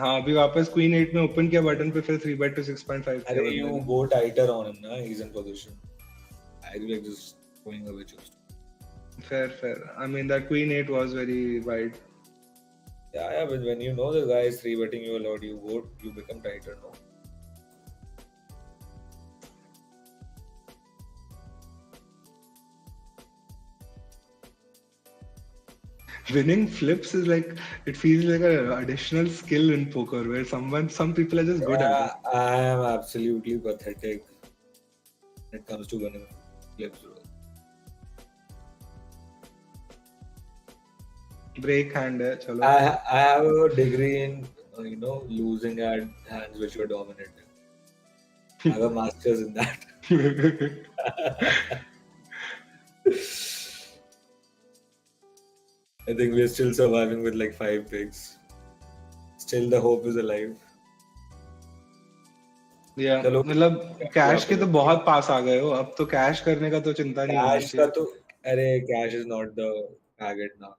A: हाँ अभी वापस queen 8 में open किया button पे, फिर 3 bet to 6.5 किया
B: अरे
A: बंदे
B: you
A: ने.
B: go tighter on him ना, he's in position. I like just going away just.
A: Fair. I mean that queen 8 was very wide.
B: Yeah, but when you know the guy is 3-betting you a lot, you become tighter, no?
A: Winning flips is like, it feels like an additional skill in poker where some people are just good at it.
B: I am absolutely pathetic when it comes to winning flips, bro.
A: Break hand hai, chalo.
B: I have a degree in losing at hands which were dominated. I have a master's in that. I think we're still surviving with like 5 picks. Still the hope is alive.
A: Yeah,
B: चलो
A: मतलब cash के तो बहुत पास आ गए हो. अब तो cash करने का तो चिंता नहीं होनी
B: कैश का
A: चाहिए.
B: तो अरे cash is not the target now.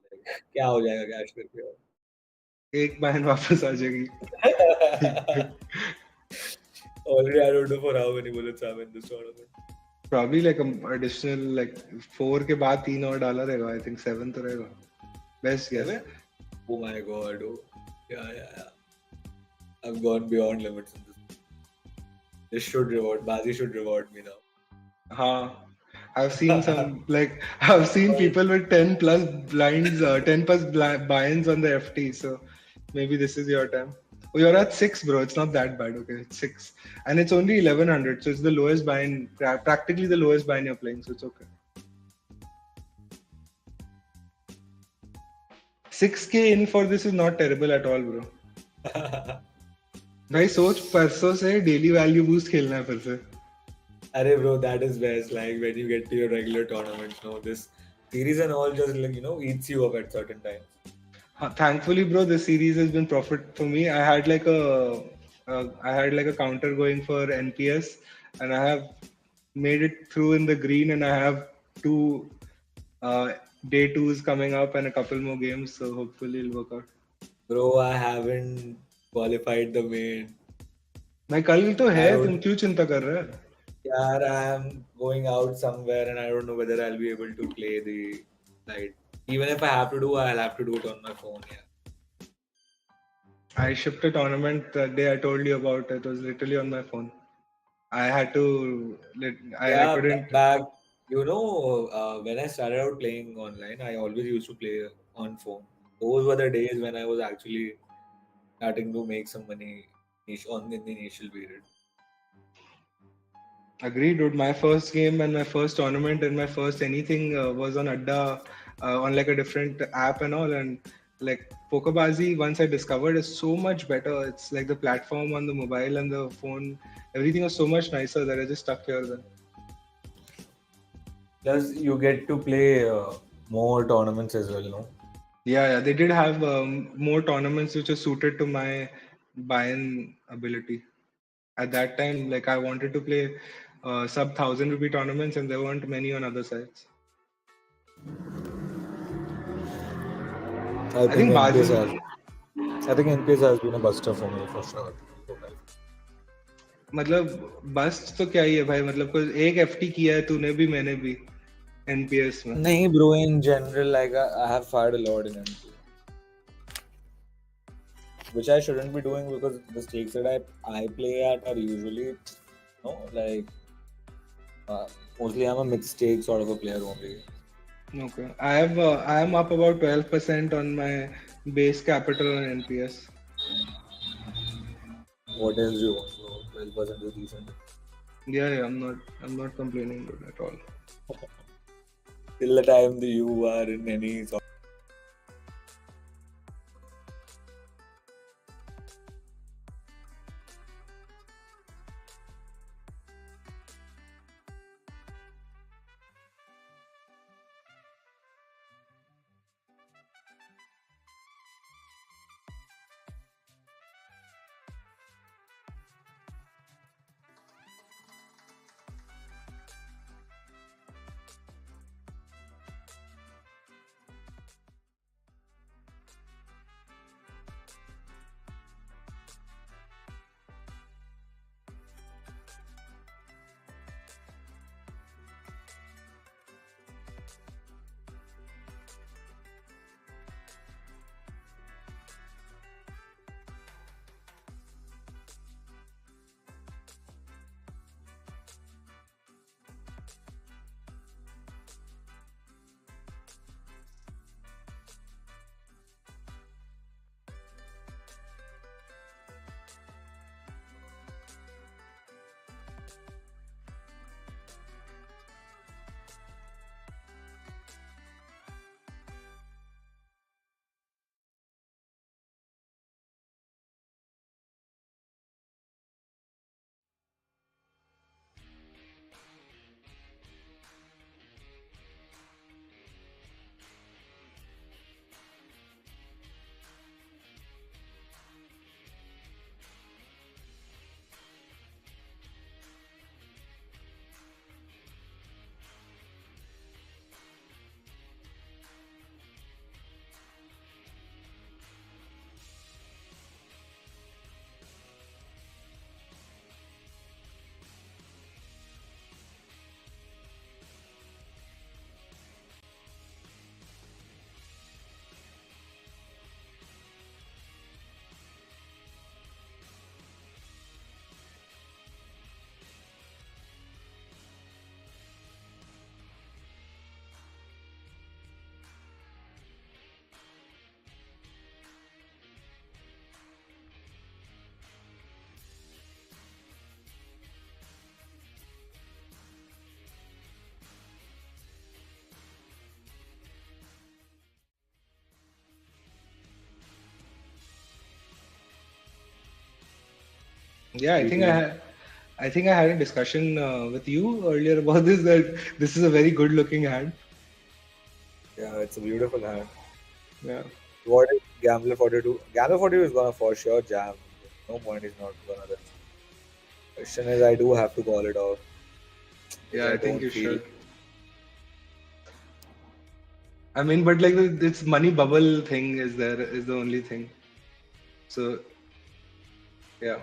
B: क्या हो जाएगा कैश करके?
A: एक बहन वापस आ जाएगी.
B: Already I don't know for how many bullets I'm in this tournament.
A: Probably like additional like 4 के बाद 3 और डाला रहेगा. I think 7 तो रहेगा. Best guess.
B: Oh my god. Oh. Yeah. I've gone beyond limits in this. Bazi should reward me now.
A: हाँ. I've seen some I've seen people with 10 plus blinds, 10 plus buy-ins on the FT. So maybe this is your time. Oh, you're at 6, bro. It's not that bad. Okay, it's 6, and it's only 1100. So it's the lowest buy-in, practically the lowest buy-in you're playing. So it's okay. 6K in for this is not terrible at all, bro. भाई सोच परसों से daily value boost खेलना है फिर से.
B: Arey bro, that is best. Like when you get to your regular tournaments, this series and all just eats you up at certain times.
A: Thankfully, bro, this series has been profit for me. I had like a counter going for NPS, and I have made it through in the green, and I have 2 day 2s coming up and a couple more games. So hopefully it'll work out.
B: Bro, I haven't qualified the main.
A: भाई कल तो है, तुम क्यों चिंता कर रहे हो?
B: Yeah, I'm going out somewhere and I don't know whether I'll be able to play the night. Even if I have to do, I'll have to do it on my phone. Yeah.
A: I shipped a tournament that day I told you about. It was literally on my phone. I had to. I couldn't.
B: Back. When I started out playing online, I always used to play on phone. Those were the days when I was actually starting to make some money in the initial period.
A: Agreed, dude. My first game and my first tournament and my first anything was on Adda, on like a different app and all. And like POKERBAAZI, once I discovered, is so much better. It's like the platform on the mobile and the phone, everything was so much nicer that I just stuck here then.
B: Plus, you get to play more tournaments as well, no?
A: Yeah, they did have more tournaments which are suited to my buy-in ability. At that time, like I wanted to play sub 1,000 rupee tournaments, and there weren't many on other sites.
B: I
A: I
B: think
A: think
B: NPS
A: Bazi,
B: has. I think NPS has been a buster for me for sure.
A: मतलब bast तो क्या ही है भाई, मतलब कोई एक FT किया है तूने भी मैंने भी एनपीएस में.
B: नहीं, bro. In general, like I have fired a lot in NPS, which I shouldn't be doing because the stakes that I play at are usually, like mostly I'm a mixed stake sort of a player only.
A: Okay, I am up about 12% on my base capital on NPS.
B: What else do you want, bro? 12% is decent.
A: Yeah, I'm not complaining at all.
B: Till the time that you are in any sort.
A: Yeah, I think I had a discussion with you earlier about this, that this is a very good looking hand.
B: Yeah, it's a beautiful hand.
A: Yeah.
B: What is Gambler 42? Gambler 42 is gonna for sure jam. No point is not gonna run. Question is, I do have to call it off.
A: Yeah,
B: I
A: I think
B: don't
A: you
B: feel.
A: should. I mean, but like this money bubble thing is the only thing. So yeah.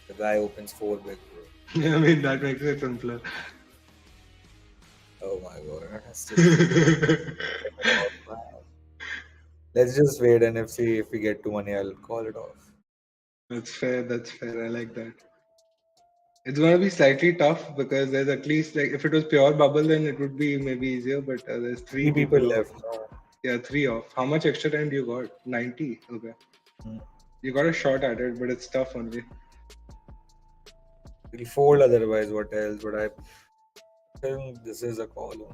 B: The guy opens 4 big, bro.
A: I mean, that makes it simpler.
B: Oh my god. Let's just wait and if see if we get to money, I'll call it off.
A: That's fair. That's fair. I like that. It's going to be slightly tough because there's at least, like, if it was pure bubble, then it would be maybe easier. But there's three
B: 3 people
A: people off.
B: left. No.
A: Yeah, three off. How much extra time do you got? 90. Okay. You got a shot at it, but it's tough only.
B: He'll fold otherwise, what else? But I think this is a call only.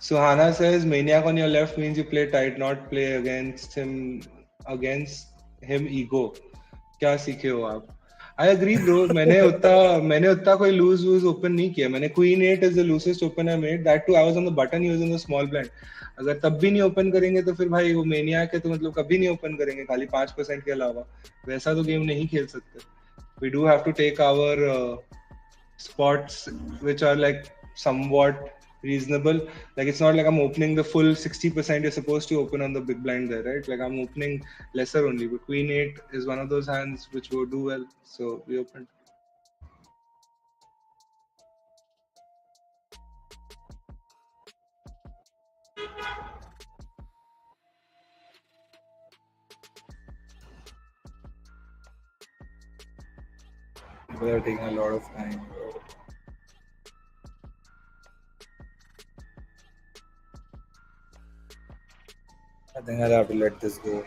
A: Suhana says maniac on your left means you play tight, not play against him. Against him ego. क्या सीखे हो आप? I agree, bro. मैंने उतना कोई lose open नहीं किया. मैंने Queen 8 is the loosest open I made. That too, I was on the button using the small blind. अगर तब भी नहीं ओपन करेंगे तो फिर भाई वो maniac है तो मतलब कभी नहीं ओपन करेंगे खाली 5% के अलावा. वैसा तो गेम नहीं खेल सकते. We do have to take our spots which are like somewhat reasonable. Like it's not like I'm opening the full 60% you're supposed to open on the big blind there, right? Like I'm opening lesser only. But Queen 8 is one of those hands which will do well. So we opened.
B: People are taking a lot of time. I think I'll have to let this go.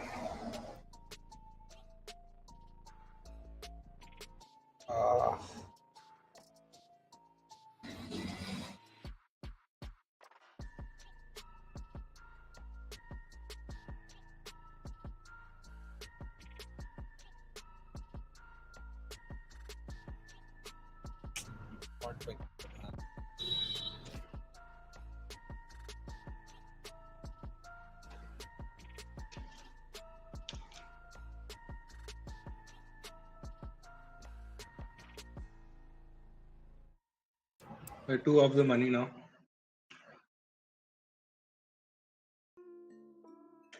A: We're two of the money now.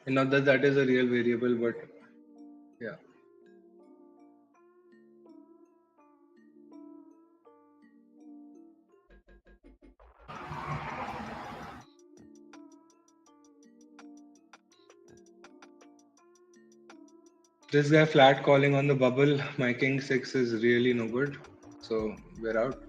A: And not that that is a real variable, but yeah. This guy flat calling on the bubble. My king 6 is really no good. So we're out.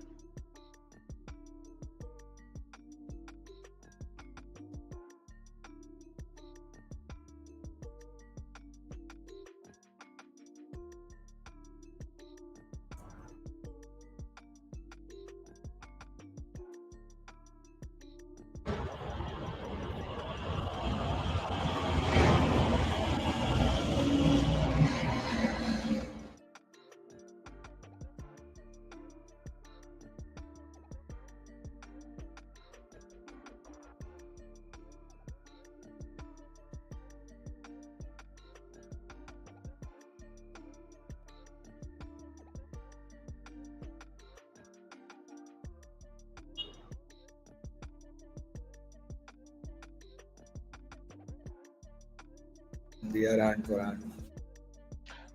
B: They are hand for hand.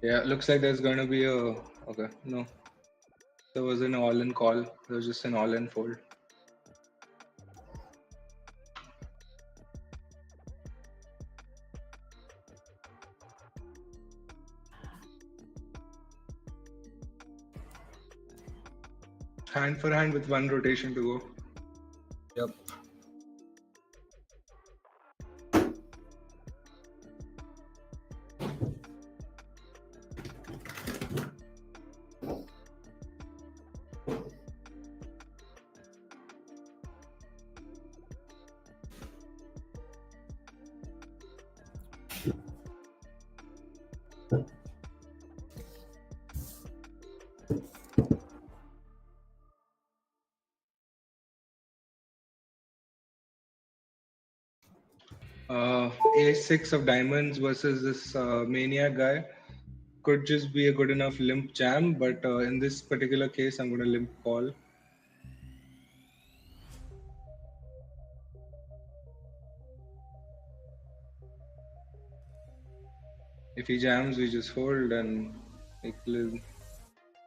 A: Yeah, looks like there's going to be a. Okay, no. There was an all-in call. There was just an all-in fold. Hand for hand with one rotation to go.
B: Yep.
A: A6 of diamonds versus this maniac guy could just be a good enough limp jam, but in this particular case, I'm going to limp call. If he jams, we just fold and he clearly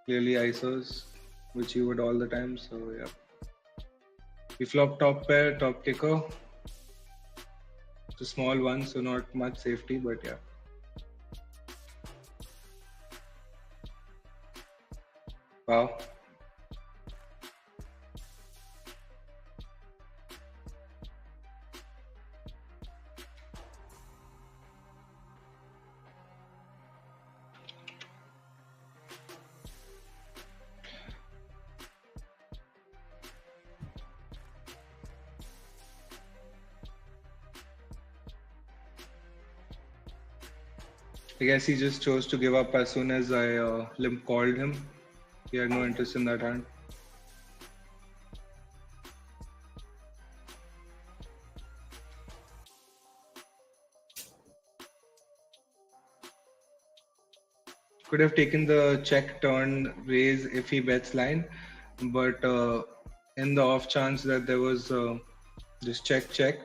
A: ISOs, which he would all the time. So yeah, we flop top pair, top kicker. It's a small one, so not much safety, but yeah. Wow. I guess he just chose to give up as soon as I limp called him. He had no interest in that hand. Could have taken the check turn raise if he bets line, but in the off chance that there was just check,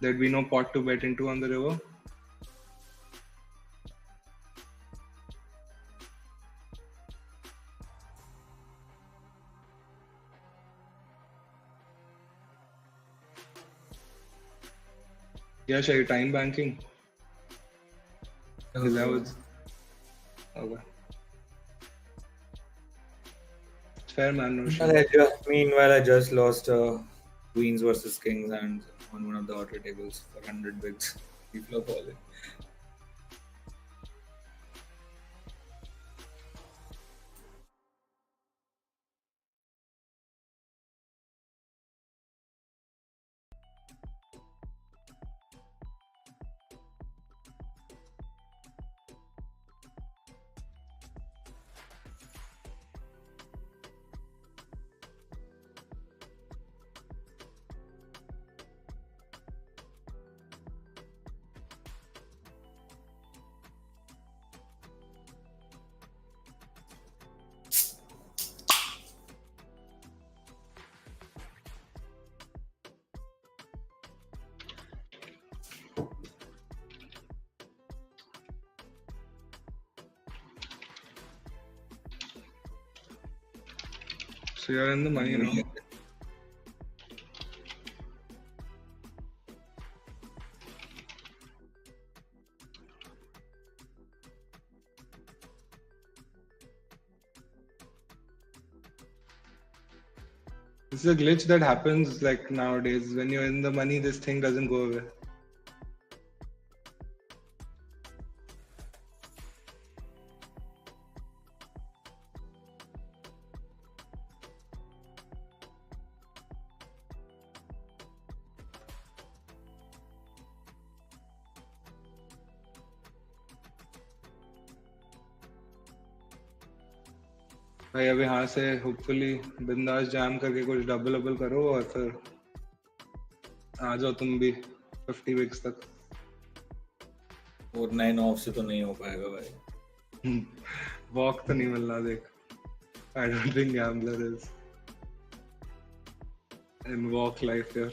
A: there'd be no pot to bet into on the river. Yash, are you time banking? Because that was okay. Fair man, no shame.
B: Meanwhile, I just lost Queens versus Kings and on one of the order tables for 100 bigs. People are falling.
A: So you're in the money now. This is a glitch that happens like nowadays. When you're in the money, this thing doesn't go away. भाई अब यहाँ से hopefully बिंदास jam करके कुछ double double करो और फिर आ जाओ तुम भी 50 विक्स तक।
B: और 9 ऑफ से तो नहीं हो पाएगा भाई।
A: वॉक तो नहीं मिलना देख। I don't think gambler is in walk life here.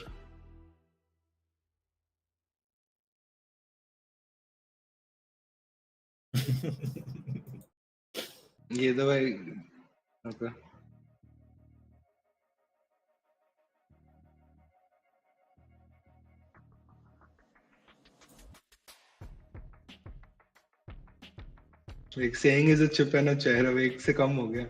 A: ये तो भाई okay. Like saying is a chip and a chair, अब एक से कम हो गया।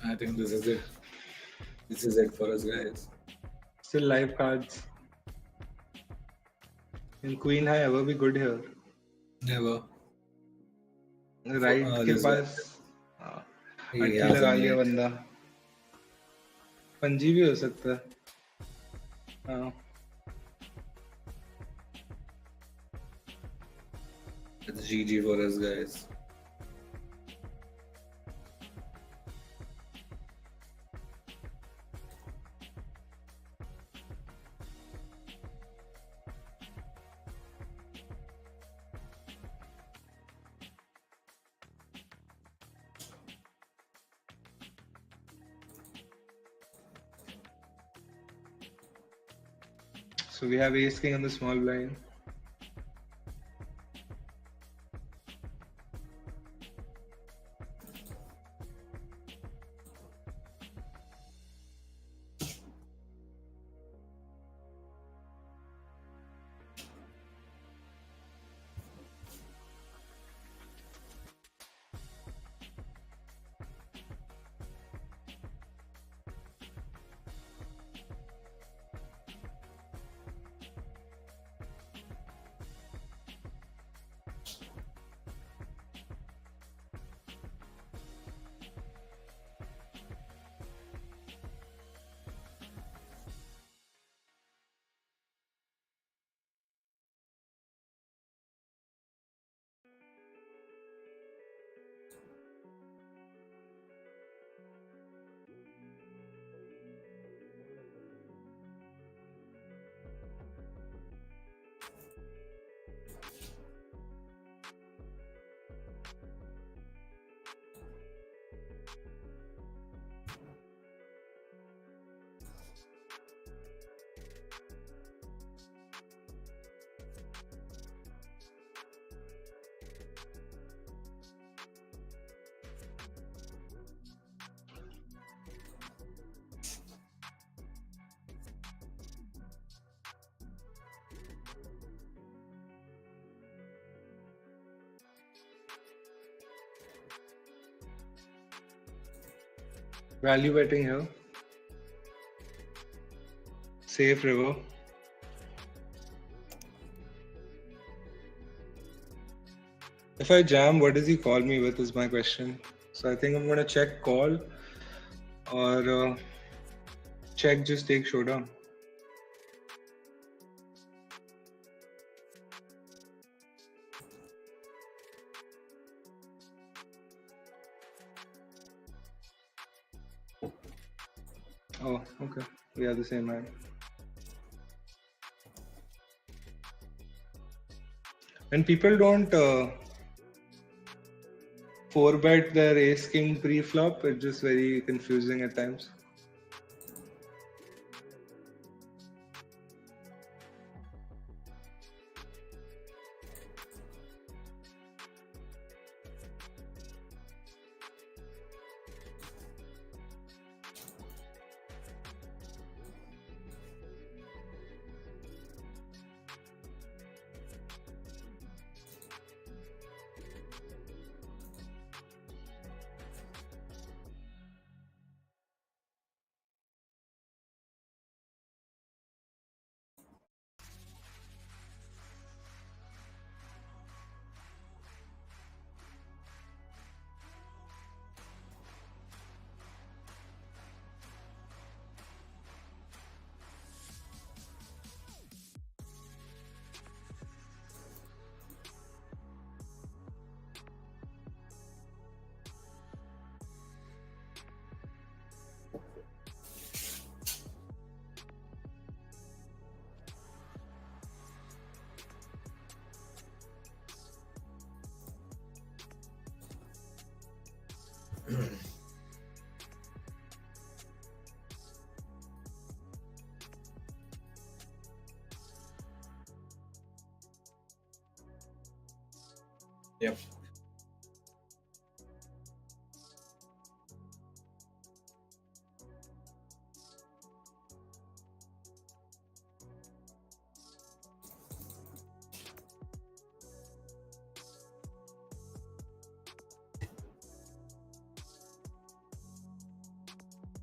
B: I think this is it. This is it for us guys.
A: Still live cards. Will Queen High ever be good here?
B: Never.
A: Right के पास अट्ठी लगा लिया बंदा। पंजी भी हो सकता है। हाँ।
B: It's GG for us guys.
A: So we have ace king on the small blind. Value betting here. Safe river. If I jam, what does he call me with is my question. So I think I'm gonna check call or check just take showdown. Oh, okay. We are the same hand. And people don't 4-bet their ace king pre-flop. It's just very confusing at times.
B: Yep.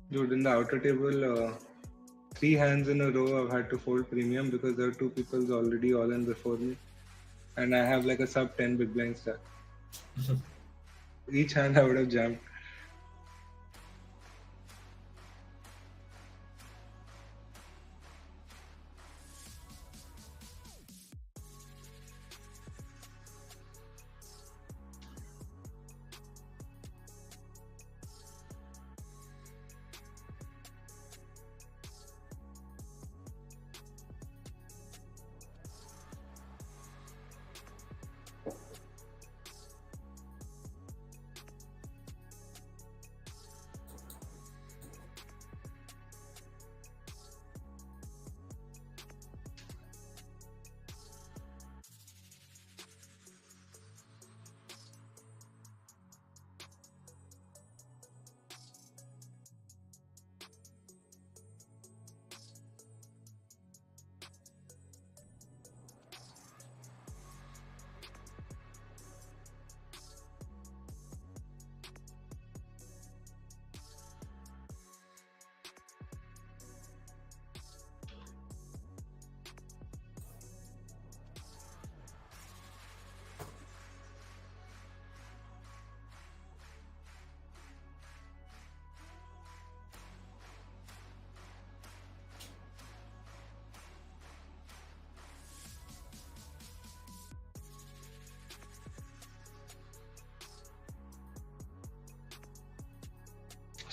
A: Dude, in the outer table, 3 hands in a row I've had to fold premium because there are 2 people already all in before me. And I have like a sub 10 big blind stack. Each hand I would have jammed.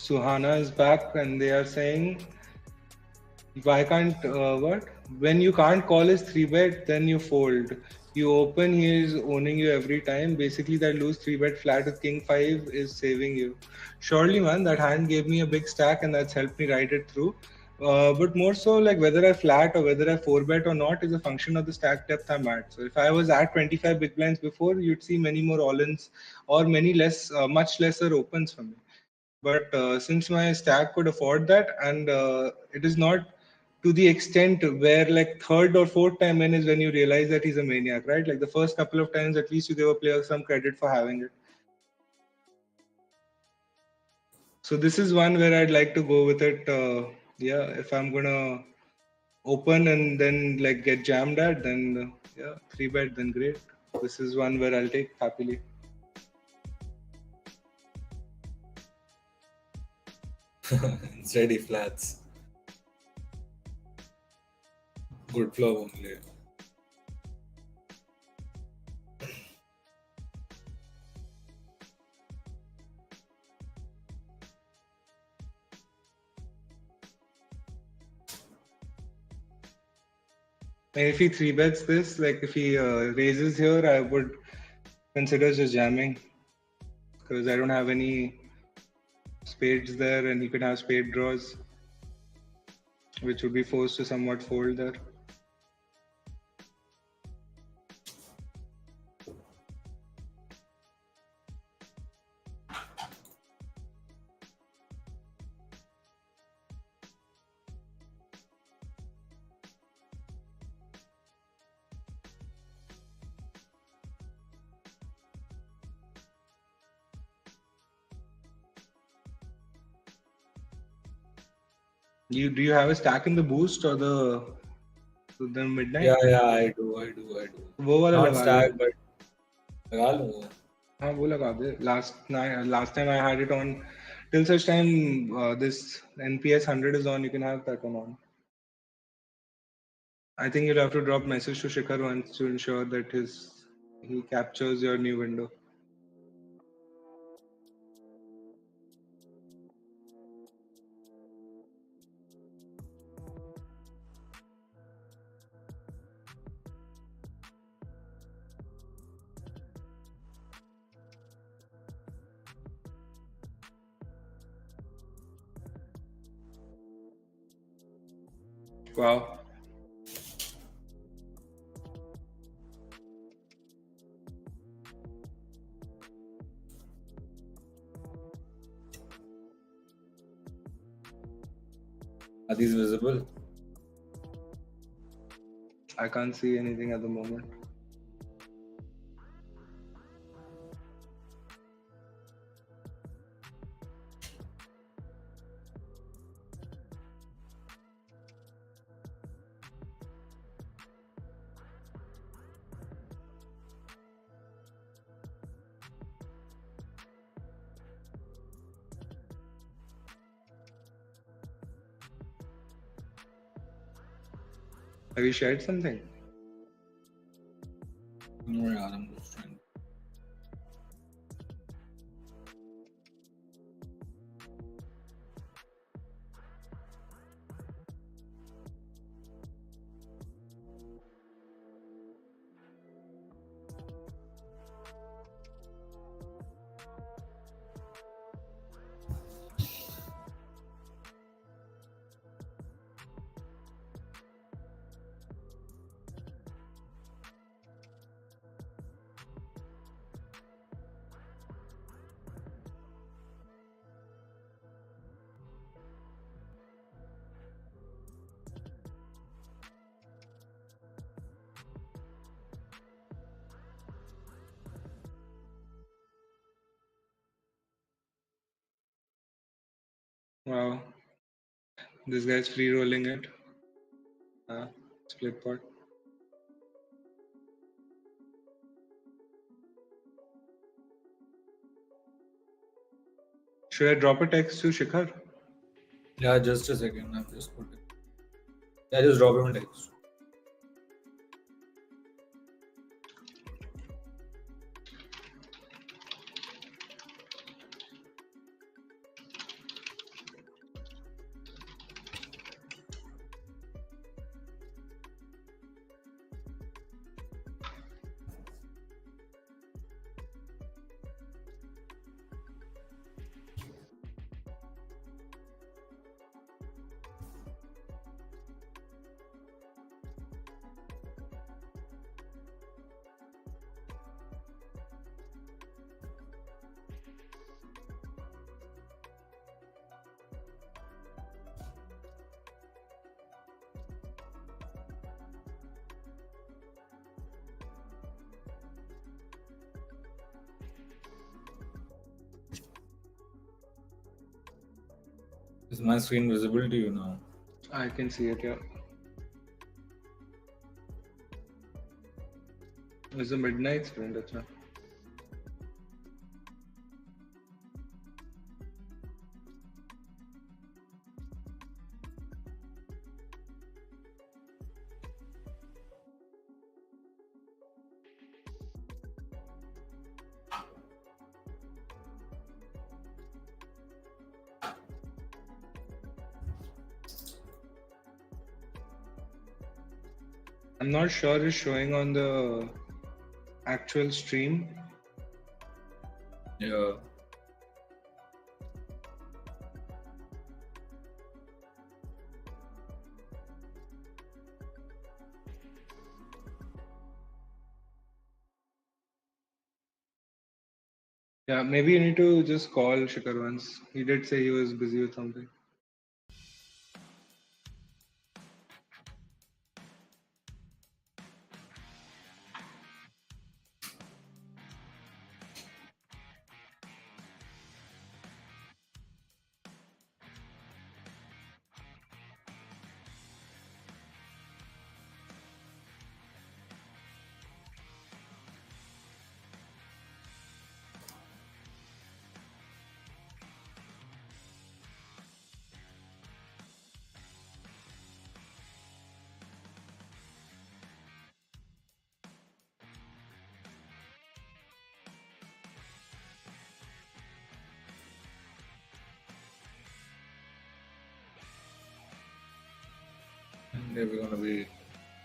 A: Suhana is back and they are saying, why can't, what? When you can't call his 3-bet, then you fold. You open, he is owning you every time. Basically, that loose 3-bet flat with king 5 is saving you. Surely, man, that hand gave me a big stack and that's helped me ride it through. But more so, like whether I flat or whether I 4-bet or not is a function of the stack depth I'm at. So if I was at 25 big blinds before, you'd see many more all-ins or much lesser opens for me. But since my stack could afford that, and it is not to the extent where like third or fourth time in is when you realize that he's a maniac, right? Like the first couple of times, at least you give a player some credit for having it. So this is one where I'd like to go with it. Yeah, if I'm gonna open and then like get jammed at, then yeah, 3-bet, then great. This is one where I'll take happily.
B: Instead he flats. Good flop only.
A: And if he 3-bets this, like if he raises here, I would consider just jamming because I don't have any spades there, and he could have spade draws, which would be forced to somewhat fold there. Do you have a stack in the boost or the midnight?
B: Yeah, I do.
A: वो वाला
B: Not
A: लगा
B: stack,
A: ले.
B: but लगा लूँगा.
A: हाँ वो लगा दे. Last time I had it on. Till such time this NPS 100 is on, you can have that one on. I think you'll have to drop message to Shikhar once to ensure that he captures your new window. Wow.
B: Are these visible?
A: I can't see anything at the moment. Have you shared something?
B: No, yeah, I'm just trying.
A: Wow. This guy's free rolling it. Split pot. Should I drop a text to Shikhar?
B: Yeah, just a second. I'm just putting. Yeah, just drop him a text. Is my screen visible to you now?
A: I can see it, yeah. It's a midnight sprint, acha. I'm not sure it's showing on the actual stream.
B: Yeah.
A: Yeah, maybe you need to just call Shikhar once. He did say he was busy with something.
B: And we're gonna be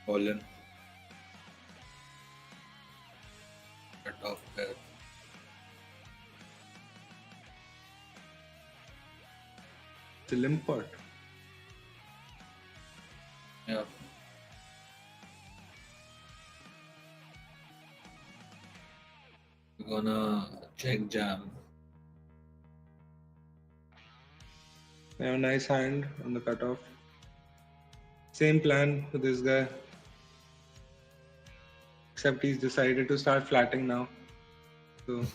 B: all in. Cut off there.
A: It's a limp pot.
B: Yeah. We're gonna check jam.
A: I have a nice hand on the cutoff. Same plan for this guy. Except he's decided to start flatting now. So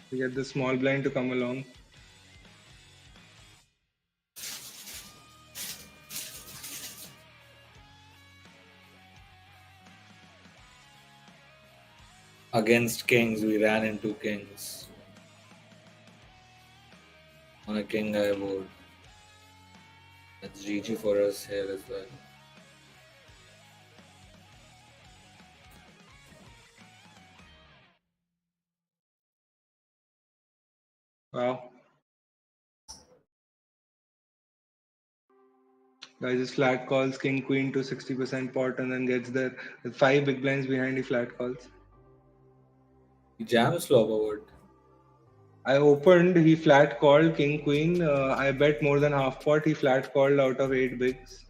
A: we get the small blind to come along.
B: Against kings, we ran into kings. On a king high board. That's GG for us here as well.
A: Wow. Guy just flat calls king queen to 60% pot and then gets there with 5 big blinds behind. He flat calls.
B: He jams flop or what?
A: I opened, he flat called king queen. I bet more than half pot. He flat called out of 8 bigs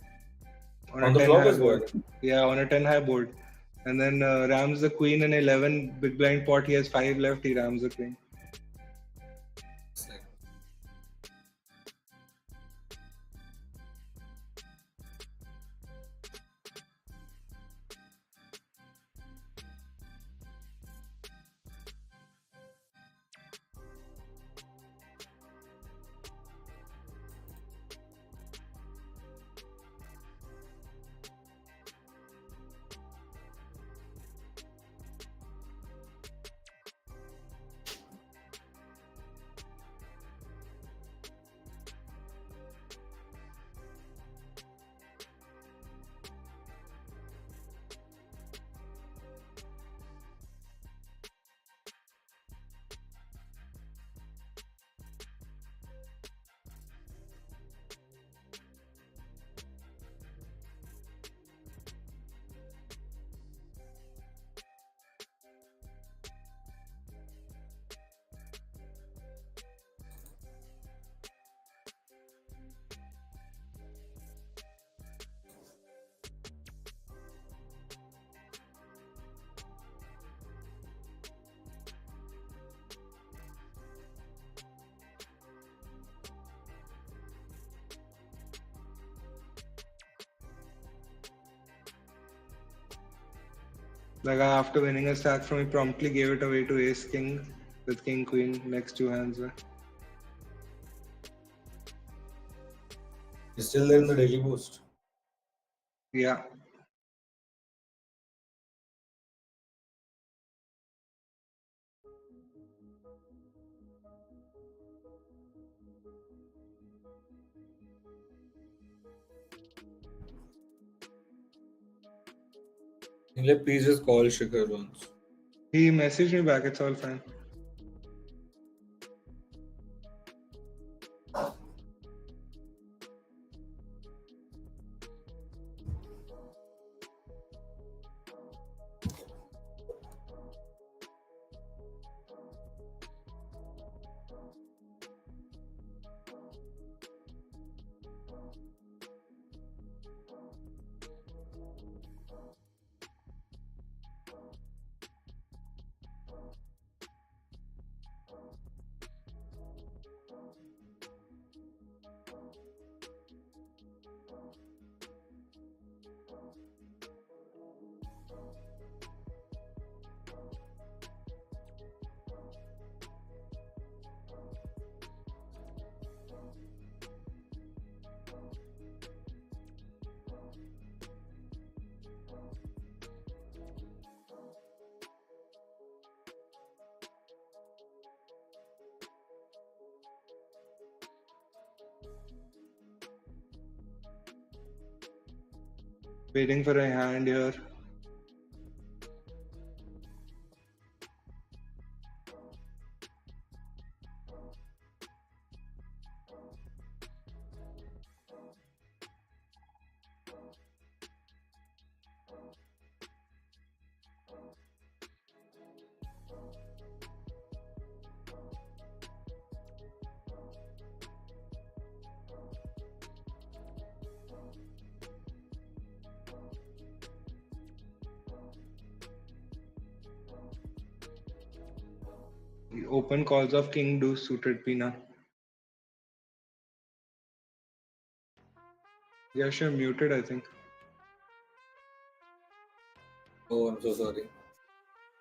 A: on
B: On
A: a
B: the
A: 10
B: flop
A: high
B: as well?
A: board. Yeah, on a 10 high board. And then rams the queen and 11 big blind pot. He has 5 left. He rams the queen.
B: Sick.
A: The guy, after winning a stack from me, promptly gave it away to ace king with king queen next two hands.
B: He's still there in the daily boost.
A: Yeah.
B: Please just call Shikhar once.
A: He messaged me back. It's all fine. Waiting for a hand here. The open calls of king deuce suited Pina. Yash, you're muted, I think.
B: Oh, I'm so sorry.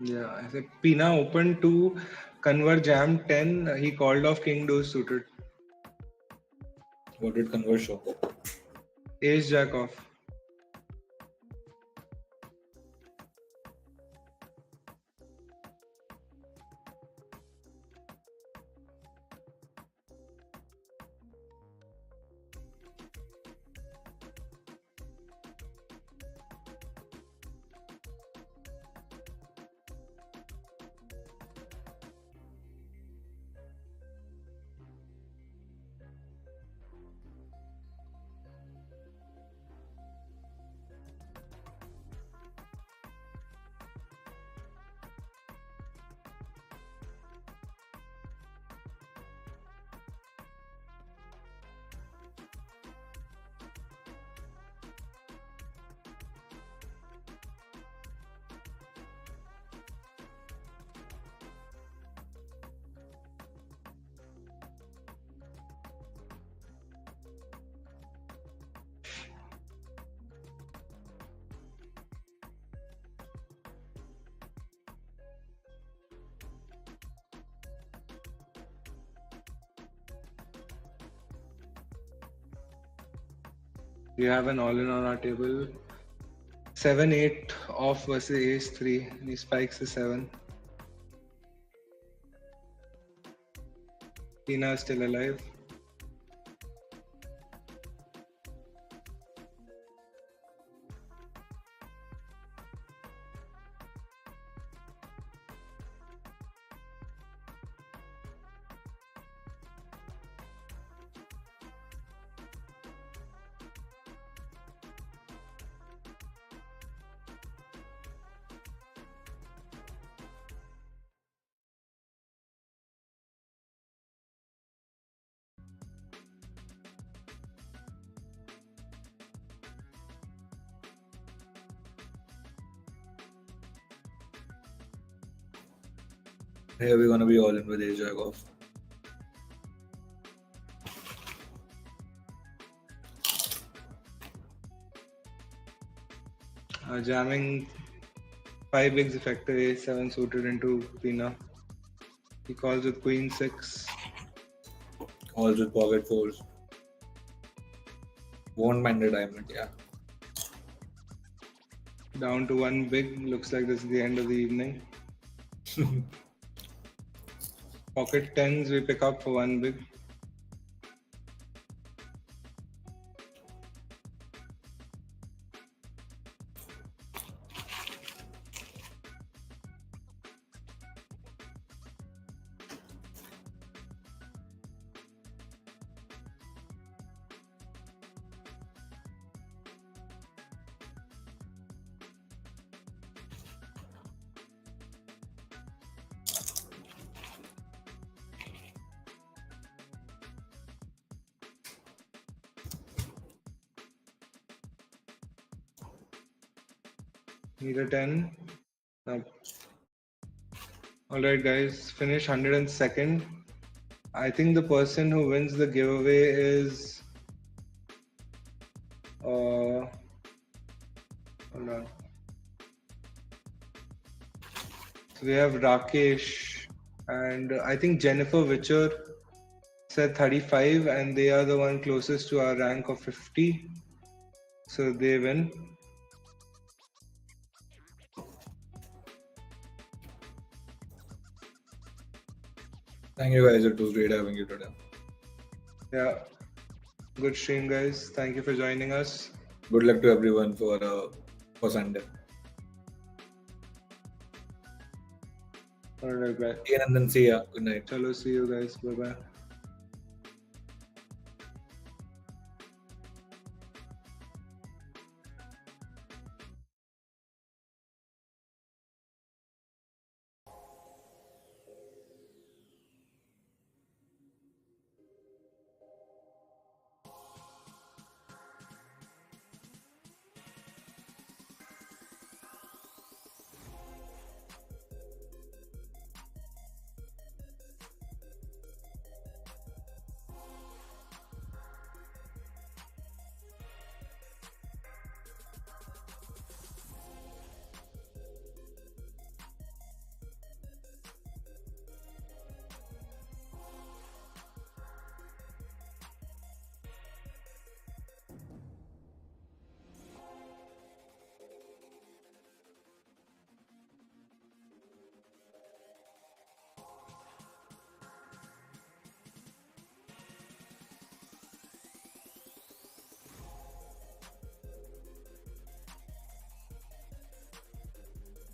A: Yeah, I said Pina opened to convert jam 10. He called off king deuce suited.
B: What did Converse show?
A: Ace jack off. We have an all-in on our table. 7-8 off versus ace 3. He spikes the 7. Pina is still alive.
B: Here we're gonna be all in with ace jack off.
A: Jamming 5 bigs effective A7 suited into Pina. He calls with Queen 6.
B: Calls with pocket fours. Won't mind the diamond, yeah.
A: Down to 1 big. Looks like this is the end of the evening. Pocket 10s we pick up for 1 big. Need a 10. Nope. Alright guys, finish 102nd. I think the person who wins the giveaway is hold on. So we have Rakesh and I think Jennifer Witcher said 35 and they are the one closest to our rank of 50. So they win.
B: Thank you guys. It was great having you today.
A: Yeah. Good stream, guys. Thank you for joining us.
B: Good luck to everyone for Sunday.
A: Alright, bye.
B: And then see ya. Good night.
A: Chalo, see you guys. Bye bye.